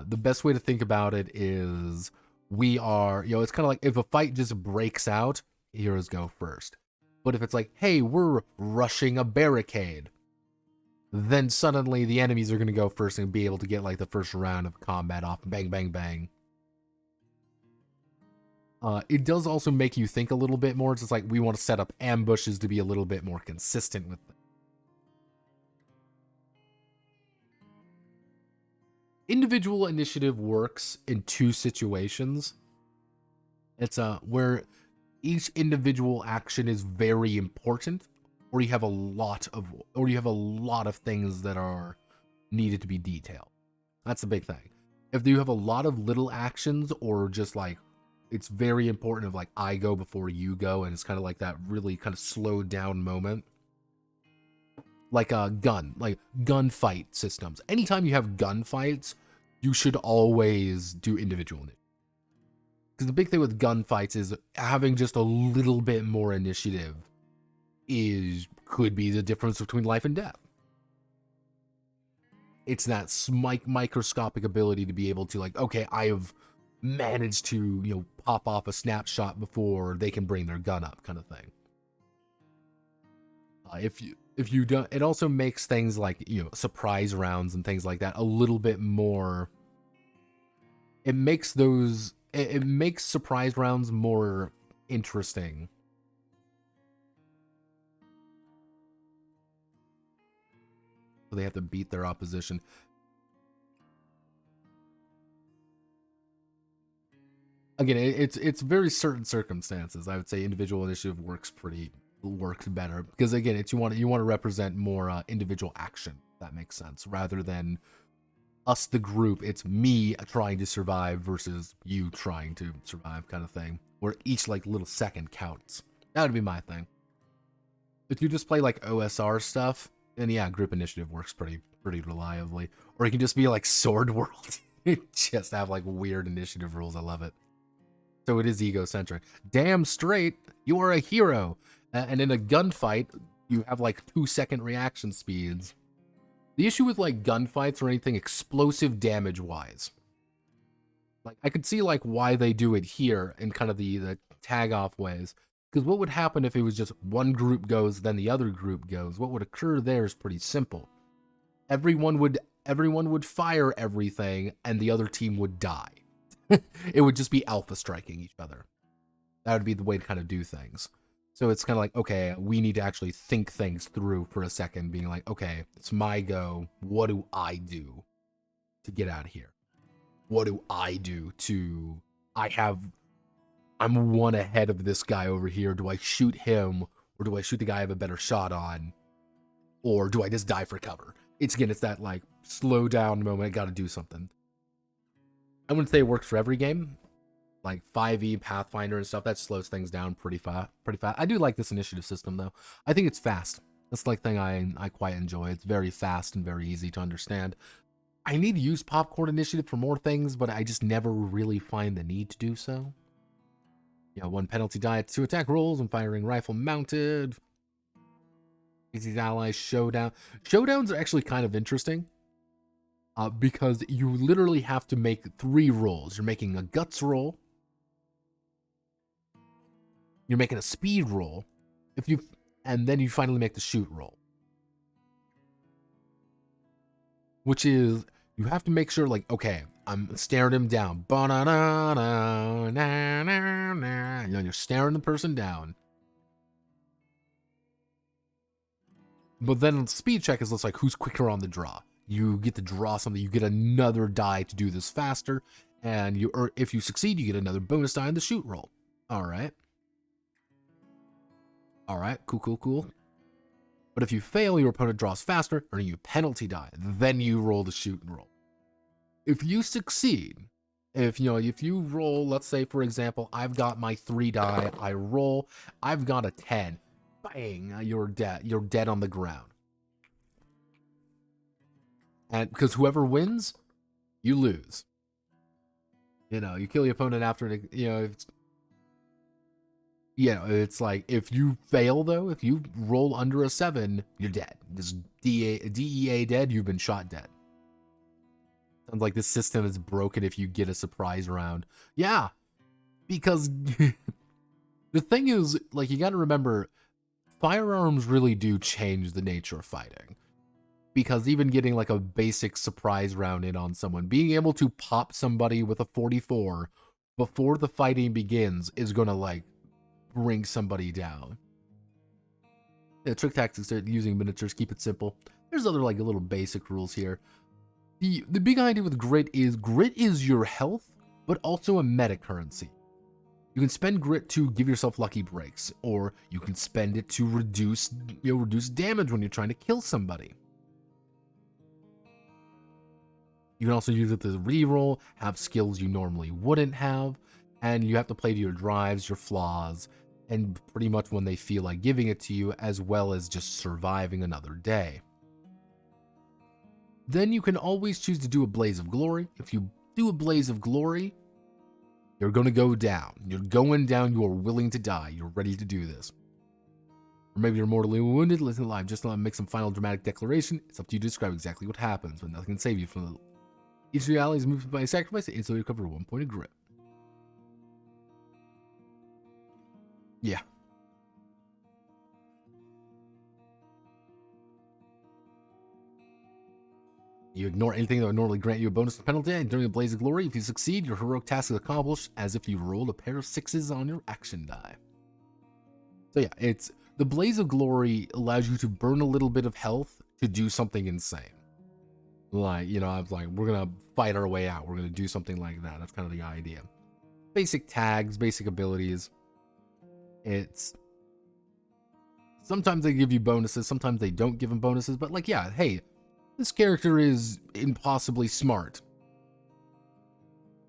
The best way to think about it is we are, it's kind of like if a fight just breaks out, heroes go first. But if it's like, hey, we're rushing a barricade, then suddenly the enemies are going to go first and be able to get like the first round of combat off. Bang, bang, bang. It does also make you think a little bit more. It's just like we want to set up ambushes to be a little bit more consistent with them. Individual initiative works in two situations. It's where each individual action is very important, or you have a lot of things that are needed to be detailed. That's the big thing. If you have a lot of little actions, or just like it's very important of like I go before you go, and it's kind of like that really kind of slowed down moment. Like a gunfight systems. Anytime you have gunfights, you should always do individual initiative. Because the big thing with gunfights is having just a little bit more initiative could be the difference between life and death. It's that microscopic ability to be able to like, okay, I have managed to, pop off a snapshot before they can bring their gun up, kind of thing. If you don't, it also makes things like, surprise rounds and things like that a little bit more. It makes surprise rounds more interesting. So they have to beat their opposition. Again, it's very certain circumstances. I would say individual initiative works better because again, it's you want to represent more individual action. If that makes sense, rather than us the group. It's me trying to survive versus you trying to survive, kind of thing. Where each like little second counts. That would be my thing. If you just play like OSR stuff, then yeah, group initiative works pretty reliably. Or you can just be like Sword World, just have like weird initiative rules. I love it. So it is egocentric. Damn straight, you are a hero. And in a gunfight, you have like 2-second reaction speeds. The issue with like gunfights or anything explosive damage wise, like I could see like why they do it here in kind of the tag off ways. Because what would happen if it was just one group goes, then the other group goes? What would occur there is pretty simple. Everyone would fire everything, and the other team would die. It would just be alpha striking each other. That would be the way to kind of do things. So it's kind of like, okay, we need to actually think things through for a second, being like, okay, it's my go. What do I do to get out of here? What do I do to... I'm one ahead of this guy over here. Do I shoot him, or do I shoot the guy I have a better shot on? Or do I just die for cover? It's that like slow down moment. I gotta do something. I wouldn't say it works for every game. Like 5e, Pathfinder and stuff, that slows things down pretty fast. I do like this initiative system though. I think it's fast. That's like thing I quite enjoy. It's very fast and very easy to understand. I need to use popcorn initiative for more things, but I just never really find the need to do so. 1 penalty die to attack rolls when firing rifle mounted. These allies showdown. Showdowns are actually kind of interesting. Because you literally have to make 3 rolls. You're making a guts roll. You're making a speed roll. And then you finally make the shoot roll. Which is, you have to make sure, like, okay, I'm staring him down. You're staring the person down. But then the speed check is like who's quicker on the draw. You get to draw something, you get another die to do this faster, and if you succeed, you get another bonus die in the shoot roll. Alright, cool. But if you fail, your opponent draws faster, earning you penalty die. Then you roll the shoot roll. If you succeed, if you roll, let's say for example, I've got my 3 die, I roll, I've got a 10. Bang, you're dead. You're dead on the ground. And because whoever wins, you lose. You kill your opponent after, it's like, if you fail though, if you roll under a 7, you're dead. Just DEA dead, you've been shot dead. Sounds like this system is broken if you get a surprise round. Yeah, because the thing is, like, you gotta remember, firearms really do change the nature of fighting. Because even getting like a basic surprise round in on someone, being able to pop somebody with a 44 before the fighting begins is gonna like bring somebody down. Yeah, trick tactics are using miniatures, keep it simple. There's other like little basic rules here. The big idea with grit is your health, but also a meta currency. You can spend grit to give yourself lucky breaks, or you can spend it to reduce damage when you're trying to kill somebody. You can also use it to reroll, have skills you normally wouldn't have, and you have to play to your drives, your flaws, and pretty much when they feel like giving it to you, as well as just surviving another day. Then you can always choose to do a Blaze of Glory. If you do a Blaze of Glory, you're going to go down. You're going down. You are willing to die. You're ready to do this. Or maybe you're mortally wounded. Listen live. Just to make some final dramatic declaration. It's up to you to describe exactly what happens, but nothing can save you from the... Each of your allies moved by a sacrifice to instantly recover 1 point of grit. Yeah. You ignore anything that would normally grant you a bonus penalty, and during the Blaze of Glory, if you succeed, your heroic task is accomplished as if you rolled a pair of 6s on your action die. So yeah, the Blaze of Glory allows you to burn a little bit of health to do something insane. Like, I was like, we're going to fight our way out. We're going to do something like that. That's kind of the idea. Basic tags, basic abilities. Sometimes they give you bonuses, sometimes they don't give them bonuses, but like, yeah, hey, this character is impossibly smart.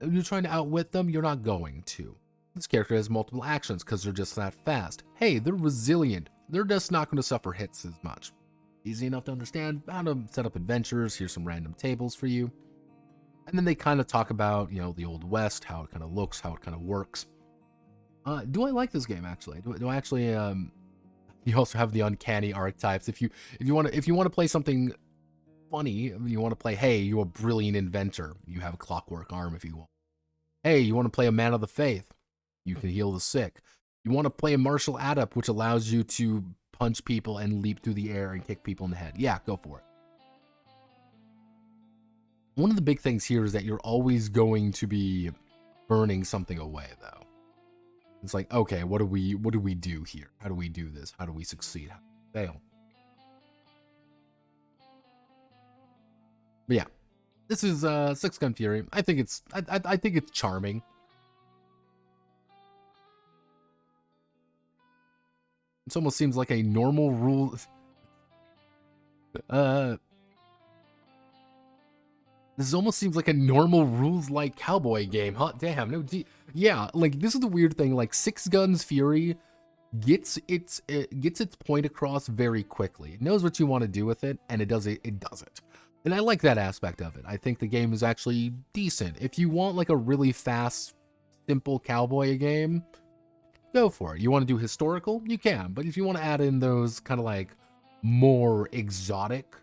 If you're trying to outwit them, you're not going to. This character has multiple actions because they're just that fast. Hey, they're resilient. They're just not going to suffer hits as much. Easy enough to understand how to set up adventures. Here's some random tables for you. And then they kind of talk about, the Old West, how it kind of looks, how it kind of works. Do I like this game, actually? Do I actually, you also have the uncanny archetypes. If you want to play something funny, you want to play, hey, you're a brilliant inventor. You have a clockwork arm if you want. Hey, you want to play a man of the faith. You can heal the sick. You want to play a martial adept, which allows you to punch people and leap through the air and kick people in the head. Yeah, go for it. One of the big things here is that you're always going to be burning something away, though. It's like, okay, what do we do here? How do we do this? How do we succeed? How do we fail? But yeah, this is Six Gun Fury. I think it's charming. It almost seems like a normal rule. This almost seems like a normal rules-like cowboy game. Hot damn, no, yeah, like this is the weird thing. Like Six Guns Fury gets its point across very quickly. It knows what you want to do with it, and it does it. It does it, and I like that aspect of it. I think the game is actually decent. If you want like a really fast, simple cowboy game, go for it. You want to do historical? You can. But if you want to add in those kind of like more exotic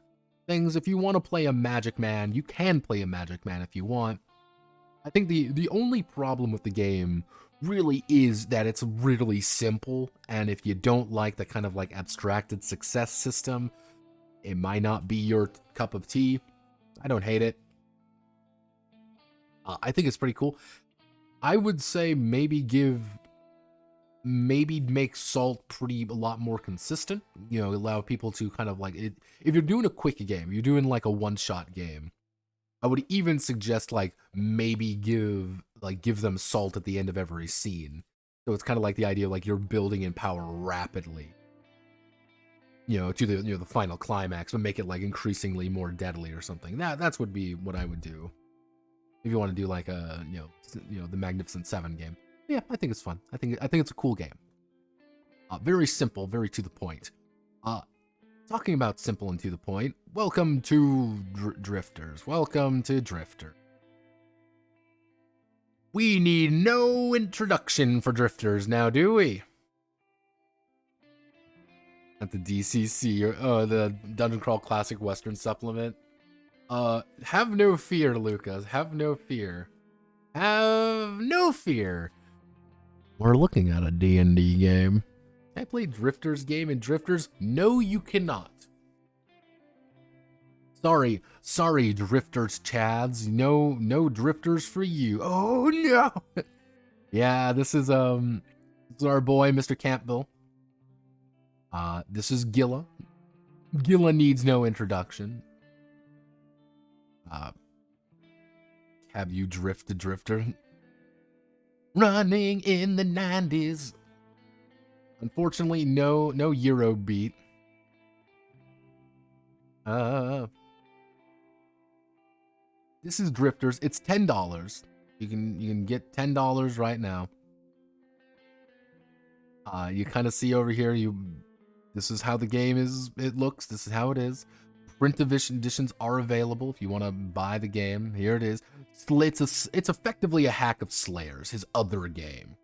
things, if you want to play a magic man, you can play a magic man if you want. I think the only problem with the game really is that it's really simple, and if you don't like the kind of like abstracted success system, it might not be your cup of tea. I don't hate it. I think it's pretty cool. I would say maybe make salt a lot more consistent. You know, allow people to kind of like it. If you're doing a quick game, you're doing like a one-shot game, I would even suggest like maybe give them salt at the end of every scene. So it's kind of like the idea like you're building in power rapidly, you know, to the final climax, but make it like increasingly more deadly or something. That's would be what I would do if you want to do like a the Magnificent Seven game. Yeah, I think it's fun. I think it's a cool game. Very simple, very to the point. Talking about simple and to the point, welcome to Drifters. Welcome to Drifter. We need no introduction for Drifters now, do we? At the DCC, or the Dungeon Crawl Classic Western Supplement. Have no fear, Lucas. Have no fear. Have no fear. We're looking at a D&D game. Can I play Drifters game in Drifters? No, you cannot. Sorry, Drifters Chads. No Drifters for you. Oh no. Yeah, this is our boy, Mr. Campbell. This is Gila. Gila needs no introduction. Have you drift a drifter? Running in the 90s. Unfortunately, no Euro beat. This is Drifters. It's $10. You can get $10 right now. You kind of see over here. This is how the game is. It looks. This is how it is. Print editions are available if you want to buy the game. Here it is. It's effectively a hack of Slayers, his other game.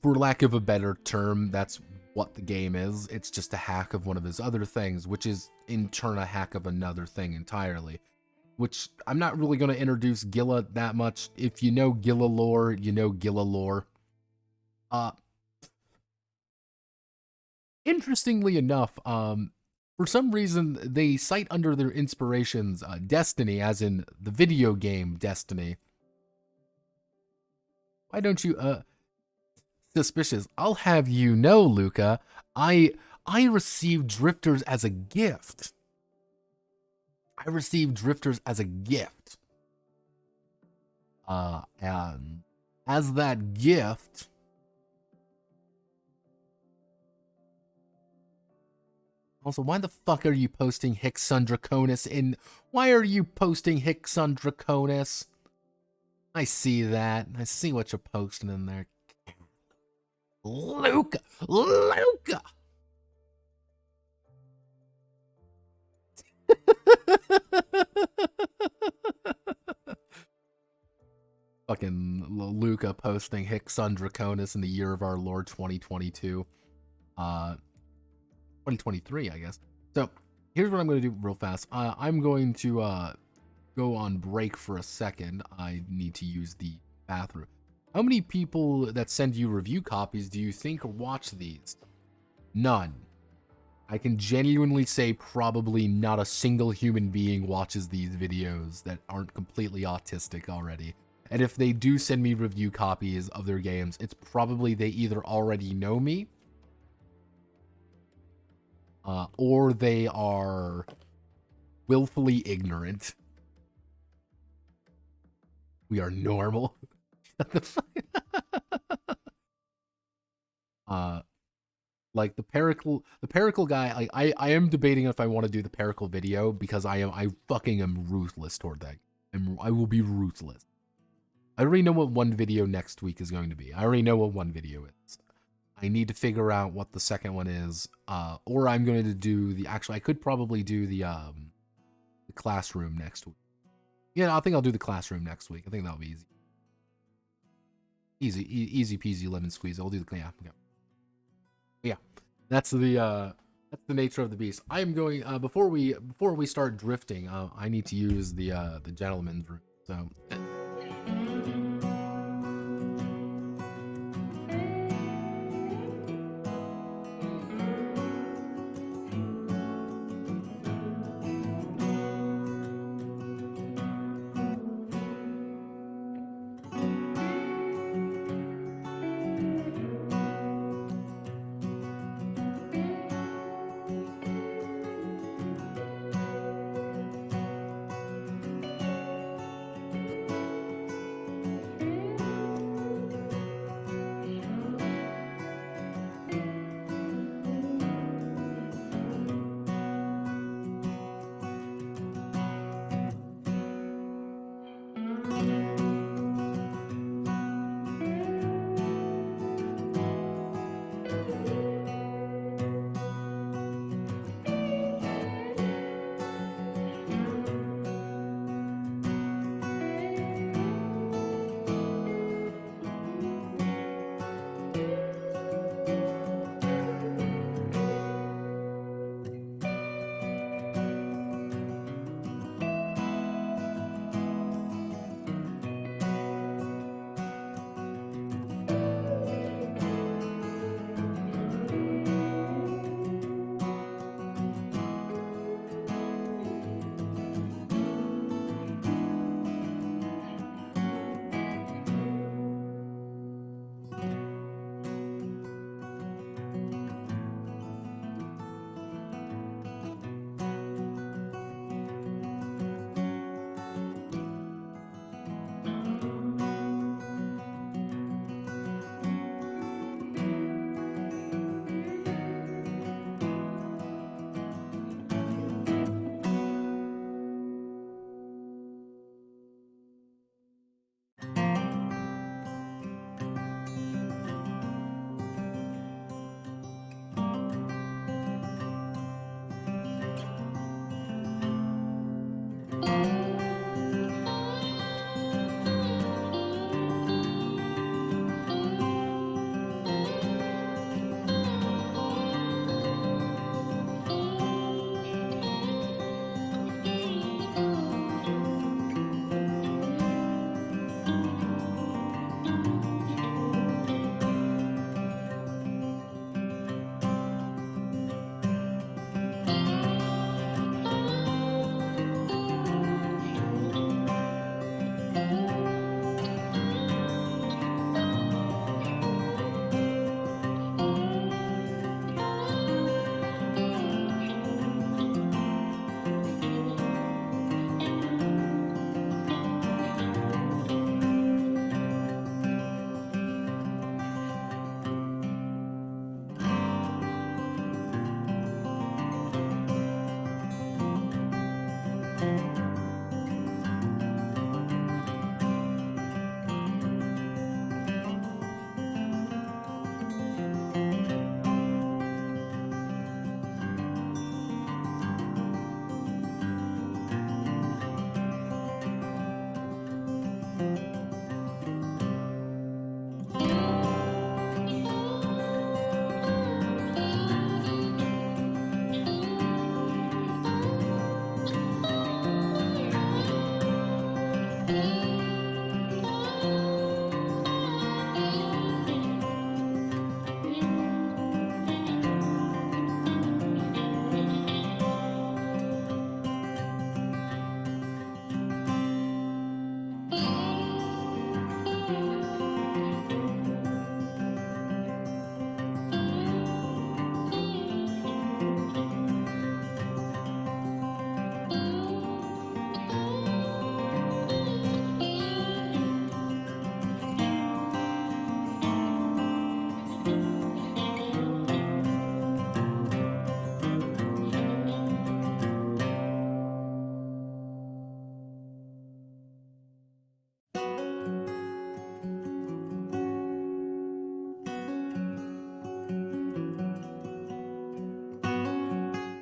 For lack of a better term, that's what the game is. It's just a hack of one of his other things, which is in turn a hack of another thing entirely. Which I'm not really going to introduce Gila that much. If you know Gila lore, you know Gila lore. Interestingly enough, for some reason, they cite under their inspirations Destiny, as in the video game Destiny. Why don't you, suspicious? I'll have you know, Luca, I received Drifters as a gift. I received Drifters as a gift. And as that gift, also, why the fuck are you posting Hixon Draconis in? Why are you posting Hixon Draconis? I see that. I see what you're posting in there. Luca! Luca! Fucking Luca posting Hixon Draconis in the year of our Lord 2022. 2023, I guess. So here's what I'm going to do real fast. I'm going to go on break for a second. I need to use the bathroom. How many people that send you review copies do you think watch these? None. I can genuinely say probably not a single human being watches these videos that aren't completely autistic already. And if they do send me review copies of their games, it's probably they either already know me, or they are willfully ignorant. We are normal. Like the Pericle guy, I am debating if I want to do the Pericle video, because I fucking am ruthless toward that. I will be ruthless. I already know what one video next week is going to be. I already know what one video is. I need to figure out what the second one is, or I'm going to do I could probably do the classroom next week. Yeah, I think I'll do the classroom next week. I think that'll be easy. Easy peasy lemon squeeze. I'll do the yeah. Okay. Yeah, that's the nature of the beast. I am going before we start drifting. I need to use the gentleman's room. So.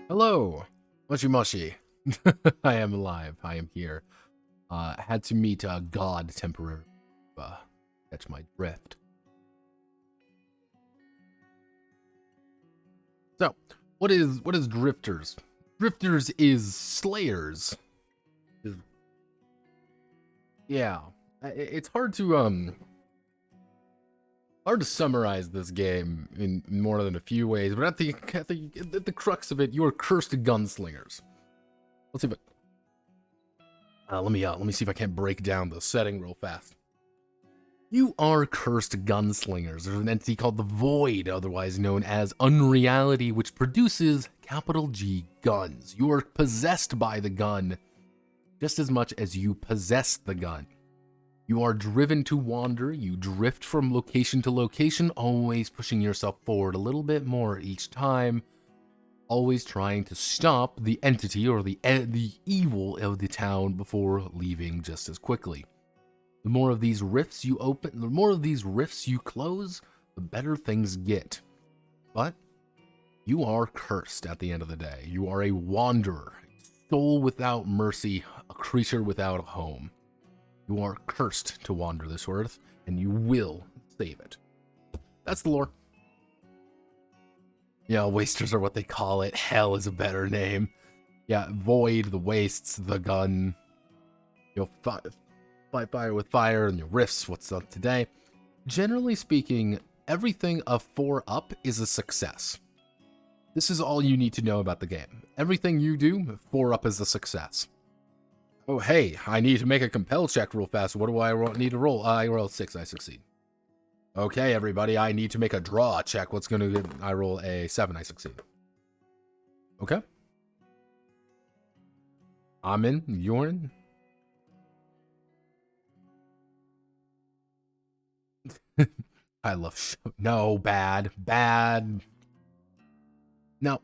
Hello, mushy mushy. I am alive. I am here. Had to meet God temporarily. Catch my drift. So, what is drifters? Drifters is slayers. Yeah, it's hard to summarize this game in more than a few ways, but at the crux of it, you are cursed gunslingers. Let's see if let me see if I can't break down the setting real fast. You are cursed gunslingers. There's an entity called the Void, otherwise known as Unreality, which produces capital G guns. You are possessed by the gun just as much as you possess the gun. You are driven to wander. You drift from location to location, always pushing yourself forward a little bit more each time, always trying to stop the entity or the evil of the town before leaving just as quickly. The more of these rifts you open, the more of these rifts you close, the better things get. But you are cursed at the end of the day. You are a wanderer, a soul without mercy, a creature without a home. You are cursed to wander this earth, and you will save it. That's the lore. Yeah, wasters are what they call it. Hell is a better name. Yeah, Void, the wastes, the gun. You'll fight fire with fire, and your rifts, what's up today. Generally speaking, everything of 4 up is a success. This is all you need to know about the game. Everything you do, 4 up is a success. Oh, hey, I need to make a compel check real fast. What do I need to roll? I roll 6, I succeed. Okay, everybody, I need to make a draw check. What's going to get? I roll a 7, I succeed. Okay. I'm in. You're in. I love no, bad. Now,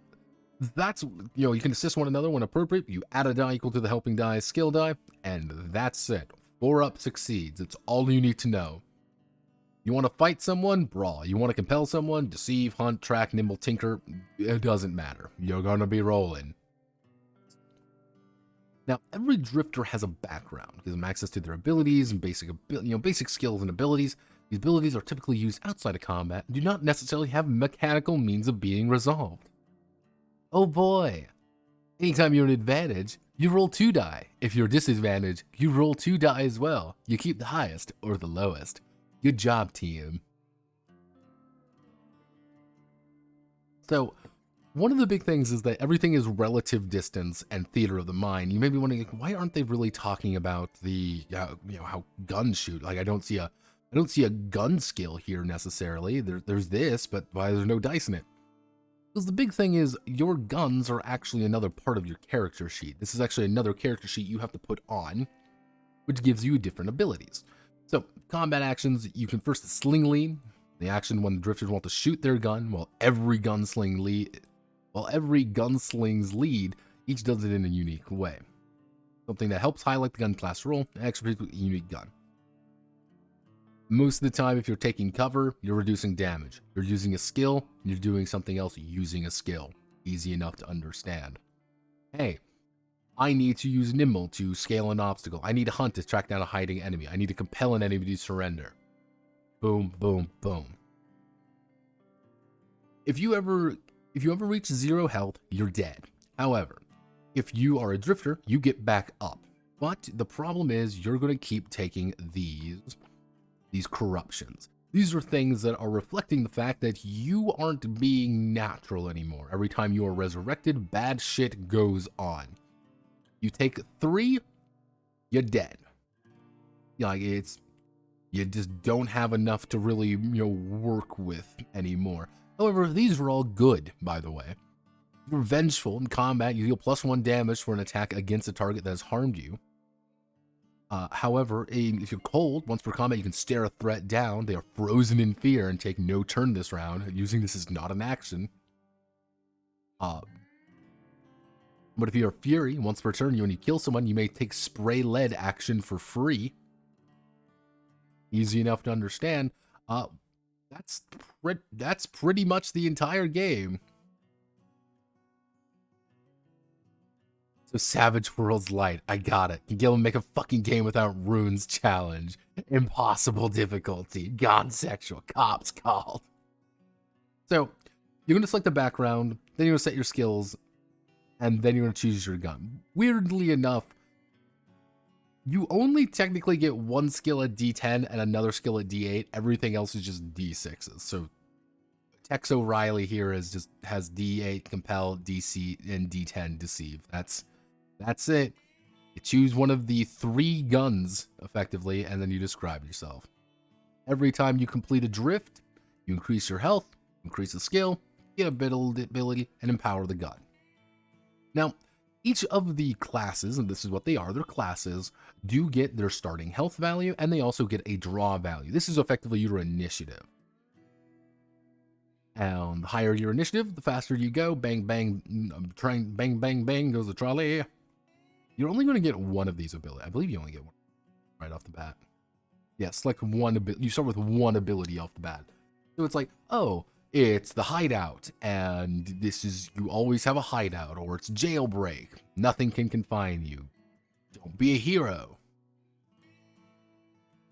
that's, you can assist one another when appropriate. You add a die equal to the helping die skill die, and that's it. 4 up succeeds. It's all you need to know. You want to fight someone? Brawl. You want to compel someone? Deceive, hunt, track, nimble, tinker. It doesn't matter. You're going to be rolling. Now, every drifter has a background. Gives them access to their abilities and basic skills and abilities. These abilities are typically used outside of combat and do not necessarily have mechanical means of being resolved. Oh boy! Anytime you're an advantage, you roll 2 die. If you're a disadvantage, you roll 2 die as well. You keep the highest or the lowest. Good job, team. So, one of the big things is that everything is relative distance and theater of the mind. You may be wondering, why aren't they really talking about the, how guns shoot? Like, I don't see a gun skill here necessarily. There's this, but why there's no dice in it? Because the big thing is, your guns are actually another part of your character sheet. This is actually another character sheet you have to put on, which gives you different abilities. So, combat actions, you can first sling lead. The action when the drifters want to shoot their gun, while every gunsling's lead, each does it in a unique way. Something that helps highlight the gun class role, and extra with a unique gun. Most of the time, if you're taking cover, you're reducing damage. You're using a skill, and you're doing something else using a skill. Easy enough to understand. Hey, I need to use nimble to scale an obstacle. I need to hunt to track down a hiding enemy. I need to compel an enemy to surrender. Boom, boom, boom. If you ever reach 0 health, you're dead. However, if you are a drifter, you get back up. But the problem is you're going to keep taking these corruptions. These are things that are reflecting the fact that you aren't being natural anymore. Every time you are resurrected, bad shit goes on. You take 3, you're dead. You just don't have enough to really, work with anymore. However, these are all good, by the way. You're vengeful in combat. You deal +1 damage for an attack against a target that has harmed you. However, if you're cold, once per combat, you can stare a threat down. They are frozen in fear and take no turn this round. Using this is not an action. But if you're Fury, once per turn, when you kill someone, you may take spray lead action for free. Easy enough to understand. That's pretty much the entire game. So Savage Worlds Light, I got it. Can Gil make a fucking game without runes challenge. Impossible difficulty. Gone sexual. Cops called. So you're going to select the background, then you're going to set your skills, and then you're going to choose your gun. Weirdly enough, you only technically get one skill at D10 and another skill at D8. Everything else is just D6s. So Tex O'Reilly here has D8 Compel, DC, and D10 Deceive. That's it. You choose one of the 3 guns, effectively, and then you describe yourself. Every time you complete a drift, you increase your health, increase the skill, get a bit of ability, and empower the gun. Now, each of the classes, and this is what they are, they're classes, do get their starting health value, and they also get a draw value. This is effectively your initiative. And the higher your initiative, the faster you go. Bang, bang, bang, bang, bang goes the trolley. You're only going to get one of these abilities. I believe you only get one right off the bat. Yeah, select one ability. You start with one ability off the bat. So it's like, oh, it's the hideout, and this is, you always have a hideout, or it's jailbreak. Nothing can confine you. Don't be a hero.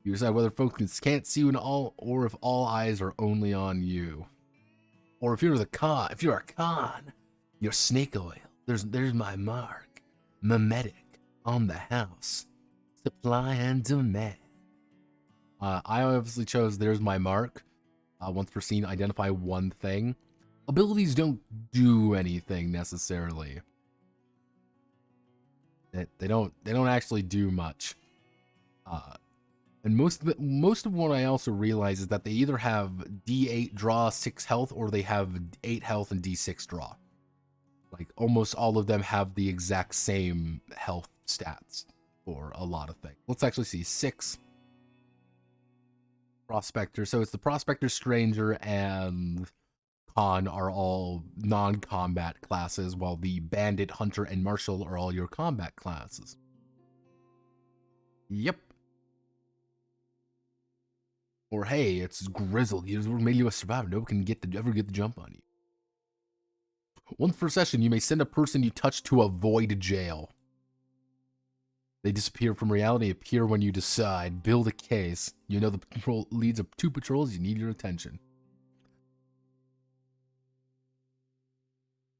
You decide whether folks can't see you in all, or if all eyes are only on you. Or if you're a con, you're snake oil. There's my mark. Mimetic on the house. Supply and demand. I obviously chose there's my mark. Once per scene, identify one thing. Abilities don't do anything necessarily. They don't actually do much. And most of what I also realize is that they either have D8 draw 6 health, or they have 8 health and D6 draw. Like almost all of them have the exact same health stats for a lot of things. Let's actually see 6. Prospector. So it's the Prospector, Stranger, and Con are all non-combat classes, while the Bandit, Hunter, and Marshal are all your combat classes. Yep. Or hey, it's Grizzled. You made you a survivor. Nobody can ever get the jump on you. Once per session, you may send a person you touch to avoid jail. They disappear from reality, appear when you decide. Build a case. You know the patrol leads up 2 patrols, you need your attention.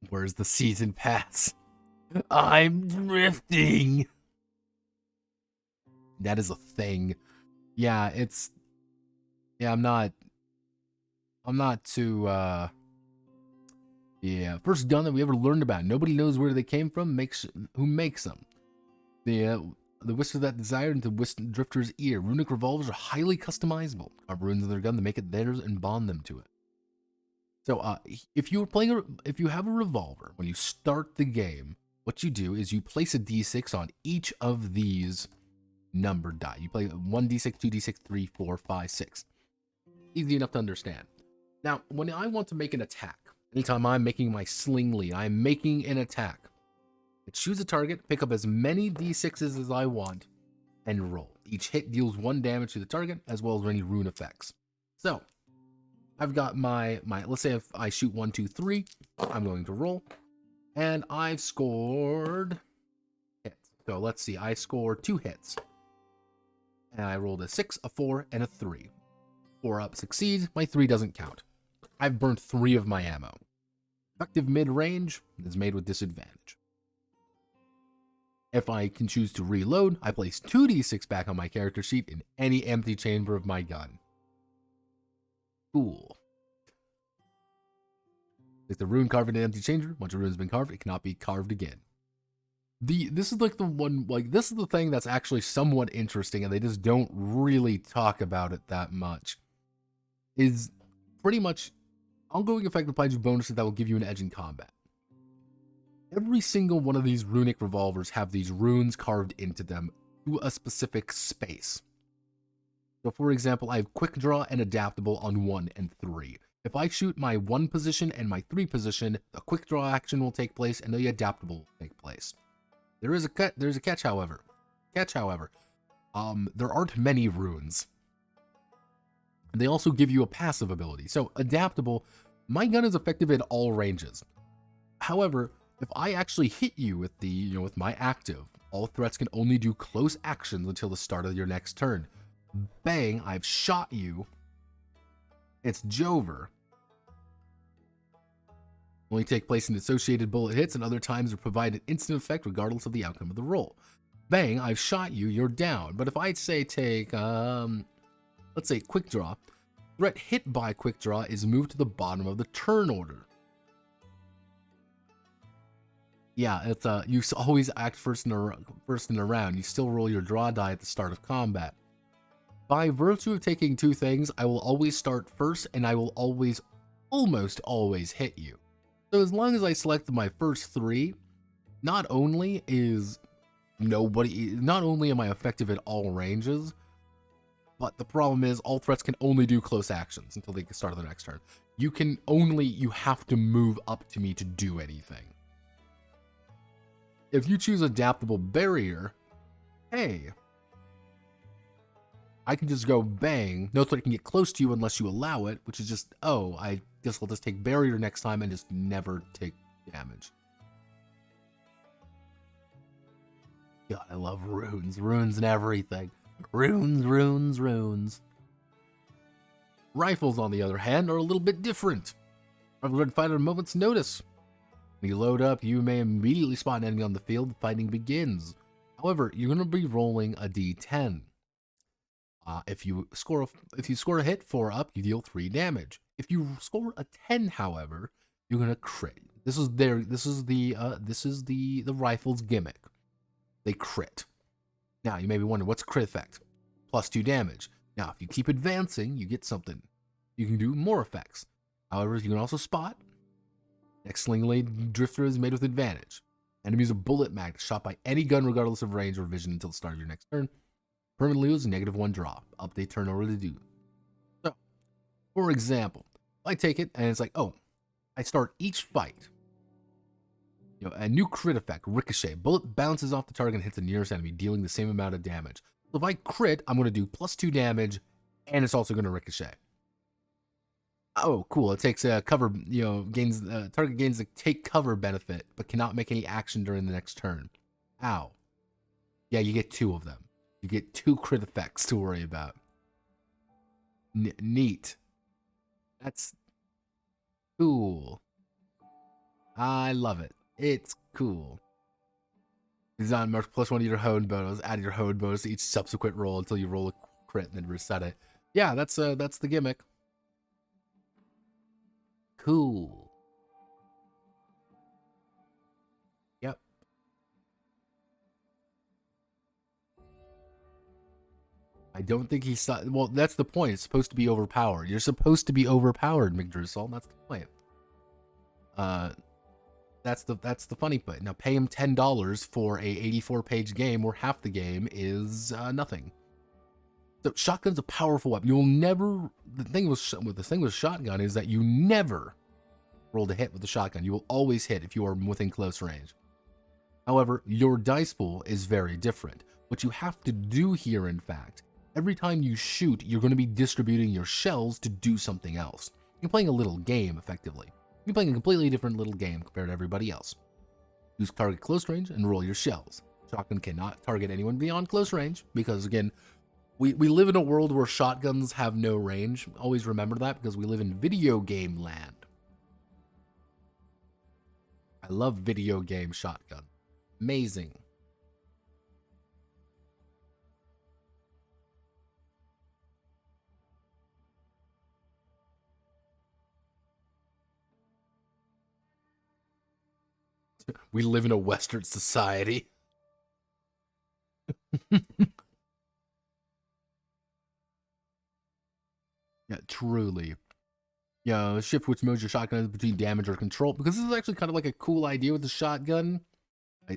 Where's the season pass? I'm drifting. That is a thing. Yeah, it's... Yeah, I'm not too, Yeah, first gun that we ever learned about. Nobody knows where they came from, who makes them. The whisper that desire into drifter's ear. Runic revolvers are highly customizable. Carve runes in their gun to make it theirs and bond them to it. So, if you have a revolver, when you start the game, what you do is you place a d6 on each of these numbered die. You play 1d6, 2d6, 3, 4, 5, 6. Easy enough to understand. Now, when I want to make an attack, anytime I'm making my sling lead, I'm making an attack. I choose a target, pick up as many d6s as I want, and roll. Each hit deals 1 damage to the target, as well as any rune effects. So, I've got my let's say if I shoot 1, 2, 3, I'm going to roll. And I've scored hits. So let's see, I scored 2 hits. And I rolled a 6, a 4, and a 3. 4 up succeeds, my 3 doesn't count. I've burned 3 of my ammo. Effective mid-range is made with disadvantage. If I can choose to reload, I place 2d6 back on my character sheet in any empty chamber of my gun. Cool. If the rune carved in an empty chamber, once a rune has been carved, it cannot be carved again. This is like the one, like this is the thing that's actually somewhat interesting, and they just don't really talk about it that much. Is pretty much ongoing effect applies to bonuses that will give you an edge in combat. Every single one of these runic revolvers have these runes carved into them to a specific space. So for example, I have quick draw and adaptable on 1 and 3. If I shoot my 1 position and my 3 position, the quick draw action will take place and the adaptable will take place. There's a catch, however. There aren't many runes. They also give you a passive ability. So adaptable, my gun is effective at all ranges. However, If I actually hit you with the, with my active, all threats can only do close actions until the start of your next turn. Bang, I've shot you. It's Jover. Only take place in associated bullet hits, and other times are provide an instant effect regardless of the outcome of the roll. Bang, I've shot you, you're down. But if I'd say take, let's say quick draw, threat hit by quick draw is moved to the bottom of the turn order. Yeah, it's you always act first in a round. You still roll your draw die at the start of combat. By virtue of taking two things, I will always start first, and I will almost always hit you. So as long as I select my first three, not only am I effective at all ranges, but the problem is all threats can only do close actions until they start of the next turn. You have to move up to me to do anything. If you choose adaptable barrier, hey, I can just go bang. No threat can get close to you unless you allow it, which is just, oh, I guess I'll just take barrier next time and just never take damage. God, I love runes. Runes and everything. Runes. Rifles, on the other hand, are a little bit different. Rifles are fight at a moment's notice. When you load up, you may immediately spot an enemy on the field. Fighting begins. However, you're going to be rolling a d10. If you score a hit 4 up, you deal 3 damage. If you score a 10, however, you're gonna crit. This is the rifle's gimmick. They crit. Now you may be wondering, what's a crit effect? +2 damage. Now if you keep advancing, you get something. You can do more effects. However, you can also spot. Next sling lane drifter is made with advantage. Enemies of bullet mag shot by any gun regardless of range or vision until the start of your next turn. Permanently lose -1 draw. Update turn order to do. So, for example, I take it and it's like, oh, I start each fight. A new crit effect, ricochet. Bullet bounces off the target and hits the nearest enemy, dealing the same amount of damage. So if I crit, I'm going to do +2 damage, and it's also going to ricochet. Oh, cool. It takes a cover, target gains a take cover benefit, but cannot make any action during the next turn. Ow. Yeah, you get 2 of them. You get 2 crit effects to worry about. Neat. That's cool. I love it. It's cool. Design marks +1 to your Hoot bonus. Add your Hoot bonus to each subsequent roll until you roll a crit and then reset it. Yeah, that's the gimmick. Cool. Yep. I don't think he saw. Well, that's the point. It's supposed to be overpowered. You're supposed to be overpowered, McDrisol. That's the point. That's the funny part. Now pay him $10 for a 84-page game where half the game is nothing. So shotgun's a powerful weapon. You'll never. The thing with shotgun is that you never roll to hit with the shotgun. You will always hit if you are within close range. However, your dice pool is very different. What you have to do here, in fact, every time you shoot, you're going to be distributing your shells to do something else. You're playing a little game, effectively. You're playing a completely different little game compared to everybody else. Use target close range and roll your shells. Shotgun cannot target anyone beyond close range because, again, we live in a world where shotguns have no range. Always remember that because we live in video game land. I love video game shotgun. Amazing. We live in a Western society. Yeah, truly. Yeah, shift which modes your shotgun is between damage or control. Because this is actually kind of like a cool idea with the shotgun.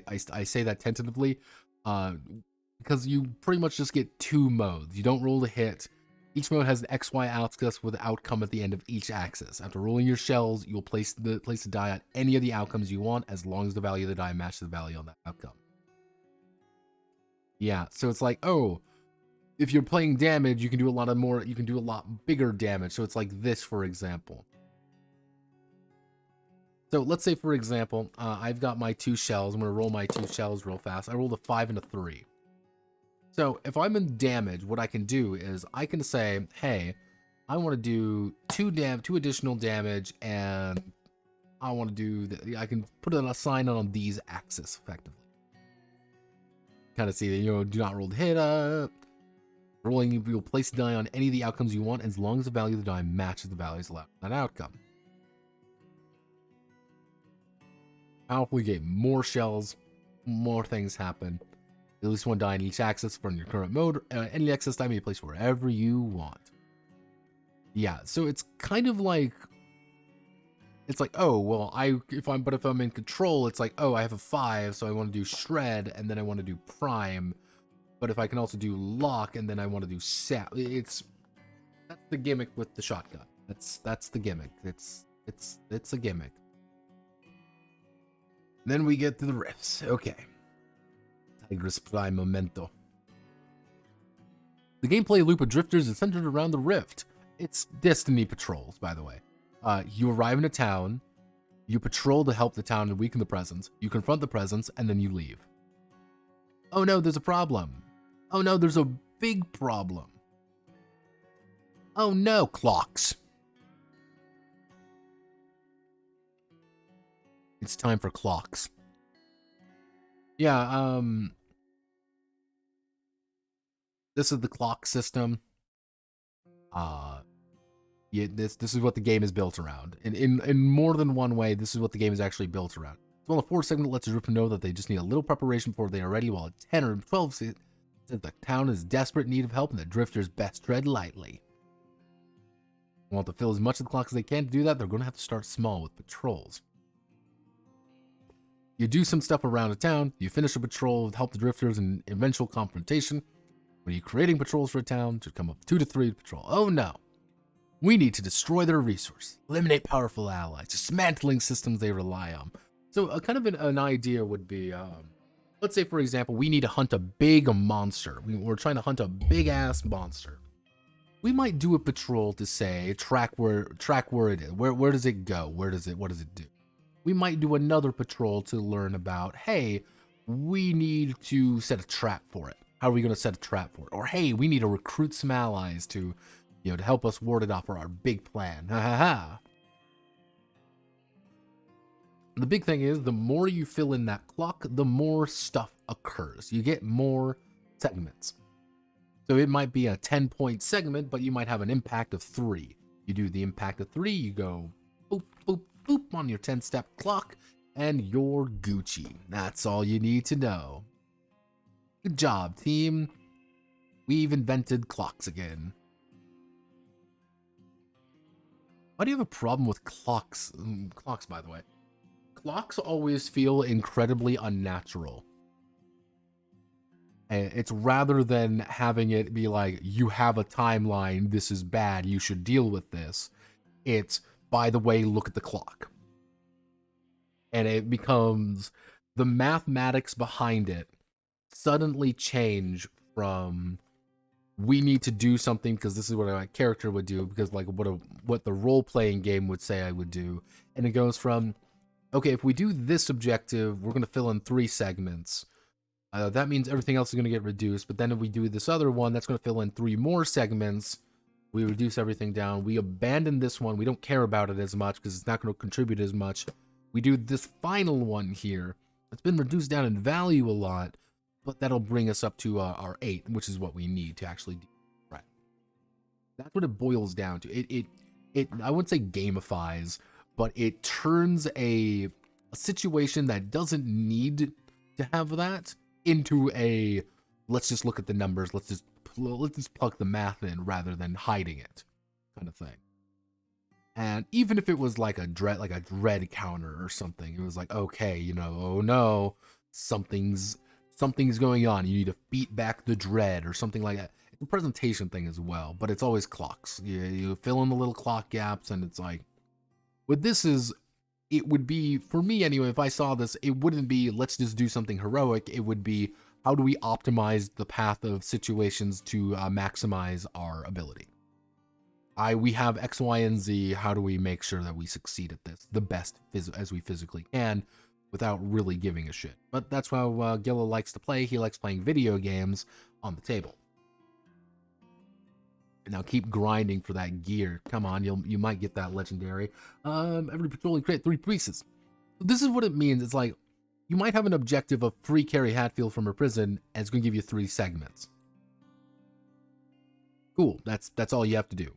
I say that tentatively. Because you pretty much just get 2 modes. You don't roll to hit. Each mode has an XY axis with outcome at the end of each axis. After rolling your shells, you'll place the die on any of the outcomes you want, as long as the value of the die matches the value on that outcome. Yeah, so it's like, oh, if you're playing damage, you can do a lot more. You can do a lot bigger damage. So it's like this, for example. So let's say, for example, I've got my 2 shells. I'm going to roll my 2 shells real fast. I rolled a 5 and a 3. So if I'm in damage, what I can do is I can say, hey, I want to do 2 additional damage, and I want to do, I can put a sign on these axes effectively. Kind of see that, you know, do not roll the hit up. Rolling, you will place a die on any of the outcomes you want as long as the value of the die matches the values allowed in that outcome. Powerful game, more shells, more things happen. At least 1 die in each axis from your current mode. Any excess die may be placed wherever you want. Yeah, so it's kind of like, it's like, oh, well, if I'm in control, it's like, oh, I have a 5, so I want to do shred, and then I want to do prime. But if I can also do lock, and then I want to do sap, that's the gimmick with the shotgun. That's the gimmick. It's a gimmick. And then we get to the rifts. Okay. Tigris Prime Memento. The gameplay loop of Drifters is centered around the rift. It's Destiny patrols, by the way. You arrive in a town, you patrol to help the town and weaken the presence, you confront the presence, and then you leave. Oh no, there's a problem. Oh no, there's a big problem. Oh no, clocks. It's time for clocks. Yeah, this is the clock system. Yeah, this is what the game is built around. In more than one way, this is what the game is actually built around. So on the 4th segment lets the Ripper know that they just need a little preparation before they are ready, while at 10 or 12 says the town is desperate need of help and the drifters best tread lightly. They want to fill as much of the clock as they can. To do that, they're going to have to start small with patrols. You do some stuff around a town, you finish a patrol, help the drifters in eventual confrontation. When you're creating patrols for a town, to come up 2 to 3 to patrol. Oh no! We need to destroy their resource, eliminate powerful allies, dismantling systems they rely on. So kind of an idea would be, let's say, for example, we need to hunt a big monster. We're trying to hunt a big-ass monster. We might do a patrol to say, track where it is. Where does it go? What does it do? We might do another patrol to learn about, hey, we need to set a trap for it. How are we going to set a trap for it? Or, hey, we need to recruit some allies to help us ward it off for our big plan. Ha ha ha. The big thing is, the more you fill in that clock, the more stuff occurs. You get more segments. So it might be a 10-point segment, but you might have an impact of 3. You do the impact of 3, you go boop, boop, boop on your 10-step clock, and you're Gucci. That's all you need to know. Good job, team. We've invented clocks again. Why do you have a problem with clocks? Clocks, by the way. Clocks always feel incredibly unnatural. And it's rather than having it be like, you have a timeline, this is bad, you should deal with this. It's, by the way, look at the clock. And it becomes, the mathematics behind it suddenly change from, we need to do something because this is what my character would do, because like what the role-playing game would say I would do. And it goes from, okay, if we do this objective, we're going to fill in 3 segments. That means everything else is going to get reduced. But then if we do this other one, that's going to fill in 3 more segments. We reduce everything down. We abandon this one. We don't care about it as much because it's not going to contribute as much. We do this final one here. It's been reduced down in value a lot, but that'll bring us up to our 8, which is what we need to actually do. Right. That's what it boils down to. It I wouldn't say gamifies, but it turns a situation that doesn't need to have that into a, let's just look at the numbers, let's just plug the math in rather than hiding it kind of thing. And even if it was like a dread counter or something, it was like, okay, oh no, something's going on, you need to beat back the dread or something like that. It's a presentation thing as well, but it's always clocks. You fill in the little clock gaps, and it's like, what this is, it would be, for me anyway, if I saw this, it wouldn't be, let's just do something heroic. It would be, how do we optimize the path of situations to maximize our ability? we have X, Y, and Z. How do we make sure that we succeed at this the best as we physically can without really giving a shit? But that's how Gila likes to play. He likes playing video games on the table. And now keep grinding for that gear. Come on, you might get that legendary. Every patrol you create 3 pieces. So this is what it means. It's like you might have an objective of free carry Hatfield from a prison, and it's going to give you 3 segments. Cool. That's all you have to do.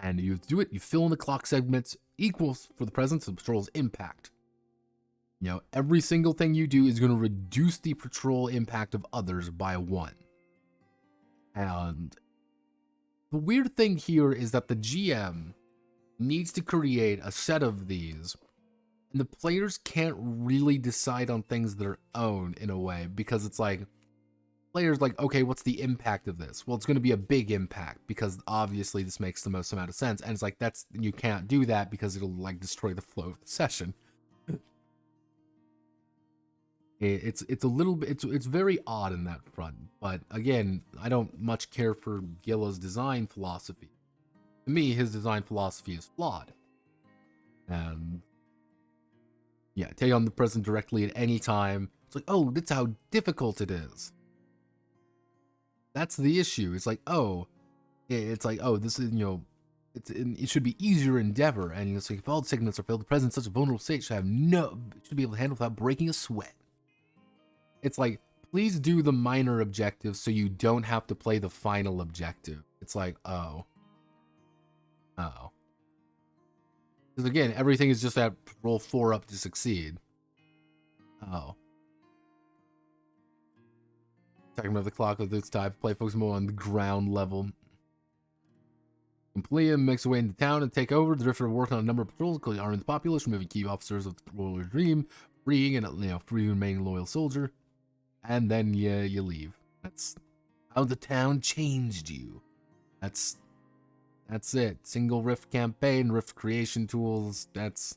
And you do it, you fill in the clock segments equals for the presence of the patrol's impact. You know, every single thing you do is going to reduce the patrol impact of others by 1. And the weird thing here is that the GM needs to create a set of these, and the players can't really decide on things their own in a way, because it's like, players like, okay, what's the impact of this? Well, it's going to be a big impact because obviously this makes the most amount of sense. And it's like, you can't do that because it'll like destroy the flow of the session. It's a little bit, it's very odd in that front. But again, I don't much care for Gila's design philosophy. To me, his design philosophy is flawed. And yeah, take on the present directly at any time. It's like, oh, that's how difficult it is. That's the issue. It's like, oh, this is, you know, it should be easier endeavor. And it's like, if all the segments are filled, the present such a vulnerable state should be able to handle without breaking a sweat. It's like, please do the minor objectives so you don't have to play the final objective. It's like, oh. Because again, everything is just that roll 4 up to succeed. Oh. Talking about the clock of this type, play focus more on the ground level. Complete and makes their way into town and take over. The Drifter are working on a number of patrols, including arming the populace, removing key officers of the Royal Dream, freeing and free remaining loyal soldier, and then you leave. That's how the town changed you. That's it. Single rift campaign, rift creation tools. That's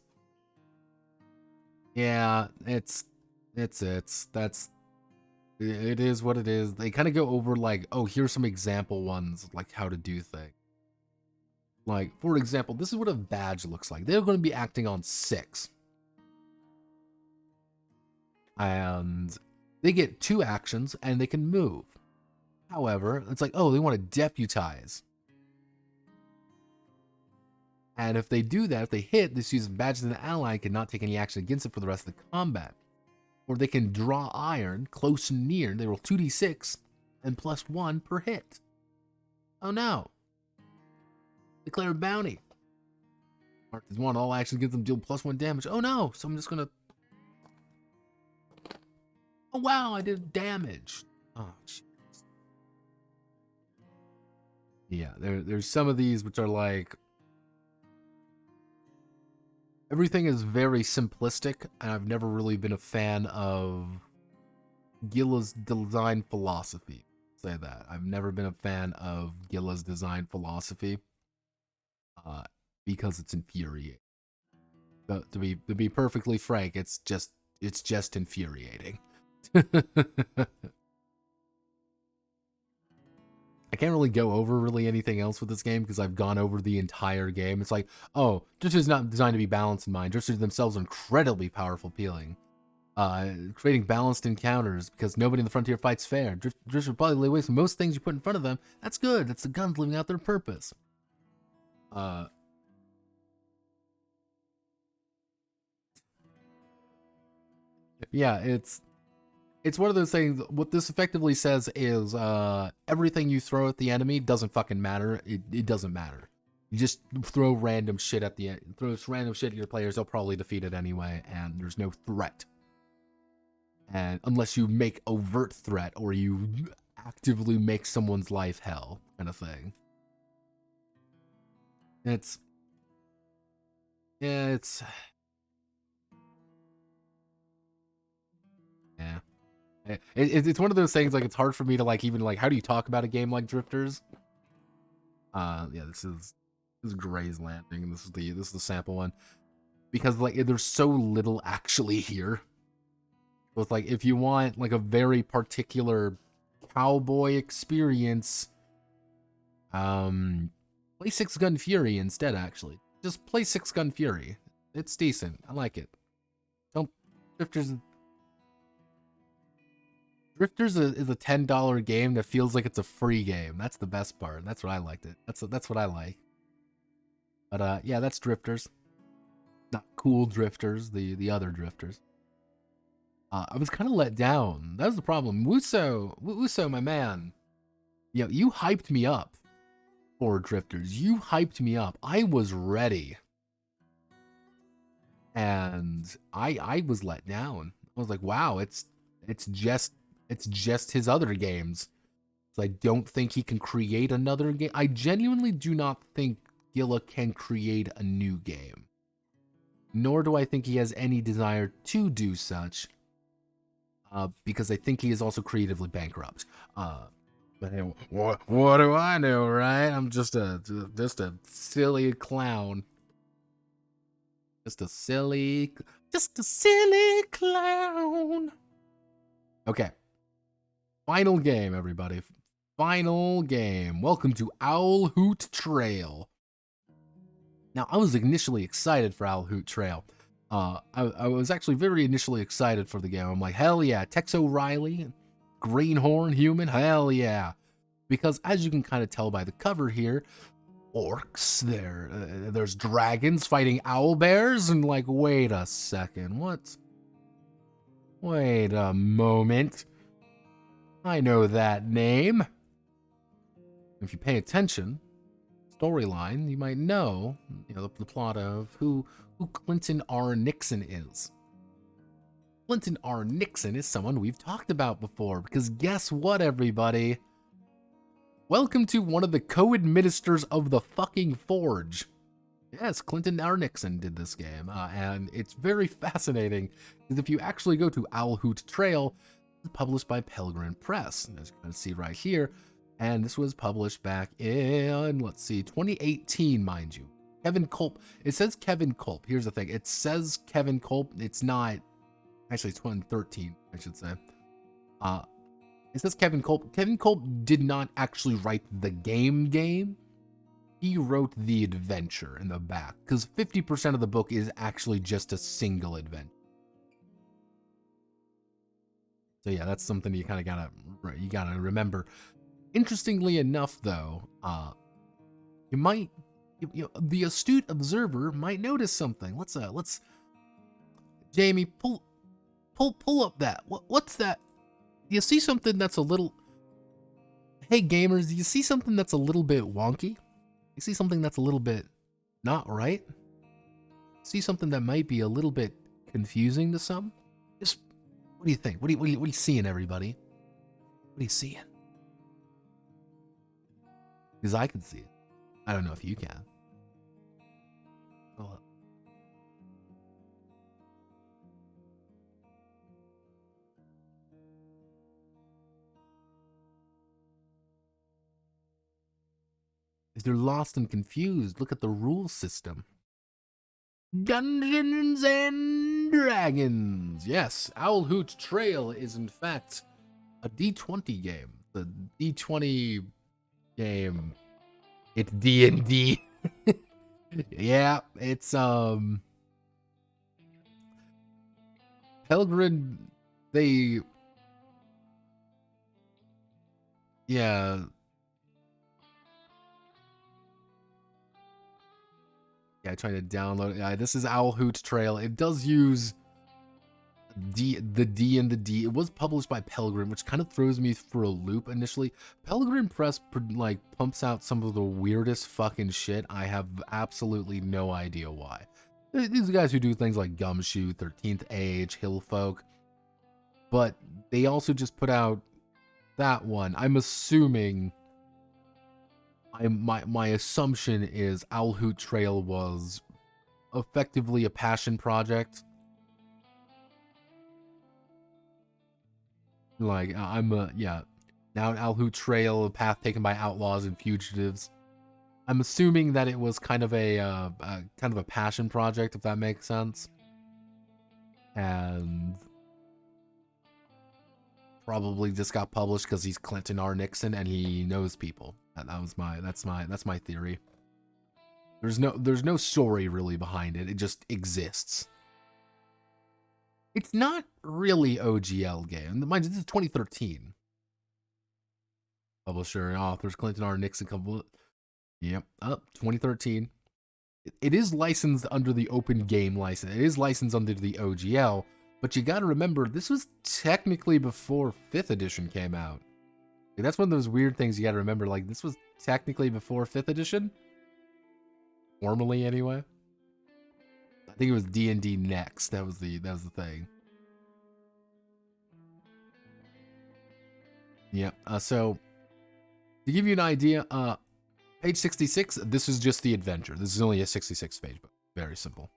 it is what it is. They kind of go over like, oh, here's some example ones, like how to do things. Like, for example, this is what a badge looks like. They're going to be acting on 6. And they get 2 actions and they can move. However, it's like, oh, they want to deputize. And if they do that, if they hit, this uses badge as an ally and cannot take any action against it for the rest of the combat. Or they can draw iron, close and near. They roll 2d6 and +1 per hit. Oh no. Declare a bounty. Mark as 1. All actions give them deal +1 damage. Oh no. So I'm just gonna. Oh wow, I did damage. Oh jeez. Yeah, there's some of these which are like. Everything is very simplistic, and I've never really been a fan of Gila's design philosophy. Say that. I've never been a fan of Gila's design philosophy because it's infuriating. But to be perfectly frank, it's just infuriating. I can't really go over really anything else with this game because I've gone over the entire game. It's like, oh, Drifters not designed to be balanced in mind. Drifters themselves are incredibly powerful feeling. Creating balanced encounters because nobody in the frontier fights fair. Drifters will probably lay waste to most things you put in front of them. That's good. That's the guns living out their purpose. Yeah, it's one of those things. What this effectively says is everything you throw at the enemy doesn't fucking matter. It doesn't matter. You just throw random shit at your players, they'll probably defeat it anyway, and there's no threat. And unless you make overt threat or you actively make someone's life hell, kind of thing. It's yeah. It's one of those things, like, it's hard for me to, like, even, like, how do you talk about a game like Drifters? Yeah, this is Gray's Landing. This is the sample one. Because, like, there's so little actually here. So it's like, if you want, like, a very particular cowboy experience, play Play Six Gun Fury instead, actually. Just play Six Gun Fury. It's decent. I like it. Don't... Drifters... Drifters is a $10 game that feels like it's a free game. That's the best part. That's what I liked it. That's what I like. But yeah, that's Drifters. Not cool Drifters, the other Drifters. I was kind of let down. That was the problem. Wuso, my man. You know, you hyped me up for Drifters. You hyped me up. I was ready. And I was let down. I was like, wow, it's just his other games. So I don't think he can create another game. I genuinely do not think Gila can create a new game. Nor do I think he has any desire to do such. Because I think he is also creatively bankrupt. But hey, what do I know, right? I'm just a silly clown. Just a silly clown. Okay. Final game, everybody. Final game. Welcome to Owl Hoot Trail. Now, I was initially excited for Owl Hoot Trail. I was actually very initially excited for the game. I'm like, hell yeah, Tex O'Reilly, Greenhorn Human, hell yeah. Because as you can kind of tell by the cover here, orcs, there's dragons fighting owl bears, and like, wait a second, what? Wait a moment. I know that name. If you pay attention, storyline, you might know, the plot of who Clinton R. Nixon is. Clinton R. Nixon is someone we've talked about before, because guess what, everybody? Welcome to one of the co-administrators of the fucking Forge. Yes, Clinton R. Nixon did this game, and it's very fascinating, because if you actually go to Owl Hoot Trail, it's published by Pelgrane Press, as you can see right here, and this was published back in, let's see, 2018, mind you. Kevin Culp. It says Kevin Culp. Here's the thing. It says Kevin Culp. It's not. Actually, it's 2013, I should say. It says Kevin Culp. Kevin Culp did not actually write the game. He wrote the adventure in the back, because 50% of the book is actually just a single adventure. So yeah, that's something you kind of gotta remember. Interestingly enough, though, the astute observer might notice something. Let's Jamie, pull up that. What's that? Do you see something that's a little... Hey gamers, do you see something that's a little bit wonky? You see something that's a little bit not right? See something that might be a little bit confusing to some? Just, what do you think? What are you seeing, everybody? What are you seeing? Because I can see it. I don't know if you can. Oh. If you're lost and confused, look at the rule system. Dungeons and Dragons. Yes, Owl Hoot Trail is in fact a D20 game. The D20 game. It's D&D. Yeah, it's Pelgrane, yeah. Yeah, trying to download it. Yeah, this is Owl Hoot Trail. It does use the D and the D. It was published by Pelgrane, which kind of throws me for a loop initially. Pelgrane Press like pumps out some of the weirdest fucking shit. I have absolutely no idea why. These guys who do things like Gumshoe, 13th Age, Hillfolk, but they also just put out that one. I'm assuming. My assumption is Owl Hoot Trail was effectively a passion project. Like, yeah. Now an Owl Hoot Trail, a path taken by outlaws and fugitives. I'm assuming that it was kind of a passion project, if that makes sense. And probably just got published because he's Clinton R. Nixon and he knows people. That's my theory. There's no story really behind it. It just exists. It's not really OGL game. Mind you, this is 2013. Publisher and authors Clinton R. Nixon. Yep, up 2013. It is licensed under the open game license. It is licensed under the OGL, but you got to remember this was technically before 5th edition came out. Like, that's one of those weird things you got to remember. Like, this was technically before 5th edition, formally anyway. I think it was D&D next. That was the thing. Yeah. So to give you an idea, page 66. This is just the adventure. This is only a 66-page book. Very simple.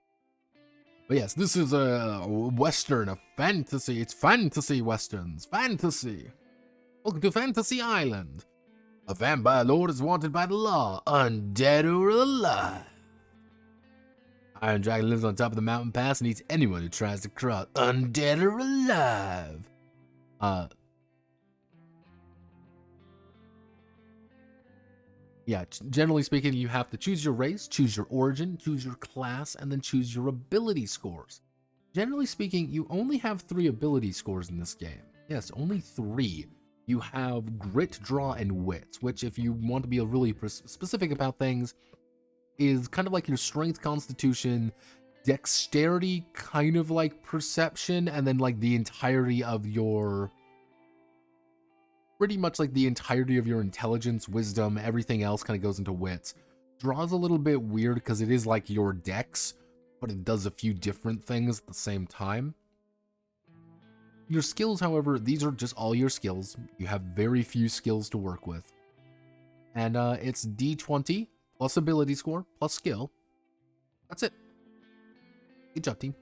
But yes, this is a Western, a fantasy. It's fantasy Westerns. Fantasy. Welcome to Fantasy Island. A vampire lord is wanted by the law, undead or alive. Iron Dragon lives on top of the mountain pass and eats anyone who tries to cross, undead or alive. Yeah, generally speaking, you have to choose your race, choose your origin, choose your class, and then choose your ability scores. Generally speaking, you only have 3 ability scores in this game. Yes, only 3. You have grit, draw, and wit, which, if you want to be really specific about things, is kind of like your strength, constitution, dexterity, kind of like perception, and then like the entirety of your... pretty much like the entirety of your intelligence, wisdom, everything else kind of goes into wits. Draw's a little bit weird because it is like your dex, but it does a few different things at the same time. Your skills, however, these are just all your skills. You have very few skills to work with. And it's D20 plus ability score plus skill. That's it. Good job, team.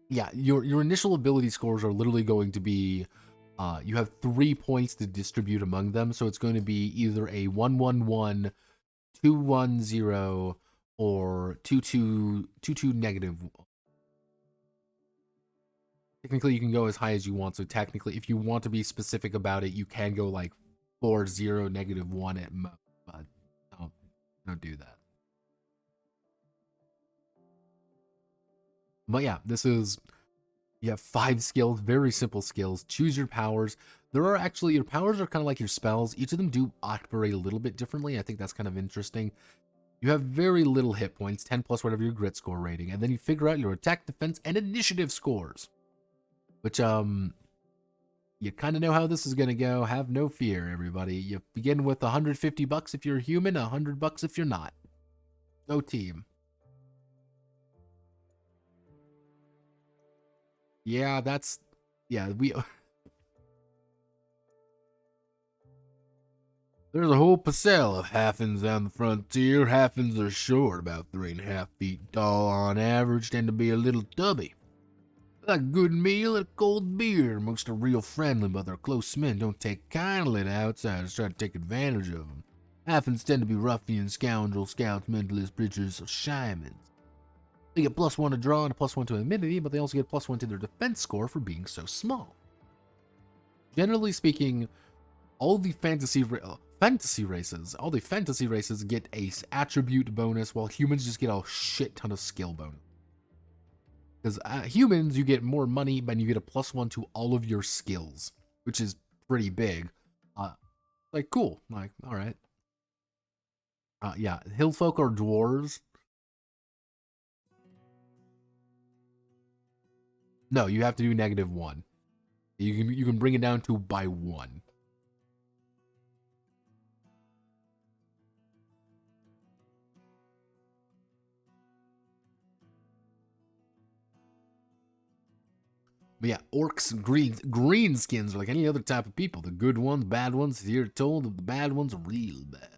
Yeah, your initial ability scores are literally going to be, you have 3 points to distribute among them, so it's going to be either a 1-1-1, 2-1-0, or 2-2 negative. Technically, you can go as high as you want, so technically, if you want to be specific about it, you can go like 4-0 -1 at most, but don't do that. But yeah, this is, you have 5 skills, very simple skills. Choose your powers. There are actually, your powers are kind of like your spells. Each of them do operate a little bit differently. I think that's kind of interesting. You have very little hit points, 10 plus whatever your grit score rating, and then you figure out your attack, defense, and initiative scores. Which, you kind of know how this is going to go. Have no fear, everybody. You begin with 150 bucks if you're a human, 100 bucks if you're not. Go team. Yeah, that's... yeah, we... There's a whole parcel of halflings on the frontier. Halflings are short, about 3.5 feet tall on average, tend to be a little tubby. Like a good meal and a cold beer. Most are real friendly, but their close men don't take kindly to outsiders try to take advantage of them. Halflings tend to be ruffians, scoundrels, scouts, mentalists, preachers, or shamans. They get +1 to draw and a +1 to immunity, but they also get +1 to their defense score for being so small. Generally speaking, all the fantasy races get a attribute bonus, while humans just get a shit ton of skill bonus. Because humans, you get more money, but you get a +1 to all of your skills, which is pretty big. Like, cool. Like, all right. Yeah, hillfolk are dwarves. No, you have to do -1. You can bring it down to by 1. But yeah, orcs, greenskins are like any other type of people. The good ones, bad ones. You're told that the bad ones are real bad.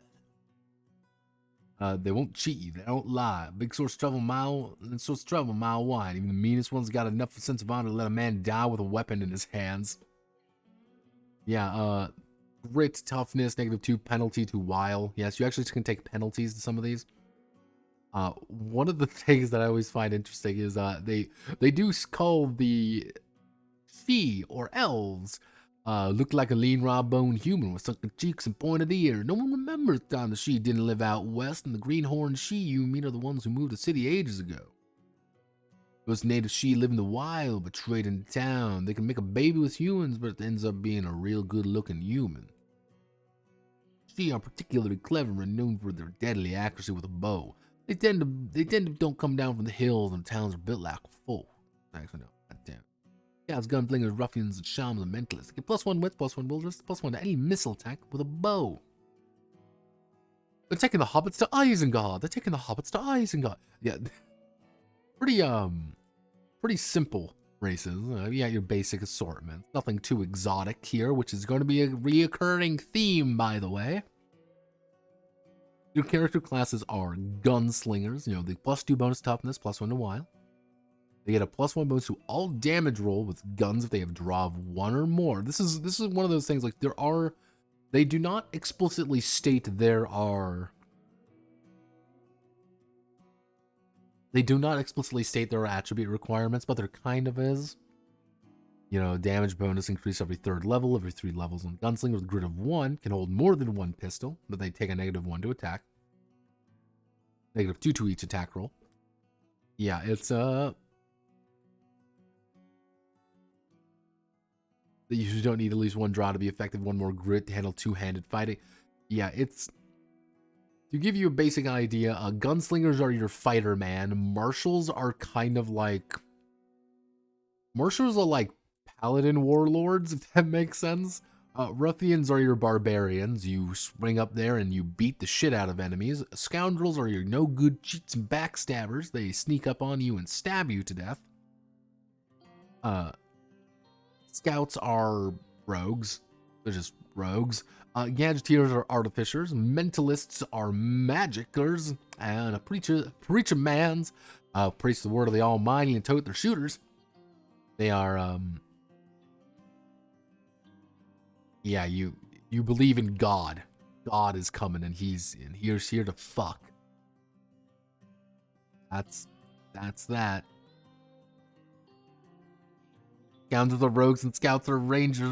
They won't cheat you. They don't lie. Big source of trouble, mile wide. Even the meanest ones got enough sense of honor to let a man die with a weapon in his hands. Yeah, grit, toughness, -2, penalty to wile. Yes, you actually can take penalties to some of these. One of the things that I always find interesting is they do call the fee or elves Looked like a lean, raw-boned human with sunken cheeks and pointed ears. No one remembers the time the she didn't live out west, and the greenhorn she you meet are the ones who moved to the city ages ago. Those native she live in the wild, but trade in town. They can make a baby with humans, but it ends up being a real good-looking human. She are particularly clever and known for their deadly accuracy with a bow. They tend to don't come down from the hills, and towns are built like folk. Actually, no, goddamn. Scouts, gunslingers, ruffians, and shamans and mentalists. Get +1 wits, +1 wilderness, +1 to any missile attack with a bow. They're taking the hobbits to Isengard. They're taking the hobbits to Isengard. Yeah, pretty simple races. You got your basic assortment. Nothing too exotic here, which is going to be a reoccurring theme, by the way. Your character classes are gunslingers. You know, the +2 bonus toughness, +1 to wild. They get a +1 bonus to all damage roll with guns if they have draw of 1 or more. This is one of those things, like, they do not explicitly state they do not explicitly state there are attribute requirements, but there kind of is. You know, damage bonus increase every 3rd level, every 3 levels. And gunslinger with grit of 1 can hold more than 1 pistol, but they take a -1 to attack. -2 to each attack roll. Yeah, it's They usually don't need at least 1 draw to be effective, 1 more grit to handle 2-handed fighting. Yeah, it's... To give you a basic idea, gunslingers are your fighter man. Marshals are kind of like... Marshals are like paladin warlords, if that makes sense. Ruffians are your barbarians. You spring up there and you beat the shit out of enemies. Scoundrels are your no-good cheats and backstabbers. They sneak up on you and stab you to death. Scouts are rogues. They're just rogues. Gadgeteers are artificers. Mentalists are magicers. And a preacher mans preach the word of the Almighty and tote their shooters. They are, yeah, you believe in God. God is coming and he's here to fuck. That's that. Scoundrels are rogues and scouts are rangers.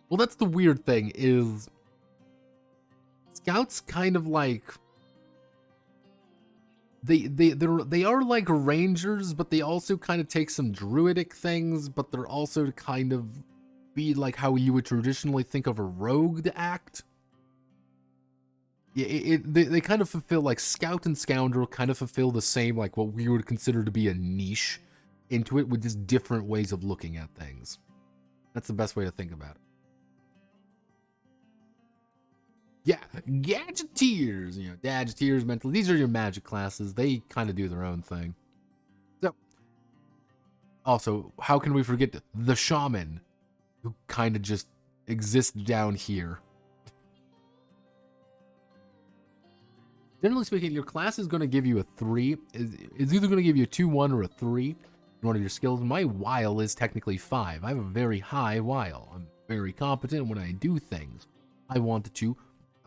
Well, that's the weird thing, is scouts kind of like they are like rangers, but they also kind of take some druidic things, but they're also kind of be like how you would traditionally think of a rogue to act. Yeah, they kind of fulfill, like, scout and scoundrel kind of fulfill the same, like, what we would consider to be a niche into it, with just different ways of looking at things. That's the best way to think about it. Yeah, gadgeteers, you know, gadgeteers, mental. These are your magic classes. They kind of do their own thing. So, also, how can we forget the shaman, who kind of just exists down here? Generally speaking, your class is going to give you a 3. It's either going to give you a 2-1 or a 3 in one of your skills. My wile is technically 5. I have a very high wile. I'm very competent when I do things. I want to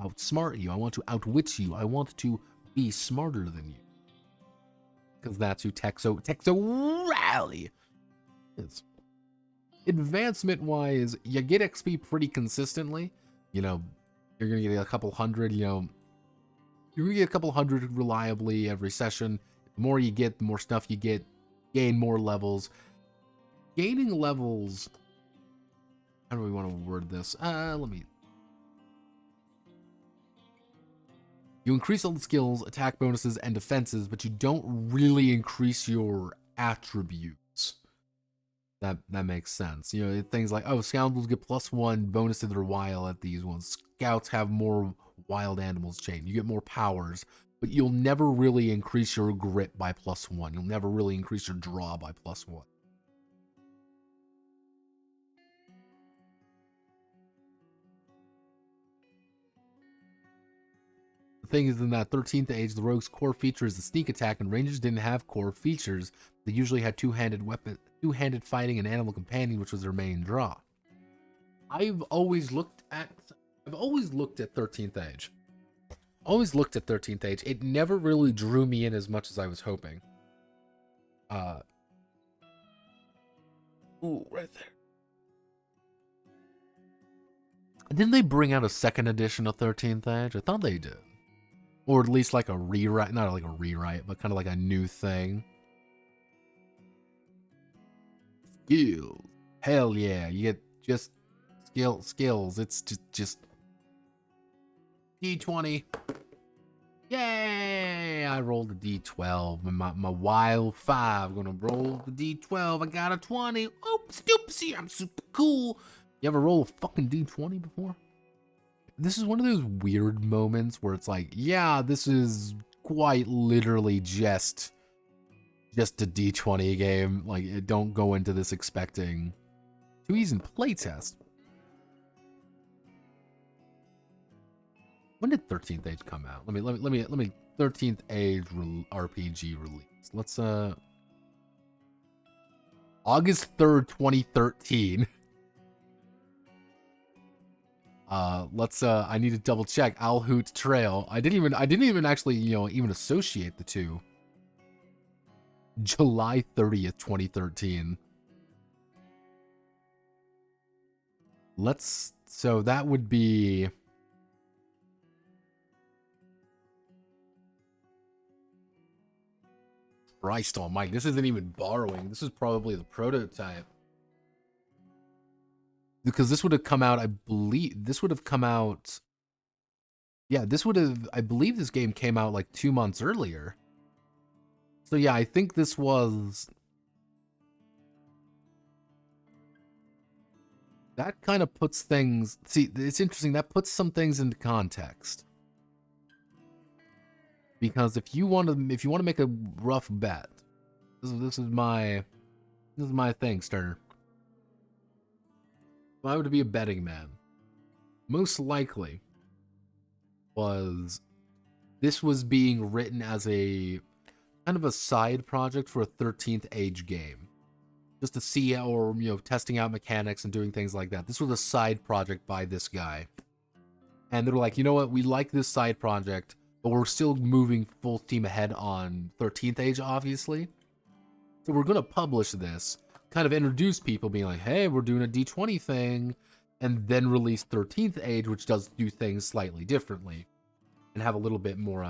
outsmart you. I want to outwit you. I want to be smarter than you. Because that's who Texo Rally is. Advancement-wise, you get XP pretty consistently. You know, you're going to get a couple hundred, you know. You're going to get a couple hundred reliably every session. The more you get, the more stuff you get. Gain more levels. Gaining levels... How do we want to word this? Let me... You increase all the skills, attack bonuses, and defenses, but you don't really increase your attributes. That makes sense. You know, things like, oh, scoundrels get +1 bonus to their wile at these ones. Scouts have more wild animals chain. You get more powers, but you'll never really increase your grit by +1. You'll never really increase your draw by +1. The thing is, in that 13th age, the rogue's core feature is the sneak attack, and rangers didn't have core features. They usually had two-handed fighting and animal companion, which was their main draw. I've always looked at 13th age. Always looked at 13th age. It never really drew me in as much as I was hoping. Ooh, right there. Didn't they bring out a second edition of 13th Age? I thought they did. Or at least like a rewrite, not like a rewrite, but kind of like a new thing. Skills. Hell yeah, you get just skills. It's just D20. Yay! I rolled a D12. My wild 5. Gonna roll the D12. I got a 20. Oops, doopsie. I'm super cool. You ever roll a fucking D20 before? This is one of those weird moments where it's like, yeah, this is quite literally just a D20 game. Like, don't go into this expecting to even playtest. When did 13th Age come out? Let me 13th Age RPG release. Let's August 3rd, 2013. I need to double check. Hoot Trail. I didn't even actually, even associate the two. July 30th, 2013. So that would be Christ almighty. This isn't even borrowing. This is probably the prototype. Because this would have come out, I believe, I believe this game came out like 2 months earlier. So yeah, I think this was... That kind of puts things... See, it's interesting, that puts some things into context. Because if you want to make a rough bet, this is my thing, Sterner. If I were to be a betting man, most likely this was being written as a kind of a side project for a 13th Age game. Just to see, or, testing out mechanics and doing things like that. This was a side project by this guy. And they're like, you know what, we like this side project, but we're still moving full steam ahead on 13th Age, obviously. So we're going to publish this, kind of introduce people, being like, hey, we're doing a D20 thing, and then release 13th Age, which does do things slightly differently, and have a little bit more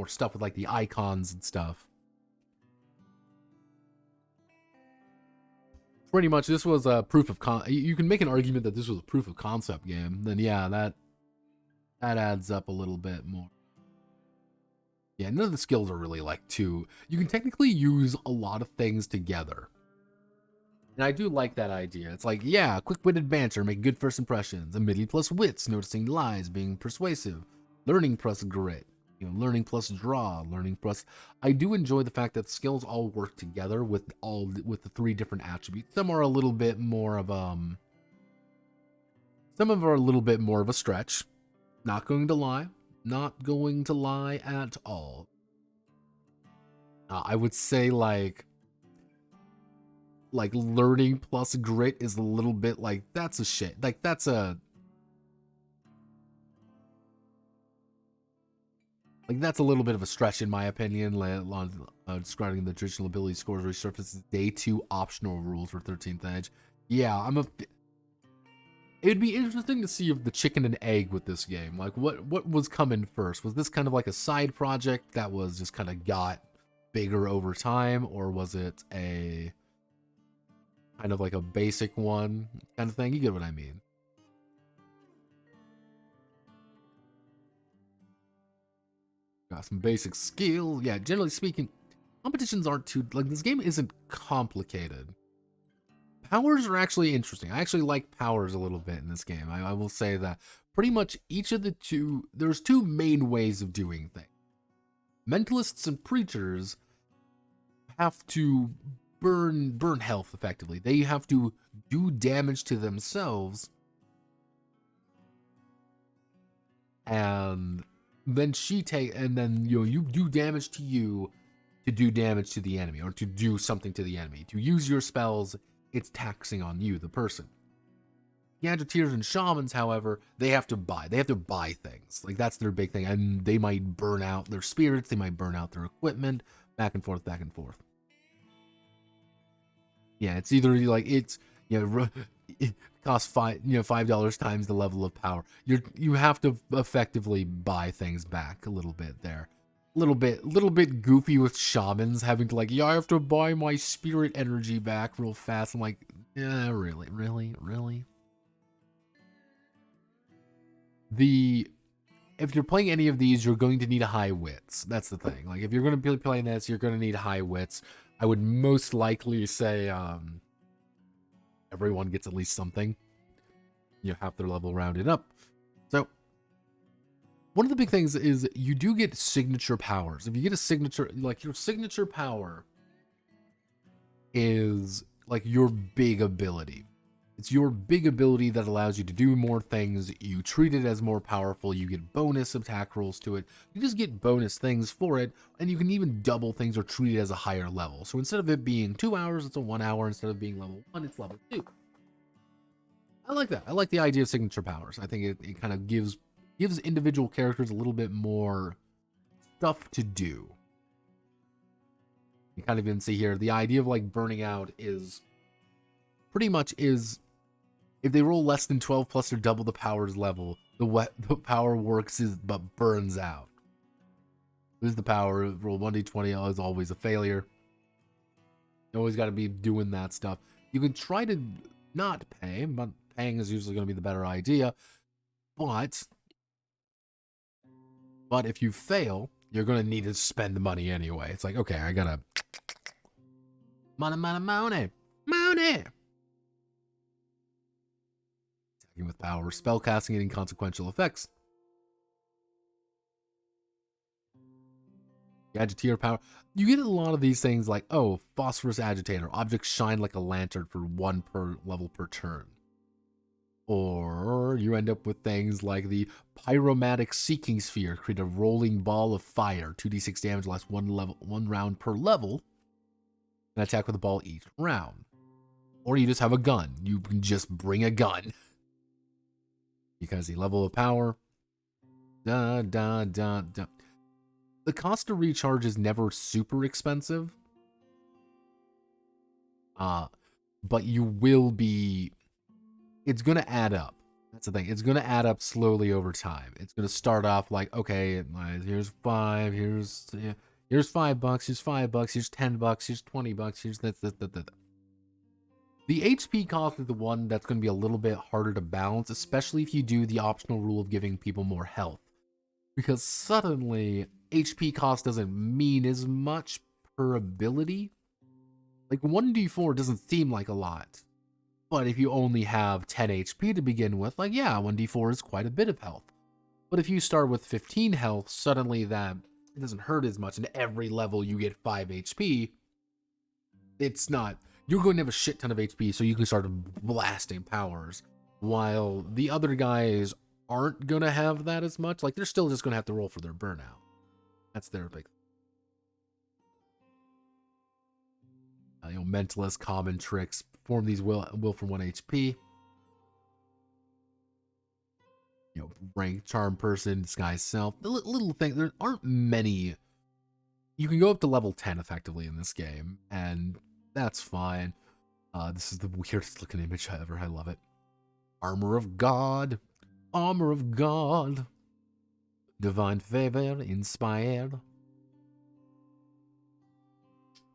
stuff with like the icons and stuff. Pretty much, this was a proof of you can make an argument that this was a proof of concept game. Then yeah, that adds up a little bit more. Yeah, none of the skills are really like you can technically use a lot of things together. And I do like that idea. It's like, yeah, quick-witted banter, make good first impressions. Ability plus wits, noticing lies, being persuasive. Learning plus grit. Learning plus draw, learning plus... I do enjoy the fact that skills all work together with the 3 different attributes. Some are a little bit more of some of them are a little bit more of a stretch. Not going to lie. Not going to lie at all. I would say like learning plus grit is a little bit like, that's a shit. Like, that's a little bit of a stretch in my opinion. Describing the traditional ability scores resurfaces day 2 optional rules for 13th Age. Yeah, it'd be interesting to see if the chicken and egg with this game. Like, what was coming first? Was this kind of like a side project that was just kind of got bigger over time, or was it a kind of like a basic one kind of thing? You get what I mean. Got some basic skills. Yeah, generally speaking, competitions aren't too... Like, this game isn't complicated. Powers are actually interesting. I actually like powers a little bit in this game. I will say that pretty much each of the two... There's 2 main ways of doing things. Mentalists and preachers have to burn health effectively. They have to do damage to themselves. And... then you do damage to you to do damage to the enemy, or to do something to the enemy. To use your spells, it's taxing on you, the person. Gadgeteers and shamans, however, they have to buy things. Like, that's their big thing. And they might burn out their spirits, they might burn out their equipment, back and forth. Yeah, it's either like, it costs $5 times the level of power. You have to effectively buy things back a little bit there. Little bit goofy with shamans having to like, yeah, I have to buy my spirit energy back real fast. I'm like, yeah, really. If you're playing any of these, you're going to need a high wits. That's the thing. Like, if you're going to be playing this, you're going to need high wits. I would most likely say everyone gets at least something. Half their level rounded up. So, one of the big things is you do get signature powers. If you get a signature, like your signature power is like your big ability. It's your big ability that allows you to do more things. You treat it as more powerful. You get bonus attack rolls to it. You just get bonus things for it. And you can even double things or treat it as a higher level. So instead of it being 2 hours, it's a 1 hour. Instead of being level 1, it's level 2. I like that. I like the idea of signature powers. I think it kind of gives individual characters a little bit more stuff to do. You kind of even see here, the idea of like burning out is pretty much is if they roll less than 12 plus or double the power's level, the power works but burns out. Lose the power, roll 1d20 is always a failure. You always got to be doing that stuff. You can try to not pay, but paying is usually going to be the better idea. But if you fail, you're going to need to spend the money anyway. It's like, okay, I got to money. With power, spellcasting and inconsequential effects. Agitator power. You get a lot of these things like, oh, phosphorus agitator. Objects shine like a lantern for 1 per level per turn. Or you end up with things like the pyromatic seeking sphere. Create a rolling ball of fire. 2d6 damage lasts 1 round per level. And attack with a ball each round. Or you just have a gun. You can just bring a gun. Because the level of power. The cost to recharge is never super expensive. But you will be. It's going to add up. That's the thing. It's going to add up slowly over time. It's going to start off like, okay, here's 5, here's $5, here's $5, here's $10, here's $20, here's that. The HP cost is the one that's going to be a little bit harder to balance, especially if you do the optional rule of giving people more health. Because suddenly, HP cost doesn't mean as much per ability. Like 1d4 doesn't seem like a lot. But if you only have 10 HP to begin with, like yeah, 1d4 is quite a bit of health. But if you start with 15 health, suddenly that it doesn't hurt as much, and every level you get 5 HP, it's not. You're going to have a shit ton of HP, so you can start blasting powers, while the other guys aren't going to have that as much. Like, they're still just going to have to roll for their burnout. That's their big mentalist, common tricks, perform these will for 1 HP. Rank, charm person, disguise self. The little thing, there aren't many. You can go up to level 10 effectively in this game, and that's fine. This is the weirdest looking image ever. I love it. Armor of God. Armor of God. Divine favor. Inspired.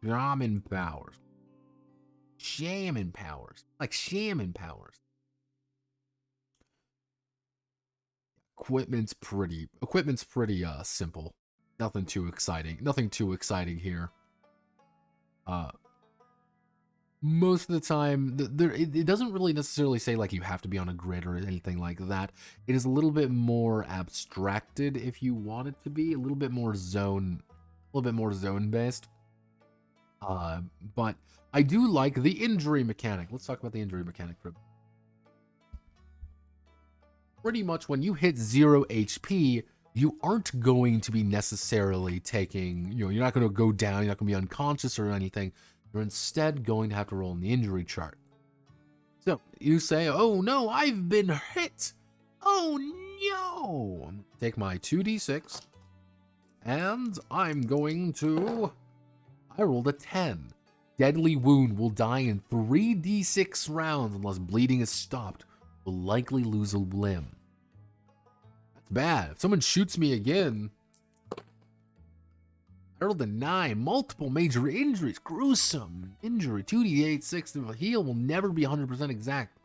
Shaman powers. Shaman powers. Like shaman powers. Equipment's pretty simple. Nothing too exciting here. Most of the time, it doesn't really necessarily say like you have to be on a grid or anything like that. It is a little bit more abstracted if you want it to be, a little bit more zone based. But I do like the injury mechanic. Let's talk about the injury mechanic for pretty much when you hit 0 HP, you aren't going to be necessarily taking, you're not going to go down, you're not going to be unconscious or anything. You're instead going to have to roll in the injury chart. So you say, oh no, I've been hit. Oh no. Take my 2d6 and I rolled a 10. deadly wound will die in 3d6 rounds unless bleeding is stopped. Will likely lose a limb. That's bad. If someone shoots me again, I rolled a 9. Multiple major injuries. Gruesome injury. 2d8, 6 to heal will never be 100% exact.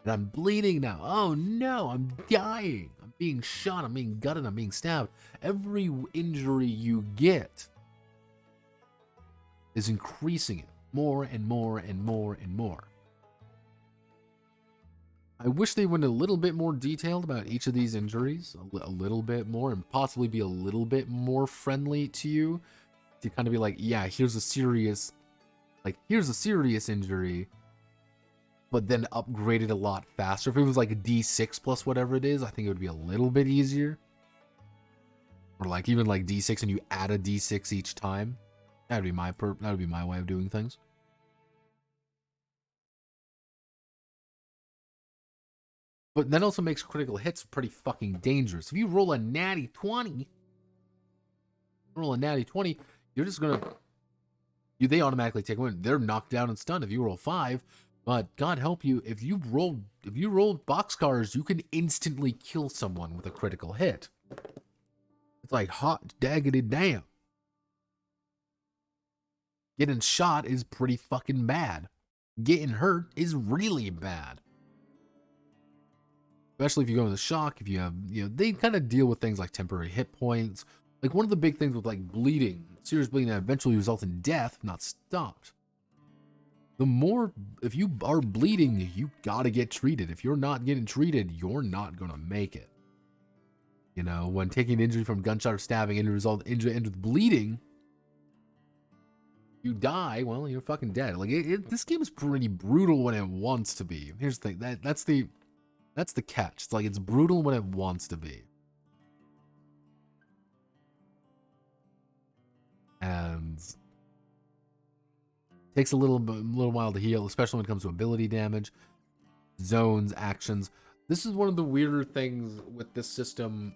And I'm bleeding now. Oh no, I'm dying. I'm being shot. I'm being gutted. I'm being stabbed. Every injury you get is increasing it more and more and more and more. I wish they went a little bit more detailed about each of these injuries, a little bit more, and possibly be a little bit more friendly to you, to kind of be like, yeah, here's a serious injury, but then upgraded a lot faster. If it was like a D6 plus whatever it is, I think it would be a little bit easier. Or like even like D6 and you add a D6 each time. That would be my way of doing things. But that also makes critical hits pretty fucking dangerous. If you roll a natty 20, you're just gonna... they automatically take one. They're knocked down and stunned if you roll 5. But God help you, if you roll boxcars, you can instantly kill someone with a critical hit. It's like hot daggity damn. Getting shot is pretty fucking bad. Getting hurt is really bad. Especially if you go into shock, if you have, they kind of deal with things like temporary hit points. Like one of the big things with like bleeding, serious bleeding that eventually results in death, if not stopped. If you are bleeding, you gotta get treated. If you're not getting treated, you're not gonna make it. When taking an injury from gunshot or stabbing and result injury with bleeding, you die, well, you're fucking dead. Like this game is pretty brutal when it wants to be. Here's the thing, that's the catch. It's like it's brutal when it wants to be. And it takes a little while to heal, especially when it comes to ability damage, zones, actions. This is one of the weirder things with this system.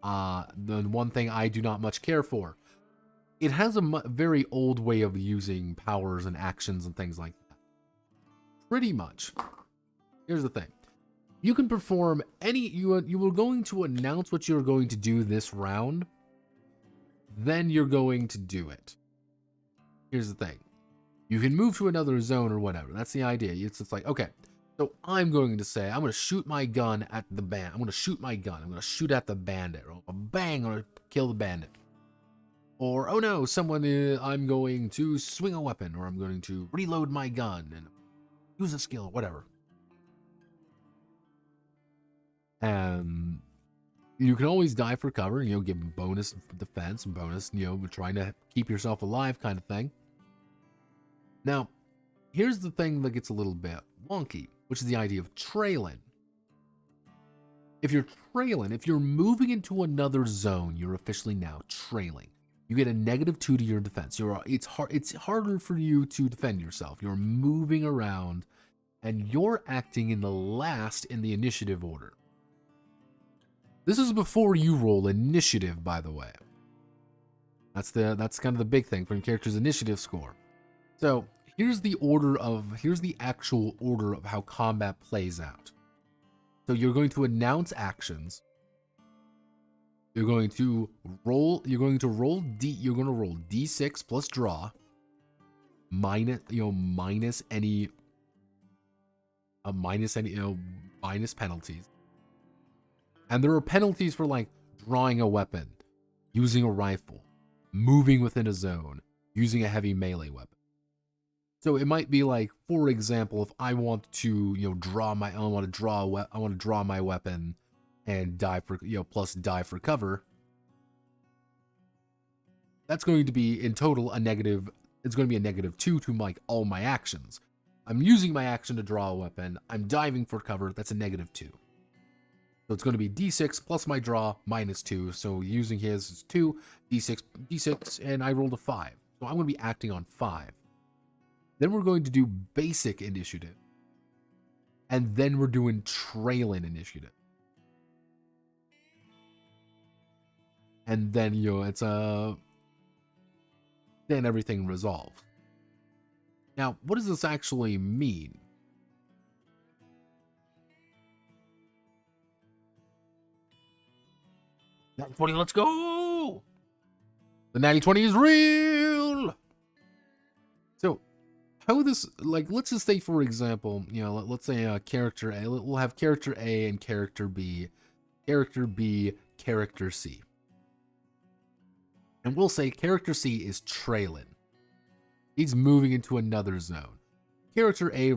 The one thing I do not much care for. It has a very old way of using powers and actions and things like that. Pretty much. Here's the thing. You can perform you are going to announce what you're going to do this round. Then you're going to do it. Here's the thing. You can move to another zone or whatever. That's the idea. It's like, okay, so I'm going to say, I'm going to shoot my gun at the bandit. I'm going to shoot my gun. I'm going to shoot at the bandit. Or bang, or kill the bandit. Or, oh no, I'm going to swing a weapon. Or I'm going to reload my gun and use a skill, whatever. And you can always die for cover, give bonus defense, bonus, trying to keep yourself alive kind of thing. Now, here's the thing that gets a little bit wonky, which is the idea of trailing. If you're moving into another zone, you're officially now trailing. You get a -2 to your defense. It's harder for you to defend yourself. You're moving around, and you're acting in the last in the initiative order. This is before you roll initiative, by the way. That's kind of the big thing for your character's initiative score. So here's the actual order of how combat plays out. So you're going to announce actions. You're going to roll D6 plus draw, minus any minus penalties. And there are penalties for like drawing a weapon, using a rifle, moving within a zone, using a heavy melee weapon. So it might be like, for example, if I want to, draw my weapon and die for, plus die for cover. That's going to be in total a negative. It's going to be a -2 to like all my actions. I'm using my action to draw a weapon. I'm diving for cover. That's a -2. So it's going to be D6 plus my draw -2. So using his is 2, D6, and I rolled a 5. So I'm going to be acting on 5. Then we're going to do basic initiative. And then we're doing trailing initiative. And then, then everything resolves. Now, what does this actually mean? Natty 20, let's go! The Natty 20 is real! So, how this, like, let's just say, for example, you know, let's say character A, we'll have character A and character B, character C. And we'll say character C is trailing. He's moving into another zone. Character A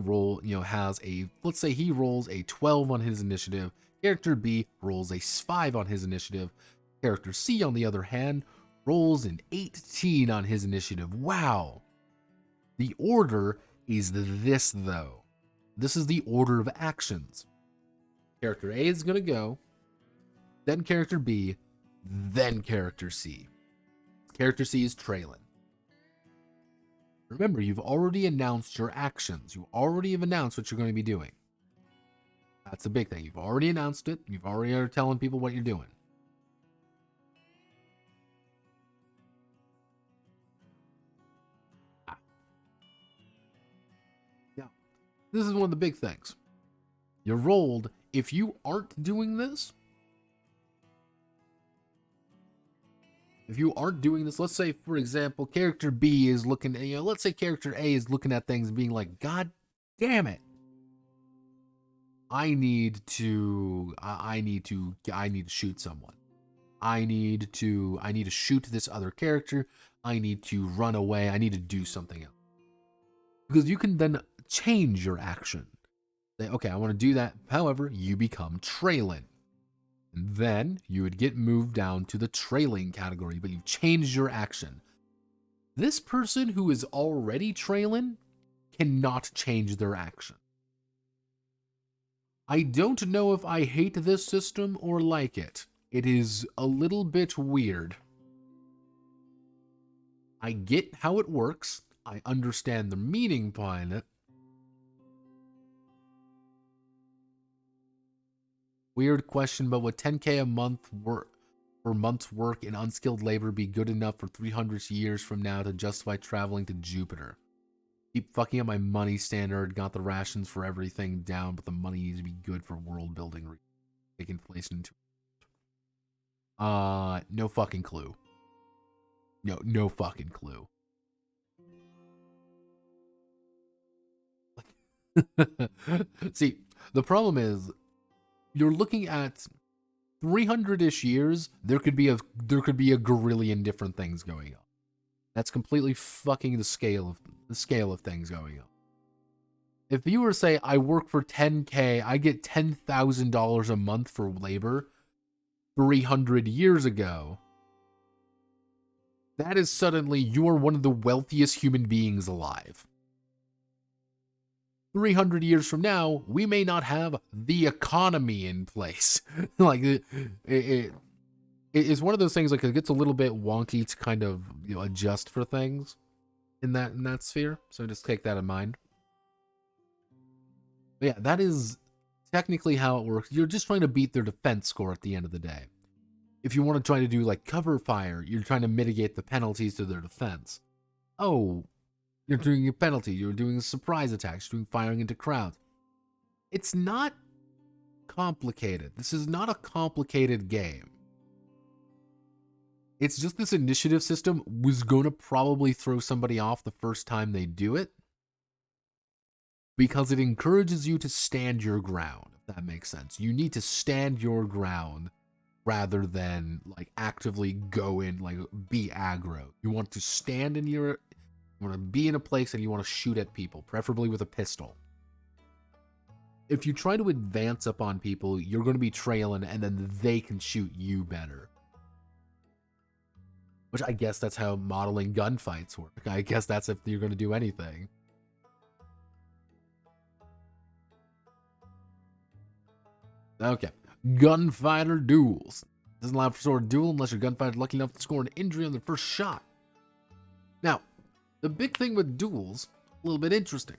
has a, let's say he rolls a 12 on his initiative. Character B rolls a 5 on his initiative. Character C, on the other hand, rolls an 18 on his initiative. Wow. The order is this, though. This is the order of actions. Character A is going to go, then character B, then character C. Character C is trailing. Remember, you've already announced your actions. You already have announced what you're going to be doing. That's a big thing. You've already announced it. You've already are telling people what you're doing. Now, this is one of the big things. You rolled. If you aren't doing this, let's say, for example, character B is looking, let's say character A is looking at things and being like, God damn it. I need to shoot someone. I need to shoot this other character. I need to run away. I need to do something else. Because you can then change your action. Say, okay, I want to do that. However, you become trailing. And then you would get moved down to the trailing category, but you've changed your action. This person who is already trailing cannot change their action. I don't know if I hate this system or like it. It is a little bit weird. I get how it works. I understand the meaning behind it. Weird question, but would 10K a month for month's work in unskilled labor be good enough for 300 years from now to justify traveling to Jupiter? Keep fucking up my money standard, got the rations for everything down, but the money needs to be good for world building taking place into. No fucking clue. No fucking clue. See, the problem is, you're looking at 300-ish years. There could be a gorillion different things going on. That's completely fucking the scale of things going on. If you were to say, I work for 10K, I get $10,000 a month for labor 300 years ago, that is suddenly you are one of the wealthiest human beings alive. 300 years from now, we may not have the economy in place. Like, it is one of those things, like, it gets a little bit wonky to kind of, adjust for things in that sphere. So just take that in mind. But yeah, that is technically how it works. You're just trying to beat their defense score at the end of the day. If you want to try to do, like, cover fire, you're trying to mitigate the penalties to their defense. Oh, you're doing a penalty. You're doing surprise attacks. You're doing firing into crowds. It's not complicated. This is not a complicated game. It's just this initiative system was going to probably throw somebody off the first time they do it, because it encourages you to stand your ground, if that makes sense. You need to stand your ground rather than, like, actively go in, like, be aggro. You want to stand in your... You want to be in a place and you want to shoot at people, preferably with a pistol. If you try to advance up on people, you're going to be trailing and then they can shoot you better. Which I guess that's how modeling gunfights work. I guess that's if you're going to do anything. Okay. Gunfighter duels. Doesn't allow for sword duel unless your gunfighter is lucky enough to score an injury on their first shot. Now, the big thing with duels, a little bit interesting.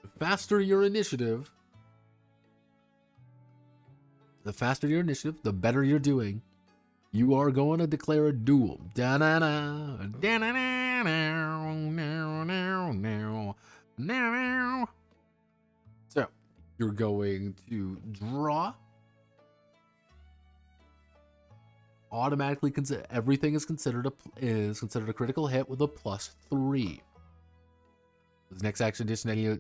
The faster your initiative, the better you're doing. You are going to declare a duel. Da-na-na, da-na-na, So you're going to draw. Automatically consider everything is considered a critical hit with a +3. This next action addition any.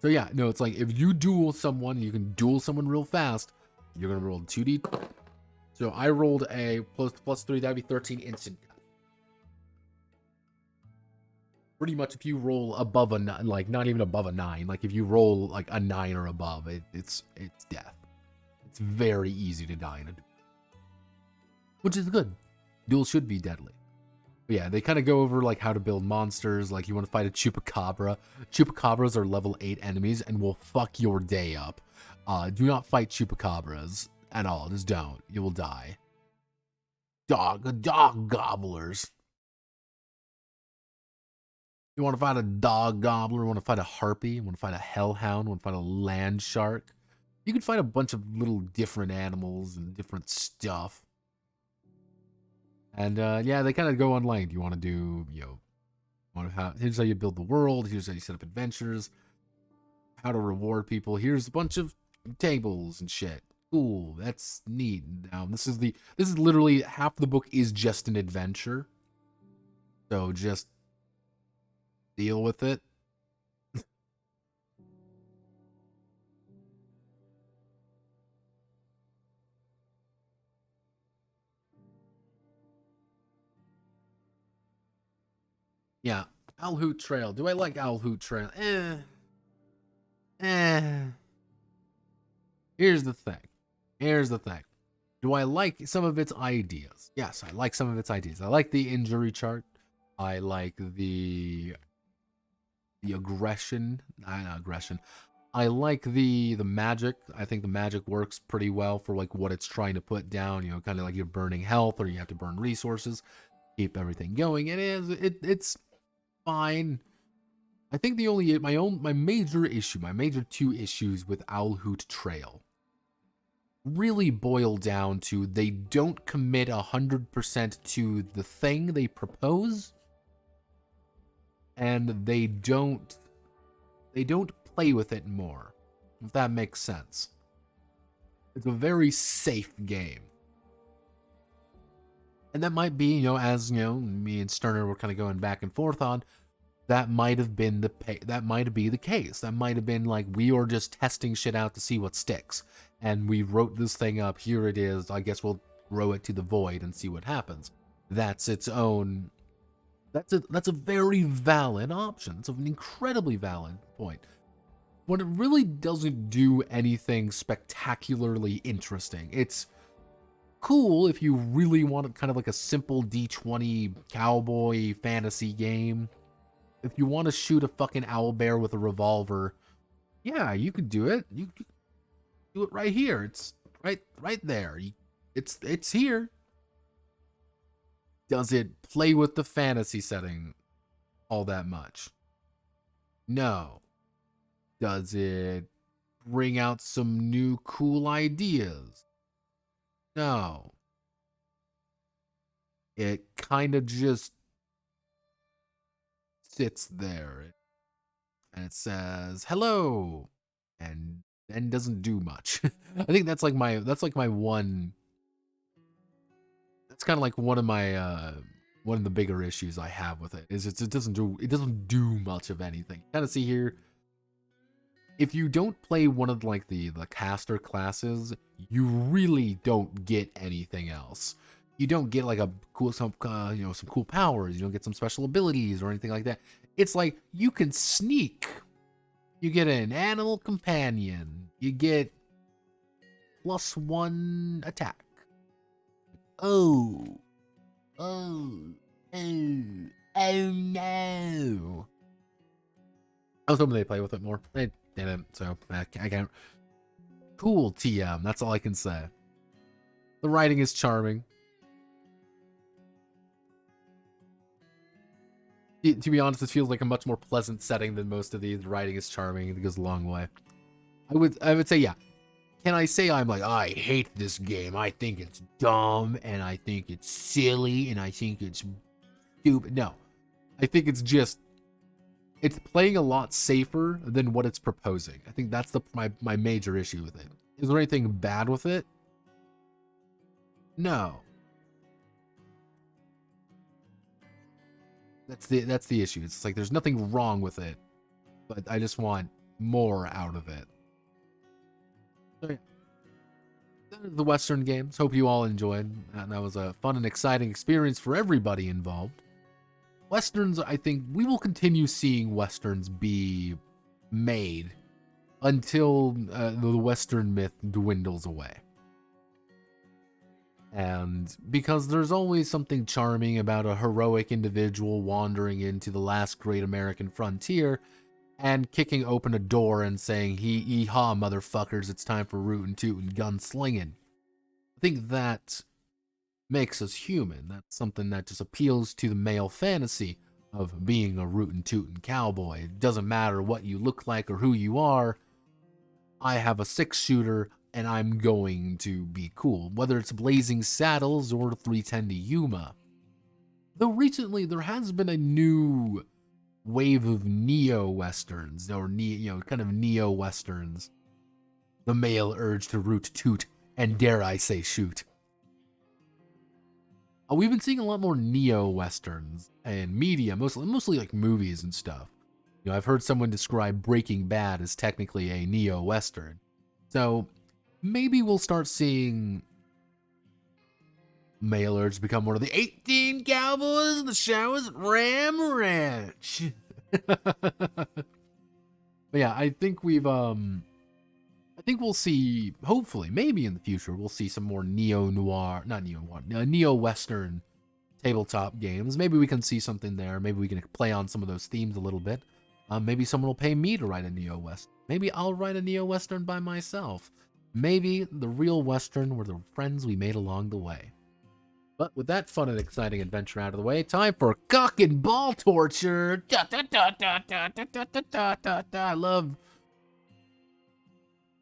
So yeah, no, it's like if you duel someone, you can duel someone real fast. You're gonna roll 2d. So I rolled a +3. That'd be 13 instant death. Pretty much, if you roll above a like not even above a 9, like if you roll like a 9 or above, it's death. It's very easy to die in a duel, which is good. Duels should be deadly. But yeah, they kind of go over like how to build monsters. Like you want to fight a chupacabra. Chupacabras are level 8 enemies and will fuck your day up. Do not fight chupacabras at all. Just don't. You will die. Dog gobblers. You want to fight a dog gobbler? Want to fight a harpy? Want to fight a hellhound? Want to fight a land shark? You can fight a bunch of little different animals and different stuff. And yeah, they kind of go on lane. Do you want to do, here's how you build the world. Here's how you set up adventures. How to reward people. Here's a bunch of tables and shit. Cool, that's neat. Now this is literally half the book is just an adventure. So just deal with it. Yeah, Hoot Trail. Do I like Hoot Trail? Here's the thing. Do I like some of its ideas? Yes, I like some of its ideas. I like the injury chart. I like the aggression. Not aggression. I like the magic. I think the magic works pretty well for like what it's trying to put down. Kind of like you're burning health or you have to burn resources, keep everything going. It's fine. I think my major two issues with Hoot Trail really boil down to they don't commit 100% to the thing they propose, and they don't play with it more, if that makes sense. It's a very safe game. And that might be, as me and Sterner were kind of going back and forth on, that might have been the case. That might have been like we were just testing shit out to see what sticks, and we wrote this thing up. Here it is. I guess we'll throw it to the void and see what happens. That's its own. That's a very valid option. It's an incredibly valid point. But it really doesn't do anything spectacularly interesting. It's cool if you really want kind of like a simple D20 cowboy fantasy game. If you want to shoot a fucking owlbear with a revolver, yeah, you could do it. You could do it right here. It's right there. It's here. Does it play with the fantasy setting all that much? No. Does it bring out some new cool ideas? No. It kind of just sits there and it says hello and then doesn't do much. I think that's like my one. That's kind of like one of the bigger issues I have with it is it doesn't do much of anything. Kind of see here, if you don't play one of like the caster classes, you really don't get anything else. You don't get like some cool powers. You don't get some special abilities or anything like that. It's like you can sneak. You get an animal companion. You get +1 attack. Oh no. I was hoping they play with it more. They didn't, so I can't. Cool TM, that's all I can say. The writing is charming. To be honest, it feels like a much more pleasant setting than most of these. The writing is charming. It goes a long way. I would say, yeah. Can I say I'm like, I hate this game. I think it's dumb, and I think it's silly, and I think it's stupid. No. I think it's just, it's playing a lot safer than what it's proposing. I think that's my major issue with it. Is there anything bad with it? No. That's the issue. It's like there's nothing wrong with it, but I just want more out of it. So yeah. The Western games. Hope you all enjoyed. And that was a fun and exciting experience for everybody involved. Westerns, I think we will continue seeing Westerns be made until the Western myth dwindles away. And because there's always something charming about a heroic individual wandering into the last great American frontier and kicking open a door and saying, "Hee-haw, motherfuckers, it's time for rootin' tootin' gunslinging." I think that makes us human. That's something that just appeals to the male fantasy of being a rootin' tootin' cowboy. It doesn't matter what you look like or who you are. I have a 6-shooter and I'm going to be cool, whether it's Blazing Saddles or 310 to Yuma. Though recently there has been a new wave of neo-westerns, or kind of neo-westerns. The male urge to root toot, and dare I say shoot. We've been seeing a lot more neo-westerns and media, mostly like movies and stuff. I've heard someone describe Breaking Bad as technically a neo-western. So maybe we'll start seeing male urge become one of the 18 cowboys in the showers at Ram Ranch. But yeah, I think we'll see, hopefully, maybe in the future, we'll see some more neo-western tabletop games. Maybe we can see something there. Maybe we can play on some of those themes a little bit. Maybe someone will pay me to write a neo-western. Maybe I'll write a neo-western by myself. Maybe the real western were the friends we made along the way. But with that fun and exciting adventure out of the way, time for cock and ball torture.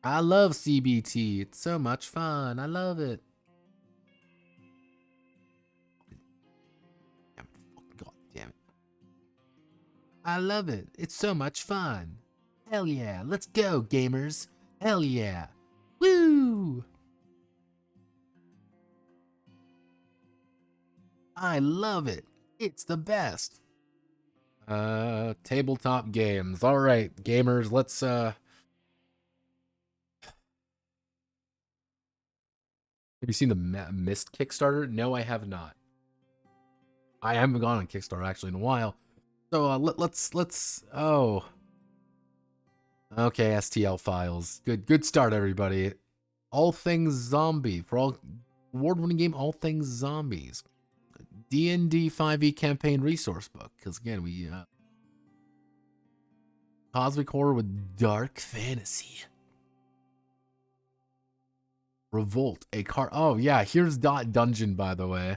I love CBT. It's so much fun. I love it. God damn it. I love it. It's so much fun. Hell yeah. Let's go, gamers. Hell yeah. Woo! I love it. It's the best. Tabletop games. All right, gamers, let's have you seen the Mist Kickstarter? No, I have not. I haven't gone on Kickstarter actually in a while. So let's oh. Okay, STL files. Good start, everybody. All Things Zombie. For all award-winning game, All Things Zombies. D&D 5e campaign resource book. Because again, we cosmic horror with dark fantasy. Revolt, a car. Oh yeah, here's Dungeon, by the way.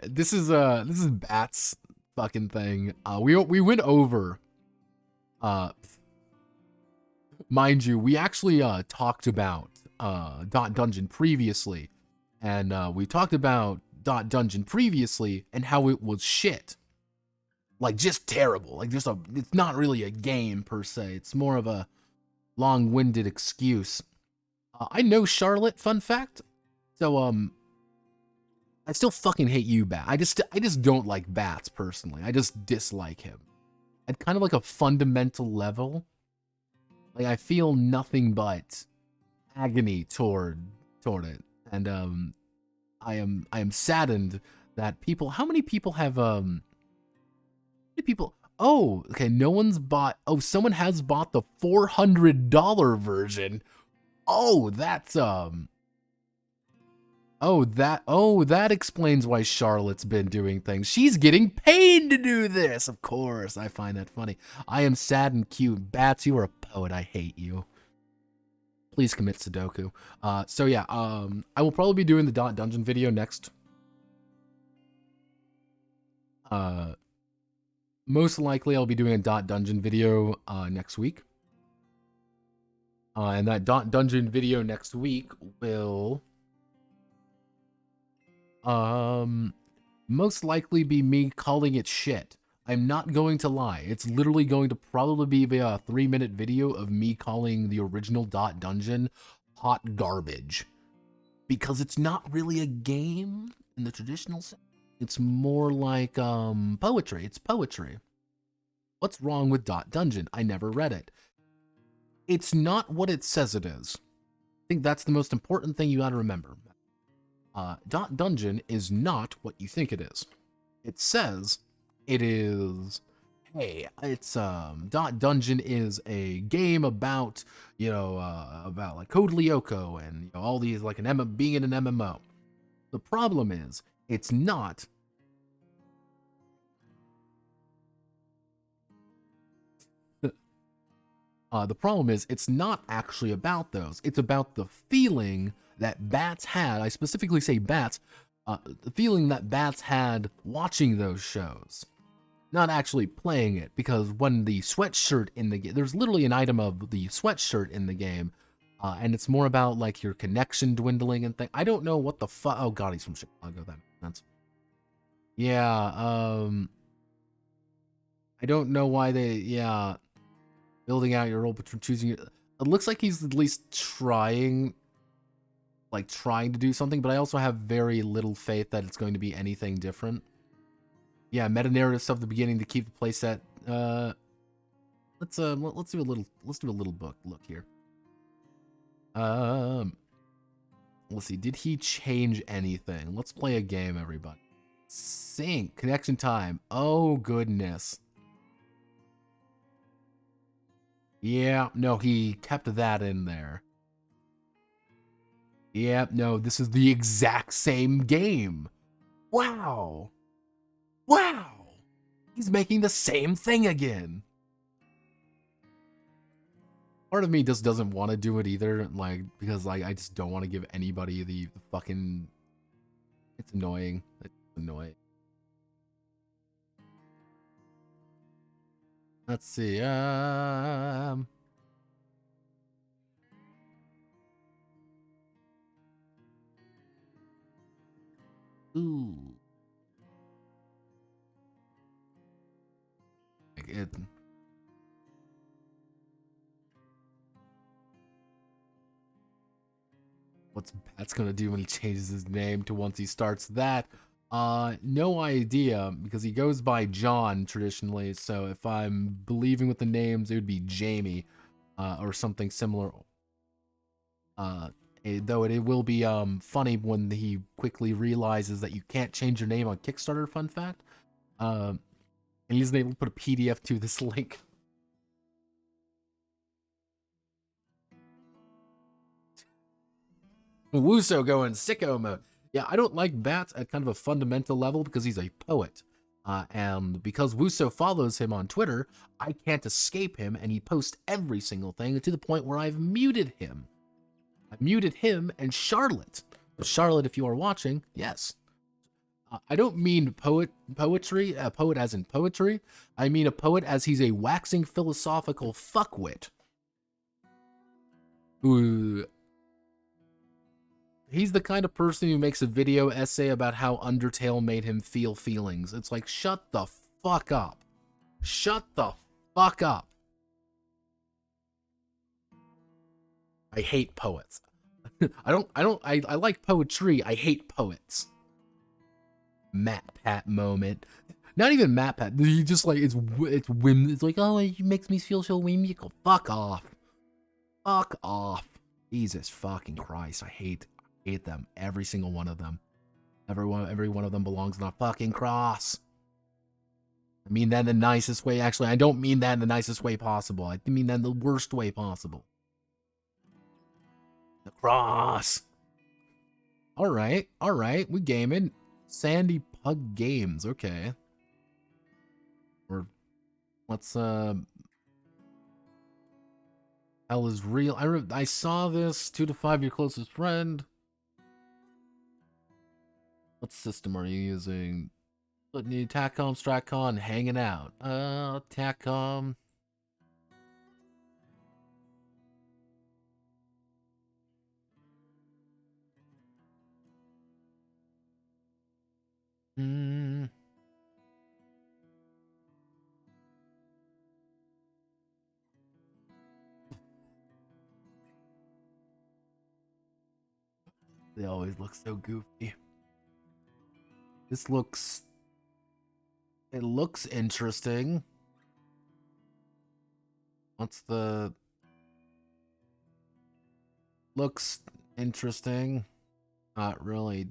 This is Bat's fucking thing. We went over. Mind you, we actually talked about Dungeon previously, and we talked about Dungeon previously and how it was shit, like just terrible. Like it's not really a game per se. It's more of a long-winded excuse. I know Charlotte, fun fact. So I still fucking hate you, Bat. I just don't like Bats personally. I just dislike him at kind of like a fundamental level. Like I feel nothing but agony toward it, and I am saddened that people. How many people have Oh, okay. No one's bought. Oh, someone has bought the $400 version. Oh, that's Oh, that explains why Charlotte's been doing things. She's getting paid to do this. Of course, I find that funny. I am sad and cute. Bats, you are a poet. I hate you. Please commit Sudoku. So yeah, I will probably be doing the Dungeon video next. Most likely I'll be doing a Dungeon video next week. And that Dungeon video next week will most likely be me calling it shit. I'm not going to lie. It's literally going to probably be a 3-minute video of me calling the original Dot Dungeon hot garbage. Because it's not really a game in the traditional sense. It's more like poetry. It's poetry. What's wrong with Dot Dungeon? I never read it. It's not what it says it is. I think that's the most important thing you gotta remember. Dot Dungeon is not what you think it is. It says it is, hey, it's Dot Dungeon is a game about, about like Code Lyoko and all these, like being in an MMO. The problem is it's not. The problem is it's not actually about those. It's about the feeling that Bats had. I specifically say Bats. The feeling that Bats had watching those shows. Not actually playing it, because when the sweatshirt in the game, there's literally an item of the sweatshirt in the game, and it's more about like your connection dwindling and things. I don't know what the fuck. Oh god, he's from Chicago. That makes sense. Yeah, I don't know why they, building out your role, but choosing it. It looks like he's at least trying to do something, but I also have very little faith that it's going to be anything different. Yeah, meta narrative stuff at the beginning to keep the playset. Let's do a little book look here. Let's see. Did he change anything? Let's play a game, everybody. Sync connection time. Oh goodness. Yeah, no, he kept that in there. Yeah, no, this is the exact same game. Wow. Wow. He's making the same thing again. Part of me just doesn't want to do it either, like, because like I just don't want to give anybody the fucking. It's annoying. It's annoying. Let's see. Ooh. What's Pat's gonna do when he changes his name to once he starts that? No idea, because he goes by John traditionally, so if I'm believing with the names, it would be Jamie, or something similar. Though it will be funny when he quickly realizes that you can't change your name on Kickstarter, fun fact. And he's able to put a PDF to this link. Wuso going sicko mode. Yeah, I don't like Bats at kind of a fundamental level because he's a poet. And because Wuso follows him on Twitter, I can't escape him, and he posts every single thing to the point where I've muted him. I muted him and Charlotte. Charlotte, if you are watching, yes. I don't mean poetry, a poet as in poetry. I mean a poet as he's a waxing philosophical fuckwit. Ooh. He's the kind of person who makes a video essay about how Undertale made him feel feelings. It's like, shut the fuck up. Shut the fuck up. I hate poets. I like poetry. I hate poets. Matt Pat moment. Not even Matt Pat. He just like, it's like, oh, it makes me feel so whimsical. Fuck off. Fuck off. Jesus fucking Christ. I hate them. Every single one of them. Every one of them belongs on a fucking cross. I mean that in the nicest way. Actually, I don't mean that in the nicest way possible. I mean that in the worst way possible. The cross. Alright, we gaming. Sandy Pug Games, okay. Or let's hell is real. I saw this 2 to 5 your closest friend. What system are you using? TACCOM, STRATCON, hanging out. TACCOM. They always look so goofy. This looks... It looks interesting. What's the... Looks interesting. Not really.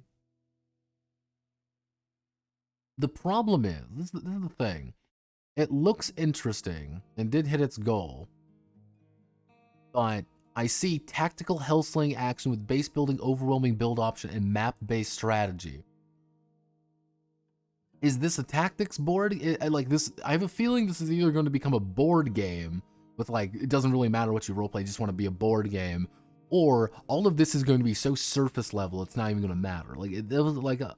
The problem is, this is the thing. It looks interesting and did hit its goal. But I see tactical hellslaying action with base building, overwhelming build option, and map-based strategy. Is this a tactics board? Like this, I have a feeling this is either going to become a board game with like, it doesn't really matter what you roleplay, you just want to be a board game, or all of this is going to be so surface level it's not even going to matter. Like it was like a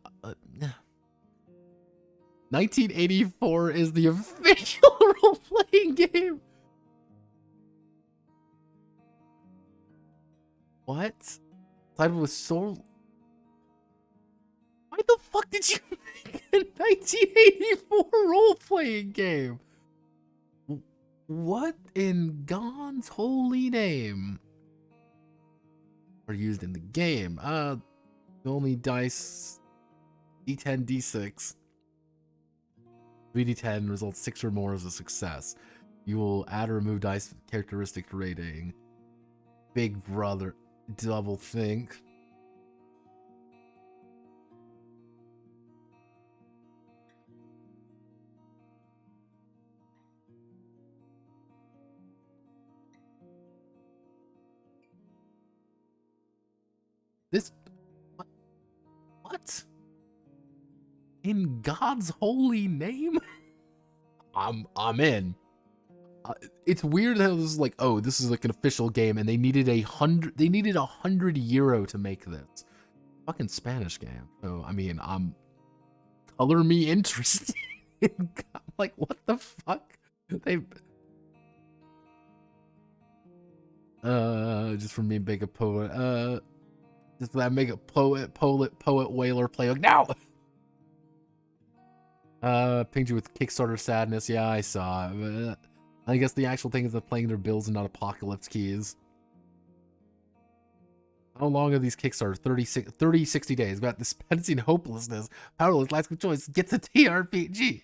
1984 is the official role-playing game. What? Title with soul. Why the fuck did you make a 1984 role-playing game? What in God's holy name are used in the game? Only dice D10, D6. 3d10 results 6 or more as a success. You will add or remove dice characteristic rating. Big brother, double think. This, what? In God's holy name? I'm in. It's weird how this is like, oh, this is like an official game, and they needed €100 to make this. Fucking Spanish game. So I mean, color me interested. Like, what the fuck? They just for me make a poet. Just that make a poet, whaler play like now. Pinged you with Kickstarter sadness. Yeah, I saw it. I guess the actual thing is that playing their bills and not apocalypse keys. How long are these Kickstarter? 30, 60 days. About dispensing hopelessness. Powerless, lack of choice. Get the TRPG.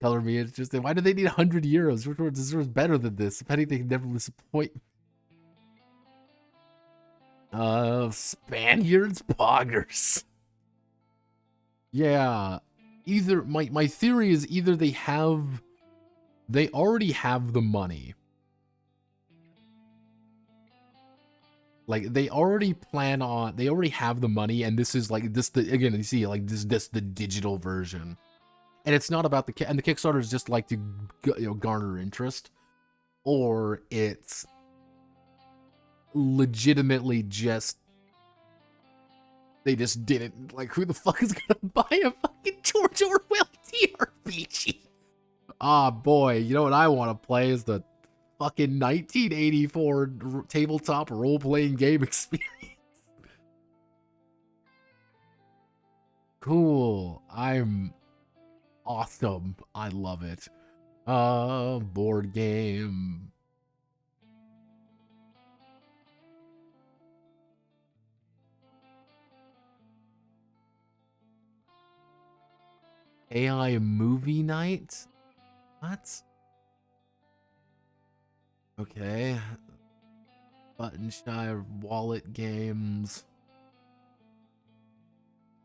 Color me interested. Why do they need €100? Which one deserves better than this? If anything, never disappoint. Spaniards poggers. Yeah. Either my theory is either they already have the money. Like they already have the money, and this is like again, you see like this the digital version. And it's not about the Kickstarter is just like to garner interest, or it's legitimately just they just didn't like, who the fuck is gonna buy a fucking George Orwell TRPG? Ah, boy, you know what I want to play is the fucking 1984 tabletop role-playing game experience. Cool. I'm awesome. I love it. Board game. AI movie night? What? Okay. Button shy wallet games.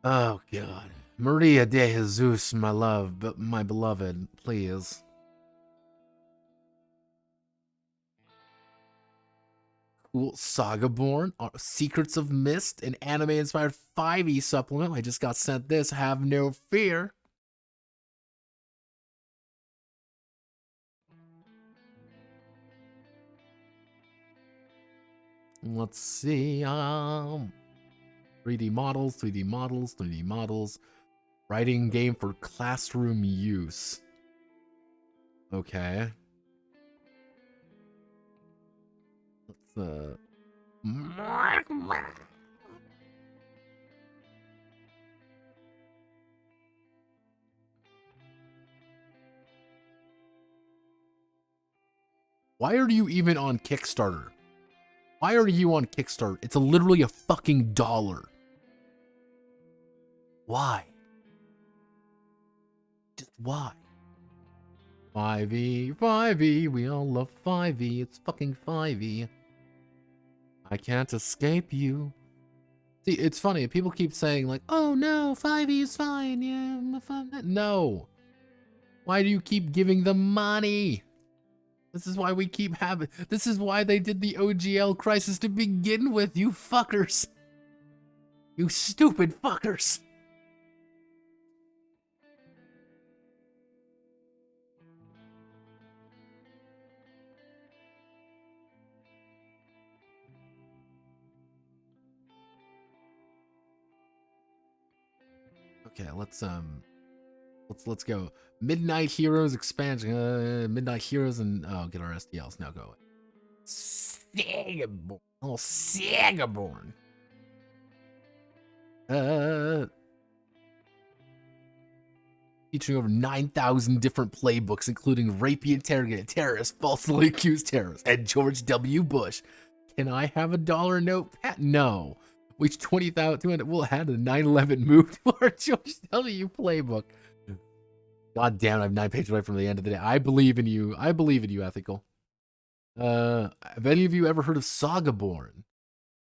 Oh god. Maria de Jesus, my love, but my beloved, please. Cool. Sagaborn, Secrets of Mist, an anime-inspired 5e supplement. I just got sent this. Have no fear. Let's see. 3D models, 3D models, 3D models. Writing game for classroom use. Okay. Let's why are you even on Kickstarter? Why are you on Kickstarter? It's literally a fucking $1. Why? Just why? 5e, 5e, we all love 5e, it's fucking 5e. I can't escape you. See, it's funny, people keep saying like, oh no, 5e is fine, yeah, no. Why do you keep giving them money? This is why we keep having, this is why they did the OGL crisis to begin with, you fuckers. You stupid fuckers. Okay, let's go. Midnight Heroes expansion. Midnight Heroes and get our STLs now going. Sagaborn. Oh, Sagaborn. Featuring over 9,000 different playbooks, including Rapey Interrogated Terrorist, Falsely Accused Terrorist, and George W. Bush. Can I have a dollar note? No. Which 20,200 will have a 9/11 move to our George W. playbook. God damn, I'm 9 pages away from the end of the day. I believe in you. I believe in you, Ethical. Have any of you ever heard of Sagaborn?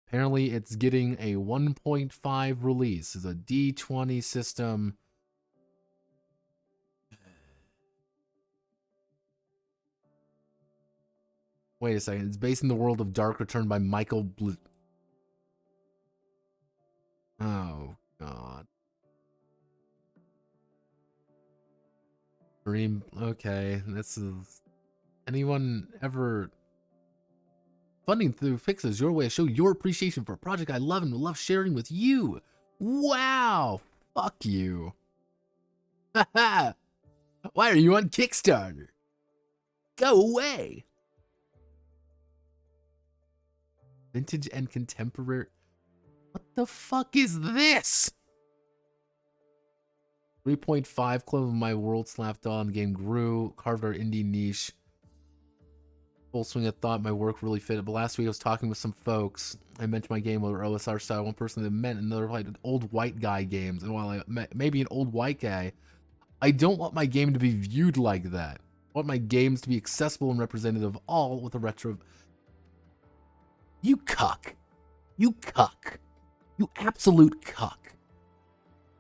Apparently, it's getting a 1.5 release. It's a D20 system. Wait a second. It's based in the world of Dark Return by Michael Oh, God. Dream. Okay, this is... Anyone ever... Funding through Fixes, your way to show your appreciation for a project I love and will love sharing with you. Wow! Fuck you. Haha! Why are you on Kickstarter? Go away! Vintage and contemporary... What the fuck is this? 3.5 clone of my world slapped on. The game grew, carved our indie niche. Full swing of thought, my work really fit it. But last week I was talking with some folks. I mentioned my game with OSR style. One person that meant another like old white guy games. And while I maybe an old white guy, I don't want my game to be viewed like that. I want my games to be accessible and representative of all with a retro. You cuck. You cuck. You absolute cuck.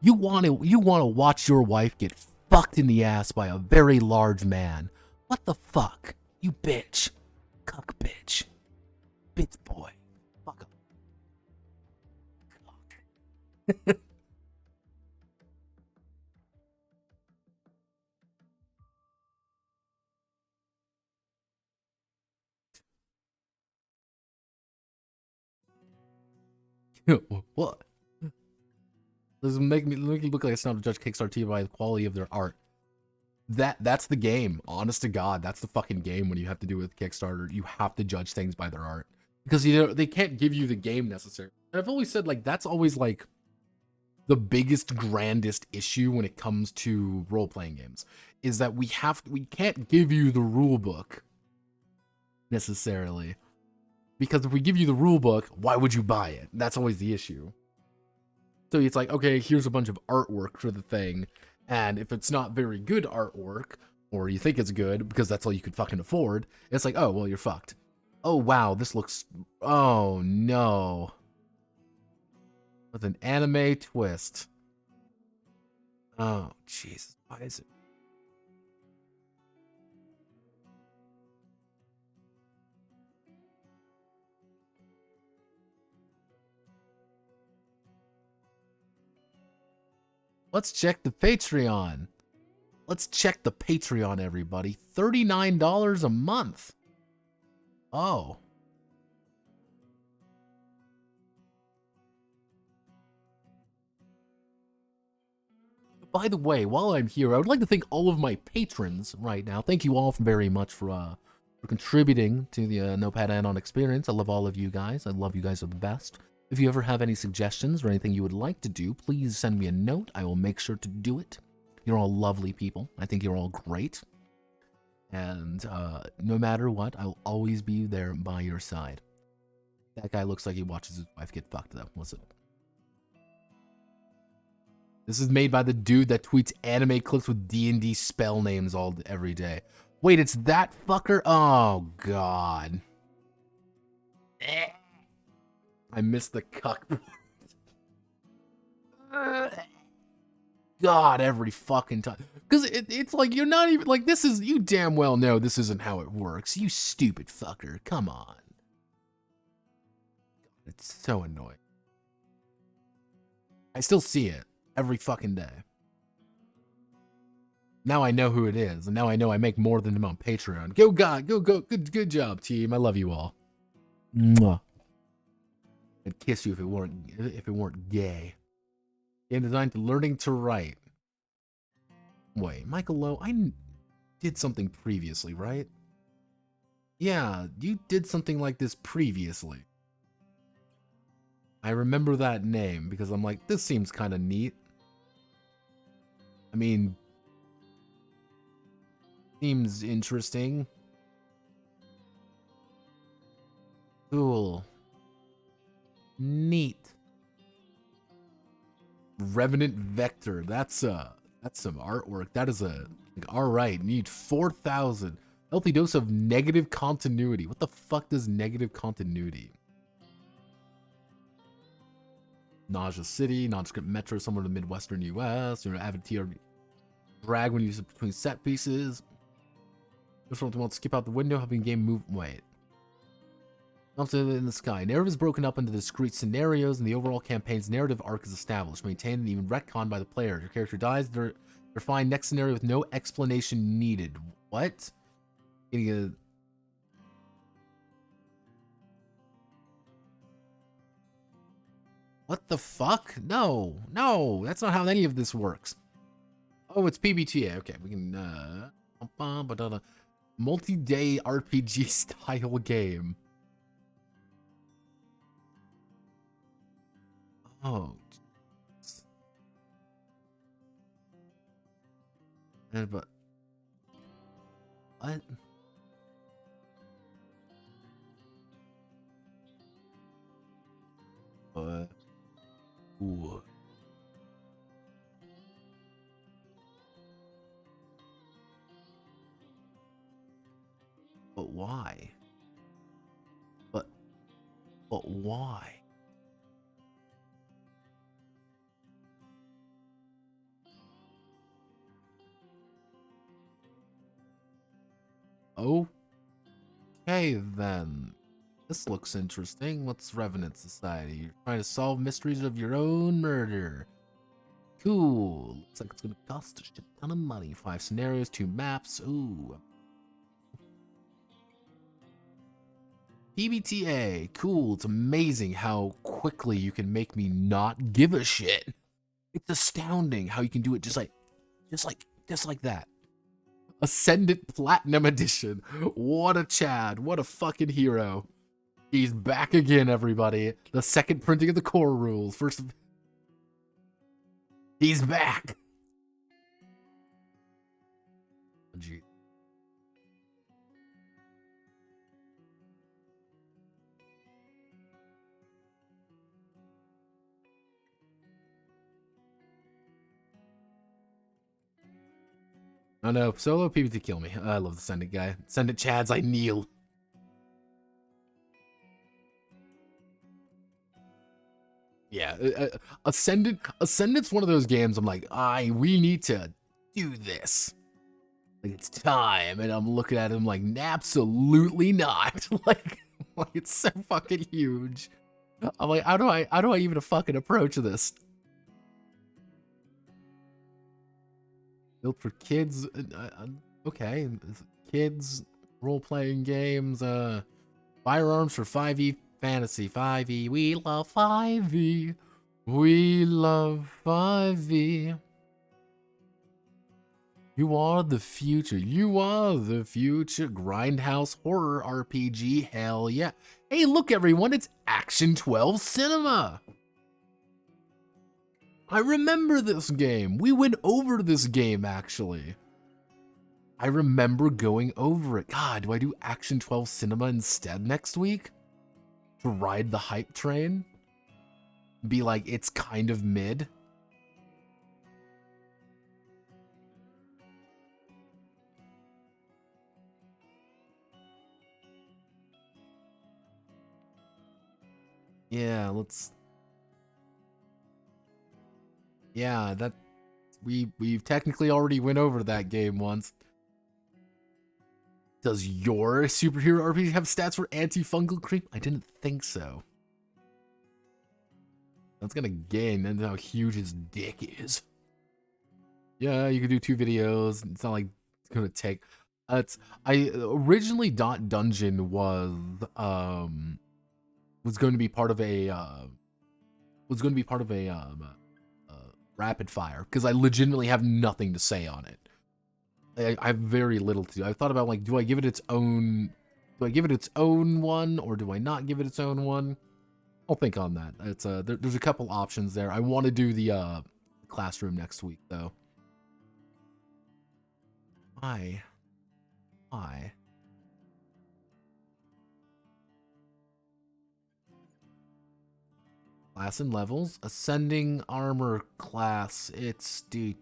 You want to watch your wife get fucked in the ass by a very large man. What the fuck? You bitch. Cuck bitch. Bitch boy. Fuck him. What? This make me look like it's not to judge Kickstarter by the quality of their art. That's the game. Honest to God, that's the fucking game when you have to do with Kickstarter. You have to judge things by their art. Because you know they can't give you the game necessarily. And I've always said like that's always like the biggest, grandest issue when it comes to role-playing games. Is that we can't give you the rule book necessarily. Because if we give you the rule book, why would you buy it? That's always the issue. So it's like, okay, here's a bunch of artwork for the thing, and if it's not very good artwork, or you think it's good because that's all you could fucking afford, it's like, oh, well, you're fucked. Oh, wow, this looks... Oh, no. With an anime twist. Oh, Jesus. Why is it... Let's check the Patreon. Let's check the Patreon, everybody. $39 a month. Oh. By the way, while I'm here, I would like to thank all of my patrons right now. Thank you all very much for contributing to the Notepad add-on experience. I love all of you guys. I love you guys are the best. If you ever have any suggestions or anything you would like to do, please send me a note. I will make sure to do it. You're all lovely people. I think you're all great. And no matter what, I'll always be there by your side. That guy looks like he watches his wife get fucked up. Listen. This is made by the dude that tweets anime clips with D&D spell names every day. Wait, it's that fucker? Oh, God. I missed the cuck. God, every fucking time. Because it's like, you're not even, like, this is, you damn well know this isn't how it works. You stupid fucker. Come on. It's so annoying. I still see it every fucking day. Now I know who it is, and now I know I make more than him on Patreon. Go God, go, good job, team. I love you all. Mwah. I'd kiss you if it weren't gay. Game designed to learning to write. Wait, Michael Lowe, I did something previously, right? Yeah, you did something like this previously. I remember that name because I'm like, this seems kind of neat. I mean, seems interesting. Cool. Neat. Revenant Vector. That's some artwork. That is like, all right. Need 4,000. Healthy dose of negative continuity. What the fuck does negative continuity? Nausea City, nondescript metro somewhere in the Midwestern US. You're an avid TTRPG. Drag when you use it between set pieces. Just want to skip out the window, helping game move. Wait. Something in the sky. Narrative is broken up into discrete scenarios, and the overall campaign's narrative arc is established, maintained, and even retconned by the player. Your character dies, they're fine. Next scenario with no explanation needed. What? Getting a... What the fuck? No, that's not how any of this works. Oh, it's PBTA. Okay, we can, multi-day RPG style game. Oh. But what? Ooh. But why? But why? Okay, then. This looks interesting. What's Revenant Society? You're trying to solve mysteries of your own murder. Cool. Looks like it's gonna cost a shit ton of money. 5 scenarios, 2 maps. Ooh. PBTA. Cool. It's amazing how quickly you can make me not give a shit. It's astounding how you can do it just like that. Ascendant Platinum Edition. What a Chad. What a fucking hero. He's back again, everybody. The second printing of the core rules. He's back. Gee. Oh no, solo PvT kill me. I love the Ascendant guy. Ascendant Chads, I kneel. Yeah, Ascendant's one of those games I'm like, we need to do this. Like, it's time. And I'm looking at him like, absolutely not. like it's so fucking huge. I'm like, how do I even fucking approach this? Built for kids. Okay, kids role-playing games. Firearms for 5e fantasy. 5e. We love 5e. We love 5e. You are the future. You are the future. Grindhouse horror RPG. Hell yeah. Hey, look everyone, it's Action 12 Cinema. I remember this game. We went over this game, actually. I remember going over it. God, do I do Action 12 Cinema instead next week? to ride the hype train. Be like, it's kind of mid. Yeah, let's... Yeah, that... We've technically already went over that game once. Does your superhero RPG have stats for antifungal creep? I didn't think so. That's gonna gain, and how huge his dick is. Yeah, you can do 2 videos. It's not like it's gonna take... I originally Dot Dungeon was going to be part of a rapid fire, because I legitimately have nothing to say on it. I have very little to do. I thought about, like, do I give it its own one, or do I not give it its own one? I'll think on that. It's there's a couple options there. I want to do the classroom next week, though. Why? Class and levels. Ascending armor class. It's D.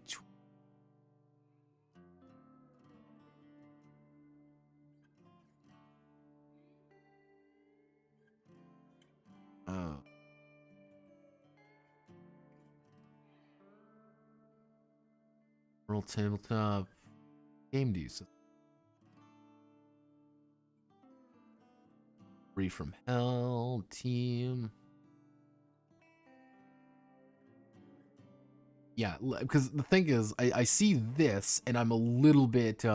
World Tabletop Game Ds. Free from Hell team. Yeah, because the thing is, I see this and I'm a little bit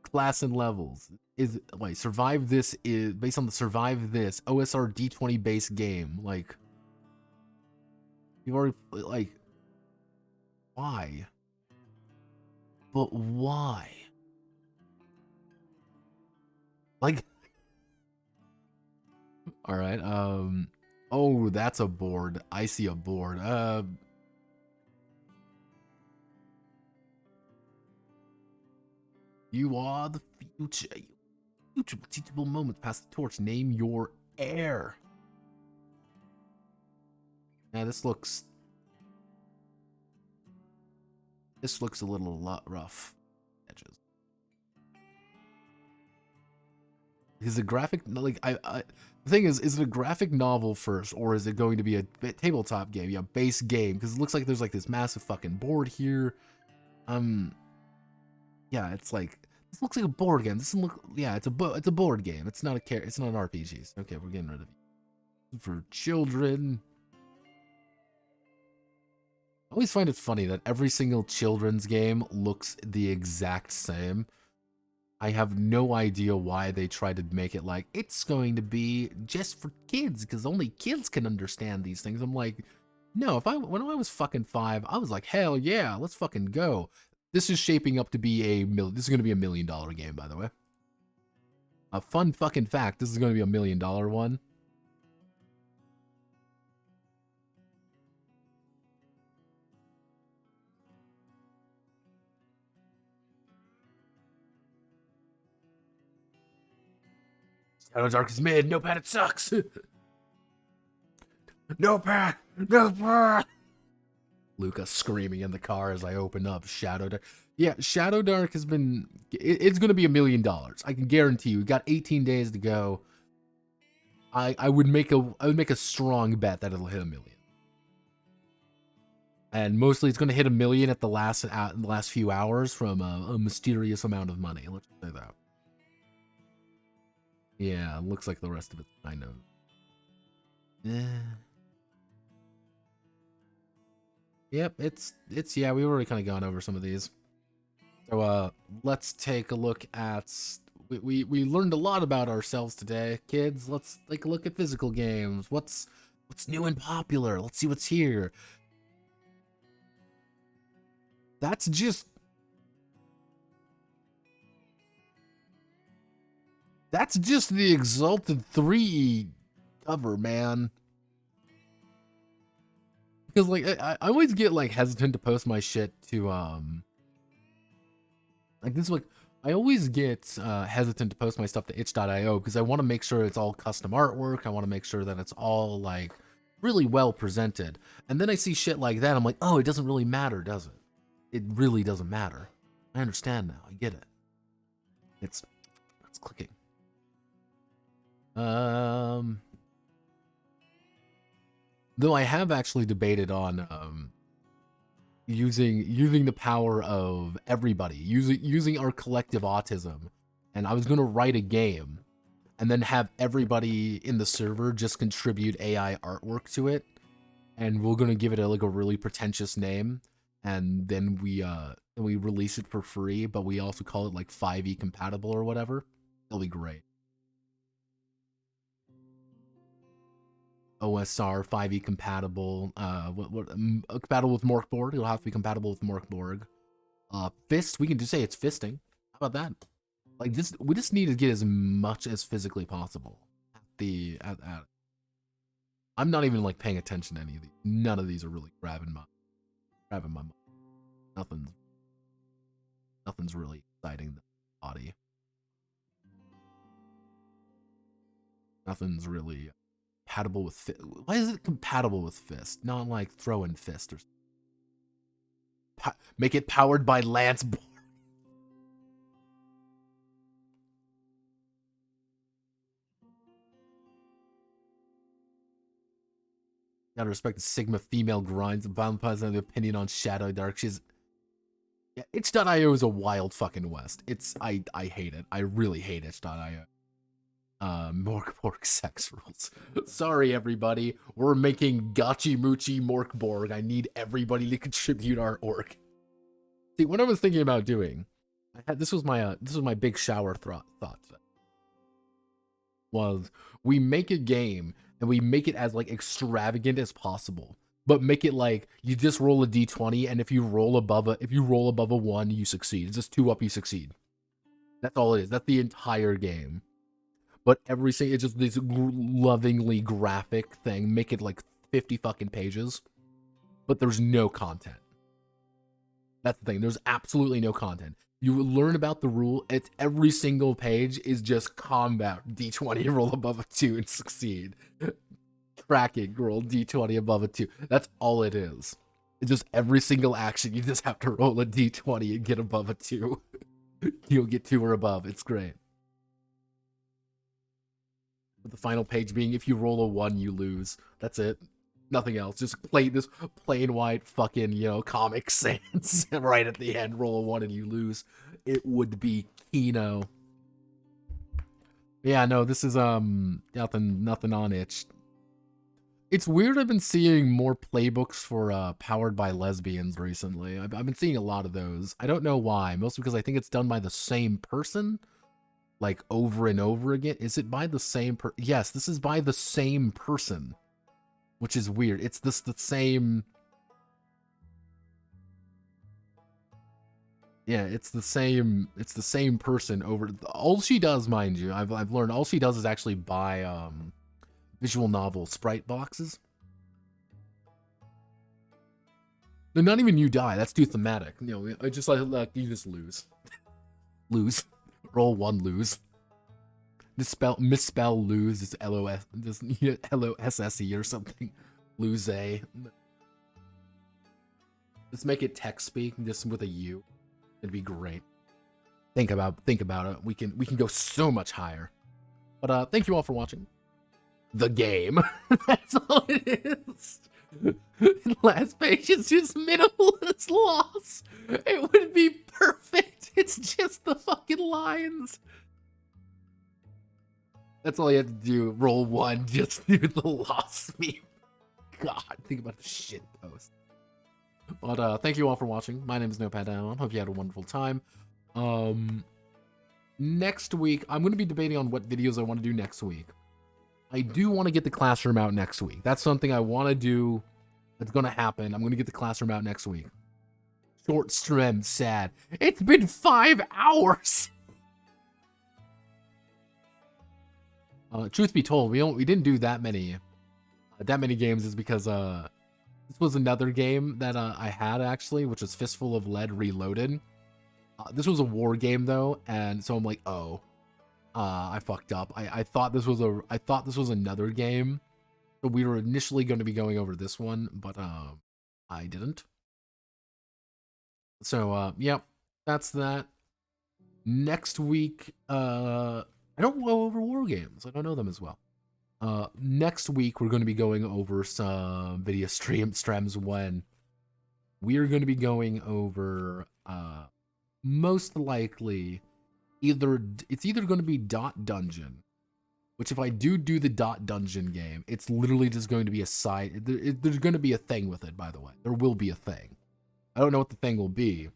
class and levels is like survive this is based on the survive this OSR D20 base game. Like, you've already, like, why? But why? Like, all right. Oh, that's a board. I see a board. You are the future. Future teachable moments. Pass the torch. Name your heir. Yeah, this looks a little rough. Edges. Is a graphic, like, the thing is it a graphic novel first, or is it going to be a tabletop game? Yeah, base game, because it looks like there's like this massive fucking board here. Yeah, it's like, this looks like a board game. This doesn't look, yeah, it's a board game. It's not it's not an RPG. Okay, we're getting rid of you. For children. I always find it funny that every single children's game looks the exact same. I have no idea why they try to make it like, it's going to be just for kids, because only kids can understand these things. I'm like, no, when I was fucking 5, I was like, hell yeah, let's fucking go. This is shaping up to be this is going to be $1 million game, by the way. A fun fucking fact, this is going to be $1 million one. Shadow Dark is mid. No pad, it sucks. No pad. No pad. Luca screaming in the car as I open up Shadow Dark. Yeah, Shadow Dark has been... It's going to be $1 million. I can guarantee you. We got 18 days to go. I would make a strong bet that it'll hit $1 million. And mostly it's going to hit $1 million at the last few hours from a mysterious amount of money. Let's say that. Yeah, looks like the rest of it. I know. Yep, it's yeah, we've already kind of gone over some of these. So let's take a look at we learned a lot about ourselves today, kids. Let's take a look at physical games. What's new and popular? Let's see what's here. That's just the Exalted 3 cover, man. Because, like, I always get, like, hesitant to post my shit to, like, this is like, I always get hesitant to post my stuff to itch.io because I want to make sure it's all custom artwork. I want to make sure that it's all like really well presented. And then I see shit like that. I'm like, oh, it doesn't really matter, does it? It really doesn't matter. I understand now. I get it. It's clicking. Though I have actually debated on using the power of everybody, using our collective autism, and I was gonna write a game and then have everybody in the server just contribute AI artwork to it, and we're gonna give it like a really pretentious name, and then we release it for free, but we also call it like 5e compatible or whatever. That'll be great. OSR 5e compatible. Compatible with Morkborg. It'll have to be compatible with Morkborg. Fist. We can just say it's fisting. How about that? Like we just need to get as much as physically possible. I'm not even like paying attention to any of these. None of these are really grabbing my mind. Nothing's really exciting the body. Nothing's really compatible with fist. Why is it compatible with fist? Not like throwing fist or make it powered by Lance. Gotta respect the Sigma female grinds and violent positive opinion on Shadow Dark. She's itch.io is a wild fucking west. I hate it. I really hate itch.io. Morkborg sex rules. Sorry, everybody. We're making Gotchi Moochie Morkborg. I need everybody to contribute artwork. See, what I was thinking about doing, this was my big shower thought. Was we make a game and we make it as like extravagant as possible, but make it like you just roll a d20, and if you roll above a 1, you succeed. It's just 2 up, you succeed. That's all it is. That's the entire game. But everything, it's just this lovingly graphic thing. Make it like 50 fucking pages, but there's no content. That's the thing. There's absolutely no content. You learn about the rule. It's every single page is just combat. D20, roll above a 2 and succeed. Tracking, roll D20 above a 2. That's all it is. It's just every single action. You just have to roll a D20 and get above a 2. You'll get 2 or above. It's great. With the final page being, if you roll a 1, you lose. That's it. Nothing else. Just play this plain white fucking, Comic Sans. Right at the end, roll a 1 and you lose. It would be Kino. Yeah, no, this is nothing on itch. It's weird. I've been seeing more playbooks for powered by lesbians recently. I've been seeing a lot of those. I don't know why. Mostly because I think it's done by the same person, like over and over again. Is it by the same Yes, this is by the same person, which is weird. It's the same. Yeah, it's the same person over. All she does, mind you, I've learned all she does is actually buy visual novel sprite boxes. They're not even you die. That's too thematic. I just like you just lose. Lose. Roll 1, lose. Misspell lose is LOS, just LOSSE or something. Lose a. Let's make it text speak just with a U. It'd be great. Think about it. We can go so much higher. But thank you all for watching the game. That's all it is. Last page is just minimalist loss. It would be perfect. It's just the fucking lines. That's all you have to do. Roll 1, just do the loss meme. God, think about the shit post. But thank you all for watching. My name is Notepad Down. Hope you had a wonderful time. Next week, I'm going to be debating on what videos I want to do next week. I do want to get the classroom out next week. That's something I want to do. That's going to happen. I'm going to get the classroom out next week. Short stream, sad. It's been 5 hours. Truth be told, we didn't do that many games is because this was another game that I had actually, which was Fistful of Lead Reloaded. This was a war game though, and so I'm like, oh, I fucked up. I thought this was another game. So we were initially going to be going over this one, but I didn't. So yep, that's that. Next week, I don't go over war games. I don't know them as well. Next week we're going to be going over some video streams when we are going to be going over most likely it's either going to be Dot Dungeon, which if I do the Dot Dungeon game, it's literally just going to be a side. There's going to be a thing with it, by the way. There will be a thing. I don't know what the thing will be,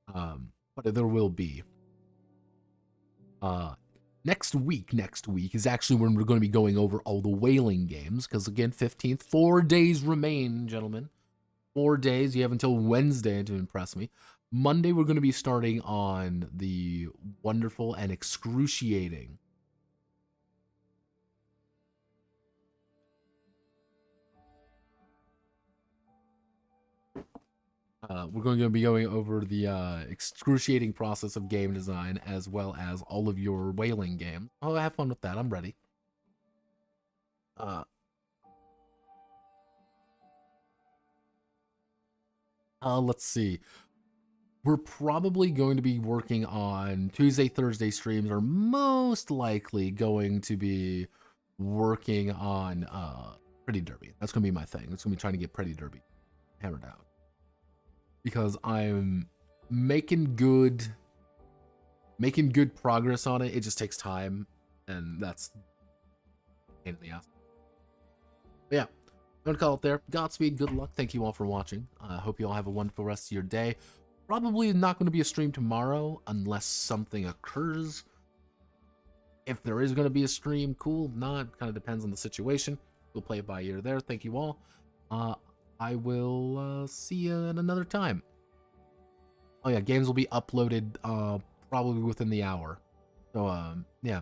but there will be. Next week is actually when we're going to be going over all the whaling games, because again, 15th, 4 days remain, gentlemen. 4 days. You have until Wednesday to impress me. Monday, we're going to be starting on the wonderful and excruciating we're going to be going over the excruciating process of game design, as well as all of your whaling games. Oh, have fun with that. I'm ready. Let's see. We're probably going to be working on Tuesday, Thursday streams, or most likely going to be working on Pretty Derby. That's going to be my thing. It's going to be trying to get Pretty Derby hammered out. Because I'm making good progress on it. It just takes time, and that's pain in the ass. But yeah, I'm gonna call it there. Godspeed, good luck. Thank you all for watching. I hope you all have a wonderful rest of your day. Probably not going to be a stream tomorrow unless something occurs. If there is going to be a stream, cool. Not, kind of depends on the situation. We'll play it by ear there. Thank you all. I will see you at another time. Oh yeah, games will be uploaded probably within the hour. So yeah.